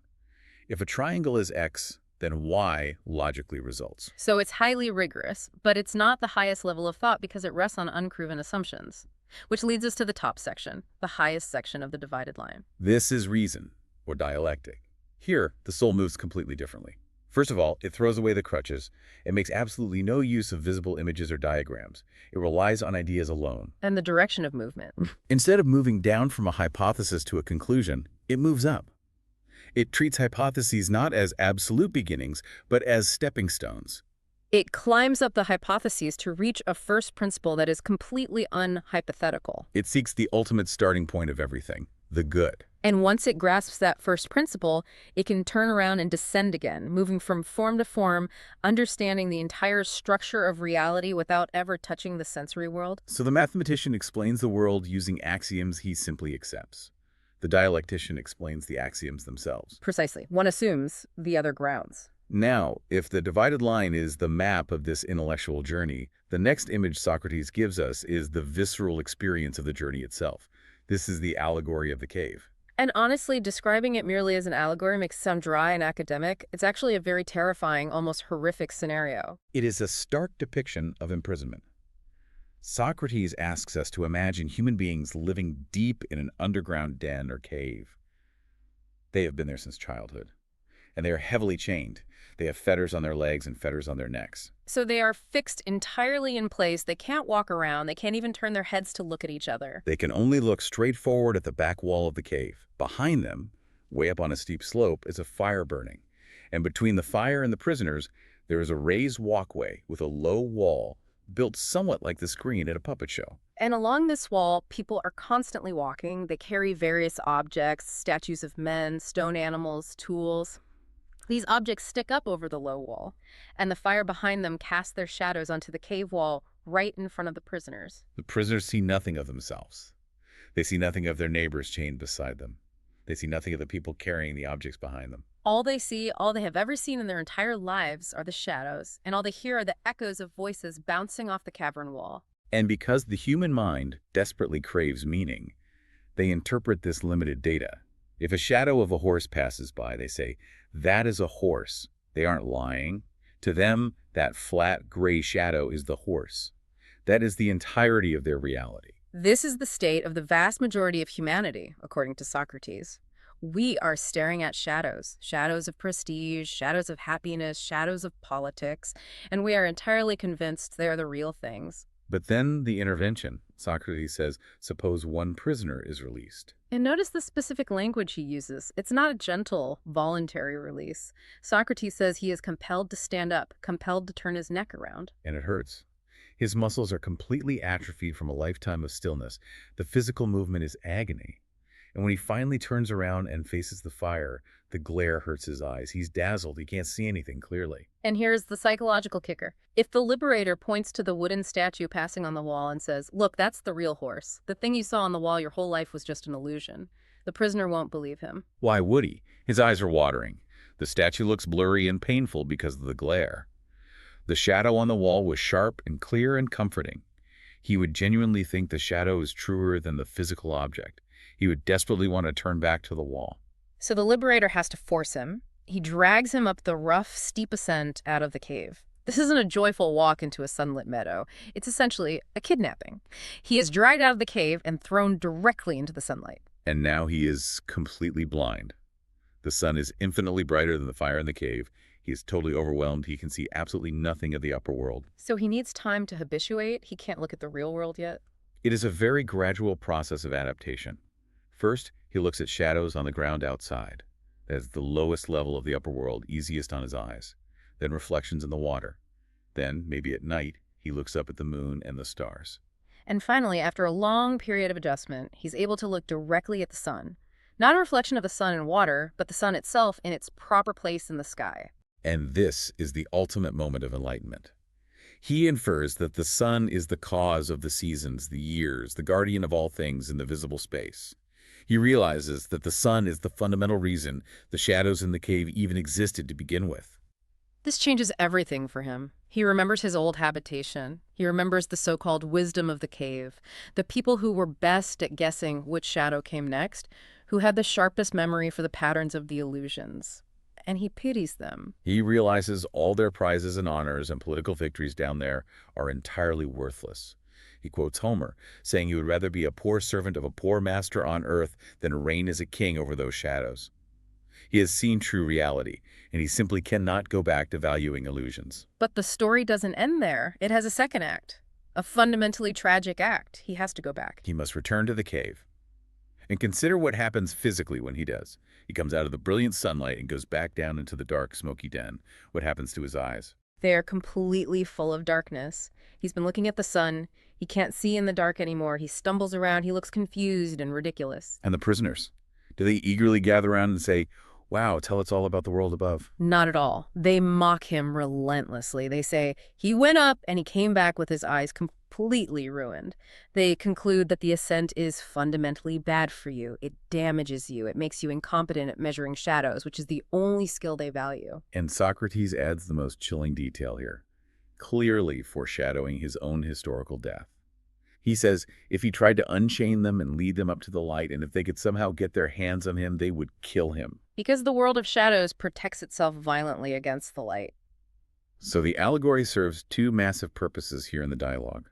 If a triangle is X, then Y logically results. So it's highly rigorous, but it's not the highest level of thought because it rests on unproven assumptions. Which leads us to the top section, the highest section of the divided line. This is reason, or dialectic. Here, the soul moves completely differently. First of all, it throws away the crutches. It makes absolutely no use of visible images or diagrams. It relies on ideas alone. And the direction of movement. Instead of moving down from a hypothesis to a conclusion, it moves up. It treats hypotheses not as absolute beginnings, but as stepping stones. It climbs up the hypotheses to reach a first principle that is completely unhypothetical. It seeks the ultimate starting point of everything, the good. And once it grasps that first principle, it can turn around and descend again, moving from form to form, understanding the entire structure of reality without ever touching the sensory world. So the mathematician explains the world using axioms he simply accepts. The dialectician explains the axioms themselves. Precisely. One assumes, the other grounds. Now, if the divided line is the map of this intellectual journey, the next image Socrates gives us is the visceral experience of the journey itself. This is the allegory of the cave. And honestly, describing it merely as an allegory makes it sound dry and academic. It's actually a very terrifying, almost horrific scenario. It is a stark depiction of imprisonment. Socrates asks us to imagine human beings living deep in an underground den or cave. They have been there since childhood, and they are heavily chained. They have fetters on their legs and fetters on their necks. So they are fixed entirely in place. They can't walk around. They can't even turn their heads to look at each other. They can only look straight forward at the back wall of the cave. Behind them, way up on a steep slope, is a fire burning. And between the fire and the prisoners, there is a raised walkway with a low wall built somewhat like the screen at a puppet show. And along this wall, people are constantly walking. They carry various objects, statues of men, stone animals, tools. These objects stick up over the low wall, and the fire behind them casts their shadows onto the cave wall right in front of the prisoners. The prisoners see nothing of themselves. They see nothing of their neighbors chained beside them. They see nothing of the people carrying the objects behind them. All they see, all they have ever seen in their entire lives are the shadows, and all they hear are the echoes of voices bouncing off the cavern wall. And because the human mind desperately craves meaning, they interpret this limited data. If a shadow of a horse passes by, they say, "That is a horse." They aren't lying. To them, that flat, gray shadow is the horse. That is the entirety of their reality. This is the state of the vast majority of humanity, according to Socrates. We are staring at shadows, shadows of prestige, shadows of happiness, shadows of politics, and we are entirely convinced they're the real things. But then the intervention. Socrates says, suppose one prisoner is released. And notice the specific language he uses. It's not a gentle, voluntary release. Socrates says he is compelled to stand up, compelled to turn his neck around. And it hurts. His muscles are completely atrophied from a lifetime of stillness. The physical movement is agony. And when he finally turns around and faces the fire, the glare hurts his eyes. He's dazzled. He can't see anything clearly. And here's the psychological kicker. If the liberator points to the wooden statue passing on the wall and says, "Look, that's the real horse. The thing you saw on the wall your whole life was just an illusion," the prisoner won't believe him. Why would he? His eyes are watering. The statue looks blurry and painful because of the glare. The shadow on the wall was sharp and clear and comforting. He would genuinely think the shadow is truer than the physical object. He would desperately want to turn back to the wall. So the liberator has to force him. He drags him up the rough, steep ascent out of the cave. This isn't a joyful walk into a sunlit meadow. It's essentially a kidnapping. He is dragged out of the cave and thrown directly into the sunlight. And now he is completely blind. The sun is infinitely brighter than the fire in the cave. He is totally overwhelmed. He can see absolutely nothing of the upper world. So he needs time to habituate. He can't look at the real world yet. It is a very gradual process of adaptation. First, he looks at shadows on the ground outside. That is the lowest level of the upper world, easiest on his eyes. Then reflections in the water. Then, maybe at night, he looks up at the moon and the stars. And finally, after a long period of adjustment, he's able to look directly at the sun. Not a reflection of the sun in water, but the sun itself in its proper place in the sky. And this is the ultimate moment of enlightenment. He infers that the sun is the cause of the seasons, the years, the guardian of all things in the visible space. He realizes that the sun is the fundamental reason the shadows in the cave even existed to begin with. This changes everything for him. He remembers his old habitation. He remembers the so-called wisdom of the cave, the people who were best at guessing which shadow came next, who had the sharpest memory for the patterns of the illusions. And he pities them. He realizes all their prizes and honors and political victories down there are entirely worthless. He quotes Homer, saying he would rather be a poor servant of a poor master on earth than reign as a king over those shadows. He has seen true reality, and he simply cannot go back to valuing illusions. But the story doesn't end there. It has a second act, a fundamentally tragic act. He has to go back. He must return to the cave. And consider what happens physically when he does. He comes out of the brilliant sunlight and goes back down into the dark, smoky den. What happens to his eyes? They are completely full of darkness. He's been looking at the sun. He can't see in the dark anymore. He stumbles around. He looks confused and ridiculous. And the prisoners? Do they eagerly gather around and say, "Wow, tell us all about the world above"? Not at all. They mock him relentlessly. They say, he went up and he came back with his eyes completely ruined. They conclude that the ascent is fundamentally bad for you. It damages you. It makes you incompetent at measuring shadows, which is the only skill they value. And Socrates adds the most chilling detail here, clearly foreshadowing his own historical death. He says if he tried to unchain them and lead them up to the light, and if they could somehow get their hands on him, they would kill him. Because the world of shadows protects itself violently against the light. So the allegory serves two massive purposes here in the dialogue.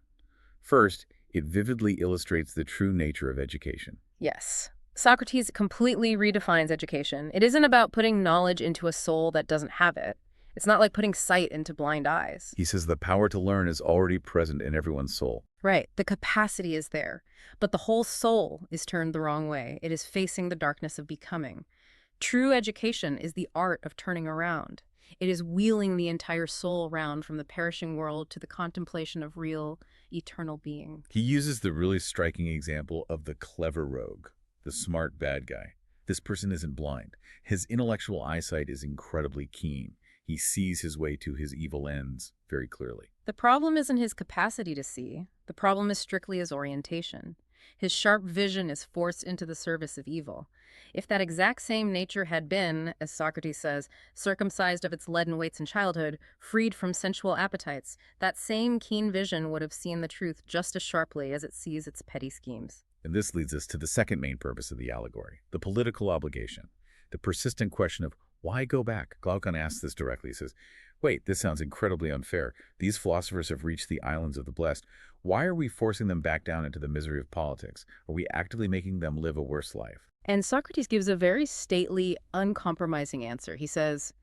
First, it vividly illustrates the true nature of education. Yes. Socrates completely redefines education. It isn't about putting knowledge into a soul that doesn't have it. It's not like putting sight into blind eyes. He says the power to learn is already present in everyone's soul. Right. The capacity is there. But the whole soul is turned the wrong way. It is facing the darkness of becoming. True education is the art of turning around. It is wheeling the entire soul around from the perishing world to the contemplation of real, eternal being. He uses the really striking example of the clever rogue, the smart bad guy. This person isn't blind. His intellectual eyesight is incredibly keen. He sees his way to his evil ends very clearly. The problem isn't his capacity to see. The problem is strictly his orientation. His sharp vision is forced into the service of evil. If that exact same nature had been, as Socrates says, circumcised of its leaden weights in childhood, freed from sensual appetites, that same keen vision would have seen the truth just as sharply as it sees its petty schemes. And this leads us to the second main purpose of the allegory, the political obligation, the persistent question of why go back? Glaucon asks this directly. He says, wait, this sounds incredibly unfair. These philosophers have reached the islands of the blessed. Why are we forcing them back down into the misery of politics? Are we actively making them live a worse life? And Socrates gives a very stately, uncompromising answer. He says,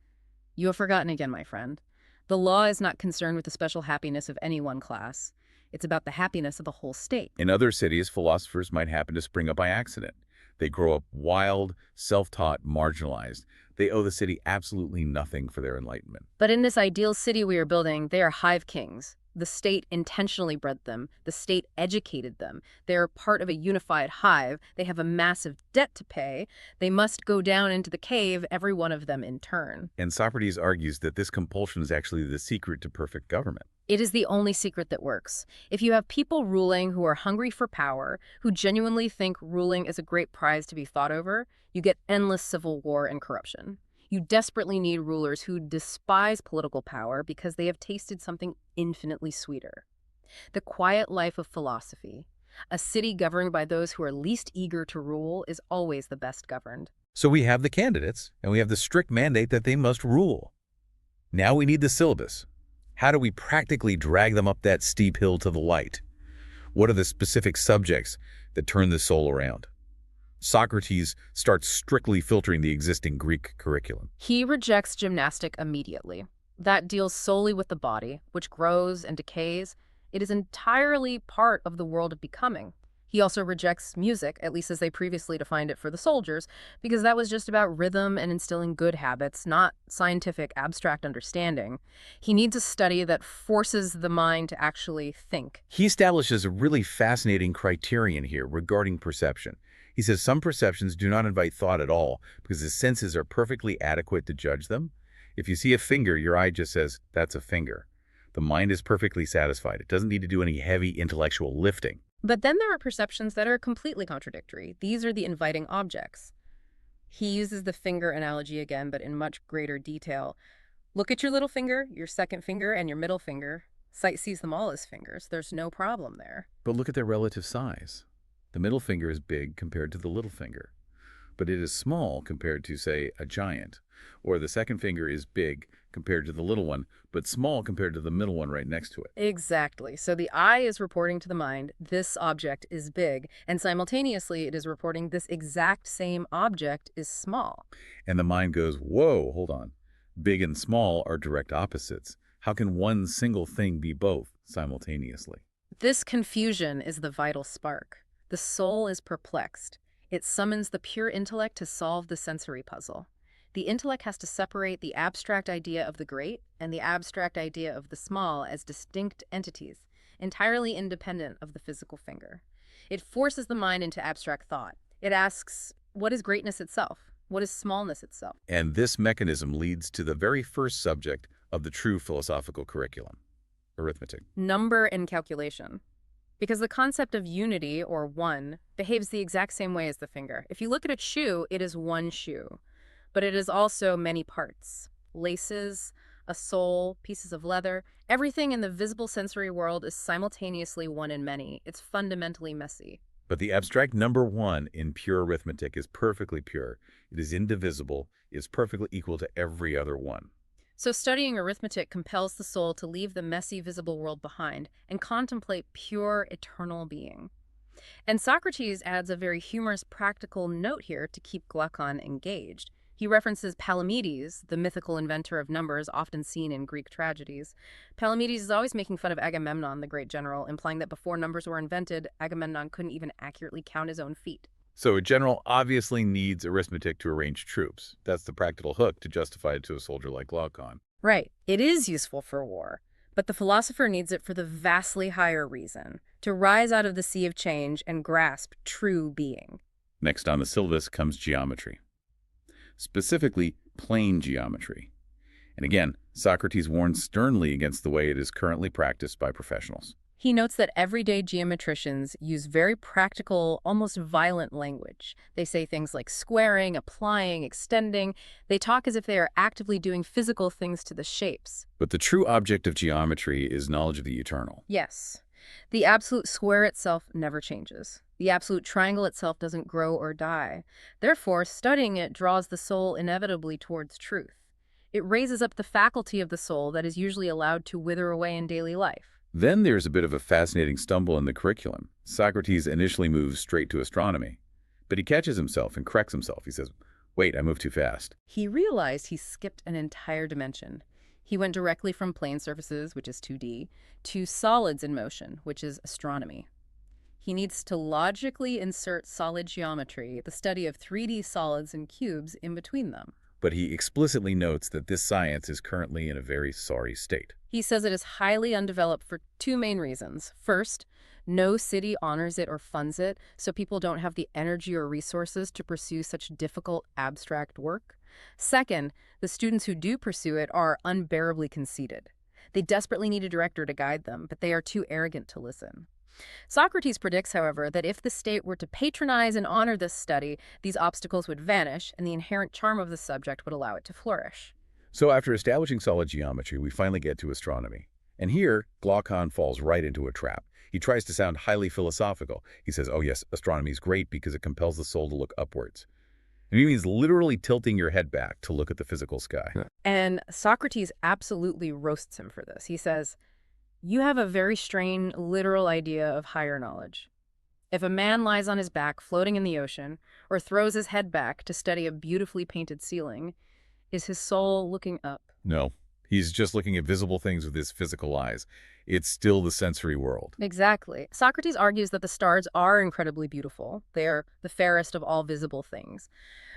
"You have forgotten again, my friend. The law is not concerned with the special happiness of any one class. It's about the happiness of the whole state." In other cities, philosophers might happen to spring up by accident. They grow up wild, self-taught, marginalized. They owe the city absolutely nothing for their enlightenment. But in this ideal city we are building, they are hive kings. The state intentionally bred them. The state educated them. They're part of a unified hive. They have a massive debt to pay. They must go down into the cave, every one of them in turn. And Socrates argues that this compulsion is actually the secret to perfect government. It is the only secret that works. If you have people ruling who are hungry for power, who genuinely think ruling is a great prize to be fought over, you get endless civil war and corruption. You desperately need rulers who despise political power because they have tasted something infinitely sweeter. The quiet life of philosophy. A city governed by those who are least eager to rule is always the best governed. So we have the candidates, and we have the strict mandate that they must rule. Now we need the syllabus. How do we practically drag them up that steep hill to the light? What are the specific subjects that turn the soul around? Socrates starts strictly filtering the existing Greek curriculum. He rejects gymnastic immediately. That deals solely with the body, which grows and decays. It is entirely part of the world of becoming. He also rejects music, at least as they previously defined it for the soldiers, because that was just about rhythm and instilling good habits, not scientific abstract understanding. He needs a study that forces the mind to actually think. He establishes a really fascinating criterion here regarding perception. He says some perceptions do not invite thought at all because the senses are perfectly adequate to judge them. If you see a finger, your eye just says, that's a finger. The mind is perfectly satisfied. It doesn't need to do any heavy intellectual lifting. But then there are perceptions that are completely contradictory. These are the inviting objects. He uses the finger analogy again, but in much greater detail. Look at your little finger, your second finger, and your middle finger. Sight sees them all as fingers. There's no problem there. But look at their relative size. The middle finger is big compared to the little finger, but it is small compared to, say, a giant. Or the second finger is big compared to the little one, but small compared to the middle one right next to it. Exactly. So the eye is reporting to the mind, this object is big, and simultaneously it is reporting this exact same object is small. And the mind goes, whoa, hold on. Big and small are direct opposites. How can one single thing be both simultaneously? This confusion is the vital spark. The soul is perplexed. It summons the pure intellect to solve the sensory puzzle. The intellect has to separate the abstract idea of the great and the abstract idea of the small as distinct entities, entirely independent of the physical finger. It forces the mind into abstract thought. It asks, what is greatness itself? What is smallness itself? And this mechanism leads to the very first subject of the true philosophical curriculum, arithmetic. Number and calculation. Because the concept of unity, or one, behaves the exact same way as the finger. If you look at a shoe, it is one shoe. But it is also many parts. Laces, a sole, pieces of leather. Everything in the visible sensory world is simultaneously one and many. It's fundamentally messy. But the abstract number one in pure arithmetic is perfectly pure. It is indivisible. It is perfectly equal to every other one. So studying arithmetic compels the soul to leave the messy visible world behind and contemplate pure eternal being. And Socrates adds a very humorous practical note here to keep Glaucon engaged. He references Palamedes, the mythical inventor of numbers often seen in Greek tragedies. Palamedes is always making fun of Agamemnon, the great general, implying that before numbers were invented, Agamemnon couldn't even accurately count his own feet. So a general obviously needs arithmetic to arrange troops. That's the practical hook to justify it to a soldier like Glaucon. Right. It is useful for war, but the philosopher needs it for the vastly higher reason, to rise out of the sea of change and grasp true being. Next on the syllabus comes geometry, specifically plane geometry. And again, Socrates warns sternly against the way it is currently practiced by professionals. He notes that everyday geometricians use very practical, almost violent language. They say things like squaring, applying, extending. They talk as if they are actively doing physical things to the shapes. But the true object of geometry is knowledge of the eternal. Yes. The absolute square itself never changes. The absolute triangle itself doesn't grow or die. Therefore, studying it draws the soul inevitably towards truth. It raises up the faculty of the soul that is usually allowed to wither away in daily life. Then there's a bit of a fascinating stumble in the curriculum. Socrates initially moves straight to astronomy, but he catches himself and corrects himself. He says, wait, I moved too fast. He realized he skipped an entire dimension. He went directly from plane surfaces, which is 2D, to solids in motion, which is astronomy. He needs to logically insert solid geometry, the study of 3D solids and cubes, in between them. But he explicitly notes that this science is currently in a very sorry state. He says it is highly undeveloped for two main reasons. First, no city honors it or funds it, so people don't have the energy or resources to pursue such difficult, abstract work. Second, the students who do pursue it are unbearably conceited. They desperately need a director to guide them, but they are too arrogant to listen. Socrates predicts, however, that if the state were to patronize and honor this study, these obstacles would vanish, and the inherent charm of the subject would allow it to flourish. So after establishing solid geometry, we finally get to astronomy. And here, Glaucon falls right into a trap. He tries to sound highly philosophical. He says, oh yes, astronomy is great because it compels the soul to look upwards. And he means literally tilting your head back to look at the physical sky. And Socrates absolutely roasts him for this. He says, you have a very strange, literal idea of higher knowledge. If a man lies on his back floating in the ocean, or throws his head back to study a beautifully painted ceiling, is his soul looking up? No, he's just looking at visible things with his physical eyes. It's still the sensory world. Exactly. Socrates argues that the stars are incredibly beautiful. They are the fairest of all visible things.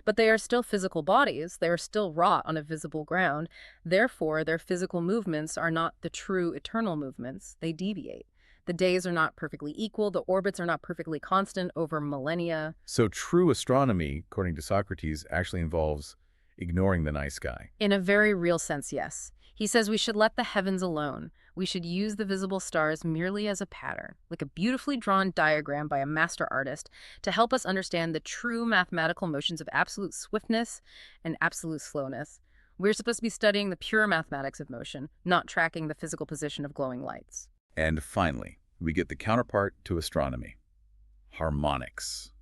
But they are still physical bodies. They are still wrought on a visible ground. Therefore, their physical movements are not the true eternal movements. They deviate. The days are not perfectly equal. The orbits are not perfectly constant over millennia. So true astronomy, according to Socrates, actually involves ignoring the night sky. In a very real sense, yes. He says we should let the heavens alone. We should use the visible stars merely as a pattern, like a beautifully drawn diagram by a master artist, to help us understand the true mathematical motions of absolute swiftness and absolute slowness. We're supposed to be studying the pure mathematics of motion, not tracking the physical position of glowing lights. And finally, we get the counterpart to astronomy, harmonics.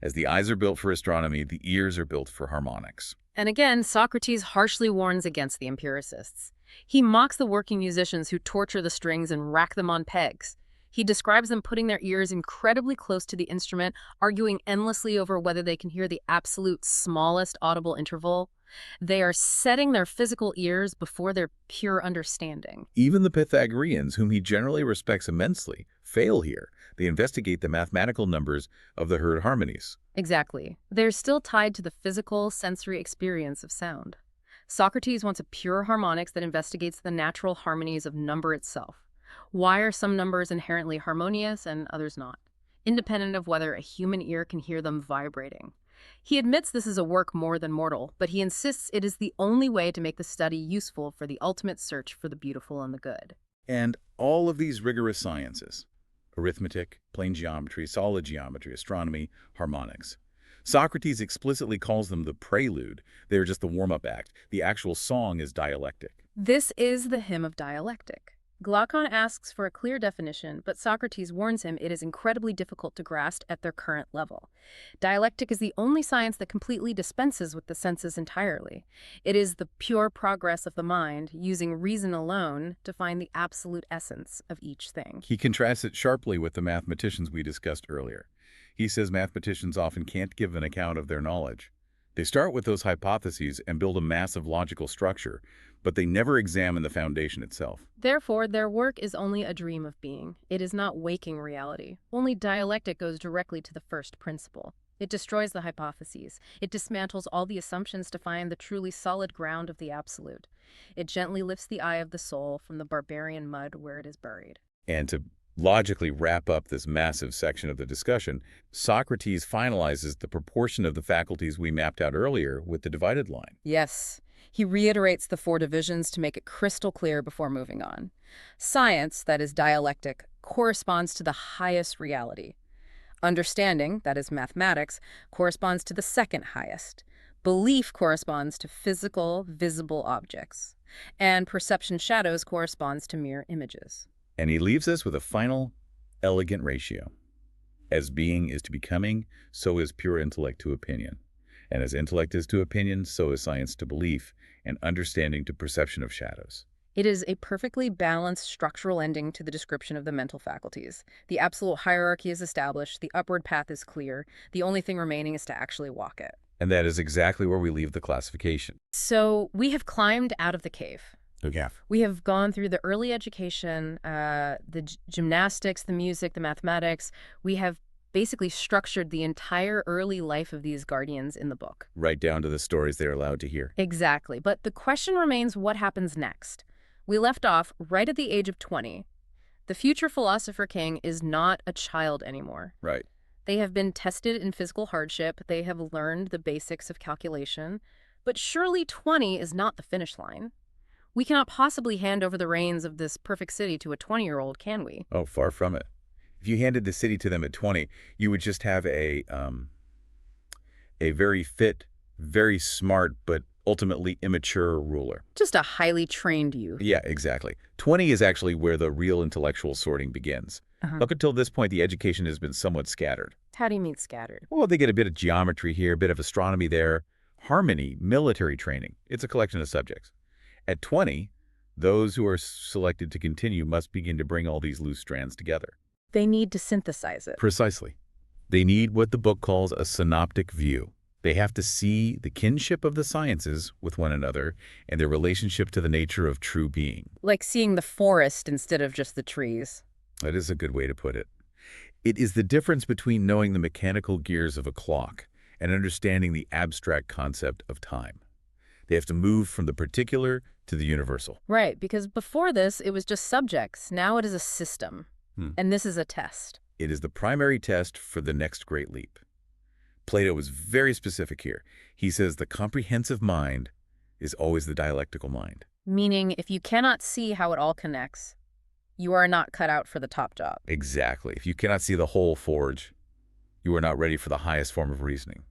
As the eyes are built for astronomy, the ears are built for harmonics. And again, Socrates harshly warns against the empiricists. He mocks the working musicians who torture the strings and rack them on pegs. He describes them putting their ears incredibly close to the instrument, arguing endlessly over whether they can hear the absolute smallest audible interval. They are setting their physical ears before their pure understanding. Even the Pythagoreans, whom he generally respects immensely, fail here. They investigate the mathematical numbers of the heard harmonies. Exactly. They're still tied to the physical, sensory experience of sound. Socrates wants a pure harmonics that investigates the natural harmonies of number itself. Why are some numbers inherently harmonious and others not, independent of whether a human ear can hear them vibrating? He admits this is a work more than mortal, but he insists it is the only way to make the study useful for the ultimate search for the beautiful and the good. And all of these rigorous sciences, arithmetic, plane geometry, solid geometry, astronomy, harmonics. Socrates explicitly calls them the prelude. They're just the warm-up act. The actual song is dialectic. This is the hymn of dialectic. Glaucon asks for a clear definition, but Socrates warns him it is incredibly difficult to grasp at their current level. Dialectic is the only science that completely dispenses with the senses entirely. It is the pure progress of the mind, using reason alone to find the absolute essence of each thing. He contrasts it sharply with the mathematicians we discussed earlier. He says mathematicians often can't give an account of their knowledge. They start with those hypotheses and build a massive logical structure, but they never examine the foundation itself. Therefore, their work is only a dream of being. It is not waking reality. Only dialectic goes directly to the first principle. It destroys the hypotheses. It dismantles all the assumptions to find the truly solid ground of the absolute. It gently lifts the eye of the soul from the barbarian mud where it is buried. And to logically wrap up this massive section of the discussion, Socrates finalizes the proportion of the faculties we mapped out earlier with the divided line. Yes, he reiterates the four divisions to make it crystal clear before moving on. Science, that is dialectic, corresponds to the highest reality. Understanding, that is mathematics, corresponds to the second highest. Belief corresponds to physical, visible objects. And perception shadows corresponds to mere images. And he leaves us with a final, elegant ratio. As being is to becoming, so is pure intellect to opinion. And as intellect is to opinion, so is science to belief, and understanding to perception of shadows. It is a perfectly balanced structural ending to the description of the mental faculties. The absolute hierarchy is established, the upward path is clear, the only thing remaining is to actually walk it. And that is exactly where we leave the classification. So we have climbed out of the cave. Okay. We have gone through the early education, the gymnastics, the music, the mathematics. We have basically structured the entire early life of these guardians in the book. Right down to the stories they're allowed to hear. Exactly. But the question remains, what happens next? We left off right at the age of 20. The future Philosopher King is not a child anymore. Right. They have been tested in physical hardship. They have learned the basics of calculation. But surely 20 is not the finish line. We cannot possibly hand over the reins of this perfect city to a 20-year-old, can we? Oh, far from it. If you handed the city to them at 20, you would just have a very fit, very smart, but ultimately immature ruler. Just a highly trained youth. Yeah, exactly. 20 is actually where the real intellectual sorting begins. Up until this point, the education has been somewhat scattered. How do you mean scattered? Well, they get a bit of geometry here, a bit of astronomy there, harmony, military training. It's a collection of subjects. At 20, those who are selected to continue must begin to bring all these loose strands together. They need to synthesize it. Precisely. They need what the book calls a synoptic view. They have to see the kinship of the sciences with one another and their relationship to the nature of true being. Like seeing the forest instead of just the trees. That is a good way to put it. It is the difference between knowing the mechanical gears of a clock and understanding the abstract concept of time. They have to move from the particular to the universal. Right, because before this, it was just subjects. Now it is a system. And this is a test. It is the primary test for the next great leap. Plato is very specific here. He says the comprehensive mind is always the dialectical mind. Meaning, if you cannot see how it all connects, you are not cut out for the top job. Exactly. If you cannot see the whole forge, you are not ready for the highest form of reasoning.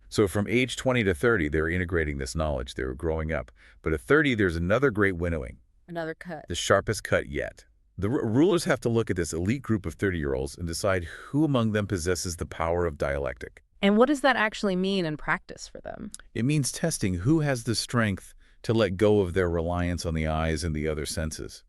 So from age 20 to 30, they're integrating this knowledge. They're growing up. But at 30, there's another great winnowing, Another cut. the sharpest cut yet. The rulers have to look at this elite group of 30-year-olds and decide who among them possesses the power of dialectic. And what does that actually mean in practice for them? It means testing who has the strength to let go of their reliance on the eyes and the other senses.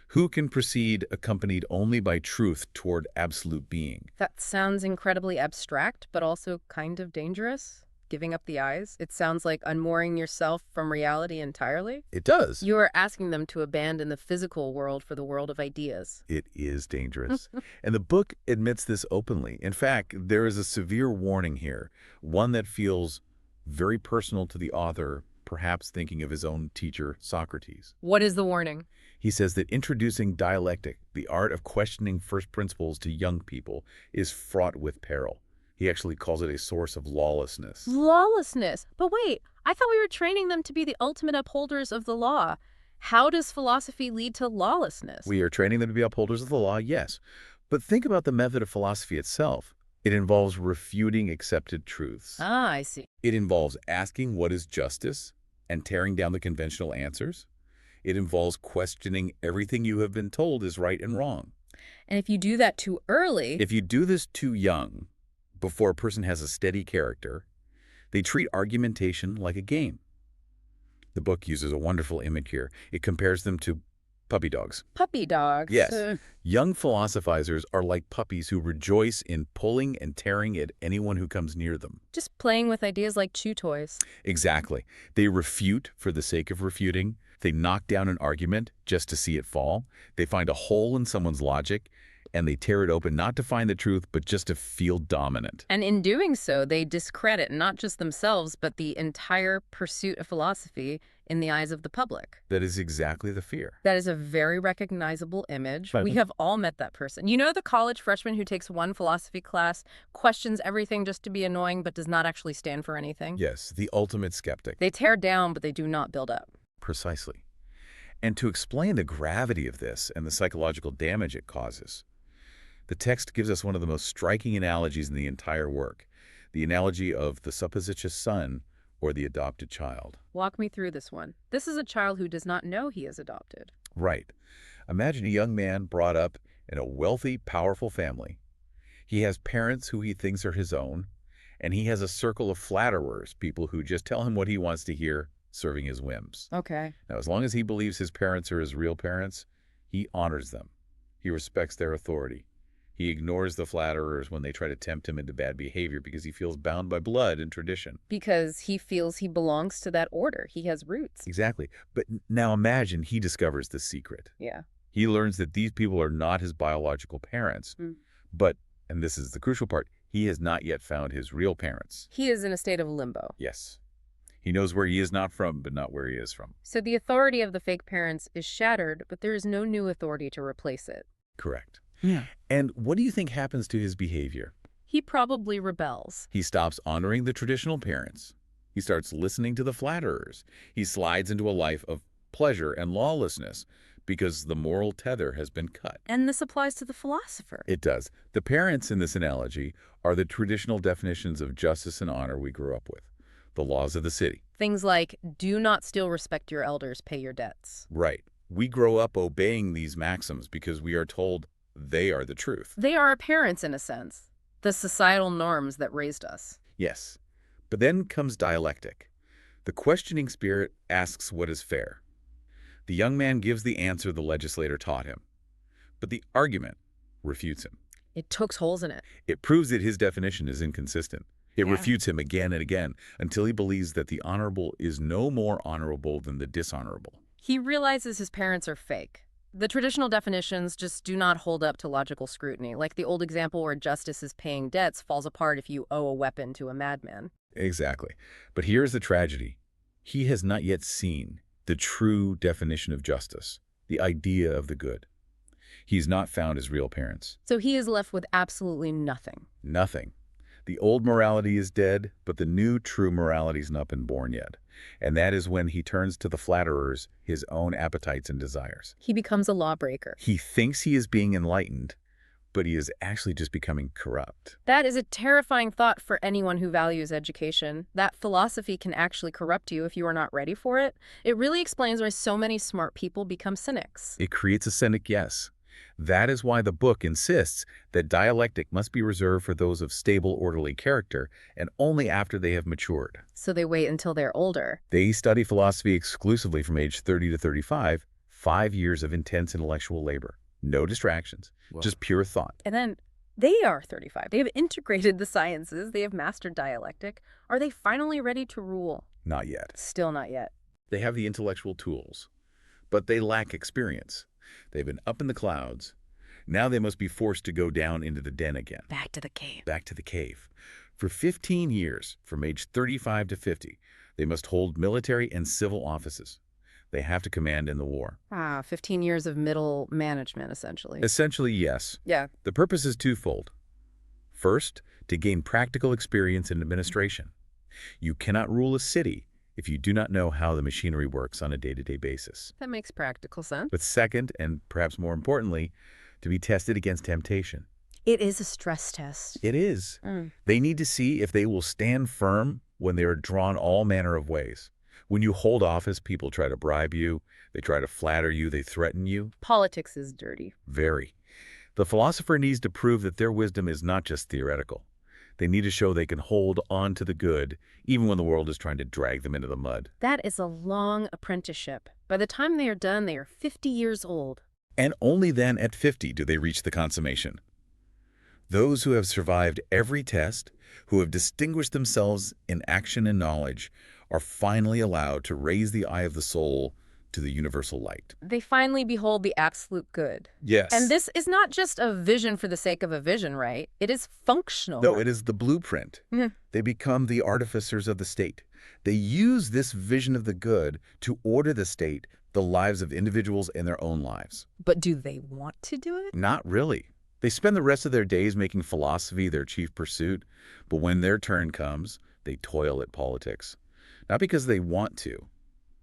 Who can proceed accompanied only by truth toward absolute being? That sounds incredibly abstract, but also kind of dangerous. Giving up the eyes. It sounds like unmooring yourself from reality entirely. It does. You are asking them to abandon the physical world for the world of ideas. It is dangerous. And the book admits this openly. In fact, there is a severe warning here, one that feels very personal to the author, perhaps thinking of his own teacher, Socrates. What is the warning? He says that introducing dialectic, the art of questioning first principles to young people, is fraught with peril. He actually calls it a source of lawlessness. Lawlessness. But wait, I thought we were training them to be the ultimate upholders of the law. How does philosophy lead to lawlessness? We are training them to be upholders of the law, yes. But think about the method of philosophy itself. It involves refuting accepted truths. Ah, I see. It involves asking what is justice and tearing down the conventional answers. It involves questioning everything you have been told is right and wrong. And if you do that too early... If you do this too young, before a person has a steady character, they treat argumentation like a game. The book uses a wonderful image here. It compares them to puppy dogs. Puppy dogs? Yes. Young philosophizers are like puppies who rejoice in pulling and tearing at anyone who comes near them. Just playing with ideas like chew toys. Exactly. They refute for the sake of refuting. They knock down an argument just to see it fall. They find a hole in someone's logic, and they tear it open not to find the truth, but just to feel dominant. And in doing so, they discredit not just themselves, but the entire pursuit of philosophy in the eyes of the public. That is exactly the fear. That is a very recognizable image. Right. We have all met that person. You know the college freshman who takes one philosophy class, questions everything just to be annoying, but does not actually stand for anything? Yes, the ultimate skeptic. They tear down, but they do not build up. Precisely. And to explain the gravity of this and the psychological damage it causes, the text gives us one of the most striking analogies in the entire work, the analogy of the supposititious son or the adopted child. Walk me through this one. This is a child who does not know he is adopted. Right. Imagine a young man brought up in a wealthy, powerful family. He has parents who he thinks are his own, and he has a circle of flatterers, people who just tell him what he wants to hear, serving his whims. Okay. Now, as long as he believes his parents are his real parents, he honors them. He respects their authority. He ignores the flatterers when they try to tempt him into bad behavior because he feels bound by blood and tradition. Because he feels he belongs to that order. He has roots. Exactly. But now imagine he discovers the secret. Yeah. He learns that these people are not his biological parents. But, and this is the crucial part, he has not yet found his real parents. He is in a state of limbo. Yes. He knows where he is not from, but not where he is from. So the authority of the fake parents is shattered, but there is no new authority to replace it. Correct. Yeah. And what do you think happens to his behavior? He probably rebels. He stops honoring the traditional parents. He starts listening to the flatterers. He slides into a life of pleasure and lawlessness because the moral tether has been cut. And this applies to the philosopher. It does. The parents in this analogy are the traditional definitions of justice and honor we grew up with, the laws of the city. Things like, do not steal, respect your elders, pay your debts. Right. We grow up obeying these maxims because we are told they are the truth. They are our parents, in a sense. The societal norms that raised us. Yes. But then comes dialectic. The questioning spirit asks what is fair. The young man gives the answer the legislator taught him. But the argument refutes him. It pokes holes in it. It proves that his definition is inconsistent. It Yeah. refutes him again and again until he believes that the honorable is no more honorable than the dishonorable. He realizes his parents are fake. The traditional definitions just do not hold up to logical scrutiny, like the old example where justice is paying debts falls apart if you owe a weapon to a madman. Exactly. But here's the tragedy. He has not yet seen the true definition of justice, the idea of the good. He's not found his real parents. So he is left with absolutely nothing. Nothing. The old morality is dead, but the new true morality's not been born yet. And that is when he turns to the flatterers, his own appetites and desires. He becomes a lawbreaker. He thinks he is being enlightened, but he is actually just becoming corrupt. That is a terrifying thought for anyone who values education. That philosophy can actually corrupt you if you are not ready for it. It really explains why so many smart people become cynics. It creates a cynic, yes. That is why the book insists that dialectic must be reserved for those of stable, orderly character, and only after they have matured. So they wait until they're older. They study philosophy exclusively from age 30 to 35, 5 years of intense intellectual labor. No distractions, just pure thought. And then they are 35. They have integrated the sciences. They have mastered dialectic. Are they finally ready to rule? Not yet. Still not yet. They have the intellectual tools, but they lack experience. They've been up in the clouds. Now they must be forced to go down into the den again. Back to the cave. Back to the cave. For 15 years, from age 35 to 50, they must hold military and civil offices. They have to command in the war. 15 years of middle management, essentially. Essentially, yes. Yeah. The purpose is twofold. First, to gain practical experience in administration. You cannot rule a city if you do not know how the machinery works on a day-to-day basis. That makes practical sense. But second, and perhaps more importantly, to be tested against temptation. It is a stress test. It is. They need to see if they will stand firm when they are drawn all manner of ways. When you hold office, people try to bribe you, they try to flatter you, they threaten you. Politics is dirty. Very. The philosopher needs to prove that their wisdom is not just theoretical. They need to show they can hold on to the good, even when the world is trying to drag them into the mud. That is a long apprenticeship. By the time they are done, they are 50 years old. And only then at 50 do they reach the consummation. Those who have survived every test, who have distinguished themselves in action and knowledge, are finally allowed to raise the eye of the soul to the universal light. They finally behold the absolute good. Yes. And this is not just a vision for the sake of a vision, right? It is functional. No, it is the blueprint. They become the artificers of the state. They use this vision of the good to order the state, the lives of individuals, and their own lives. But do they want to do it? Not really. They spend the rest of their days making philosophy their chief pursuit, but when their turn comes, they toil at politics. Not because they want to,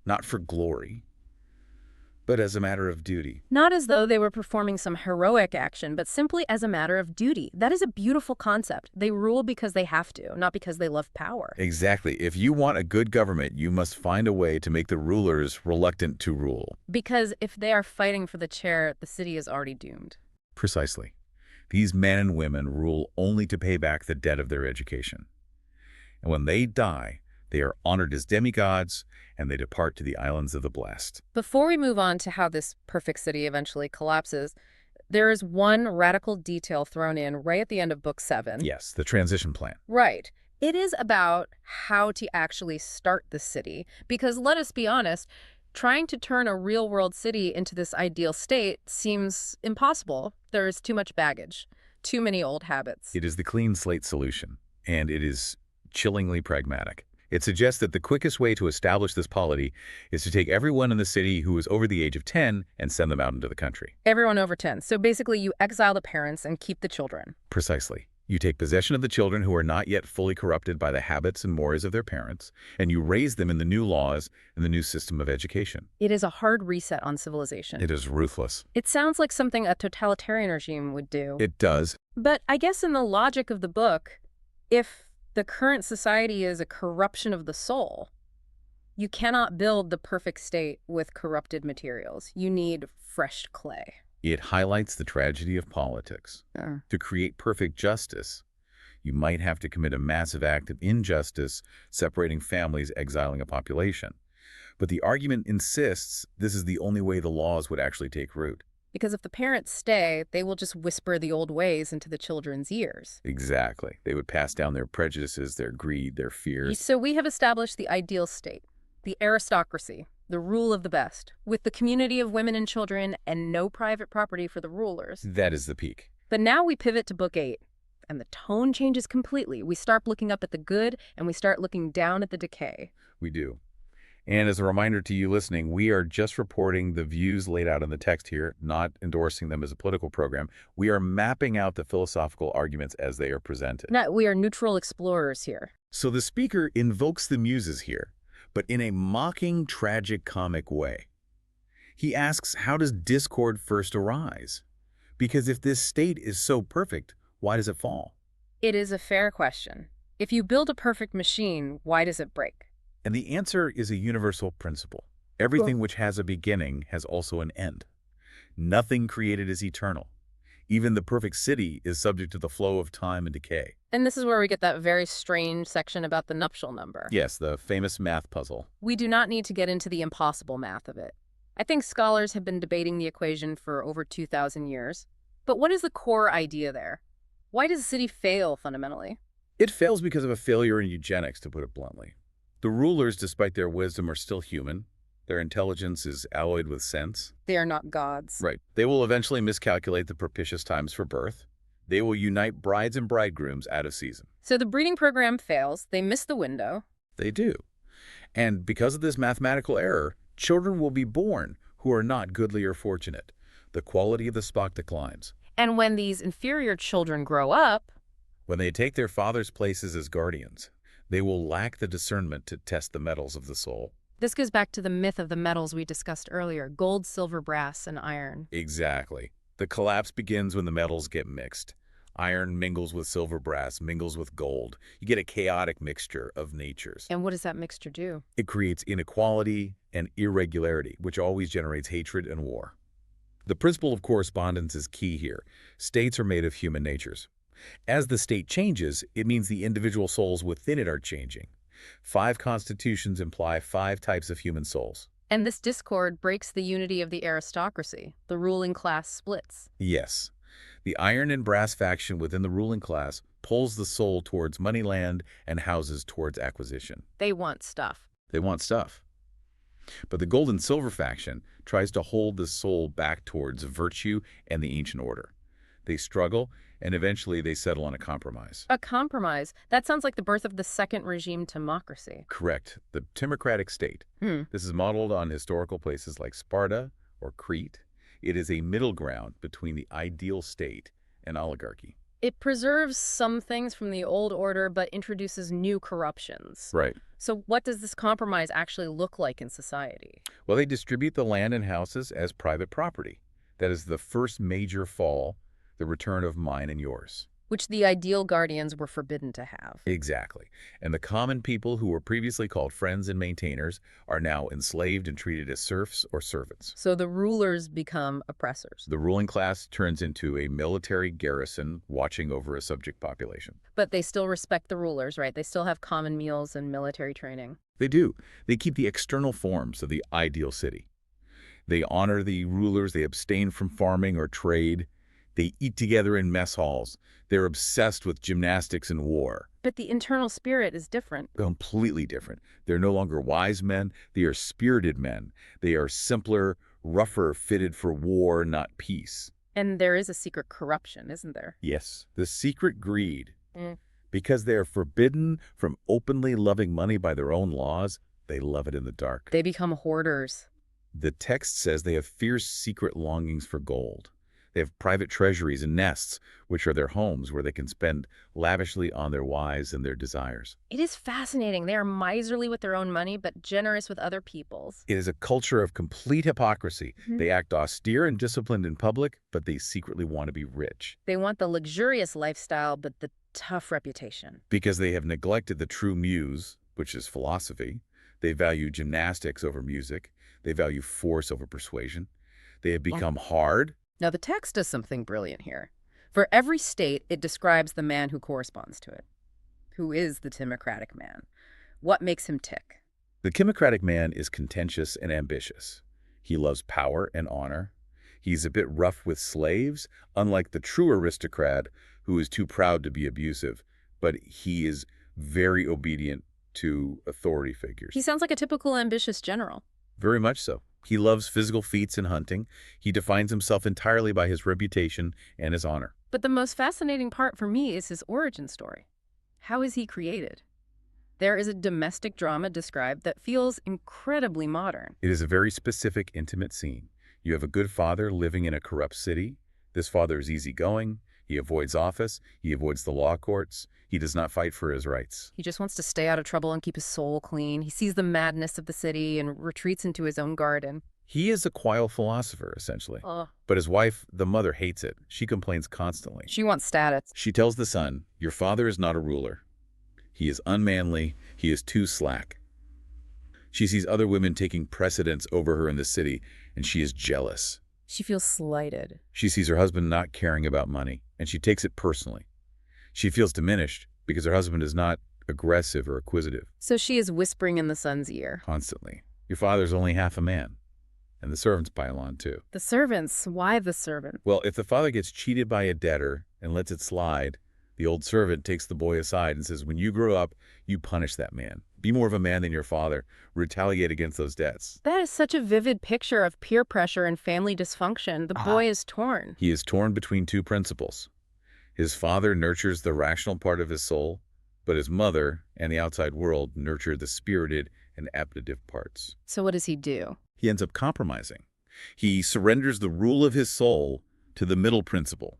not for glory, but as a matter of duty. Not as though they were performing some heroic action, but simply as a matter of duty. That is a beautiful concept. They rule because they have to, not because they love power. Exactly. If you want a good government, you must find a way to make the rulers reluctant to rule. Because if they are fighting for the chair, the city is already doomed. Precisely. These men and women rule only to pay back the debt of their education. And when they die, they are honored as demigods, and they depart to the islands of the blessed. Before we move on to how this perfect city eventually collapses, there is one radical detail thrown in right at the end of Book 7. Yes, the transition plan. Right. It is about how to actually start the city. Because let us be honest, trying to turn a real-world city into this ideal state seems impossible. There is too much baggage, too many old habits. It is the clean slate solution, and it is chillingly pragmatic. It suggests that the quickest way to establish this polity is to take everyone in the city who is over the age of 10 and send them out into the country. Everyone over 10. So basically you exile the parents and keep the children. Precisely. You take possession of the children who are not yet fully corrupted by the habits and mores of their parents, and you raise them in the new laws and the new system of education. It is a hard reset on civilization. It is ruthless. It sounds like something a totalitarian regime would do. It does. But I guess in the logic of the book, if the current society is a corruption of the soul, you cannot build the perfect state with corrupted materials. You need fresh clay. It highlights the tragedy of politics. To create perfect justice, you might have to commit a massive act of injustice, separating families, exiling a population. But the argument insists this is the only way the laws would actually take root. Because if the parents stay, they will just whisper the old ways into the children's ears. Exactly. They would pass down their prejudices, their greed, their fears. So we have established the ideal state, the aristocracy, the rule of the best, with the community of women and children and no private property for the rulers. That is the peak. But now we pivot to Book 8, and the tone changes completely. We start looking up at the good, and we start looking down at the decay. We do. And as a reminder to you listening, we are just reporting the views laid out in the text here, not endorsing them as a political program. We are mapping out the philosophical arguments as they are presented. No, we are neutral explorers here. So the speaker invokes the muses here, but in a mocking, tragic, comic way. He asks, how does discord first arise? Because if this state is so perfect, why does it fall? It is a fair question. If you build a perfect machine, why does it break? And the answer is a universal principle. Everything which has a beginning has also an end. Nothing created is eternal. Even the perfect city is subject to the flow of time and decay. And this is where we get that very strange section about the nuptial number. Yes, the famous math puzzle. We do not need to get into the impossible math of it. I think scholars have been debating the equation for over 2,000 years. But what is the core idea there? Why does a city fail fundamentally? It fails because of a failure in eugenics, to put it bluntly. The rulers, despite their wisdom, are still human. Their intelligence is alloyed with sense. They are not gods. Right. They will eventually miscalculate the propitious times for birth. They will unite brides and bridegrooms out of season. So the breeding program fails. They miss the window. They do. And because of this mathematical error, children will be born who are not goodly or fortunate. The quality of the stock declines. And when these inferior children grow up, When they take their father's places as guardians, they will lack the discernment to test the metals of the soul. this goes back to the myth of the metals we discussed earlier, gold, silver, brass, and iron. Exactly. The collapse begins when the metals get mixed. Iron mingles with silver, brass mingles with gold. You get a chaotic mixture of natures. And what does that mixture do? It creates inequality and irregularity, which always generates hatred and war. The principle of correspondence is key here. States are made of human natures. As the state changes, it means the individual souls within it are changing. 5 constitutions imply 5 types of human souls. And this discord breaks the unity of the aristocracy. The ruling class splits. Yes. The iron and brass faction within the ruling class pulls the soul towards moneyland and houses towards acquisition. They want stuff. They want stuff. But the gold and silver faction tries to hold the soul back towards virtue and the ancient order. They struggle, and eventually they settle on a compromise. A compromise? That sounds like the birth of the second regime democracy. Correct. The Timocratic state. This is modeled on historical places like Sparta or Crete. It is a middle ground between the ideal state and oligarchy. It preserves some things from the old order, but introduces new corruptions. Right. So what does this compromise actually look like in society? Well, they distribute the land and houses as private property. That is the first major fall, the return of mine and yours. Which the ideal guardians were forbidden to have. Exactly. And the common people who were previously called friends and maintainers are now enslaved and treated as serfs or servants. So the rulers become oppressors. The ruling class turns into a military garrison watching over a subject population. But they still respect the rulers, right? They still have common meals and military training. They do. They keep the external forms of the ideal city. They honor the rulers. They abstain from farming or trade. They eat together in mess halls. They're obsessed with gymnastics and war. But the internal spirit is different. Completely different. They're no longer wise men. They are spirited men. They are simpler, rougher, fitted for war, not peace. And there is a secret corruption, isn't there? Yes, the secret greed. Because they are forbidden from openly loving money by their own laws, they love it in the dark. They become hoarders. The text says they have fierce secret longings for gold. They have private treasuries and nests, which are their homes where they can spend lavishly on their wives and their desires. It is fascinating. They are miserly with their own money, but generous with other people's. It is a culture of complete hypocrisy. They act austere and disciplined in public, but they secretly want to be rich. They want the luxurious lifestyle, but the tough reputation. Because they have neglected the true muse, which is philosophy. They value gymnastics over music. They value force over persuasion. They have become hard. Now, the text does something brilliant here. For every state, it describes the man who corresponds to it. Who is the Timocratic man? What makes him tick? The Timocratic man is contentious and ambitious. He loves power and honor. He's a bit rough with slaves, unlike the true aristocrat who is too proud to be abusive, but he is very obedient to authority figures. He sounds like a typical ambitious general. Very much so. He loves physical feats and hunting. He defines himself entirely by his reputation and his honor. But the most fascinating part for me is his origin story. How is he created? There is a domestic drama described that feels incredibly modern. It is a very specific, intimate scene. You have a good father living in a corrupt city. This father is easygoing. He avoids office. He avoids the law courts. He does not fight for his rights. He just wants to stay out of trouble and keep his soul clean. He sees the madness of the city and retreats into his own garden. He is a quiet philosopher, essentially. Ugh. But his wife, the mother, hates it. She complains constantly. She wants status. She tells the son, "Your father is not a ruler. He is unmanly. He is too slack." She sees other women taking precedence over her in the city, and she is jealous. She feels slighted. She sees her husband not caring about money, and she takes it personally. She feels diminished because her husband is not aggressive or acquisitive. So she is whispering in the son's ear. Constantly. Your father's only half a man. And the servants pile on, too. The servants? Why the servant? Well, if the father gets cheated by a debtor and lets it slide, the old servant takes the boy aside and says, "When you grow up, you punish that man. Be more of a man than your father. Retaliate against those debts." That is such a vivid picture of peer pressure and family dysfunction. The boy is torn. He is torn between two principles. His father nurtures the rational part of his soul, but his mother and the outside world nurture the spirited and abnegative parts. So what does he do? He ends up compromising. He surrenders the rule of his soul to the middle principle,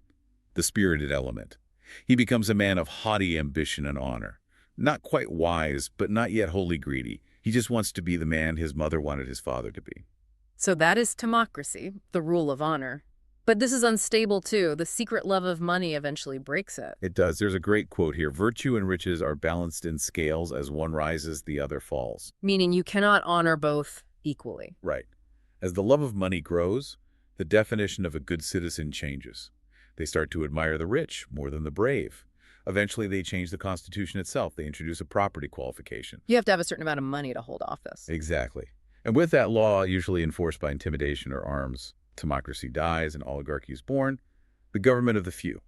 the spirited element. He becomes a man of haughty ambition and honor. Not quite wise, but not yet wholly greedy. He just wants to be the man his mother wanted his father to be. So that is democracy, the rule of honor. But this is unstable too. The secret love of money eventually breaks it. It does. There's a great quote here. "Virtue and riches are balanced in scales. As one rises, the other falls." Meaning you cannot honor both equally. Right. As the love of money grows, the definition of a good citizen changes. They start to admire the rich more than the brave. Eventually, they change the Constitution itself. They introduce a property qualification. You have to have a certain amount of money to hold office. Exactly. And with that law, usually enforced by intimidation or arms, democracy dies and oligarchy is born, the government of the few,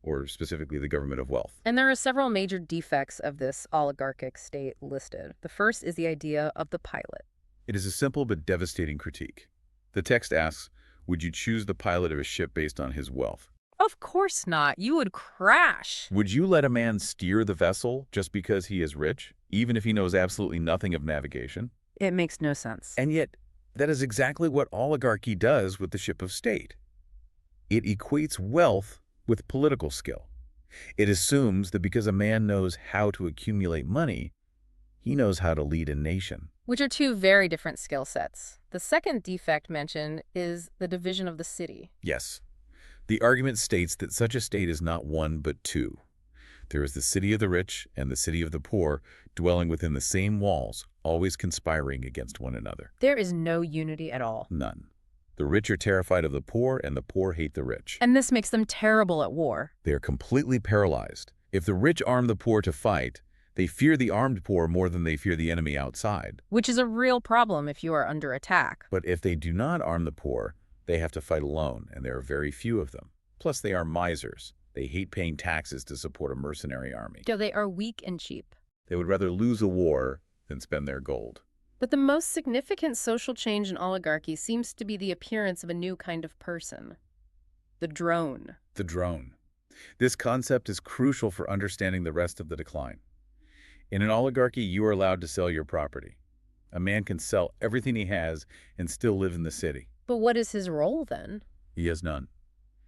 or specifically the government of wealth. And there are several major defects of this oligarchic state listed. The first is the idea of the pilot. It is a simple but devastating critique. The text asks, would you choose the pilot of a ship based on his wealth? Of course not. You would crash. Would you let a man steer the vessel just because he is rich, even if he knows absolutely nothing of navigation? It makes no sense. And yet, that is exactly what oligarchy does with the ship of state. It equates wealth with political skill. It assumes that because a man knows how to accumulate money, he knows how to lead a nation. Which are two very different skill sets. The second defect mentioned is the division of the city. Yes. The argument states that such a state is not one but two. There is the city of the rich and the city of the poor dwelling within the same walls, always conspiring against one another. There is no unity at all. None. The rich are terrified of the poor and the poor hate the rich. And this makes them terrible at war. They are completely paralyzed. If the rich arm the poor to fight, they fear the armed poor more than they fear the enemy outside. Which is a real problem if you are under attack. But if they do not arm the poor, they have to fight alone, and there are very few of them. Plus, they are misers. They hate paying taxes to support a mercenary army. So they are weak and cheap. They would rather lose a war than spend their gold. But the most significant social change in oligarchy seems to be the appearance of a new kind of person. The drone. The drone. This concept is crucial for understanding the rest of the decline. In an oligarchy, you are allowed to sell your property. A man can sell everything he has and still live in the city. But what is his role then? He has none.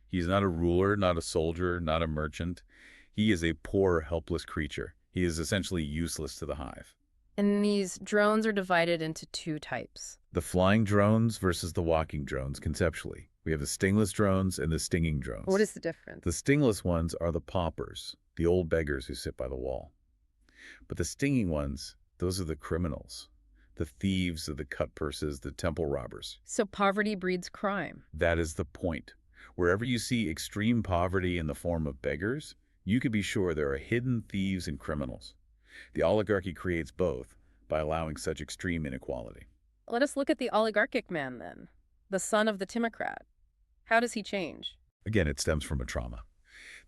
He is not a ruler, not a soldier, not a merchant. He is a poor, helpless creature. He is essentially useless to the hive. And these drones are divided into two types. The flying drones versus the walking drones, conceptually. We have the stingless drones and the stinging drones. What is the difference? The stingless ones are the paupers, the old beggars who sit by the wall. But the stinging ones, those are the criminals, the thieves, the cut purses, the temple robbers. So poverty breeds crime. That is the point. Wherever you see extreme poverty in the form of beggars, you can be sure there are hidden thieves and criminals. The oligarchy creates both by allowing such extreme inequality. Let us look at the oligarchic man then, the son of the Timocrat. How does he change? Again, it stems from a trauma.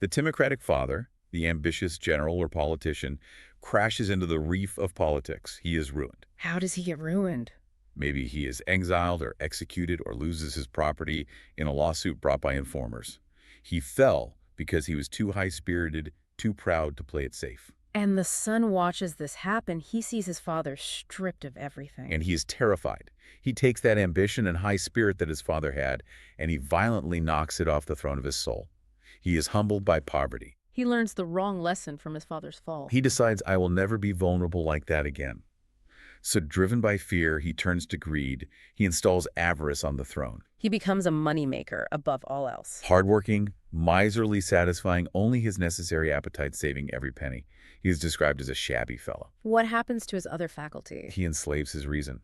The Timocratic father, the ambitious general or politician, crashes into the reef of politics. He is ruined. How does he get ruined? Maybe he is exiled or executed or loses his property in a lawsuit brought by informers. He fell because he was too high-spirited, too proud to play it safe. And the son watches this happen. He sees his father stripped of everything. And he is terrified. He takes that ambition and high spirit that his father had, and he violently knocks it off the throne of his soul. He is humbled by poverty. He learns the wrong lesson from his father's fall. He decides, I will never be vulnerable like that again. So driven by fear, he turns to greed. He installs avarice on the throne. He becomes a moneymaker above all else. Hardworking, miserly, satisfying only his necessary appetite, saving every penny. He is described as a shabby fellow. What happens to his other faculty? He enslaves his reason.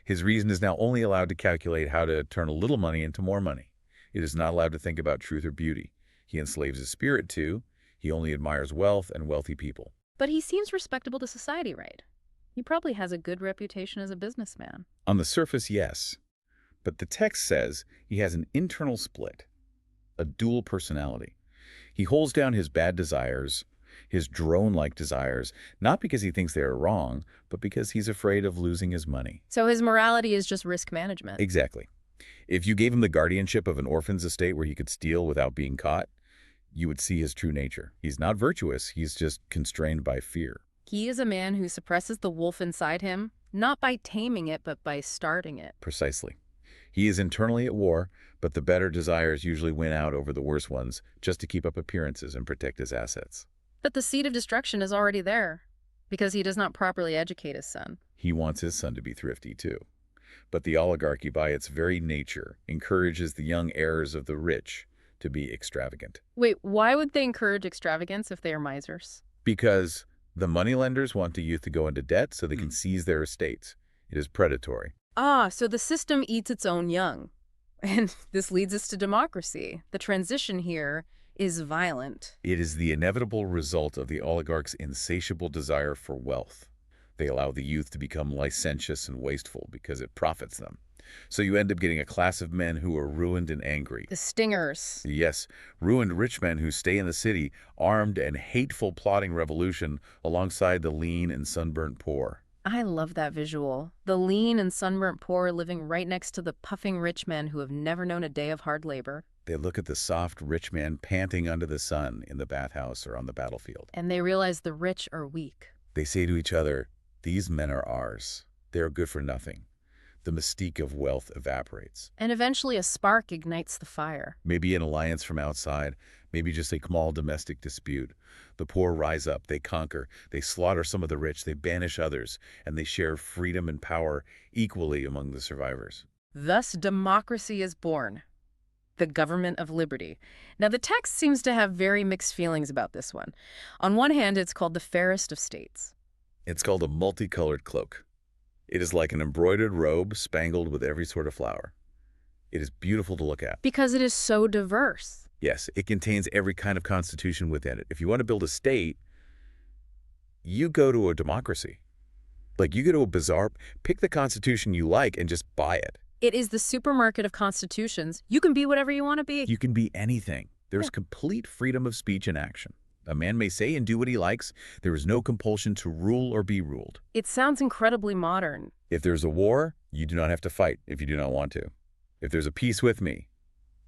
His reason is now only allowed to calculate how to turn a little money into more money. It is not allowed to think about truth or beauty. He enslaves his spirit too. He only admires wealth and wealthy people. But he seems respectable to society, right? He probably has a good reputation as a businessman. On the surface, yes. But the text says he has an internal split, a dual personality. He holds down his bad desires, his drone-like desires, not because he thinks they are wrong, but because he's afraid of losing his money. So his morality is just risk management. Exactly. If you gave him the guardianship of an orphan's estate where he could steal without being caught, you would see his true nature. He's not virtuous, he's just constrained by fear. He is a man who suppresses the wolf inside him, not by taming it, but by starting it. Precisely. He is internally at war, but the better desires usually win out over the worse ones, just to keep up appearances and protect his assets. But the seed of destruction is already there, because he does not properly educate his son. He wants his son to be thrifty too. But the oligarchy, by its very nature, encourages the young heirs of the rich to be extravagant. Wait, why would they encourage extravagance if they are misers? Because the moneylenders want the youth to go into debt so they can seize their estates. It is predatory. Ah, so the system eats its own young. And this leads us to democracy. The transition here is violent. It is the inevitable result of the oligarch's insatiable desire for wealth. They allow the youth to become licentious and wasteful because it profits them. So you end up getting a class of men who are ruined and angry. The stingers. Yes, ruined rich men who stay in the city, armed and hateful, plotting revolution alongside the lean and sunburnt poor. I love that visual. The lean and sunburnt poor living right next to the puffing rich men who have never known a day of hard labor. They look at the soft rich man panting under the sun in the bathhouse or on the battlefield. And they realize the rich are weak. They say to each other, these men are ours. They are good for nothing. The mystique of wealth evaporates. And eventually a spark ignites the fire. Maybe an alliance from outside, maybe just a small domestic dispute. The poor rise up, they conquer, they slaughter some of the rich, they banish others, and they share freedom and power equally among the survivors. Thus, democracy is born. The government of liberty. Now, the text seems to have very mixed feelings about this one. On one hand, it's called the fairest of states. It's called a multicolored cloak. It is like an embroidered robe spangled with every sort of flower. It is beautiful to look at. Because it is so diverse. Yes, it contains every kind of constitution within it. If you want to build a state, you go to a democracy. Like you go to a bazaar, pick the constitution you like and just buy it. It is the supermarket of constitutions. You can be whatever you want to be. You can be anything. There's complete freedom of speech and action. A man may say and do what he likes. There is no compulsion to rule or be ruled. It sounds incredibly modern. If there's a war, you do not have to fight if you do not want to. If there's a peace with me,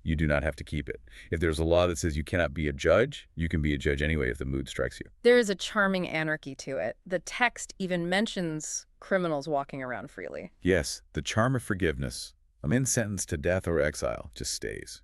you do not have to keep it. If there's a law that says you cannot be a judge, you can be a judge anyway if the mood strikes you. There is a charming anarchy to it. The text even mentions criminals walking around freely. Yes, the charm of forgiveness. A man sentenced to death or exile just stays.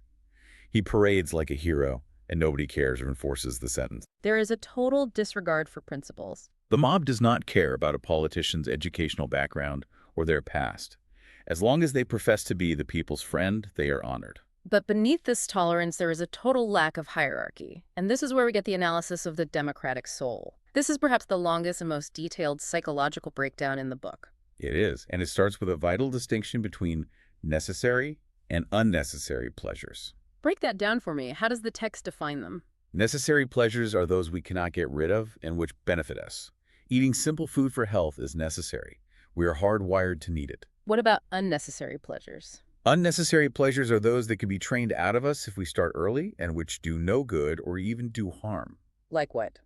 He parades like a hero, and nobody cares or enforces the sentence. There is a total disregard for principles. The mob does not care about a politician's educational background or their past. As long as they profess to be the people's friend, they are honored. But beneath this tolerance, there is a total lack of hierarchy. And this is where we get the analysis of the democratic soul. This is perhaps the longest and most detailed psychological breakdown in the book. It is, and it starts with a vital distinction between necessary and unnecessary pleasures. Break that down for me. How does the text define them? Necessary pleasures are those we cannot get rid of and which benefit us. Eating simple food for health is necessary. We are hardwired to need it. What about unnecessary pleasures? Unnecessary pleasures are those that can be trained out of us if we start early and which do no good or even do harm. Like what?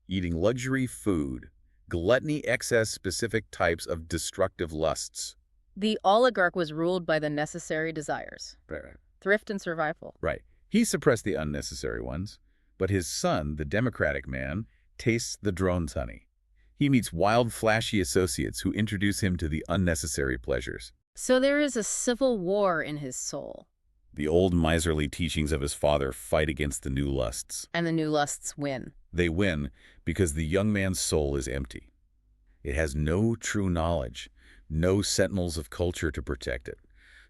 Eating luxury food, gluttony, excess, specific types of destructive lusts. The oligarch was ruled by the necessary desires. Right. Thrift and survival. Right. He suppressed the unnecessary ones, but his son, the democratic man, tastes the drone's honey. He meets wild, flashy associates who introduce him to the unnecessary pleasures. So there is a civil war in his soul. The old miserly teachings of his father fight against the new lusts. And the new lusts win. They win because the young man's soul is empty. It has no true knowledge, no sentinels of culture to protect it.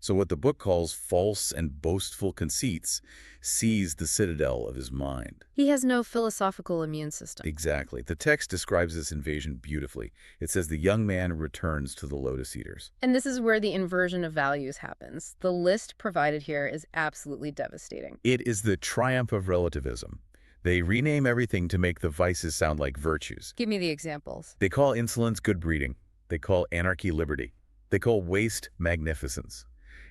So what the book calls false and boastful conceits seize the citadel of his mind. He has no philosophical immune system. Exactly. The text describes this invasion beautifully. It says the young man returns to the lotus eaters. And this is where the inversion of values happens. The list provided here is absolutely devastating. It is the triumph of relativism. They rename everything to make the vices sound like virtues. Give me the examples. They call insolence good breeding. They call anarchy liberty. They call waste magnificence.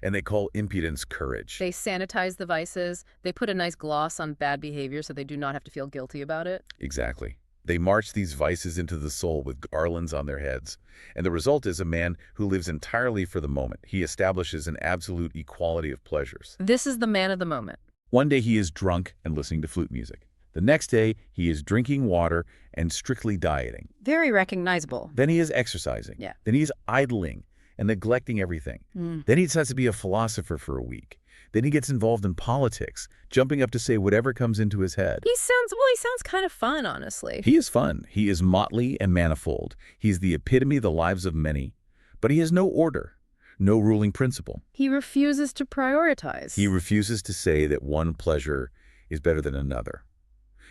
And they call impudence courage. They sanitize the vices. They put a nice gloss on bad behavior so they do not have to feel guilty about it. Exactly. They march these vices into the soul with garlands on their heads. And the result is a man who lives entirely for the moment. He establishes an absolute equality of pleasures. This is the man of the moment. One day he is drunk and listening to flute music. The next day he is drinking water and strictly dieting. Very recognizable. Then he is exercising. Yeah. Then he is idling and neglecting everything. Then he decides to be a philosopher for a week. Then he gets involved in politics, jumping up to say whatever comes into his head. He sounds kind of fun, honestly. He is fun. He is motley and manifold. He's the epitome of the lives of many. But he has no order, no ruling principle. He refuses to prioritize. He refuses to say that one pleasure is better than another.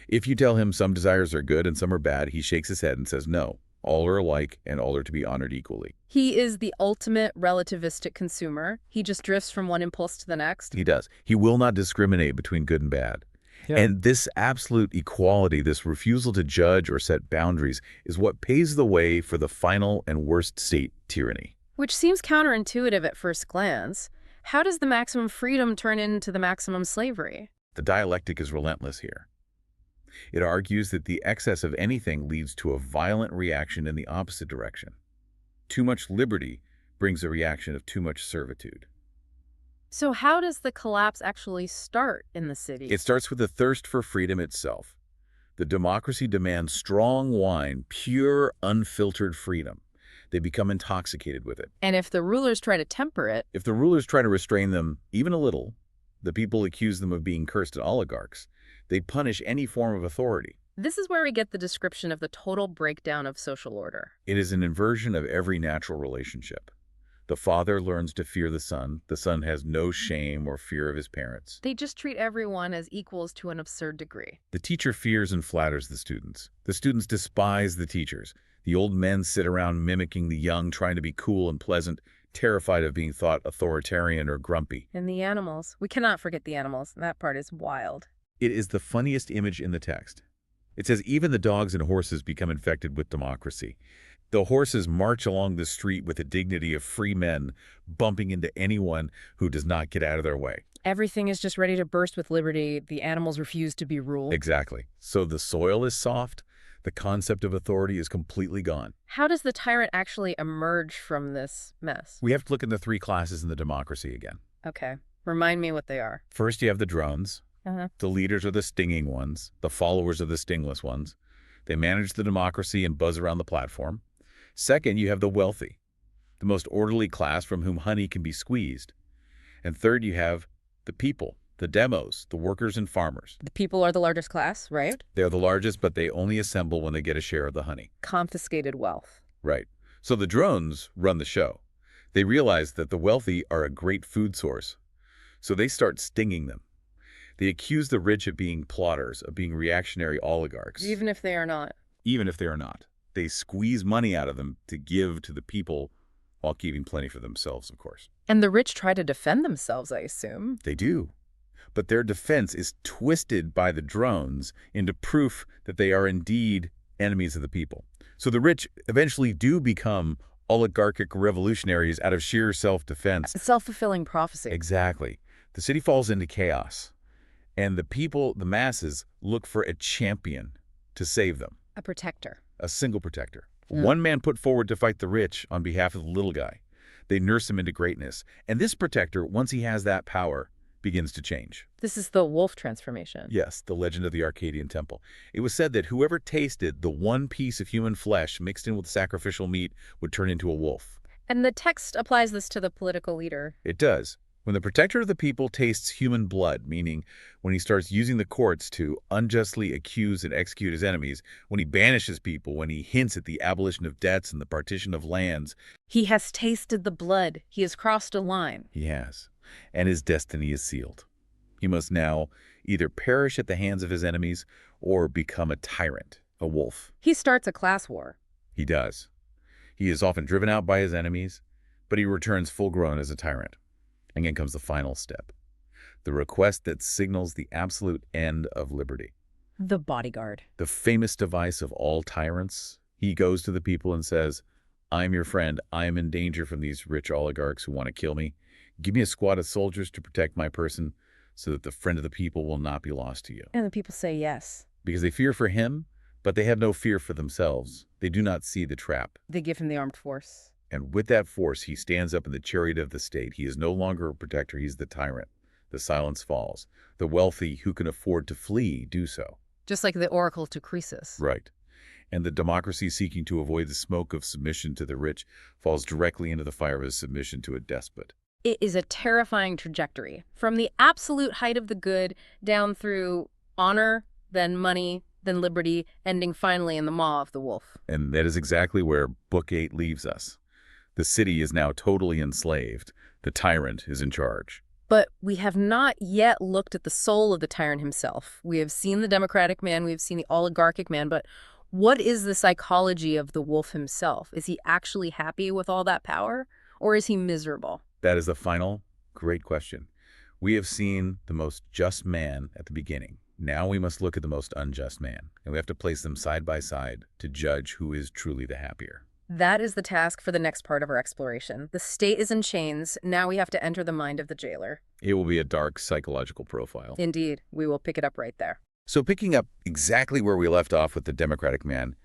If you tell him some desires are good and some are bad, he shakes his head and says no. All are alike, and all are to be honored equally. He is the ultimate relativistic consumer. He just drifts from one impulse to the next. He does. He will not discriminate between good and bad. Yeah. And this absolute equality, this refusal to judge or set boundaries, is what paves the way for the final and worst state tyranny. Which seems counterintuitive at first glance. How does the maximum freedom turn into the maximum slavery? The dialectic is relentless here. It argues that the excess of anything leads to a violent reaction in the opposite direction. Too much liberty brings a reaction of too much servitude. So how does the collapse actually start in the city? It starts with the thirst for freedom itself. The democracy demands strong wine, pure, unfiltered freedom. They become intoxicated with it. And if the rulers try to temper it... If the rulers try to restrain them even a little, the people accuse them of being cursed oligarchs. They punish any form of authority. This is where we get the description of the total breakdown of social order. It is an inversion of every natural relationship. The father learns to fear the son. The son has no shame or fear of his parents. They just treat everyone as equals to an absurd degree. The teacher fears and flatters the students. The students despise the teachers. The old men sit around mimicking the young, trying to be cool and pleasant, terrified of being thought authoritarian or grumpy. And the animals. We cannot forget the animals. That part is wild. It is the funniest image in the text. It says even the dogs and horses become infected with democracy. The horses march along the street with the dignity of free men, bumping into anyone who does not get out of their way. Everything is just ready to burst with liberty. The animals refuse to be ruled. Exactly. So the soil is soft. The concept of authority is completely gone. How does the tyrant actually emerge from this mess? We have to look at the three classes in the democracy again. Okay. Remind me what they are. First, you have the drones. The leaders are the stinging ones. The followers are the stingless ones. They manage the democracy and buzz around the platform. Second, you have the wealthy, the most orderly class from whom honey can be squeezed. And third, you have the people, the demos, the workers and farmers. The people are the largest class, right? They're the largest, but they only assemble when they get a share of the honey. Confiscated wealth. Right. So the drones run the show. They realize that the wealthy are a great food source. So they start stinging them. They accuse the rich of being plotters, of being reactionary oligarchs. Even if they are not. Even if they are not. They squeeze money out of them to give to the people while keeping plenty for themselves, of course. And the rich try to defend themselves, I assume. They do. But their defense is twisted by the drones into proof that they are indeed enemies of the people. So the rich eventually do become oligarchic revolutionaries out of sheer self-defense. A self-fulfilling prophecy. Exactly. The city falls into chaos. And the people, the masses, look for a champion to save them. A protector. A single protector. One man put forward to fight the rich on behalf of the little guy. They nurse him into greatness. And this protector, once he has that power, begins to change. This is the wolf transformation. Yes, the legend of the Arcadian temple. It was said that whoever tasted the one piece of human flesh mixed in with sacrificial meat would turn into a wolf. And the text applies this to the political leader. It does. When the protector of the people tastes human blood, meaning when he starts using the courts to unjustly accuse and execute his enemies, when he banishes people, when he hints at the abolition of debts and the partition of lands, He has tasted the blood. He has crossed a line. he has, and his destiny is sealed. He must now either perish at the hands of his enemies or become a tyrant, a wolf. He starts a class war. He does. He is often driven out by his enemies, but he returns full-grown as a tyrant. Again comes the final step, the request that signals the absolute end of liberty. The bodyguard. The famous device of all tyrants. He goes to the people and says, I'm your friend. I am in danger from these rich oligarchs who want to kill me. Give me a squad of soldiers to protect my person so that the friend of the people will not be lost to you. And the people say yes. Because they fear for him, but they have no fear for themselves. They do not see the trap. They give him the armed force. And with that force, he stands up in the chariot of the state. He is no longer a protector. He's the tyrant. The silence falls. The wealthy who can afford to flee do so. Just like the oracle to Croesus. Right. And the democracy seeking to avoid the smoke of submission to the rich falls directly into the fire of his submission to a despot. It is a terrifying trajectory. From the absolute height of the good down through honor, then money, then liberty, ending finally in the maw of the wolf. And that is exactly where Book 8 leaves us. The city is now totally enslaved. The tyrant is in charge. But we have not yet looked at the soul of the tyrant himself. We have seen the democratic man, we have seen the oligarchic man, but what is the psychology of the wolf himself? Is he actually happy with all that power, or is he miserable? That is the final great question. We have seen the most just man at the beginning. Now we must look at the most unjust man, and we have to place them side by side to judge who is truly the happier. That is the task for the next part of our exploration. The state is in chains. Now we have to enter the mind of the jailer. It will be a dark psychological profile. Indeed, we will pick it up right there. So picking up exactly where we left off with the democratic man,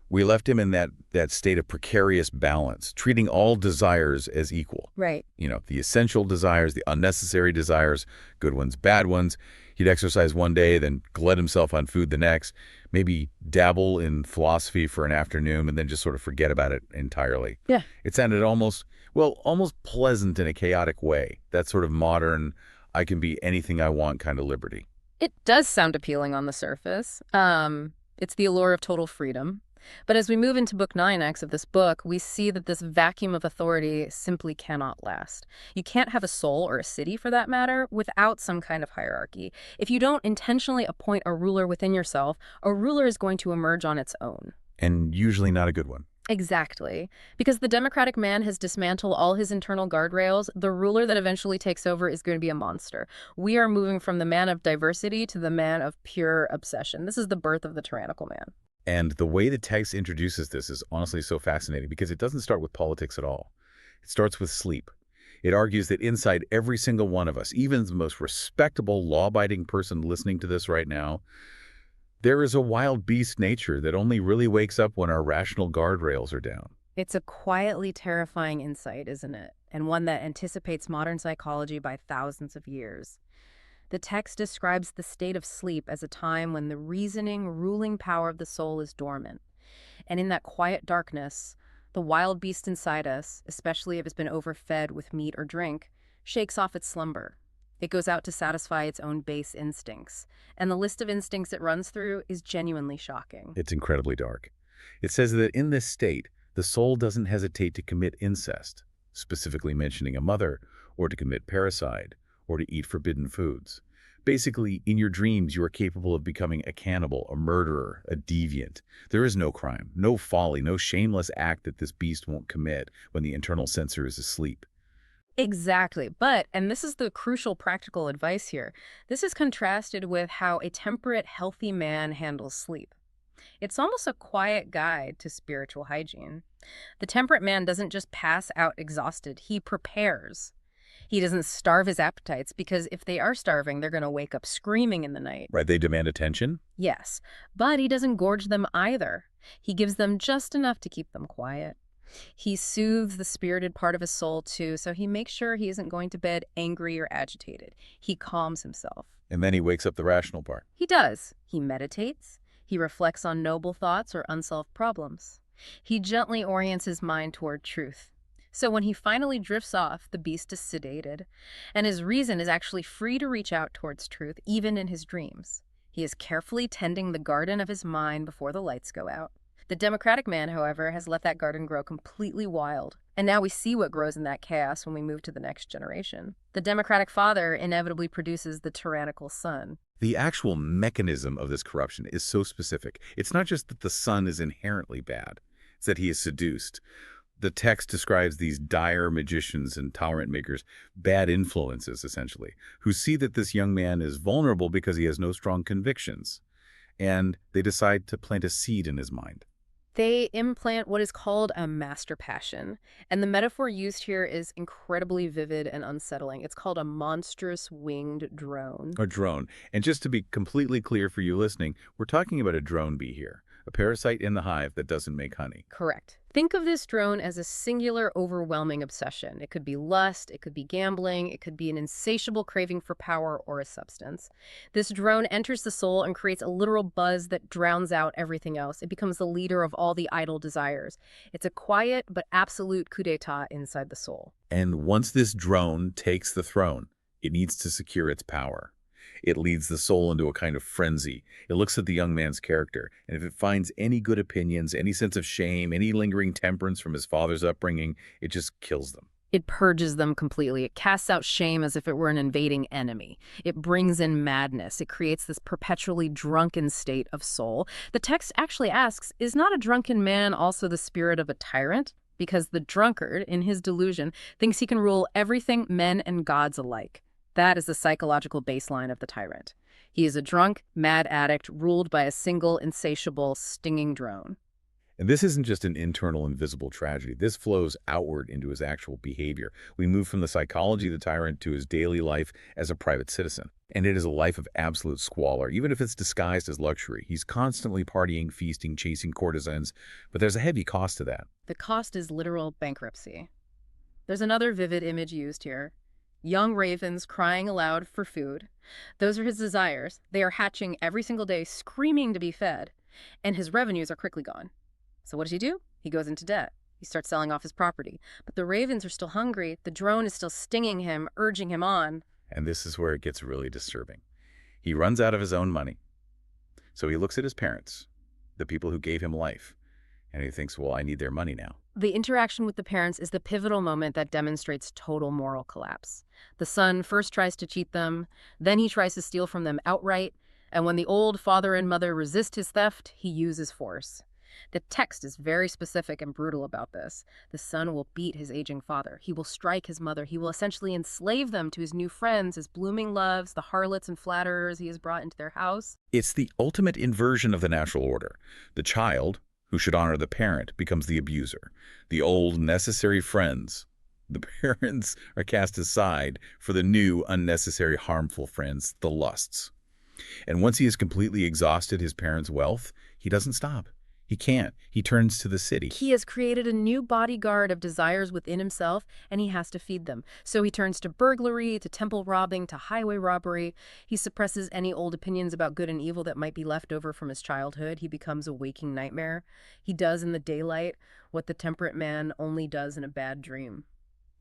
we left him in that state of precarious balance, treating all desires as equal. Right. You know, the essential desires, the unnecessary desires, good ones, bad ones. He'd exercise one day, then glut himself on food the next, maybe dabble in philosophy for an afternoon, and then just sort of forget about it entirely. Yeah. It sounded almost pleasant in a chaotic way. That sort of modern, I can be anything I want kind of liberty. It does sound appealing on the surface. It's the allure of total freedom. But as we move into Book 9X of this book, we see that this vacuum of authority simply cannot last. You can't have a soul, or a city for that matter, without some kind of hierarchy. If you don't intentionally appoint a ruler within yourself, a ruler is going to emerge on its own. And usually not a good one. Exactly. Because the democratic man has dismantled all his internal guardrails, the ruler that eventually takes over is going to be a monster. We are moving from the man of diversity to the man of pure obsession. This is the birth of the tyrannical man. And the way the text introduces this is honestly so fascinating because it doesn't start with politics at all. It starts with sleep. It argues that inside every single one of us, even the most respectable, law-abiding person listening to this right now, there is a wild beast nature that only really wakes up when our rational guardrails are down. It's a quietly terrifying insight, isn't it? And one that anticipates modern psychology by thousands of years. The text describes the state of sleep as a time when the reasoning, ruling power of the soul is dormant. And in that quiet darkness, the wild beast inside us, especially if it's been overfed with meat or drink, shakes off its slumber. It goes out to satisfy its own base instincts. And the list of instincts it runs through is genuinely shocking. It's incredibly dark. It says that in this state, the soul doesn't hesitate to commit incest, specifically mentioning a mother, or to commit parricide, or to eat forbidden foods. Basically, in your dreams, you are capable of becoming a cannibal, a murderer, a deviant. There is no crime, no folly, no shameless act that this beast won't commit when the internal censor is asleep. Exactly. But, and this is the crucial practical advice here, this is contrasted with how a temperate, healthy man handles sleep. It's almost a quiet guide to spiritual hygiene. The temperate man doesn't just pass out exhausted, he prepares. He doesn't starve his appetites because if they are starving, they're going to wake up screaming in the night. Right, they demand attention? Yes, but he doesn't gorge them either. He gives them just enough to keep them quiet. He soothes the spirited part of his soul, too, so he makes sure he isn't going to bed angry or agitated. He calms himself. And then he wakes up the rational part. He does. He meditates. He reflects on noble thoughts or unsolved problems. He gently orients his mind toward truth. So when he finally drifts off, the beast is sedated, and his reason is actually free to reach out towards truth, even in his dreams. He is carefully tending the garden of his mind before the lights go out. The democratic man, however, has let that garden grow completely wild. And now we see what grows in that chaos when we move to the next generation. The democratic father inevitably produces the tyrannical son. The actual mechanism of this corruption is so specific. It's not just that the son is inherently bad. It's that he is seduced. The text describes these dire magicians and tolerant makers, bad influences, essentially, who see that this young man is vulnerable because he has no strong convictions. And they decide to plant a seed in his mind. They implant what is called a master passion, and the metaphor used here is incredibly vivid and unsettling. It's called a monstrous winged drone. A drone. And just to be completely clear for you listening, we're talking about a drone bee here, a parasite in the hive that doesn't make honey. Correct. Think of this drone as a singular, overwhelming obsession. It could be lust, it could be gambling, it could be an insatiable craving for power or a substance. This drone enters the soul and creates a literal buzz that drowns out everything else. It becomes the leader of all the idle desires. It's a quiet but absolute coup d'etat inside the soul. And once this drone takes the throne, it needs to secure its power. It leads the soul into a kind of frenzy. It looks at the young man's character, and if it finds any good opinions, any sense of shame, any lingering temperance from his father's upbringing, it just kills them. It purges them completely. It casts out shame as if it were an invading enemy. It brings in madness. It creates this perpetually drunken state of soul. The text actually asks, is not a drunken man also the spirit of a tyrant? Because the drunkard, in his delusion, thinks he can rule everything, men and gods alike. That is the psychological baseline of the tyrant. He is a drunk, mad addict ruled by a single, insatiable, stinging drone. And this isn't just an internal, invisible tragedy. This flows outward into his actual behavior. We move from the psychology of the tyrant to his daily life as a private citizen. And it is a life of absolute squalor, even if it's disguised as luxury. He's constantly partying, feasting, chasing courtesans, but there's a heavy cost to that. The cost is literal bankruptcy. There's another vivid image used here. Young ravens crying aloud for food. Those are his desires. They are hatching every single day, screaming to be fed. And his revenues are quickly gone. So what does he do? He goes into debt. He starts selling off his property. But the ravens are still hungry. The drone is still stinging him, urging him on. And this is where it gets really disturbing. He runs out of his own money. So he looks at his parents, the people who gave him life, and he thinks, well, I need their money now. The interaction with the parents is the pivotal moment that demonstrates total moral collapse. The son first tries to cheat them, then he tries to steal from them outright, and when the old father and mother resist his theft, he uses force. The text is very specific and brutal about this. The son will beat his aging father. He will strike his mother. He will essentially enslave them to his new friends, his blooming loves, the harlots and flatterers he has brought into their house. It's the ultimate inversion of the natural order. The child, who should honor the parent, becomes the abuser. The old, necessary friends, the parents, are cast aside for the new, unnecessary, harmful friends, the lusts. And once he has completely exhausted his parents' wealth, he doesn't stop. He can't. He turns to the city. He has created a new bodyguard of desires within himself, and he has to feed them. So he turns to burglary, to temple robbing, to highway robbery. He suppresses any old opinions about good and evil that might be left over from his childhood. He becomes a waking nightmare. He does in the daylight what the temperate man only does in a bad dream.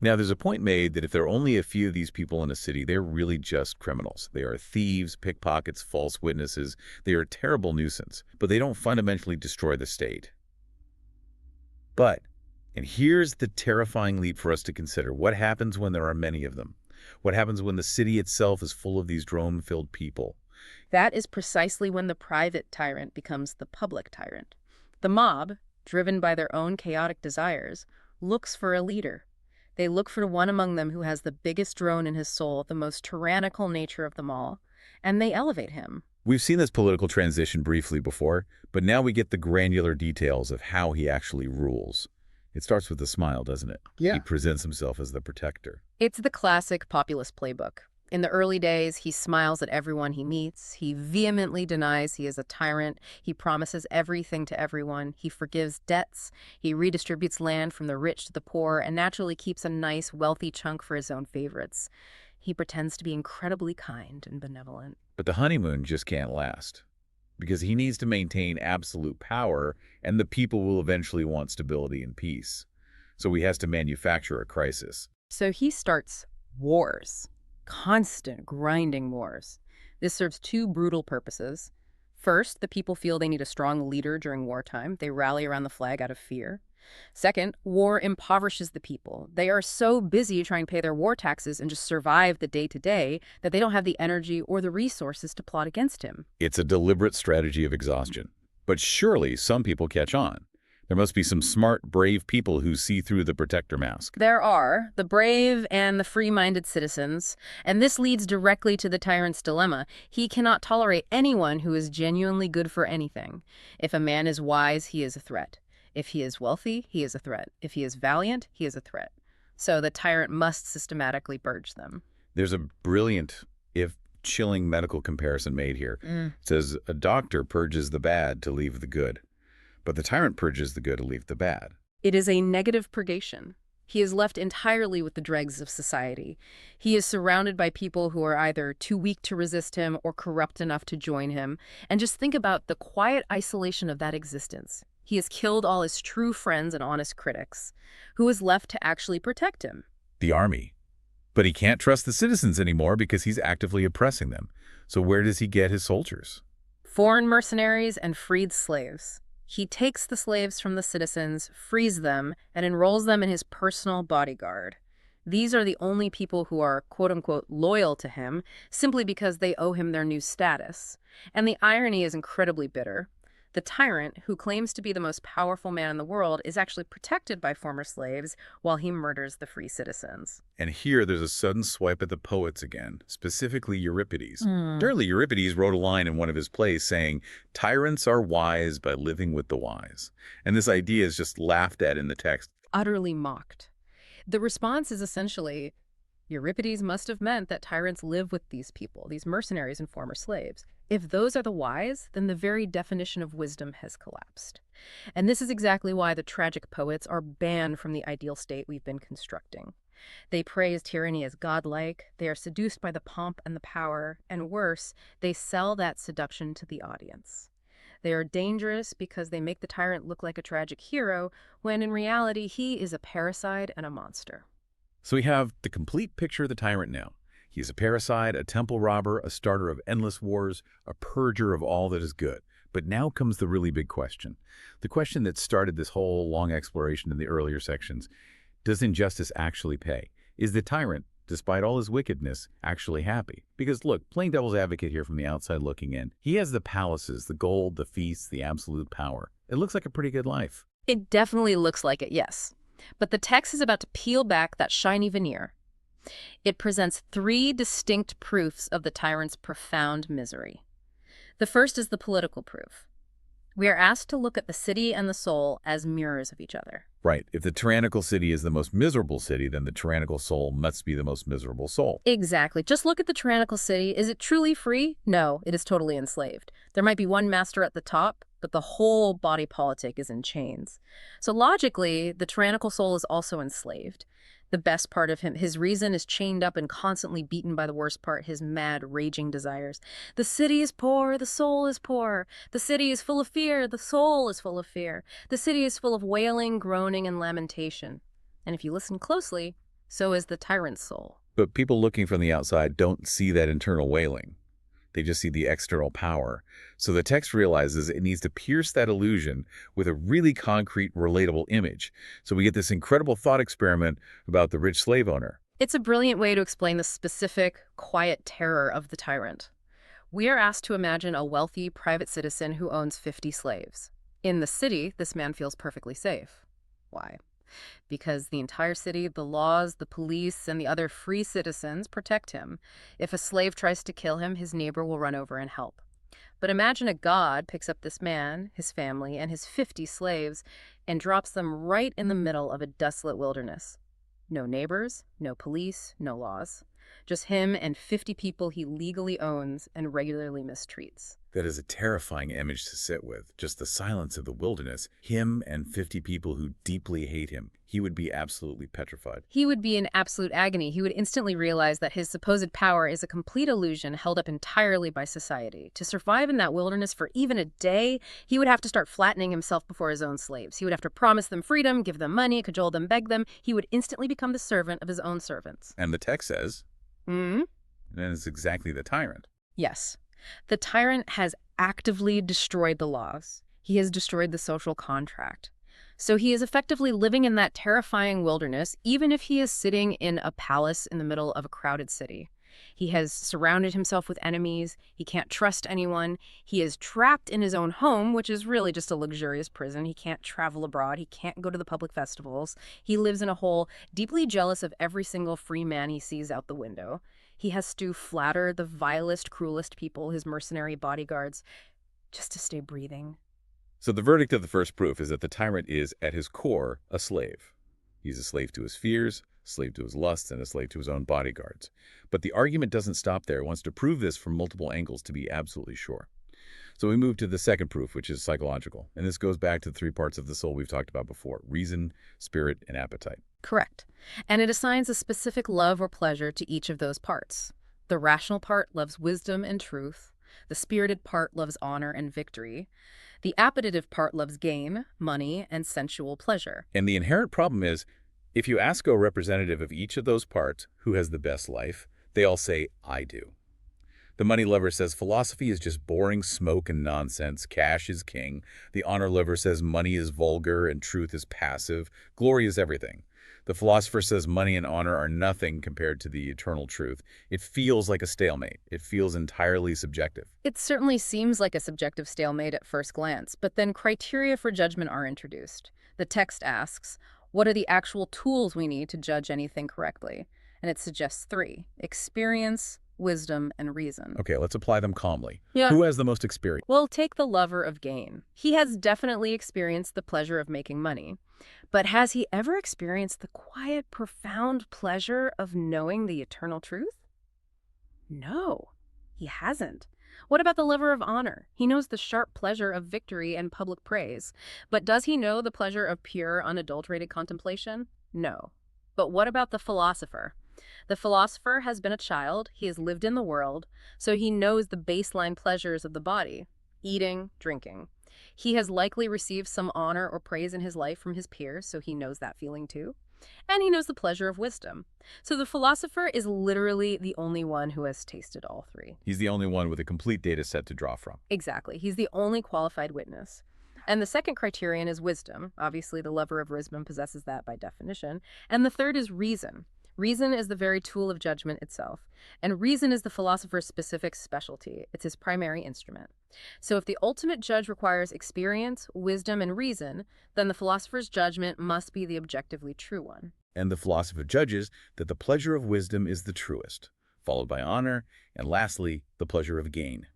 Now, there's a point made that if there are only a few of these people in a city, they're really just criminals. They are thieves, pickpockets, false witnesses. They are a terrible nuisance, but they don't fundamentally destroy the state. But, and here's the terrifying leap for us to consider, what happens when there are many of them? What happens when the city itself is full of these drone-filled people? That is precisely when the private tyrant becomes the public tyrant. The mob, driven by their own chaotic desires, looks for a leader. They look for one among them who has the biggest drone in his soul, the most tyrannical nature of them all, and they elevate him. We've seen this political transition briefly before, but now we get the granular details of how he actually rules. It starts with a smile, doesn't it? Yeah. He presents himself as the protector. It's the classic populist playbook. In the early days, he smiles at everyone he meets. He vehemently denies he is a tyrant. He promises everything to everyone. He forgives debts. He redistributes land from the rich to the poor and naturally keeps a nice, wealthy chunk for his own favorites. He pretends to be incredibly kind and benevolent. But the honeymoon just can't last, because he needs to maintain absolute power, and the people will eventually want stability and peace. So he has to manufacture a crisis. So he starts wars. Constant, grinding wars. This serves two brutal purposes. First, the people feel they need a strong leader during wartime. They rally around the flag out of fear. Second, war impoverishes the people. They are so busy trying to pay their war taxes and just survive the day-to-day that they don't have the energy or the resources to plot against him. It's a deliberate strategy of exhaustion. But surely some people catch on. There must be some smart, brave people who see through the protector mask. There are the brave and the free-minded citizens, and this leads directly to the tyrant's dilemma. He cannot tolerate anyone who is genuinely good for anything. If a man is wise, he is a threat. If he is wealthy, he is a threat. If he is valiant, he is a threat. So the tyrant must systematically purge them. There's a brilliant, if chilling, medical comparison made here. It says, a doctor purges the bad to leave the good, but the tyrant purges the good to leave the bad. It is a negative purgation. He is left entirely with the dregs of society. He is surrounded by people who are either too weak to resist him or corrupt enough to join him. And just think about the quiet isolation of that existence. He has killed all his true friends and honest critics. Who is left to actually protect him? The army. But he can't trust the citizens anymore because he's actively oppressing them. So where does he get his soldiers? Foreign mercenaries and freed slaves. He takes the slaves from the citizens, frees them, and enrolls them in his personal bodyguard. These are the only people who are, quote-unquote, loyal to him, simply because they owe him their new status. And the irony is incredibly bitter. The tyrant, who claims to be the most powerful man in the world, is actually protected by former slaves while he murders the free citizens. And here there's a sudden swipe at the poets again, specifically Euripides. Apparently Euripides wrote a line in one of his plays saying, "Tyrants are wise by living with the wise." And this idea is just laughed at in the text. Utterly mocked. The response is essentially, Euripides must have meant that tyrants live with these people, these mercenaries and former slaves. If those are the wise, then the very definition of wisdom has collapsed. And this is exactly why the tragic poets are banned from the ideal state we've been constructing. They praise tyranny as godlike, they are seduced by the pomp and the power, and worse, they sell that seduction to the audience. They are dangerous because they make the tyrant look like a tragic hero, when in reality he is a parasite and a monster. So we have the complete picture of the tyrant now. He is a parasite, a temple robber, a starter of endless wars, a purger of all that is good. But now comes the really big question. The question that started this whole long exploration in the earlier sections. Does injustice actually pay? Is the tyrant, despite all his wickedness, actually happy? Because look, playing devil's advocate here from the outside looking in, he has the palaces, the gold, the feasts, the absolute power. It looks like a pretty good life. It definitely looks like it, yes. But the text is about to peel back that shiny veneer. It presents three distinct proofs of the tyrant's profound misery. The first is the political proof. We are asked to look at the city and the soul as mirrors of each other. Right. If the tyrannical city is the most miserable city, then the tyrannical soul must be the most miserable soul. Exactly. Just look at the tyrannical city. Is it truly free? No, it is totally enslaved. There might be one master at the top, but the whole body politic is in chains. So logically, the tyrannical soul is also enslaved. The best part of him, his reason, is chained up and constantly beaten by the worst part, his mad, raging desires. The city is poor, the soul is poor. The city is full of fear, the soul is full of fear. The city is full of wailing, groaning, and lamentation. And if you listen closely, so is the tyrant's soul. But people looking from the outside don't see that internal wailing. They just see the external power. So the text realizes it needs to pierce that illusion with a really concrete, relatable image. So we get this incredible thought experiment about the rich slave owner. It's a brilliant way to explain the specific, quiet terror of the tyrant. We are asked to imagine a wealthy private citizen who owns 50 slaves. In the city, this man feels perfectly safe. Why? Because the entire city, the laws, the police, and the other free citizens protect him. If a slave tries to kill him, his neighbor will run over and help. But imagine a god picks up this man, his family, and his 50 slaves and drops them right in the middle of a desolate wilderness. No neighbors, no police, no laws. Just him and 50 people he legally owns and regularly mistreats. That is a terrifying image to sit with. Just the silence of the wilderness. Him and 50 people who deeply hate him. He would be absolutely petrified. He would be in absolute agony. He would instantly realize that his supposed power is a complete illusion held up entirely by society. To survive in that wilderness for even a day, he would have to start flattening himself before his own slaves. He would have to promise them freedom, give them money, cajole them, beg them. He would instantly become the servant of his own servants. And the text says, Hmm? and it's exactly the tyrant. Yes. The tyrant has actively destroyed the laws. He has destroyed the social contract. So he is effectively living in that terrifying wilderness, even if he is sitting in a palace in the middle of a crowded city. He has surrounded himself with enemies. He can't trust anyone. He is trapped in his own home, which is really just a luxurious prison. He can't travel abroad. He can't go to the public festivals. He lives in a hole, deeply jealous of every single free man he sees out the window. He has to flatter the vilest, cruelest people, his mercenary bodyguards, just to stay breathing. So the verdict of the first proof is that the tyrant is, at his core, a slave. He's a slave to his fears, a slave to his lusts, and a slave to his own bodyguards. But the argument doesn't stop there. It wants to prove this from multiple angles to be absolutely sure. So we move to the second proof, which is psychological. And this goes back to the three parts of the soul we've talked about before: reason, spirit, and appetite. Correct. And it assigns a specific love or pleasure to each of those parts. The rational part loves wisdom and truth. The spirited part loves honor and victory. The appetitive part loves gain, money, and sensual pleasure. And the inherent problem is, if you ask a representative of each of those parts who has the best life, they all say, I do. The money lover says philosophy is just boring smoke and nonsense. Cash is king. The honor lover says money is vulgar and truth is passive. Glory is everything. The philosopher says money and honor are nothing compared to the eternal truth. It feels like a stalemate. It feels entirely subjective. It certainly seems like a subjective stalemate at first glance, but then criteria for judgment are introduced. The text asks, what are the actual tools we need to judge anything correctly? And it suggests three: experience, wisdom, and reason. Okay, let's apply them calmly. Yeah. Who has the most experience? Well, take the lover of gain. He has definitely experienced the pleasure of making money. But has he ever experienced the quiet, profound pleasure of knowing the eternal truth? No, he hasn't. What about the lover of honor? He knows the sharp pleasure of victory and public praise. But does he know the pleasure of pure, unadulterated contemplation? No. But what about the philosopher? The philosopher has been a child, he has lived in the world, so he knows the baseline pleasures of the body: eating, drinking. He has likely received some honor or praise in his life from his peers, so he knows that feeling too. And he knows the pleasure of wisdom. So the philosopher is literally the only one who has tasted all three. He's the only one with a complete data set to draw from. Exactly. He's the only qualified witness. And the second criterion is wisdom. Obviously, the lover of wisdom possesses that by definition. And the third is reason. Reason is the very tool of judgment itself. And reason is the philosopher's specific specialty. It's his primary instrument. So if the ultimate judge requires experience, wisdom, and reason, then the philosopher's judgment must be the objectively true one. And the philosopher judges that the pleasure of wisdom is the truest, followed by honor, and lastly, the pleasure of gain.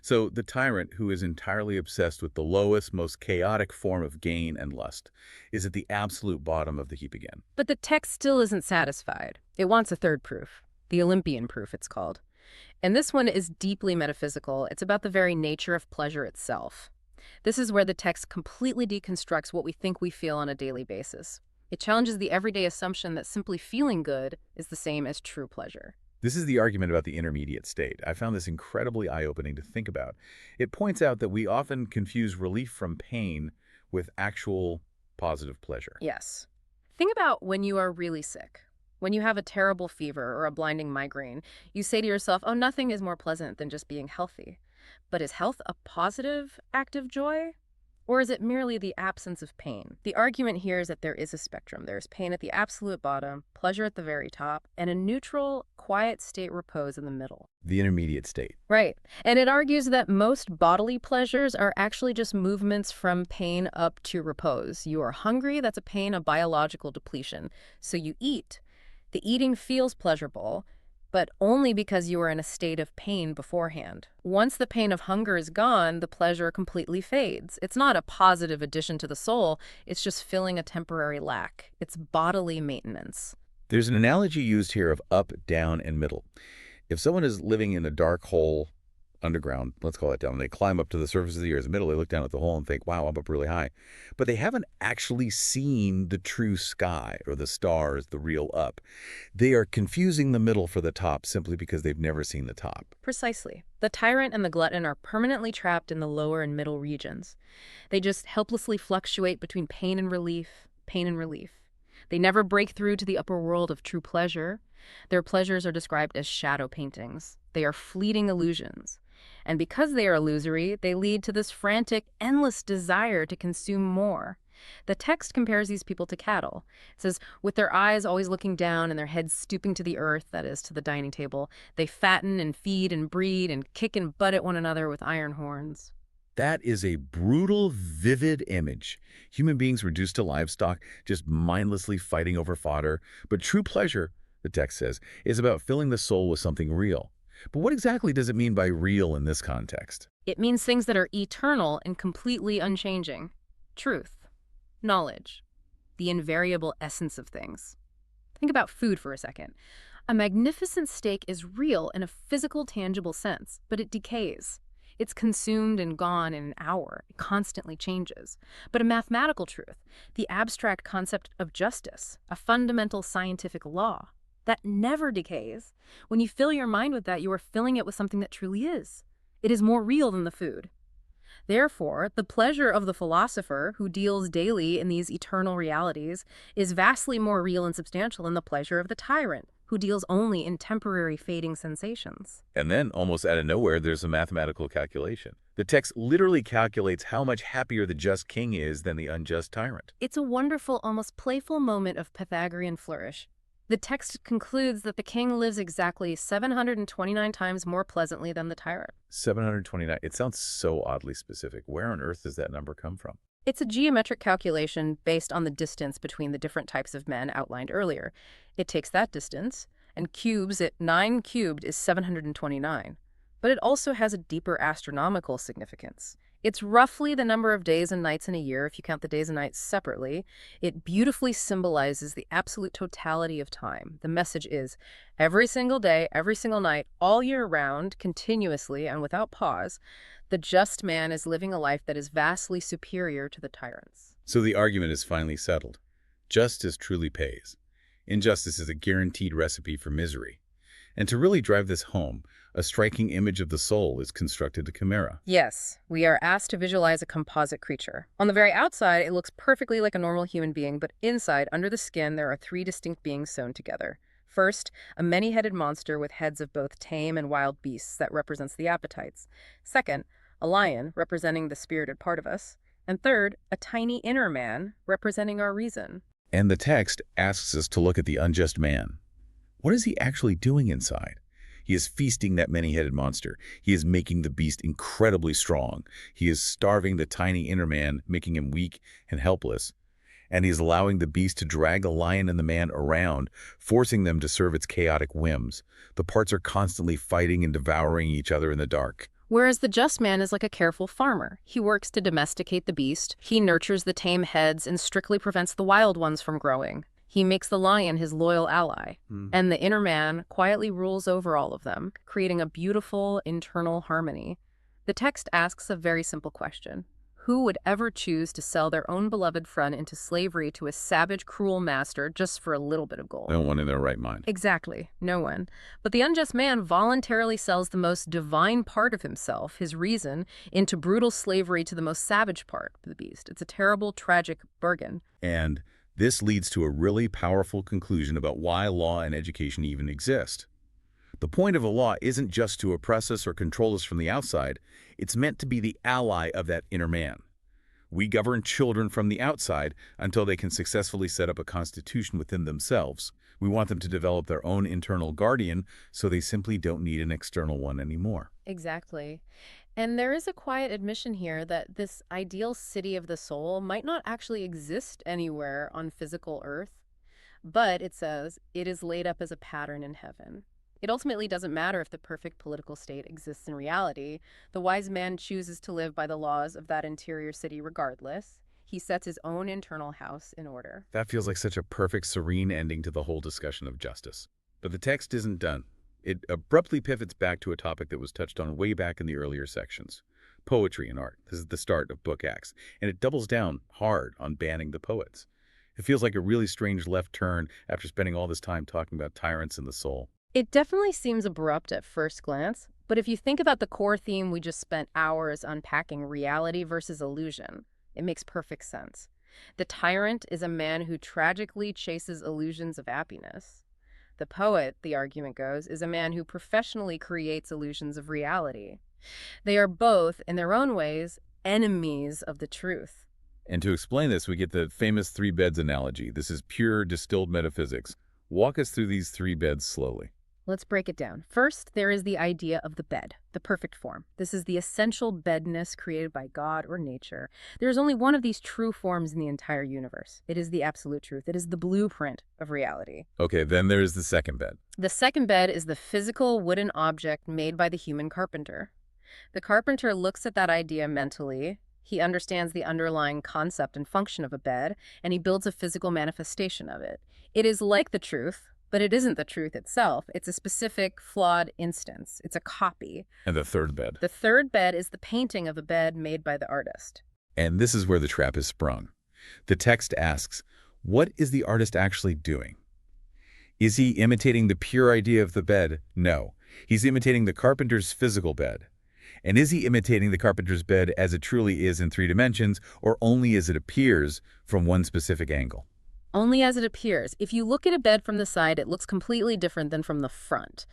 So the tyrant, who is entirely obsessed with the lowest, most chaotic form of gain and lust, is at the absolute bottom of the heap again. But the text still isn't satisfied. It wants a third proof, the Olympian proof it's called. And this one is deeply metaphysical. It's about the very nature of pleasure itself. This is where the text completely deconstructs what we think we feel on a daily basis. It challenges the everyday assumption that simply feeling good is the same as true pleasure. This is the argument about the intermediate state. I found this incredibly eye-opening to think about. It points out that we often confuse relief from pain with actual positive pleasure. Yes. Think about when you are really sick. When you have a terrible fever or a blinding migraine, you say to yourself, oh, nothing is more pleasant than just being healthy. But is health a positive, active joy? Or is it merely the absence of pain? The argument here is that there is a spectrum. There is pain at the absolute bottom, pleasure at the very top, and a neutral, quiet state repose in the middle. The intermediate state. Right. And it argues that most bodily pleasures are actually just movements from pain up to repose. You are hungry, that's a pain of biological depletion. So you eat. The eating feels pleasurable, but only because you are in a state of pain beforehand. Once the pain of hunger is gone, the pleasure completely fades. It's not a positive addition to the soul, it's just filling a temporary lack. It's bodily maintenance. There's an analogy used here of up, down, and middle. If someone is living in a dark hole underground, let's call it down, and they climb up to the surface of the earth, the middle, they look down at the hole and think, wow, I'm up really high. But they haven't actually seen the true sky or the stars, the real up. They are confusing the middle for the top simply because they've never seen the top. Precisely. The tyrant and the glutton are permanently trapped in the lower and middle regions. They just helplessly fluctuate between pain and relief, pain and relief. They never break through to the upper world of true pleasure. Their pleasures are described as shadow paintings. They are fleeting illusions. And because they are illusory, they lead to this frantic, endless desire to consume more. The text compares these people to cattle. It says, with their eyes always looking down and their heads stooping to the earth, that is, to the dining table, they fatten and feed and breed and kick and butt at one another with iron horns. That is a brutal, vivid image. Human beings reduced to livestock, just mindlessly fighting over fodder. But true pleasure, the text says, is about filling the soul with something real. But what exactly does it mean by real in this context? It means things that are eternal and completely unchanging. Truth, knowledge, the invariable essence of things. Think about food for a second. A magnificent steak is real in a physical, tangible sense, but it decays. It's consumed and gone in an hour. It constantly changes. But a mathematical truth, the abstract concept of justice, a fundamental scientific law, that never decays. When you fill your mind with that, you are filling it with something that truly is. It is more real than the food. Therefore, the pleasure of the philosopher, who deals daily in these eternal realities, is vastly more real and substantial than the pleasure of the tyrant, who deals only in temporary fading sensations. And then, almost out of nowhere, there's a mathematical calculation. The text literally calculates how much happier the just king is than the unjust tyrant. It's a wonderful, almost playful moment of Pythagorean flourish. The text concludes that the king lives exactly 729 times more pleasantly than the tyrant. 729. It sounds so oddly specific. Where on earth does that number come from? It's a geometric calculation based on the distance between the different types of men outlined earlier. It takes that distance and cubes it. 9 cubed is 729. But it also has a deeper astronomical significance. It's roughly the number of days and nights in a year if you count the days and nights separately. It beautifully symbolizes the absolute totality of time. The message is every single day, every single night, all year round, continuously and without pause, the just man is living a life that is vastly superior to the tyrant's. So the argument is finally settled. Justice truly pays. Injustice is a guaranteed recipe for misery. And to really drive this home, a striking image of the soul is constructed to chimera. Yes, we are asked to visualize a composite creature. On the very outside, it looks perfectly like a normal human being, but inside, under the skin, there are 3 distinct beings sewn together. First, a many-headed monster with heads of both tame and wild beasts that represents the appetites. Second, a lion, representing the spirited part of us. And third, a tiny inner man, representing our reason. And the text asks us to look at the unjust man. What is he actually doing inside? He is feasting that many-headed monster. He is making the beast incredibly strong. He is starving the tiny inner man, making him weak and helpless. And he is allowing the beast to drag the lion and the man around, forcing them to serve its chaotic whims. The parts are constantly fighting and devouring each other in the dark. Whereas the just man is like a careful farmer. He works to domesticate the beast. He nurtures the tame heads and strictly prevents the wild ones from growing. He makes the lion his loyal ally, and the inner man quietly rules over all of them, creating a beautiful internal harmony. The text asks a very simple question. Who would ever choose to sell their own beloved friend into slavery to a savage, cruel master just for a little bit of gold? No one in their right mind. Exactly, no one. But the unjust man voluntarily sells the most divine part of himself, his reason, into brutal slavery to the most savage part of the beast. It's a terrible, tragic bargain. And this leads to a really powerful conclusion about why law and education even exist. The point of a law isn't just to oppress us or control us from the outside. It's meant to be the ally of that inner man. We govern children from the outside until they can successfully set up a constitution within themselves. We want them to develop their own internal guardian, so they simply don't need an external one anymore. Exactly. And there is a quiet admission here that this ideal city of the soul might not actually exist anywhere on physical earth, but it says it is laid up as a pattern in heaven. It ultimately doesn't matter if the perfect political state exists in reality. The wise man chooses to live by the laws of that interior city regardless. He sets his own internal house in order. That feels like such a perfect, serene ending to the whole discussion of justice. But the text isn't done. It abruptly pivots back to a topic that was touched on way back in the earlier sections. Poetry and art. This is the start of Book Acts, and it doubles down hard on banning the poets. It feels like a really strange left turn after spending all this time talking about tyrants and the soul. It definitely seems abrupt at first glance, but if you think about the core theme we just spent hours unpacking, reality versus illusion, it makes perfect sense. The tyrant is a man who tragically chases illusions of happiness. The poet, the argument goes, is a man who professionally creates illusions of reality. They are both, in their own ways, enemies of the truth. And to explain this, we get the famous three beds analogy. This is pure distilled metaphysics. Walk us through these three beds slowly. Let's break it down. First, there is the idea of the bed, the perfect form. This is the essential bedness created by God or nature. There is only one of these true forms in the entire universe. It is the absolute truth. It is the blueprint of reality. Okay, then there's the second bed. The second bed is the physical wooden object made by the human carpenter. The carpenter looks at that idea mentally. He understands the underlying concept and function of a bed, and he builds a physical manifestation of it. It is like the truth, but it isn't the truth itself. It's a specific, flawed instance. It's a copy. And the third bed. The third bed is the painting of a bed made by the artist. And this is where the trap is sprung. The text asks, what is the artist actually doing? Is he imitating the pure idea of the bed? No. He's imitating the carpenter's physical bed. And is he imitating the carpenter's bed as it truly is in three dimensions, or only as it appears from one specific angle? Only as it appears. If you look at a bed from the side, it looks completely different than from the front.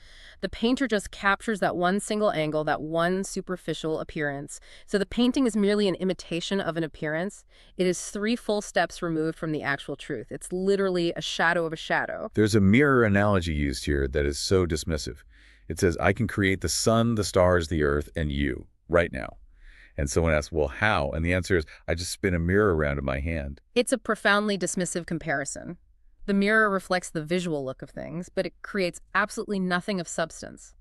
The painter just captures that one single angle, that one superficial appearance. So the painting is merely an imitation of an appearance. It is 3 full steps removed from the actual truth. It's literally a shadow of a shadow. There's a mirror analogy used here that is so dismissive. It says, I can create the sun, the stars, the earth, and you, right now. And someone asks, well, how? And the answer is, I just spin a mirror around in my hand. It's a profoundly dismissive comparison. The mirror reflects the visual look of things, but it creates absolutely nothing of substance.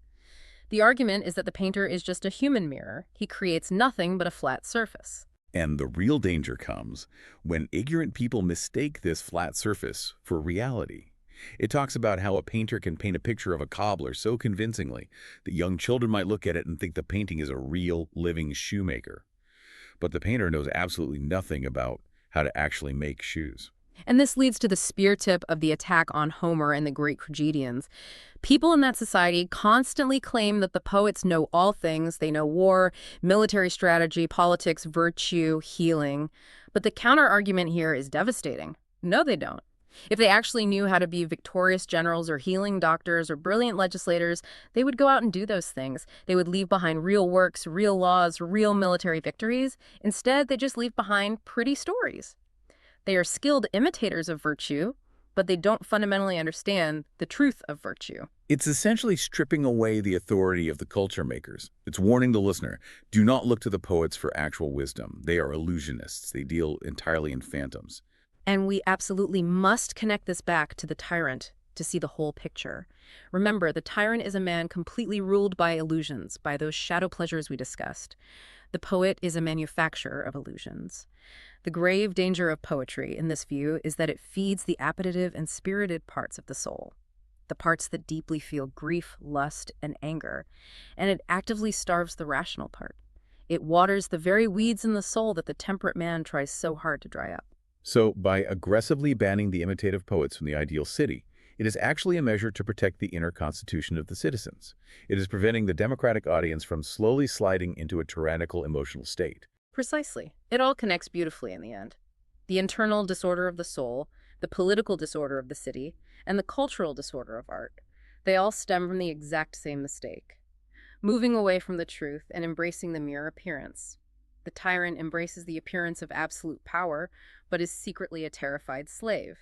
The argument is that the painter is just a human mirror. He creates nothing but a flat surface. And the real danger comes when ignorant people mistake this flat surface for reality. It talks about how a painter can paint a picture of a cobbler so convincingly that young children might look at it and think the painting is a real, living shoemaker. But the painter knows absolutely nothing about how to actually make shoes. And this leads to the spear tip of the attack on Homer and the great tragedians. People in that society constantly claim that the poets know all things. They know war, military strategy, politics, virtue, healing. But the counter-argument here is devastating. No, they don't. If they actually knew how to be victorious generals or healing doctors or brilliant legislators, they would go out and do those things. They would leave behind real works, real laws, real military victories. Instead, they just leave behind pretty stories. They are skilled imitators of virtue, but they don't fundamentally understand the truth of virtue. It's essentially stripping away the authority of the culture makers. It's warning the listener, do not look to the poets for actual wisdom. They are illusionists. They deal entirely in phantoms. And we absolutely must connect this back to the tyrant to see the whole picture. Remember, the tyrant is a man completely ruled by illusions, by those shadow pleasures we discussed. The poet is a manufacturer of illusions. The grave danger of poetry, in this view, is that it feeds the appetitive and spirited parts of the soul, the parts that deeply feel grief, lust, and anger, and it actively starves the rational part. It waters the very weeds in the soul that the temperate man tries so hard to dry up. So, by aggressively banning the imitative poets from the ideal city, it is actually a measure to protect the inner constitution of the citizens. It is preventing the democratic audience from slowly sliding into a tyrannical emotional state. Precisely. It all connects beautifully in the end. The internal disorder of the soul, the political disorder of the city, and the cultural disorder of art. They all stem from the exact same mistake. Moving away from the truth and embracing the mere appearance. The tyrant embraces the appearance of absolute power, but is secretly a terrified slave.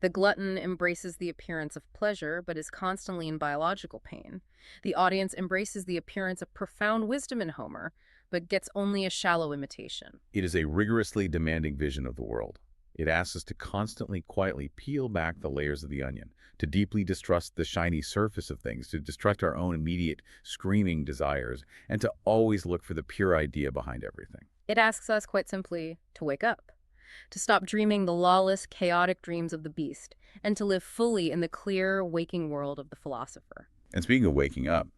The glutton embraces the appearance of pleasure, but is constantly in biological pain. The audience embraces the appearance of profound wisdom in Homer, but gets only a shallow imitation. It is a rigorously demanding vision of the world. It asks us to constantly, quietly peel back the layers of the onion, to deeply distrust the shiny surface of things, to distrust our own immediate, screaming desires, and to always look for the pure idea behind everything. It asks us, quite simply, to wake up. to stop dreaming the lawless, chaotic dreams of the beast, and to live fully in the clear, waking world of the philosopher. And speaking of waking up,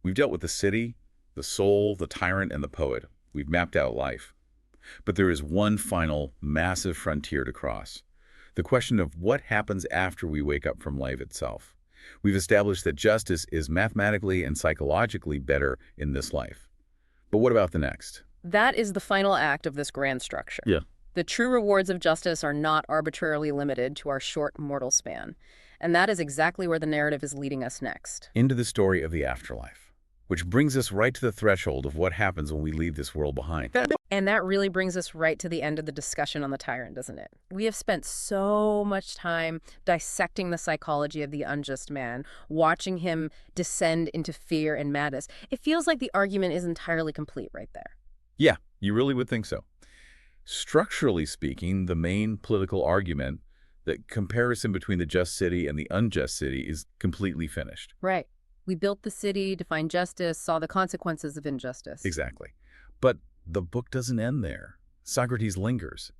we've dealt with the city, the soul, the tyrant, and the poet. We've mapped out life. But there is one final, massive frontier to cross. The question of what happens after we wake up from life itself. We've established that justice is mathematically and psychologically better in this life. But what about the next? That is the final act of this grand structure. Yeah. The true rewards of justice are not arbitrarily limited to our short mortal span. And that is exactly where the narrative is leading us next. Into the story of the afterlife, which brings us right to the threshold of what happens when we leave this world behind. And that really brings us right to the end of the discussion on the tyrant, doesn't it? We have spent so much time dissecting the psychology of the unjust man, watching him descend into fear and madness. It feels like the argument is entirely complete right there. Yeah, you really would think so. Structurally speaking, the main political argument, the comparison between the just city and the unjust city, is completely finished. Right. We built the city, defined justice, saw the consequences of injustice. Exactly. But the book doesn't end there. Socrates lingers.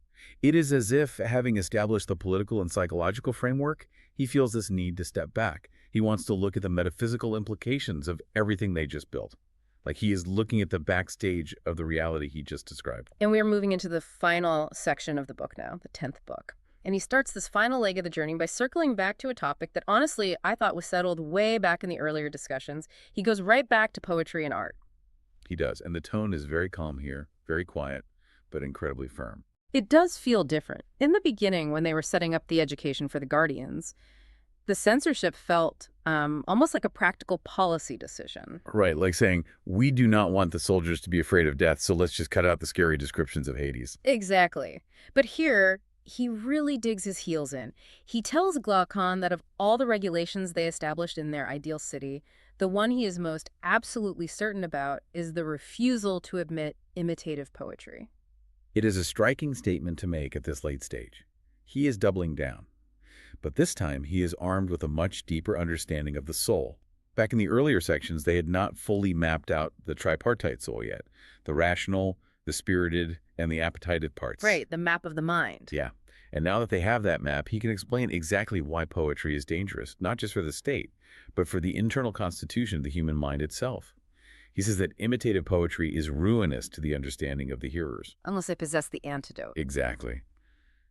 It is as if, having established the political and psychological framework, he feels this need to step back. He wants to look at the metaphysical implications of everything they just built. Like he is looking at the backstage of the reality he just described. And we are moving into the final section of the book now, the 10th book. And he starts this final leg of the journey by circling back to a topic that honestly I thought was settled way back in the earlier discussions. He goes right back to poetry and art. He does, and the tone is very calm here, very quiet, but incredibly firm. It does feel different. In the beginning, when they were setting up the education for the Guardians, the censorship felt almost like a practical policy decision. Right, like saying, we do not want the soldiers to be afraid of death, so let's just cut out the scary descriptions of Hades. Exactly. But here, he really digs his heels in. He tells Glaucon that of all the regulations they established in their ideal city, the one he is most absolutely certain about is the refusal to admit imitative poetry. It is a striking statement to make at this late stage. He is doubling down. But this time, he is armed with a much deeper understanding of the soul. Back in the earlier sections, they had not fully mapped out the tripartite soul yet. The rational, the spirited, and the appetitive parts. Right, the map of the mind. Yeah. And now that they have that map, he can explain exactly why poetry is dangerous, not just for the state, but for the internal constitution of the human mind itself. He says that imitative poetry is ruinous to the understanding of the hearers. Unless they possess the antidote. Exactly.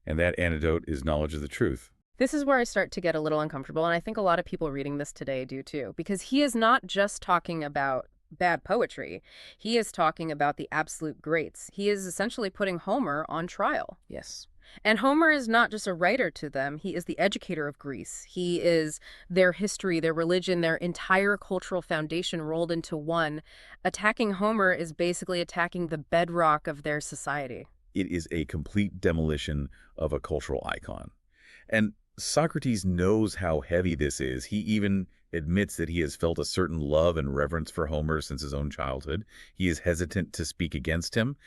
And that antidote is knowledge of the truth. This is where I start to get a little uncomfortable, and I think a lot of people reading this today do too, because he is not just talking about bad poetry. He is talking about the absolute greats. He is essentially putting Homer on trial. Yes. And Homer is not just a writer to them. He is the educator of Greece. He is their history, their religion, their entire cultural foundation rolled into one. Attacking Homer is basically attacking the bedrock of their society. It is a complete demolition of a cultural icon. And Socrates knows how heavy this is. He even admits that he has felt a certain love and reverence for Homer since his own childhood. He is hesitant to speak against him.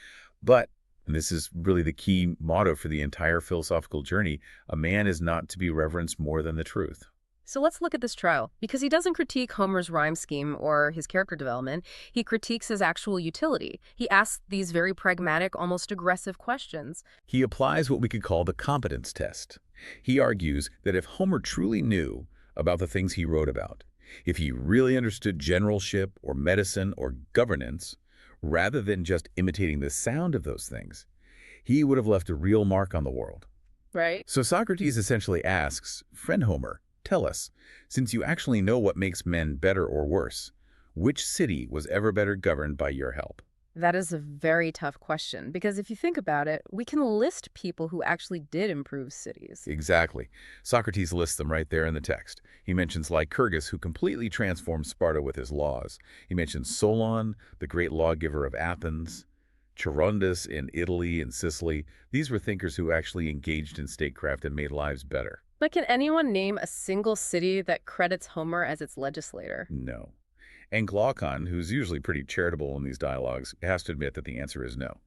But, and this is really the key motto for the entire philosophical journey, a man is not to be reverenced more than the truth. So let's look at this trial, because he doesn't critique Homer's rhyme scheme or his character development. He critiques his actual utility. He asks these very pragmatic, almost aggressive questions. He applies what we could call the competence test. He argues that if Homer truly knew about the things he wrote about, if he really understood generalship or medicine or governance, rather than just imitating the sound of those things, he would have left a real mark on the world. Right. So Socrates essentially asks, friend Homer, tell us, since you actually know what makes men better or worse, which city was ever better governed by your help? That is a very tough question, because if you think about it, we can list people who actually did improve cities. Exactly. Socrates lists them right there in the text. He mentions Lycurgus, who completely transformed Sparta with his laws. He mentions Solon, the great lawgiver of Athens, Charondas in Italy and Sicily. These were thinkers who actually engaged in statecraft and made lives better. But can anyone name a single city that credits Homer as its legislator? No. And Glaucon, who's usually pretty charitable in these dialogues, has to admit that the answer is no.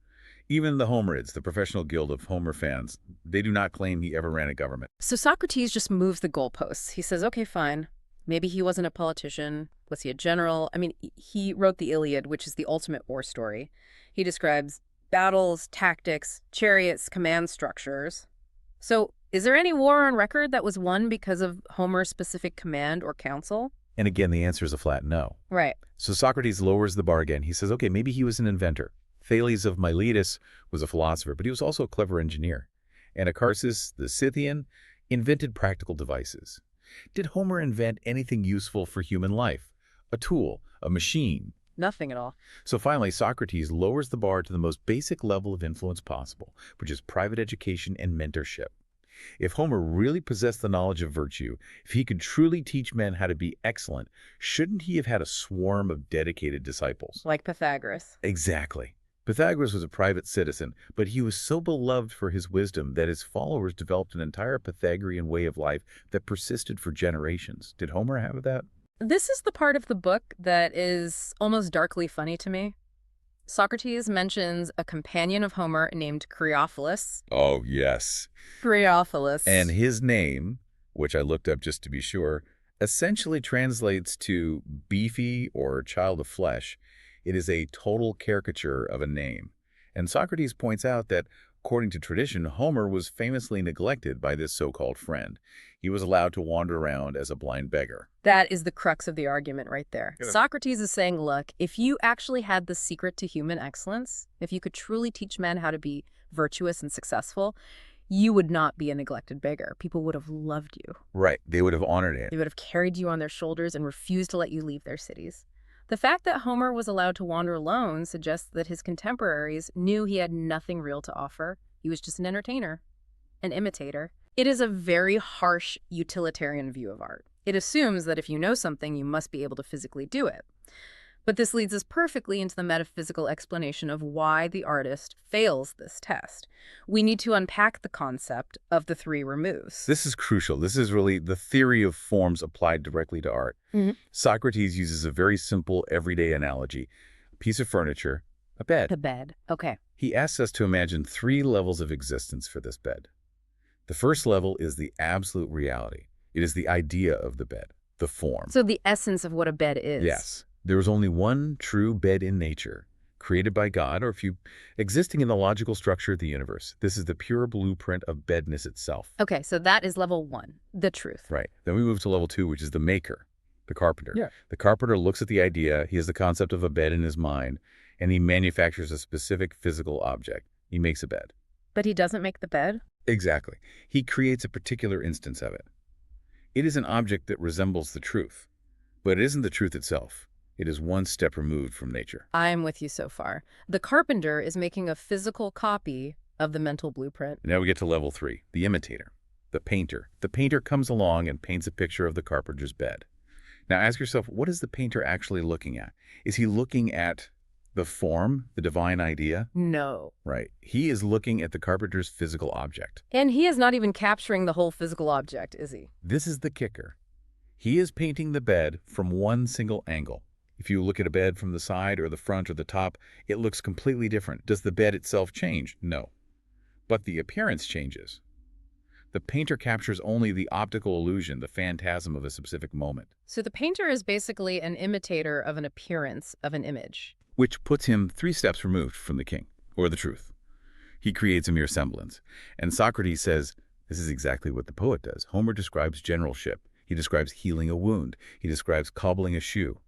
Even the Homerids, the professional guild of Homer fans, they do not claim he ever ran a government. So Socrates just moves the goalposts. He says, okay, fine. Maybe he wasn't a politician. Was he a general? I mean, he wrote the Iliad, which is the ultimate war story. He describes battles, tactics, chariots, command structures. So, is there any war on record that was won because of Homer's specific command or counsel? And again, the answer is a flat no. Right. So Socrates lowers the bar again. He says, okay, maybe he was an inventor. Thales of Miletus was a philosopher, but he was also a clever engineer. Anacharsis, the Scythian, invented practical devices. Did Homer invent anything useful for human life? A tool, a machine? Nothing at all. So finally, Socrates lowers the bar to the most basic level of influence possible, which is private education and mentorship. If Homer really possessed the knowledge of virtue, if he could truly teach men how to be excellent, shouldn't he have had a swarm of dedicated disciples? Like Pythagoras. Exactly. Pythagoras was a private citizen, but he was so beloved for his wisdom that his followers developed an entire Pythagorean way of life that persisted for generations. Did Homer have that? This is the part of the book that is almost darkly funny to me. Socrates mentions a companion of Homer named Creophilus. Oh, yes. Creophilus. And his name, which I looked up just to be sure, essentially translates to beefy or child of flesh. It is a total caricature of a name. And Socrates points out that, according to tradition, Homer was famously neglected by this so-called friend. He was allowed to wander around as a blind beggar. That is the crux of the argument right there. Yeah. Socrates is saying, look, if you actually had the secret to human excellence, if you could truly teach men how to be virtuous and successful, you would not be a neglected beggar. People would have loved you. Right. They would have honored it. They would have carried you on their shoulders and refused to let you leave their cities. The fact that Homer was allowed to wander alone suggests that his contemporaries knew he had nothing real to offer. He was just an entertainer, an imitator. It is a very harsh utilitarian view of art. It assumes that if you know something, you must be able to physically do it. But this leads us perfectly into the metaphysical explanation of why the artist fails this test. We need to unpack the concept of the three removes. This is crucial. This is really the theory of forms applied directly to art. Mm-hmm. Socrates uses a very simple, everyday analogy. A piece of furniture, a bed. The bed. Okay. He asks us to imagine 3 levels of existence for this bed. The first level is the absolute reality. It is the idea of the bed, the form. So the essence of what a bed is. Yes. There is only one true bed in nature, created by God, or if you existing in the logical structure of the universe. This is the pure blueprint of bedness itself. Okay, so that is level 1, the truth. Right. Then we move to level 2, which is the maker, the carpenter. Yeah. The carpenter looks at the idea, he has the concept of a bed in his mind, and he manufactures a specific physical object. He makes a bed. But he doesn't make the bed? Exactly. He creates a particular instance of it. It is an object that resembles the truth, but it isn't the truth itself. It is one step removed from nature. I'm with you so far. The carpenter is making a physical copy of the mental blueprint. Now we get to level 3, the imitator, the painter. The painter comes along and paints a picture of the carpenter's bed. Now ask yourself, what is the painter actually looking at? Is he looking at the form, the divine idea? No. Right. He is looking at the carpenter's physical object. And he is not even capturing the whole physical object, is he? This is the kicker. He is painting the bed from one single angle. If you look at a bed from the side or the front or the top, it looks completely different. Does the bed itself change? No. But the appearance changes. The painter captures only the optical illusion, the phantasm of a specific moment. So the painter is basically an imitator of an appearance of an image. Which puts him 3 steps removed from the king, or the truth. He creates a mere semblance. And Socrates says, this is exactly what the poet does. Homer describes generalship. He describes healing a wound. He describes cobbling a shoe.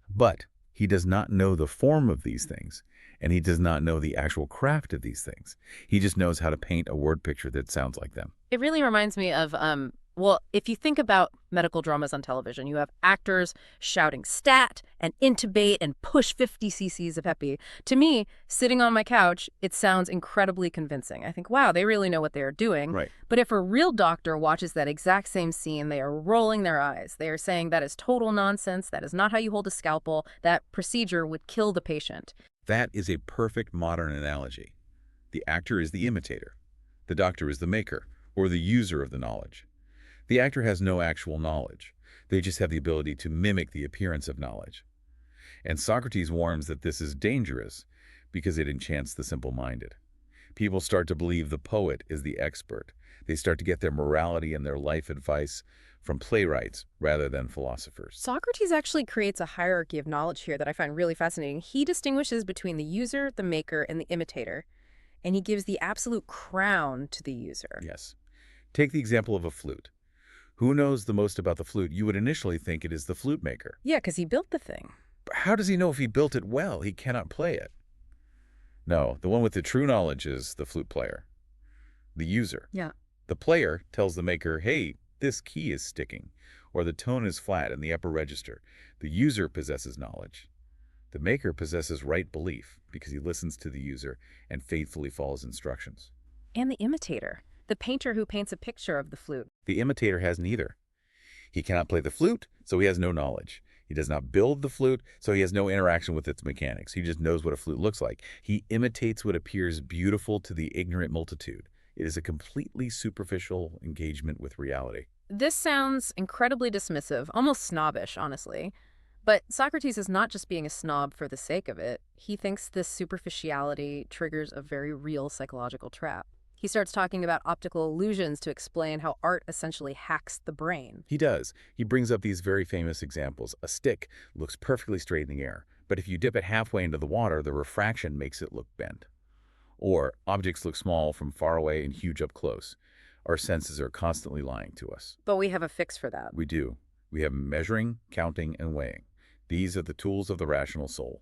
But he does not know the form of these things, and he does not know the actual craft of these things. He just knows how to paint a word picture that sounds like them. It really reminds me of, well, if you think about medical dramas on television, you have actors shouting stat and intubate and push 50 cc's of epi. To me, sitting on my couch, it sounds incredibly convincing. I think, wow, they really know what they are doing. Right. But if a real doctor watches that exact same scene, they are rolling their eyes. They are saying that is total nonsense. That is not how you hold a scalpel. That procedure would kill the patient. That is a perfect modern analogy. The actor is the imitator. The doctor is the maker, or the user of the knowledge. The actor has no actual knowledge. They just have the ability to mimic the appearance of knowledge. And Socrates warns that this is dangerous because it enchants the simple-minded. People start to believe the poet is the expert. They start to get their morality and their life advice from playwrights rather than philosophers. Socrates actually creates a hierarchy of knowledge here that I find really fascinating. He distinguishes between the user, the maker, and the imitator, and he gives the absolute crown to the user. Yes. Take the example of a flute. Who knows the most about the flute? You would initially think it is the flute maker. Yeah, because he built the thing. But how does he know if he built it well? He cannot play it. No, the one with the true knowledge is the flute player, the user. Yeah. The player tells the maker, hey, this key is sticking, or the tone is flat in the upper register. The user possesses knowledge. The maker possesses right belief because he listens to the user and faithfully follows instructions. And the imitator, the painter who paints a picture of the flute. The imitator has neither. He cannot play the flute, so he has no knowledge. He does not build the flute, so he has no interaction with its mechanics. He just knows what a flute looks like. He imitates what appears beautiful to the ignorant multitude. It is a completely superficial engagement with reality. This sounds incredibly dismissive, almost snobbish, honestly. But Socrates is not just being a snob for the sake of it. He thinks this superficiality triggers a very real psychological trap. He starts talking about optical illusions to explain how art essentially hacks the brain. He does. He brings up these very famous examples. A stick looks perfectly straight in the air, but if you dip it halfway into the water, the refraction makes it look bent. Or objects look small from far away and huge up close. Our senses are constantly lying to us. But we have a fix for that. We do. We have measuring, counting, and weighing. These are the tools of the rational soul.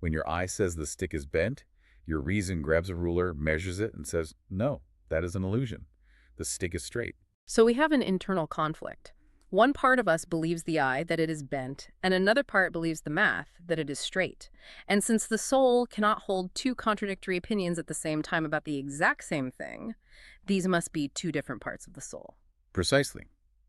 When your eye says the stick is bent, your reason grabs a ruler, measures it, and says, no, that is an illusion. The stick is straight. So we have an internal conflict. One part of us believes the eye, that it is bent, and another part believes the math, that it is straight. And since the soul cannot hold two contradictory opinions at the same time about the exact same thing, these must be two different parts of the soul. Precisely.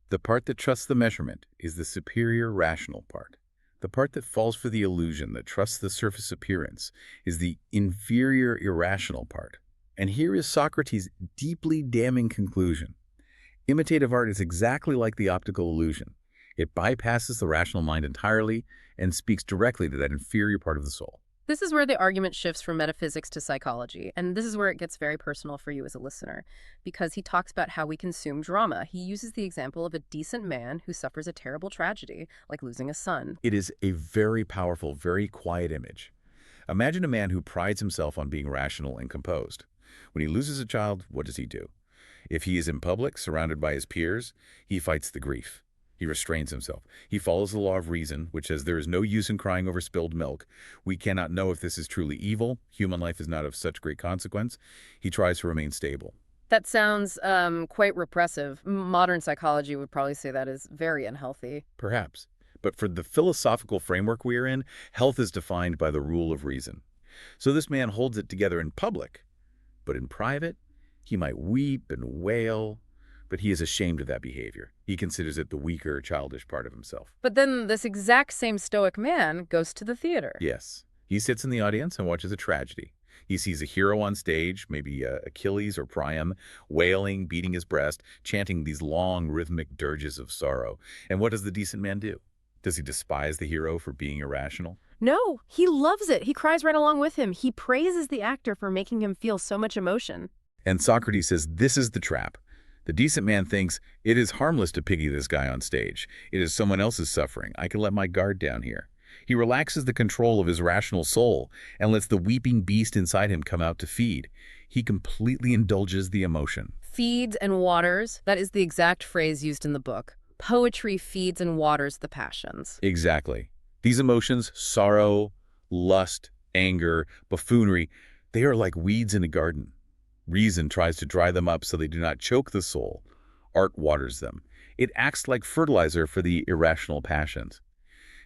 The part that trusts the measurement is the superior rational part. The part that falls for the illusion, that trusts the surface appearance, is the inferior irrational part. And here is Socrates' deeply damning conclusion. Imitative art is exactly like the optical illusion. It bypasses the rational mind entirely and speaks directly to that inferior part of the soul. This is where the argument shifts from metaphysics to psychology, and this is where it gets very personal for you as a listener, because he talks about how we consume drama. He uses the example of a decent man who suffers a terrible tragedy, like losing a son. It is a very powerful, very quiet image. Imagine a man who prides himself on being rational and composed. When he loses a child, what does he do? If he is in public, surrounded by his peers, he fights the grief. He restrains himself. He follows the law of reason, which says there is no use in crying over spilled milk. We cannot know if this is truly evil. Human life is not of such great consequence. He tries to remain stable. That sounds quite repressive. Modern psychology would probably say that is very unhealthy. Perhaps. But for the philosophical framework we are in, health is defined by the rule of reason. So this man holds it together in public. But in private, he might weep and wail, but he is ashamed of that behavior. He considers it the weaker, childish part of himself. But then this exact same stoic man goes to the theater. Yes. He sits in the audience and watches a tragedy. He sees a hero on stage, maybe Achilles or Priam, wailing, beating his breast, chanting these long, rhythmic dirges of sorrow. And what does the decent man do? Does he despise the hero for being irrational? No, he loves it. He cries right along with him. He praises the actor for making him feel so much emotion. And Socrates says this is the trap. The decent man thinks, it is harmless to pity this guy on stage. It is someone else's suffering. I can let my guard down here. He relaxes the control of his rational soul and lets the weeping beast inside him come out to feed. He completely indulges the emotion. Feeds and waters, that is the exact phrase used in the book. Poetry feeds and waters the passions. Exactly. These emotions, sorrow, lust, anger, buffoonery, they are like weeds in a garden. Reason tries to dry them up so they do not choke the soul. Art waters them. It acts like fertilizer for the irrational passions.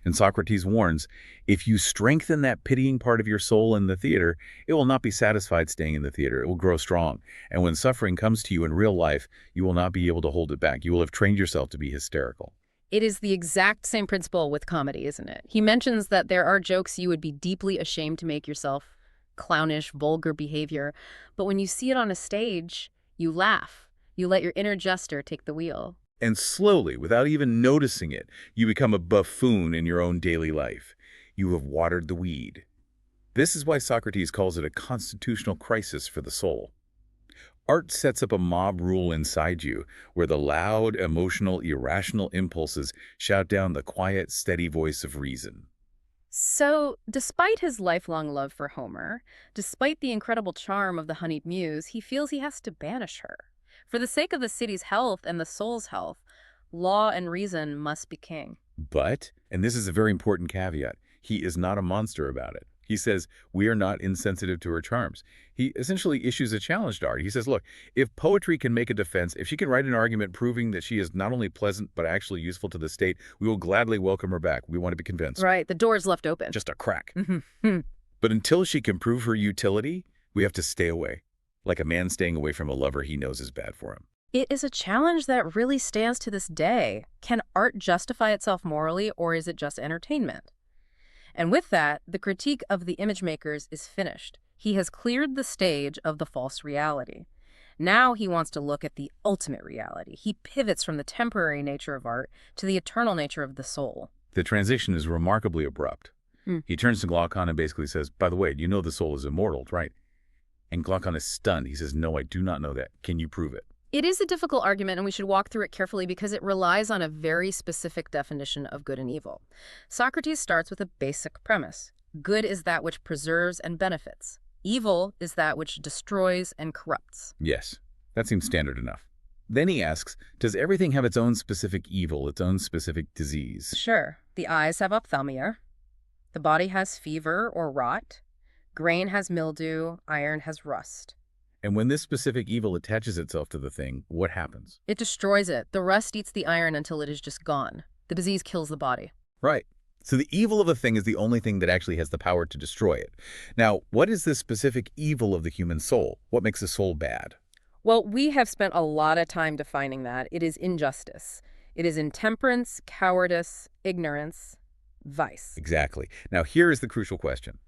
And Socrates warns, if you strengthen that pitying part of your soul in the theater, it will not be satisfied staying in the theater. It will grow strong. And when suffering comes to you in real life, you will not be able to hold it back. You will have trained yourself to be hysterical. It is the exact same principle with comedy, isn't it? He mentions that there are jokes you would be deeply ashamed to make yourself, clownish, vulgar behavior, but when you see it on a stage, you laugh. You let your inner jester take the wheel. And slowly, without even noticing it, you become a buffoon in your own daily life. You have watered the weed. This is why Socrates calls it a constitutional crisis for the soul. Art sets up a mob rule inside you, where the loud, emotional, irrational impulses shout down the quiet, steady voice of reason. So, despite his lifelong love for Homer, despite the incredible charm of the honeyed muse, he feels he has to banish her. For the sake of the city's health and the soul's health, law and reason must be king. But, and this is a very important caveat, he is not a monster about it. He says, we are not insensitive to her charms. He essentially issues a challenge to art. He says, look, if poetry can make a defense, if she can write an argument proving that she is not only pleasant but actually useful to the state, we will gladly welcome her back. We want to be convinced. Right, the door's left open. Just a crack. Mhm. But until she can prove her utility, we have to stay away, like a man staying away from a lover he knows is bad for him. It is a challenge that really stands to this day. Can art justify itself morally, or is it just entertainment? And with that, the critique of the image makers is finished. He has cleared the stage of the false reality. Now he wants to look at the ultimate reality. He pivots from the temporary nature of art to the eternal nature of the soul. The transition is remarkably abrupt. He turns to Glaucon and basically says, by the way, you know the soul is immortal, right? And Glaucon is stunned. He says, no, I do not know that. Can you prove it? It is a difficult argument, and we should walk through it carefully because it relies on a very specific definition of good and evil. Socrates starts with a basic premise. Good is that which preserves and benefits. Evil is that which destroys and corrupts. Yes, that seems standard enough. Then he asks, does everything have its own specific evil, its own specific disease? Sure, the eyes have ophthalmia. The body has fever or rot. Grain has mildew. Iron has rust. And when this specific evil attaches itself to the thing, what happens? It destroys it. The rust eats the iron until it is just gone. The disease kills the body. Right. So the evil of a thing is the only thing that actually has the power to destroy it. Now, what is the specific evil of the human soul? What makes a soul bad? Well, we have spent a lot of time defining that. It is injustice. It is intemperance, cowardice, ignorance, vice. Exactly. Now, here is the crucial question.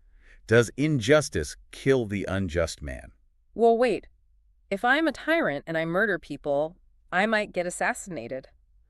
Does injustice kill the unjust man? Well, wait. If I'm a tyrant and I murder people, I might get assassinated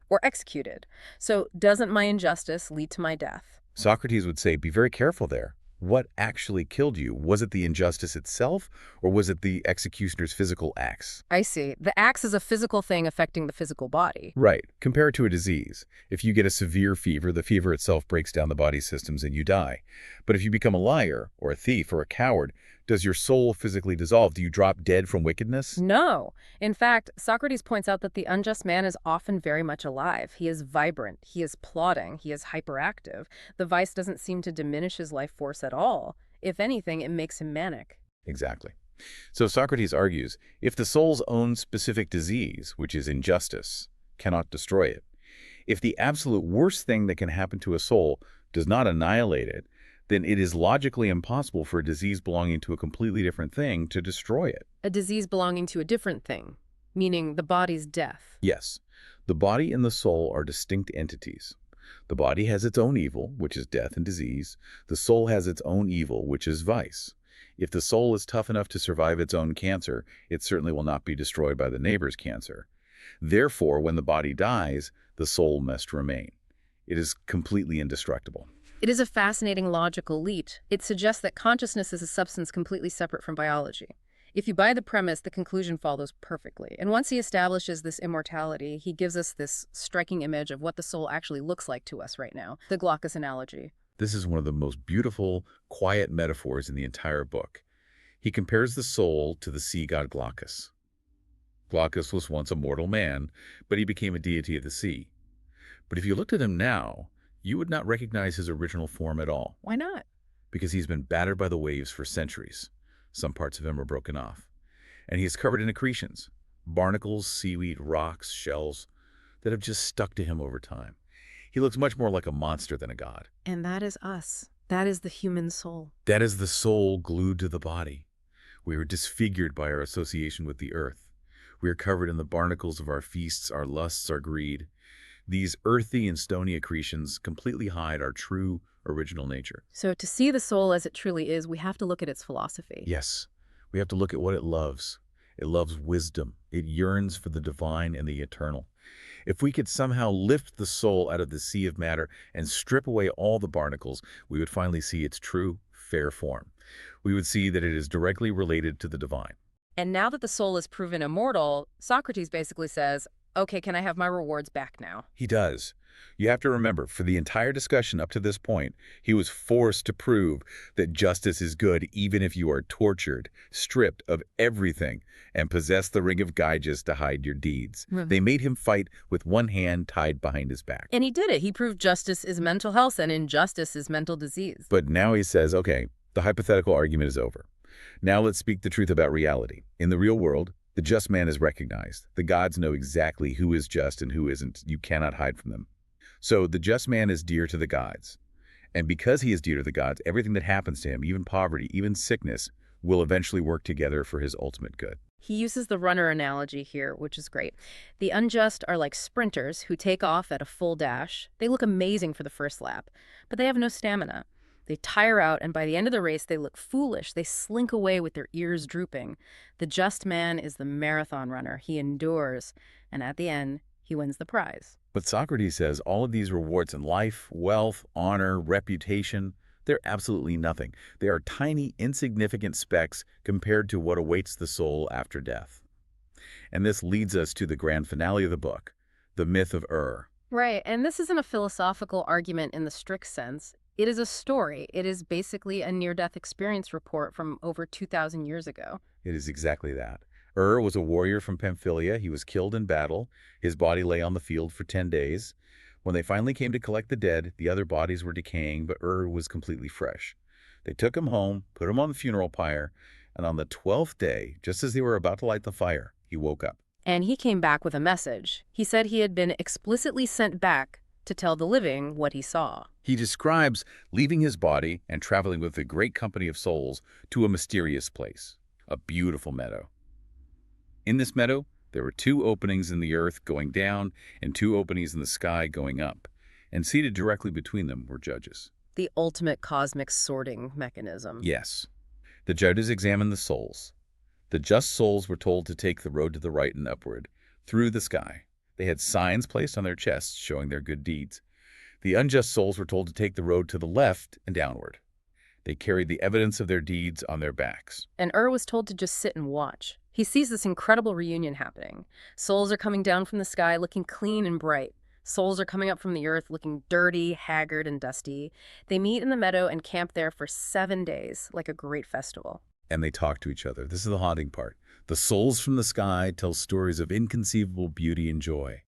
or executed. So doesn't my injustice lead to my death? Socrates would say, be very careful there. What actually killed you? Was it the injustice itself, or was it the executioner's physical acts? I see. The axe is a physical thing affecting the physical body. Right. Compare it to a disease. If you get a severe fever, the fever itself breaks down the body's systems and you die. But if you become a liar, or a thief, or a coward, does your soul physically dissolve? Do you drop dead from wickedness? No. In fact, Socrates points out that the unjust man is often very much alive. He is vibrant. He is plotting. He is hyperactive. The vice doesn't seem to diminish his life force at all. If anything, it makes him manic. Exactly. So Socrates argues, if the soul's own specific disease, which is injustice, cannot destroy it, if the absolute worst thing that can happen to a soul does not annihilate it, then it is logically impossible for a disease belonging to a completely different thing to destroy it. A disease belonging to a different thing, meaning the body's death. Yes, the body and the soul are distinct entities. The body has its own evil, which is death and disease. The soul has its own evil, which is vice. If the soul is tough enough to survive its own cancer, it certainly will not be destroyed by the neighbor's cancer. Therefore, when the body dies, the soul must remain. It is completely indestructible. It is a fascinating logical leap. It suggests that consciousness is a substance completely separate from biology. If you buy the premise, the conclusion follows perfectly. And once he establishes this immortality, he gives us this striking image of what the soul actually looks like to us right now, the Glaucus analogy. This is one of the most beautiful, quiet metaphors in the entire book. He compares the soul to the sea god Glaucus. Glaucus was once a mortal man, but he became a deity of the sea. But if you looked at him now, you would not recognize his original form at all. Why not? Because he's been battered by the waves for centuries. Some parts of him are broken off. And he is covered in accretions, barnacles, seaweed, rocks, shells that have just stuck to him over time. He looks much more like a monster than a god. And that is us. That is the human soul. That is the soul glued to the body. We are disfigured by our association with the earth. We are covered in the barnacles of our feasts, our lusts, our greed. These earthy and stony accretions completely hide our true, original nature. So to see the soul as it truly is, we have to look at its philosophy. Yes, we have to look at what it loves. It loves wisdom. It yearns for the divine and the eternal. If we could somehow lift the soul out of the sea of matter and strip away all the barnacles, we would finally see its true, fair form. We would see that it is directly related to the divine. And now that the soul is proven immortal, Socrates basically says, okay, can I have my rewards back now? He does. You have to remember, for the entire discussion up to this point, he was forced to prove that justice is good even if you are tortured, stripped of everything, and possess the ring of Gyges to hide your deeds. Hmm. They made him fight with one hand tied behind his back. And he did it. He proved justice is mental health and injustice is mental disease. But now he says, okay, the hypothetical argument is over. Now let's speak the truth about reality. In the real world, the just man is recognized. The gods know exactly who is just and who isn't. You cannot hide from them. So the just man is dear to the gods. And because he is dear to the gods, everything that happens to him, even poverty, even sickness, will eventually work together for his ultimate good. He uses the runner analogy here, which is great. The unjust are like sprinters who take off at a full dash. They look amazing for the first lap, but they have no stamina. They tire out, and by the end of the race, they look foolish. They slink away with their ears drooping. The just man is the marathon runner. He endures, and at the end, he wins the prize. But Socrates says all of these rewards in life, wealth, honor, reputation, they're absolutely nothing. They are tiny, insignificant specks compared to what awaits the soul after death. And this leads us to the grand finale of the book, the myth of Right, and this isn't a philosophical argument in the strict sense. It is a story. It is basically a near-death experience report from over 2,000 years ago. It is exactly that. Was a warrior from Pamphylia. He was killed in battle. His body lay on the field for 10 days. When they finally came to collect the dead, the other bodies were decaying, but was completely fresh. They took him home, put him on the funeral pyre, and on the 12th day, just as they were about to light the fire, he woke up. And he came back with a message. He said he had been explicitly sent back to tell the living what he saw. He describes leaving his body and traveling with a great company of souls to a mysterious place, a beautiful meadow. In this meadow, there were 2 openings in the earth going down and 2 openings in the sky going up, and seated directly between them were judges. The ultimate cosmic sorting mechanism. Yes. The judges examined the souls. The just souls were told to take the road to the right and upward, through the sky. They had signs placed on their chests showing their good deeds. The unjust souls were told to take the road to the left and downward. They carried the evidence of their deeds on their backs. And was told to just sit and watch. He sees this incredible reunion happening. Souls are coming down from the sky looking clean and bright. Souls are coming up from the earth looking dirty, haggard, and dusty. They meet in the meadow and camp there for 7 days, like a great festival. And they talk to each other. This is the haunting part. The souls from the sky tell stories of inconceivable beauty and joy.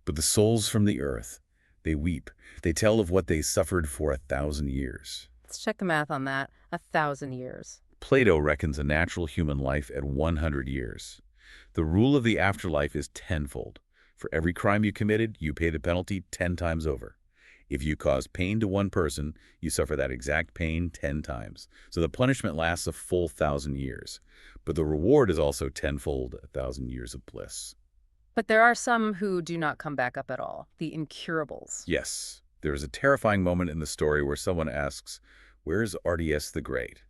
But the souls from the earth, they weep. They tell of what they suffered for 1,000 years. Let's check the math on that. 1,000 years. Plato reckons a natural human life at 100 years. The rule of the afterlife is tenfold. For every crime you committed, you pay the penalty 10 times over. If you cause pain to one person, you suffer that exact pain 10 times. So the punishment lasts a full 1,000 years. But the reward is also tenfold, 1,000 years of bliss. But there are some who do not come back up at all, the incurables. Yes, there is a terrifying moment in the story where someone asks, "Where's Artias the Great?"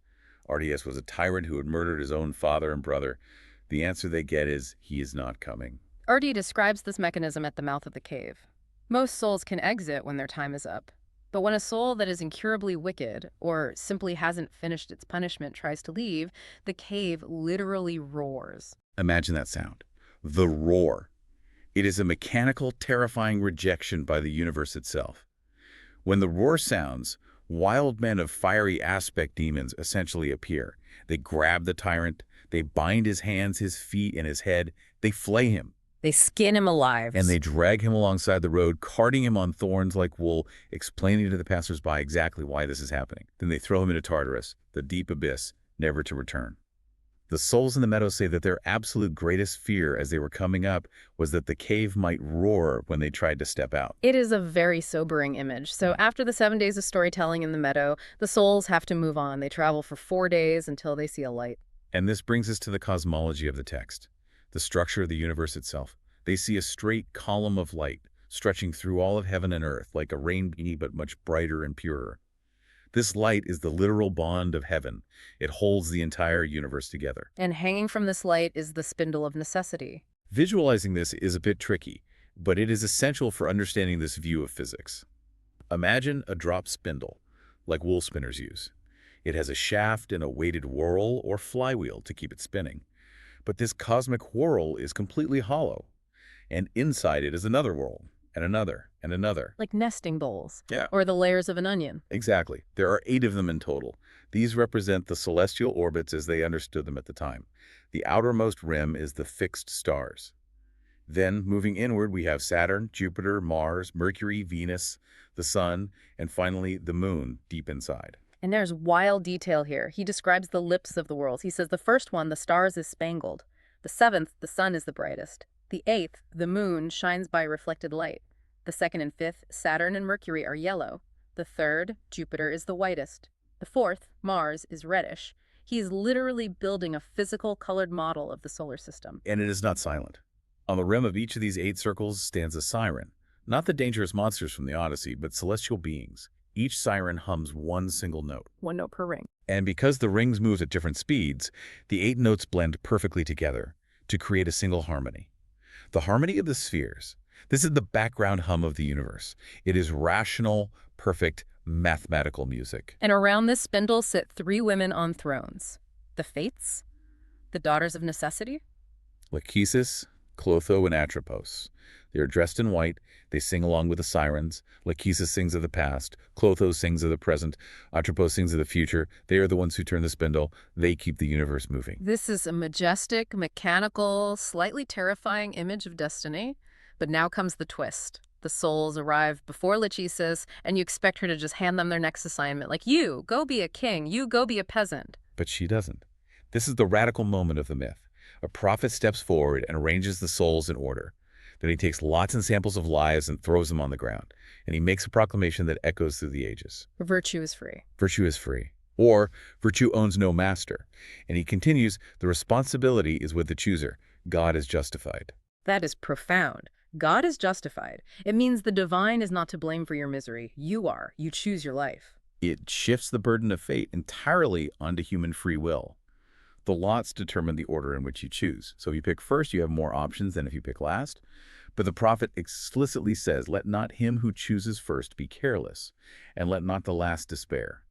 Artias was a tyrant who had murdered his own father and brother. The answer they get is, he is not coming. Artie describes this mechanism at the mouth of the cave. Most souls can exit when their time is up. But when a soul that is incurably wicked, or simply hasn't finished its punishment, tries to leave, the cave literally roars. Imagine that sound. The roar. It is a mechanical, terrifying rejection by the universe itself. When the roar sounds, wild men of fiery aspect demons essentially appear. They grab the tyrant, they bind his hands, his feet, and his head, they flay him. They skin him alive. And they drag him alongside the road, carting him on thorns like wool, explaining to the passersby exactly why this is happening. Then they throw him into Tartarus, the deep abyss, never to return. The souls in the meadow say that their absolute greatest fear as they were coming up was that the cave might roar when they tried to step out. It is a very sobering image. So after the 7 days of storytelling in the meadow, the souls have to move on. They travel for 4 days until they see a light. And this brings us to the cosmology of the text, the structure of the universe itself. They see a straight column of light stretching through all of heaven and earth like a rainbow, but much brighter and purer. This light is the literal bond of heaven. It holds the entire universe together. And hanging from this light is the spindle of necessity. Visualizing this is a bit tricky, but it is essential for understanding this view of physics. Imagine a drop spindle, like wool spinners use. It has a shaft and a weighted whirl or flywheel to keep it spinning. But this cosmic whorl is completely hollow, and inside it is another world, and another, and another. Like nesting bowls. Yeah. Or the layers of an onion. Exactly. There are 8 of them in total. These represent the celestial orbits as they understood them at the time. The outermost rim is the fixed stars. Then, moving inward, we have Saturn, Jupiter, Mars, Mercury, Venus, the Sun, and finally the Moon deep inside. And there's wild detail here. He describes the lips of the worlds. He says the first one, the stars, is spangled. The seventh, the sun is the brightest. The eighth, the moon, shines by reflected light. The second and fifth, Saturn and Mercury, are yellow. The third, Jupiter, is the whitest. The fourth, Mars, is reddish. He is literally building a physical colored model of the solar system. And it is not silent. On the rim of each of these 8 circles stands a siren. Not the dangerous monsters from the Odyssey, but celestial beings. Each siren hums one single note. One note per ring. And because the rings move at different speeds, the 8 notes blend perfectly together to create a single harmony. The harmony of the spheres. This is the background hum of the universe. It is rational, perfect, mathematical music. And around this spindle sit 3 women on thrones. The Fates? The daughters of necessity? Lachesis, Clotho, and Atropos. They are dressed in white. They sing along with the sirens. Lachesis sings of the past. Clotho sings of the present. Atropos sings of the future. They are the ones who turn the spindle. They keep the universe moving. This is a majestic, mechanical, slightly terrifying image of destiny. But now comes the twist. The souls arrive before Lachesis, and you expect her to just hand them their next assignment. Like, you, go be a king. You, go be a peasant. But she doesn't. This is the radical moment of the myth. A prophet steps forward and arranges the souls in order. Then he takes lots and samples of lives and throws them on the ground. And he makes a proclamation that echoes through the ages. Virtue is free. Virtue is free. Or, virtue owns no master. And he continues, the responsibility is with the chooser. God is justified. That is profound. God is justified. It means the divine is not to blame for your misery. You are. You choose your life. It shifts the burden of fate entirely onto human free will. The lots determine the order in which you choose. So if you pick first, you have more options than if you pick last. But the prophet explicitly says, let not him who chooses first be careless, and let not the last despair.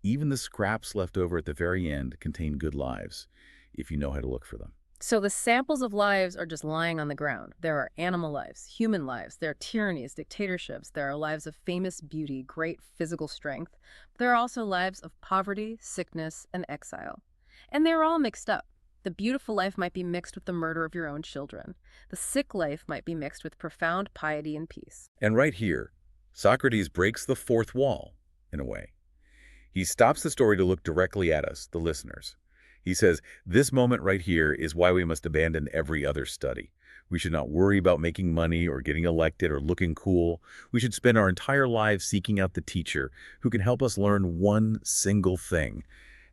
Even the scraps left over at the very end contain good lives, if you know how to look for them. So the samples of lives are just lying on the ground. There are animal lives, human lives, there are tyrannies, dictatorships, there are lives of famous beauty, great physical strength. There are also lives of poverty, sickness, and exile. And they're all mixed up. The beautiful life might be mixed with the murder of your own children. The sick life might be mixed with profound piety and peace. And right here, Socrates breaks the fourth wall, in a way. He stops the story to look directly at us, the listeners. He says, this moment right here is why we must abandon every other study. We should not worry about making money or getting elected or looking cool. We should spend our entire lives seeking out the teacher who can help us learn one single thing: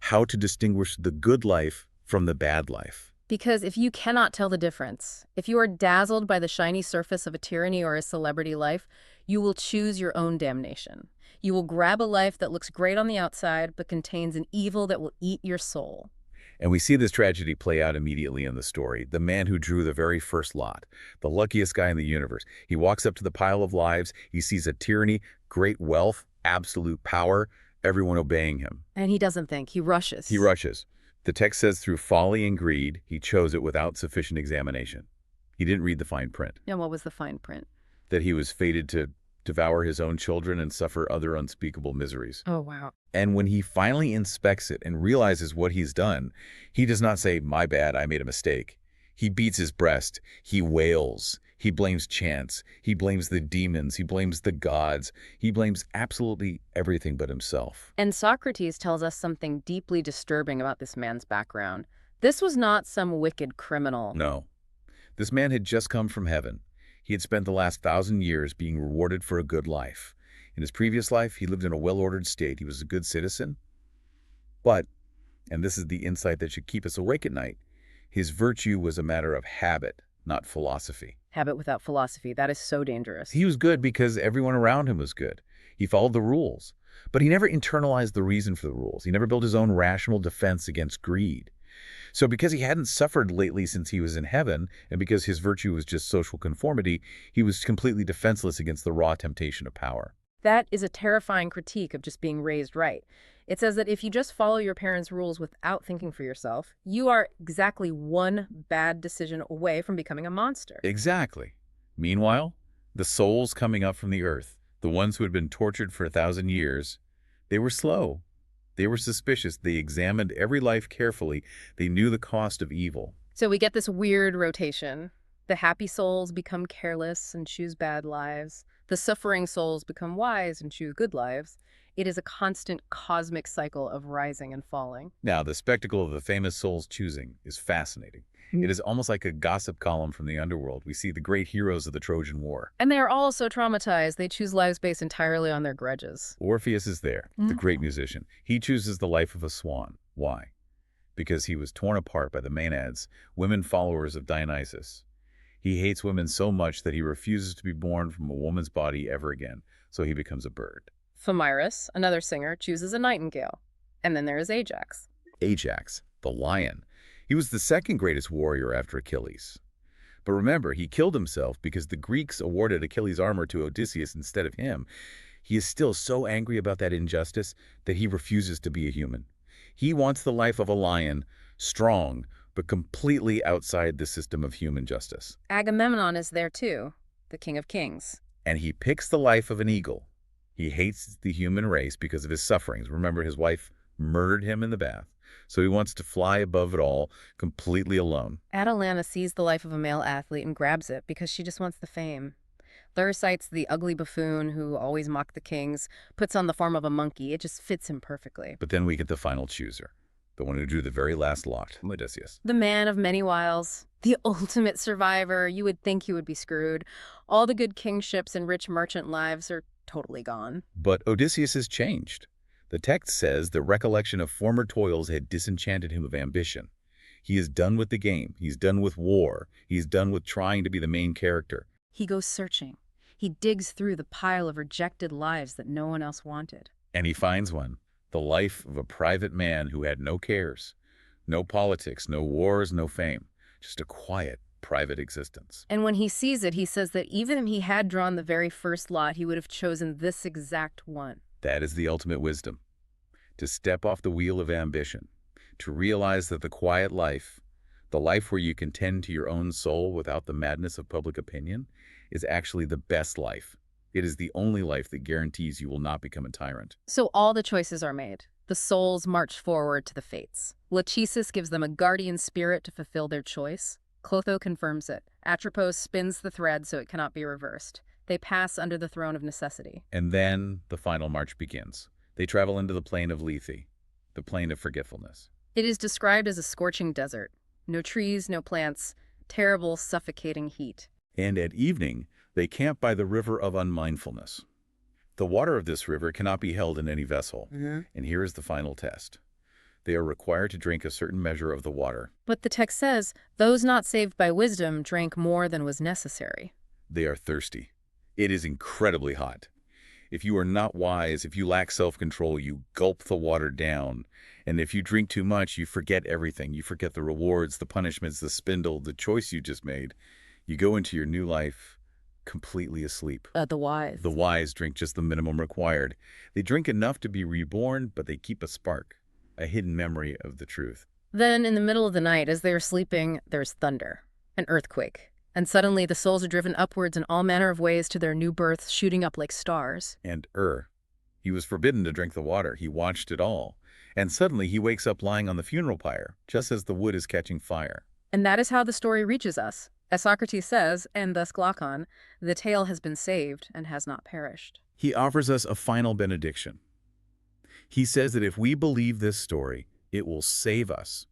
how to distinguish the good life from the bad life. Because if you cannot tell the difference, if you are dazzled by the shiny surface of a tyranny or a celebrity life, you will choose your own damnation. You will grab a life that looks great on the outside but contains an evil that will eat your soul. And we see this tragedy play out immediately in the story. The man who drew the very first lot, the luckiest guy in the universe. He walks up to the pile of lives. He sees a tyranny, great wealth, absolute power, everyone obeying him. And he doesn't think. He rushes. He rushes. The text says through folly and greed, he chose it without sufficient examination. He didn't read the fine print. And what was the fine print? That he was fated to devour his own children and suffer other unspeakable miseries. Oh, wow. And when he finally inspects it and realizes what he's done, he does not say, my bad, I made a mistake. He beats his breast. He wails. He blames chance. He blames the demons. He blames the gods. He blames absolutely everything but himself. And Socrates tells us something deeply disturbing about this man's background. This was not some wicked criminal. No. This man had just come from heaven. He had spent the last 1,000 years being rewarded for a good life. In his previous life, he lived in a well-ordered state. He was a good citizen. But, and this is the insight that should keep us awake at night, his virtue was a matter of habit, not philosophy. Habit without philosophy. That is so dangerous. He was good because everyone around him was good. He followed the rules. But he never internalized the reason for the rules. He never built his own rational defense against greed. So because he hadn't suffered lately since he was in heaven, and because his virtue was just social conformity, he was completely defenseless against the raw temptation of power. That is a terrifying critique of just being raised right. It says that if you just follow your parents' rules without thinking for yourself, you are exactly one bad decision away from becoming a monster. Exactly. Meanwhile, the souls coming up from the earth, the ones who had been tortured for 1,000 years, they were slow. They were suspicious. They examined every life carefully. They knew the cost of evil. So we get this weird rotation. The happy souls become careless and choose bad lives. The suffering souls become wise and choose good lives. It is a constant cosmic cycle of rising and falling. Now, the spectacle of the famous souls choosing is fascinating. It is almost like a gossip column from the underworld. We see the great heroes of the Trojan War. And they are all so traumatized, they choose lives based entirely on their grudges. Orpheus is there, the great musician. He chooses the life of a swan. Why? Because he was torn apart by the Maenads, women followers of Dionysus. He hates women so much that he refuses to be born from a woman's body ever again, so he becomes a bird. Thamyris, another singer, chooses a nightingale. And then there is Ajax. Ajax, the lion. He was the second greatest warrior after Achilles. But remember, he killed himself because the Greeks awarded Achilles' armor to Odysseus instead of him. He is still so angry about that injustice that he refuses to be a human. He wants the life of a lion, strong, but completely outside the system of human justice. Agamemnon is there too, the king of kings. And he picks the life of an eagle. He hates the human race because of his sufferings. Remember, his wife murdered him in the bath. So he wants to fly above it all, completely alone. Atalanta sees the life of a male athlete and grabs it because she just wants the fame. Thersites, the ugly buffoon who always mocked the kings, puts on the form of a monkey. It just fits him perfectly. But then we get the final chooser, the one who drew the very last lot, Odysseus. The man of many wiles, the ultimate survivor. You would think he would be screwed. All the good kingships and rich merchant lives are totally gone. But Odysseus has changed. The text says the recollection of former toils had disenchanted him of ambition. He is done with the game. He's done with war. He's done with trying to be the main character. He goes searching. He digs through the pile of rejected lives that no one else wanted. And he finds one, the life of a private man who had no cares, no politics, no wars, no fame, just a quiet, private existence. And when he sees it, he says that even if he had drawn the very first lot, he would have chosen this exact one. That is the ultimate wisdom, to step off the wheel of ambition, to realize that the quiet life, the life where you can tend to your own soul without the madness of public opinion, is actually the best life. It is the only life that guarantees you will not become a tyrant. So all the choices are made. The souls march forward to the fates. Lachesis gives them a guardian spirit to fulfill their choice. Clotho confirms it. Atropos spins the thread so it cannot be reversed. They pass under the throne of necessity. And then the final march begins. They travel into the plain of Lethe, the plain of forgetfulness. It is described as a scorching desert. No trees, no plants, terrible, suffocating heat. And at evening, they camp by the river of unmindfulness. The water of this river cannot be held in any vessel. And here is the final test. They are required to drink a certain measure of the water. But the text says, those not saved by wisdom drank more than was necessary. They are thirsty. It is incredibly hot. If you are not wise, if you lack self-control, you gulp the water down. And if you drink too much, you forget everything. You forget the rewards, the punishments, the spindle, the choice you just made. You go into your new life completely asleep. The wise. The wise drink just the minimum required. They drink enough to be reborn, but they keep a spark, a hidden memory of the truth. Then, in the middle of the night, as they are sleeping, there's thunder, an earthquake. And suddenly the souls are driven upwards in all manner of ways to their new births, shooting up like stars. And he was forbidden to drink the water. He watched it all. And suddenly he wakes up lying on the funeral pyre, just as the wood is catching fire. And that is how the story reaches us. As Socrates says, and thus Glaucon, the tale has been saved and has not perished. He offers us a final benediction. He says that if we believe this story, it will save us.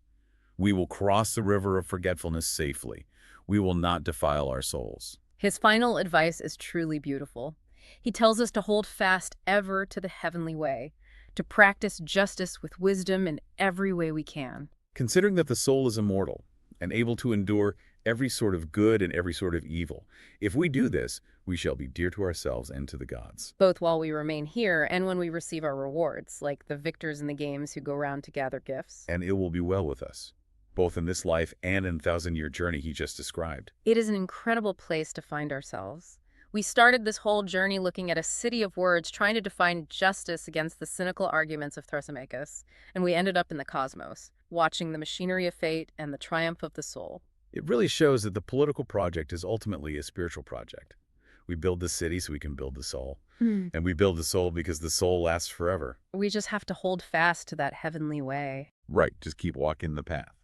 We will cross the river of forgetfulness safely. We will not defile our souls. His final advice is truly beautiful. He tells us to hold fast ever to the heavenly way, to practice justice with wisdom in every way we can. Considering that the soul is immortal and able to endure every sort of good and every sort of evil, if we do this, we shall be dear to ourselves and to the gods. Both while we remain here and when we receive our rewards, like the victors in the games who go round to gather gifts. And it will be well with us, both in this life and in the 1,000-year journey he just described. It is an incredible place to find ourselves, We started this whole journey looking at a city of words, trying to define justice against the cynical arguments of Thrasymachus, and we ended up in the cosmos, watching the machinery of fate and the triumph of the soul. It really shows that the political project is ultimately a spiritual project. We build the city so we can build the soul. And we build the soul because the soul lasts forever. We just have to hold fast to that heavenly way. Right, just keep walking the path.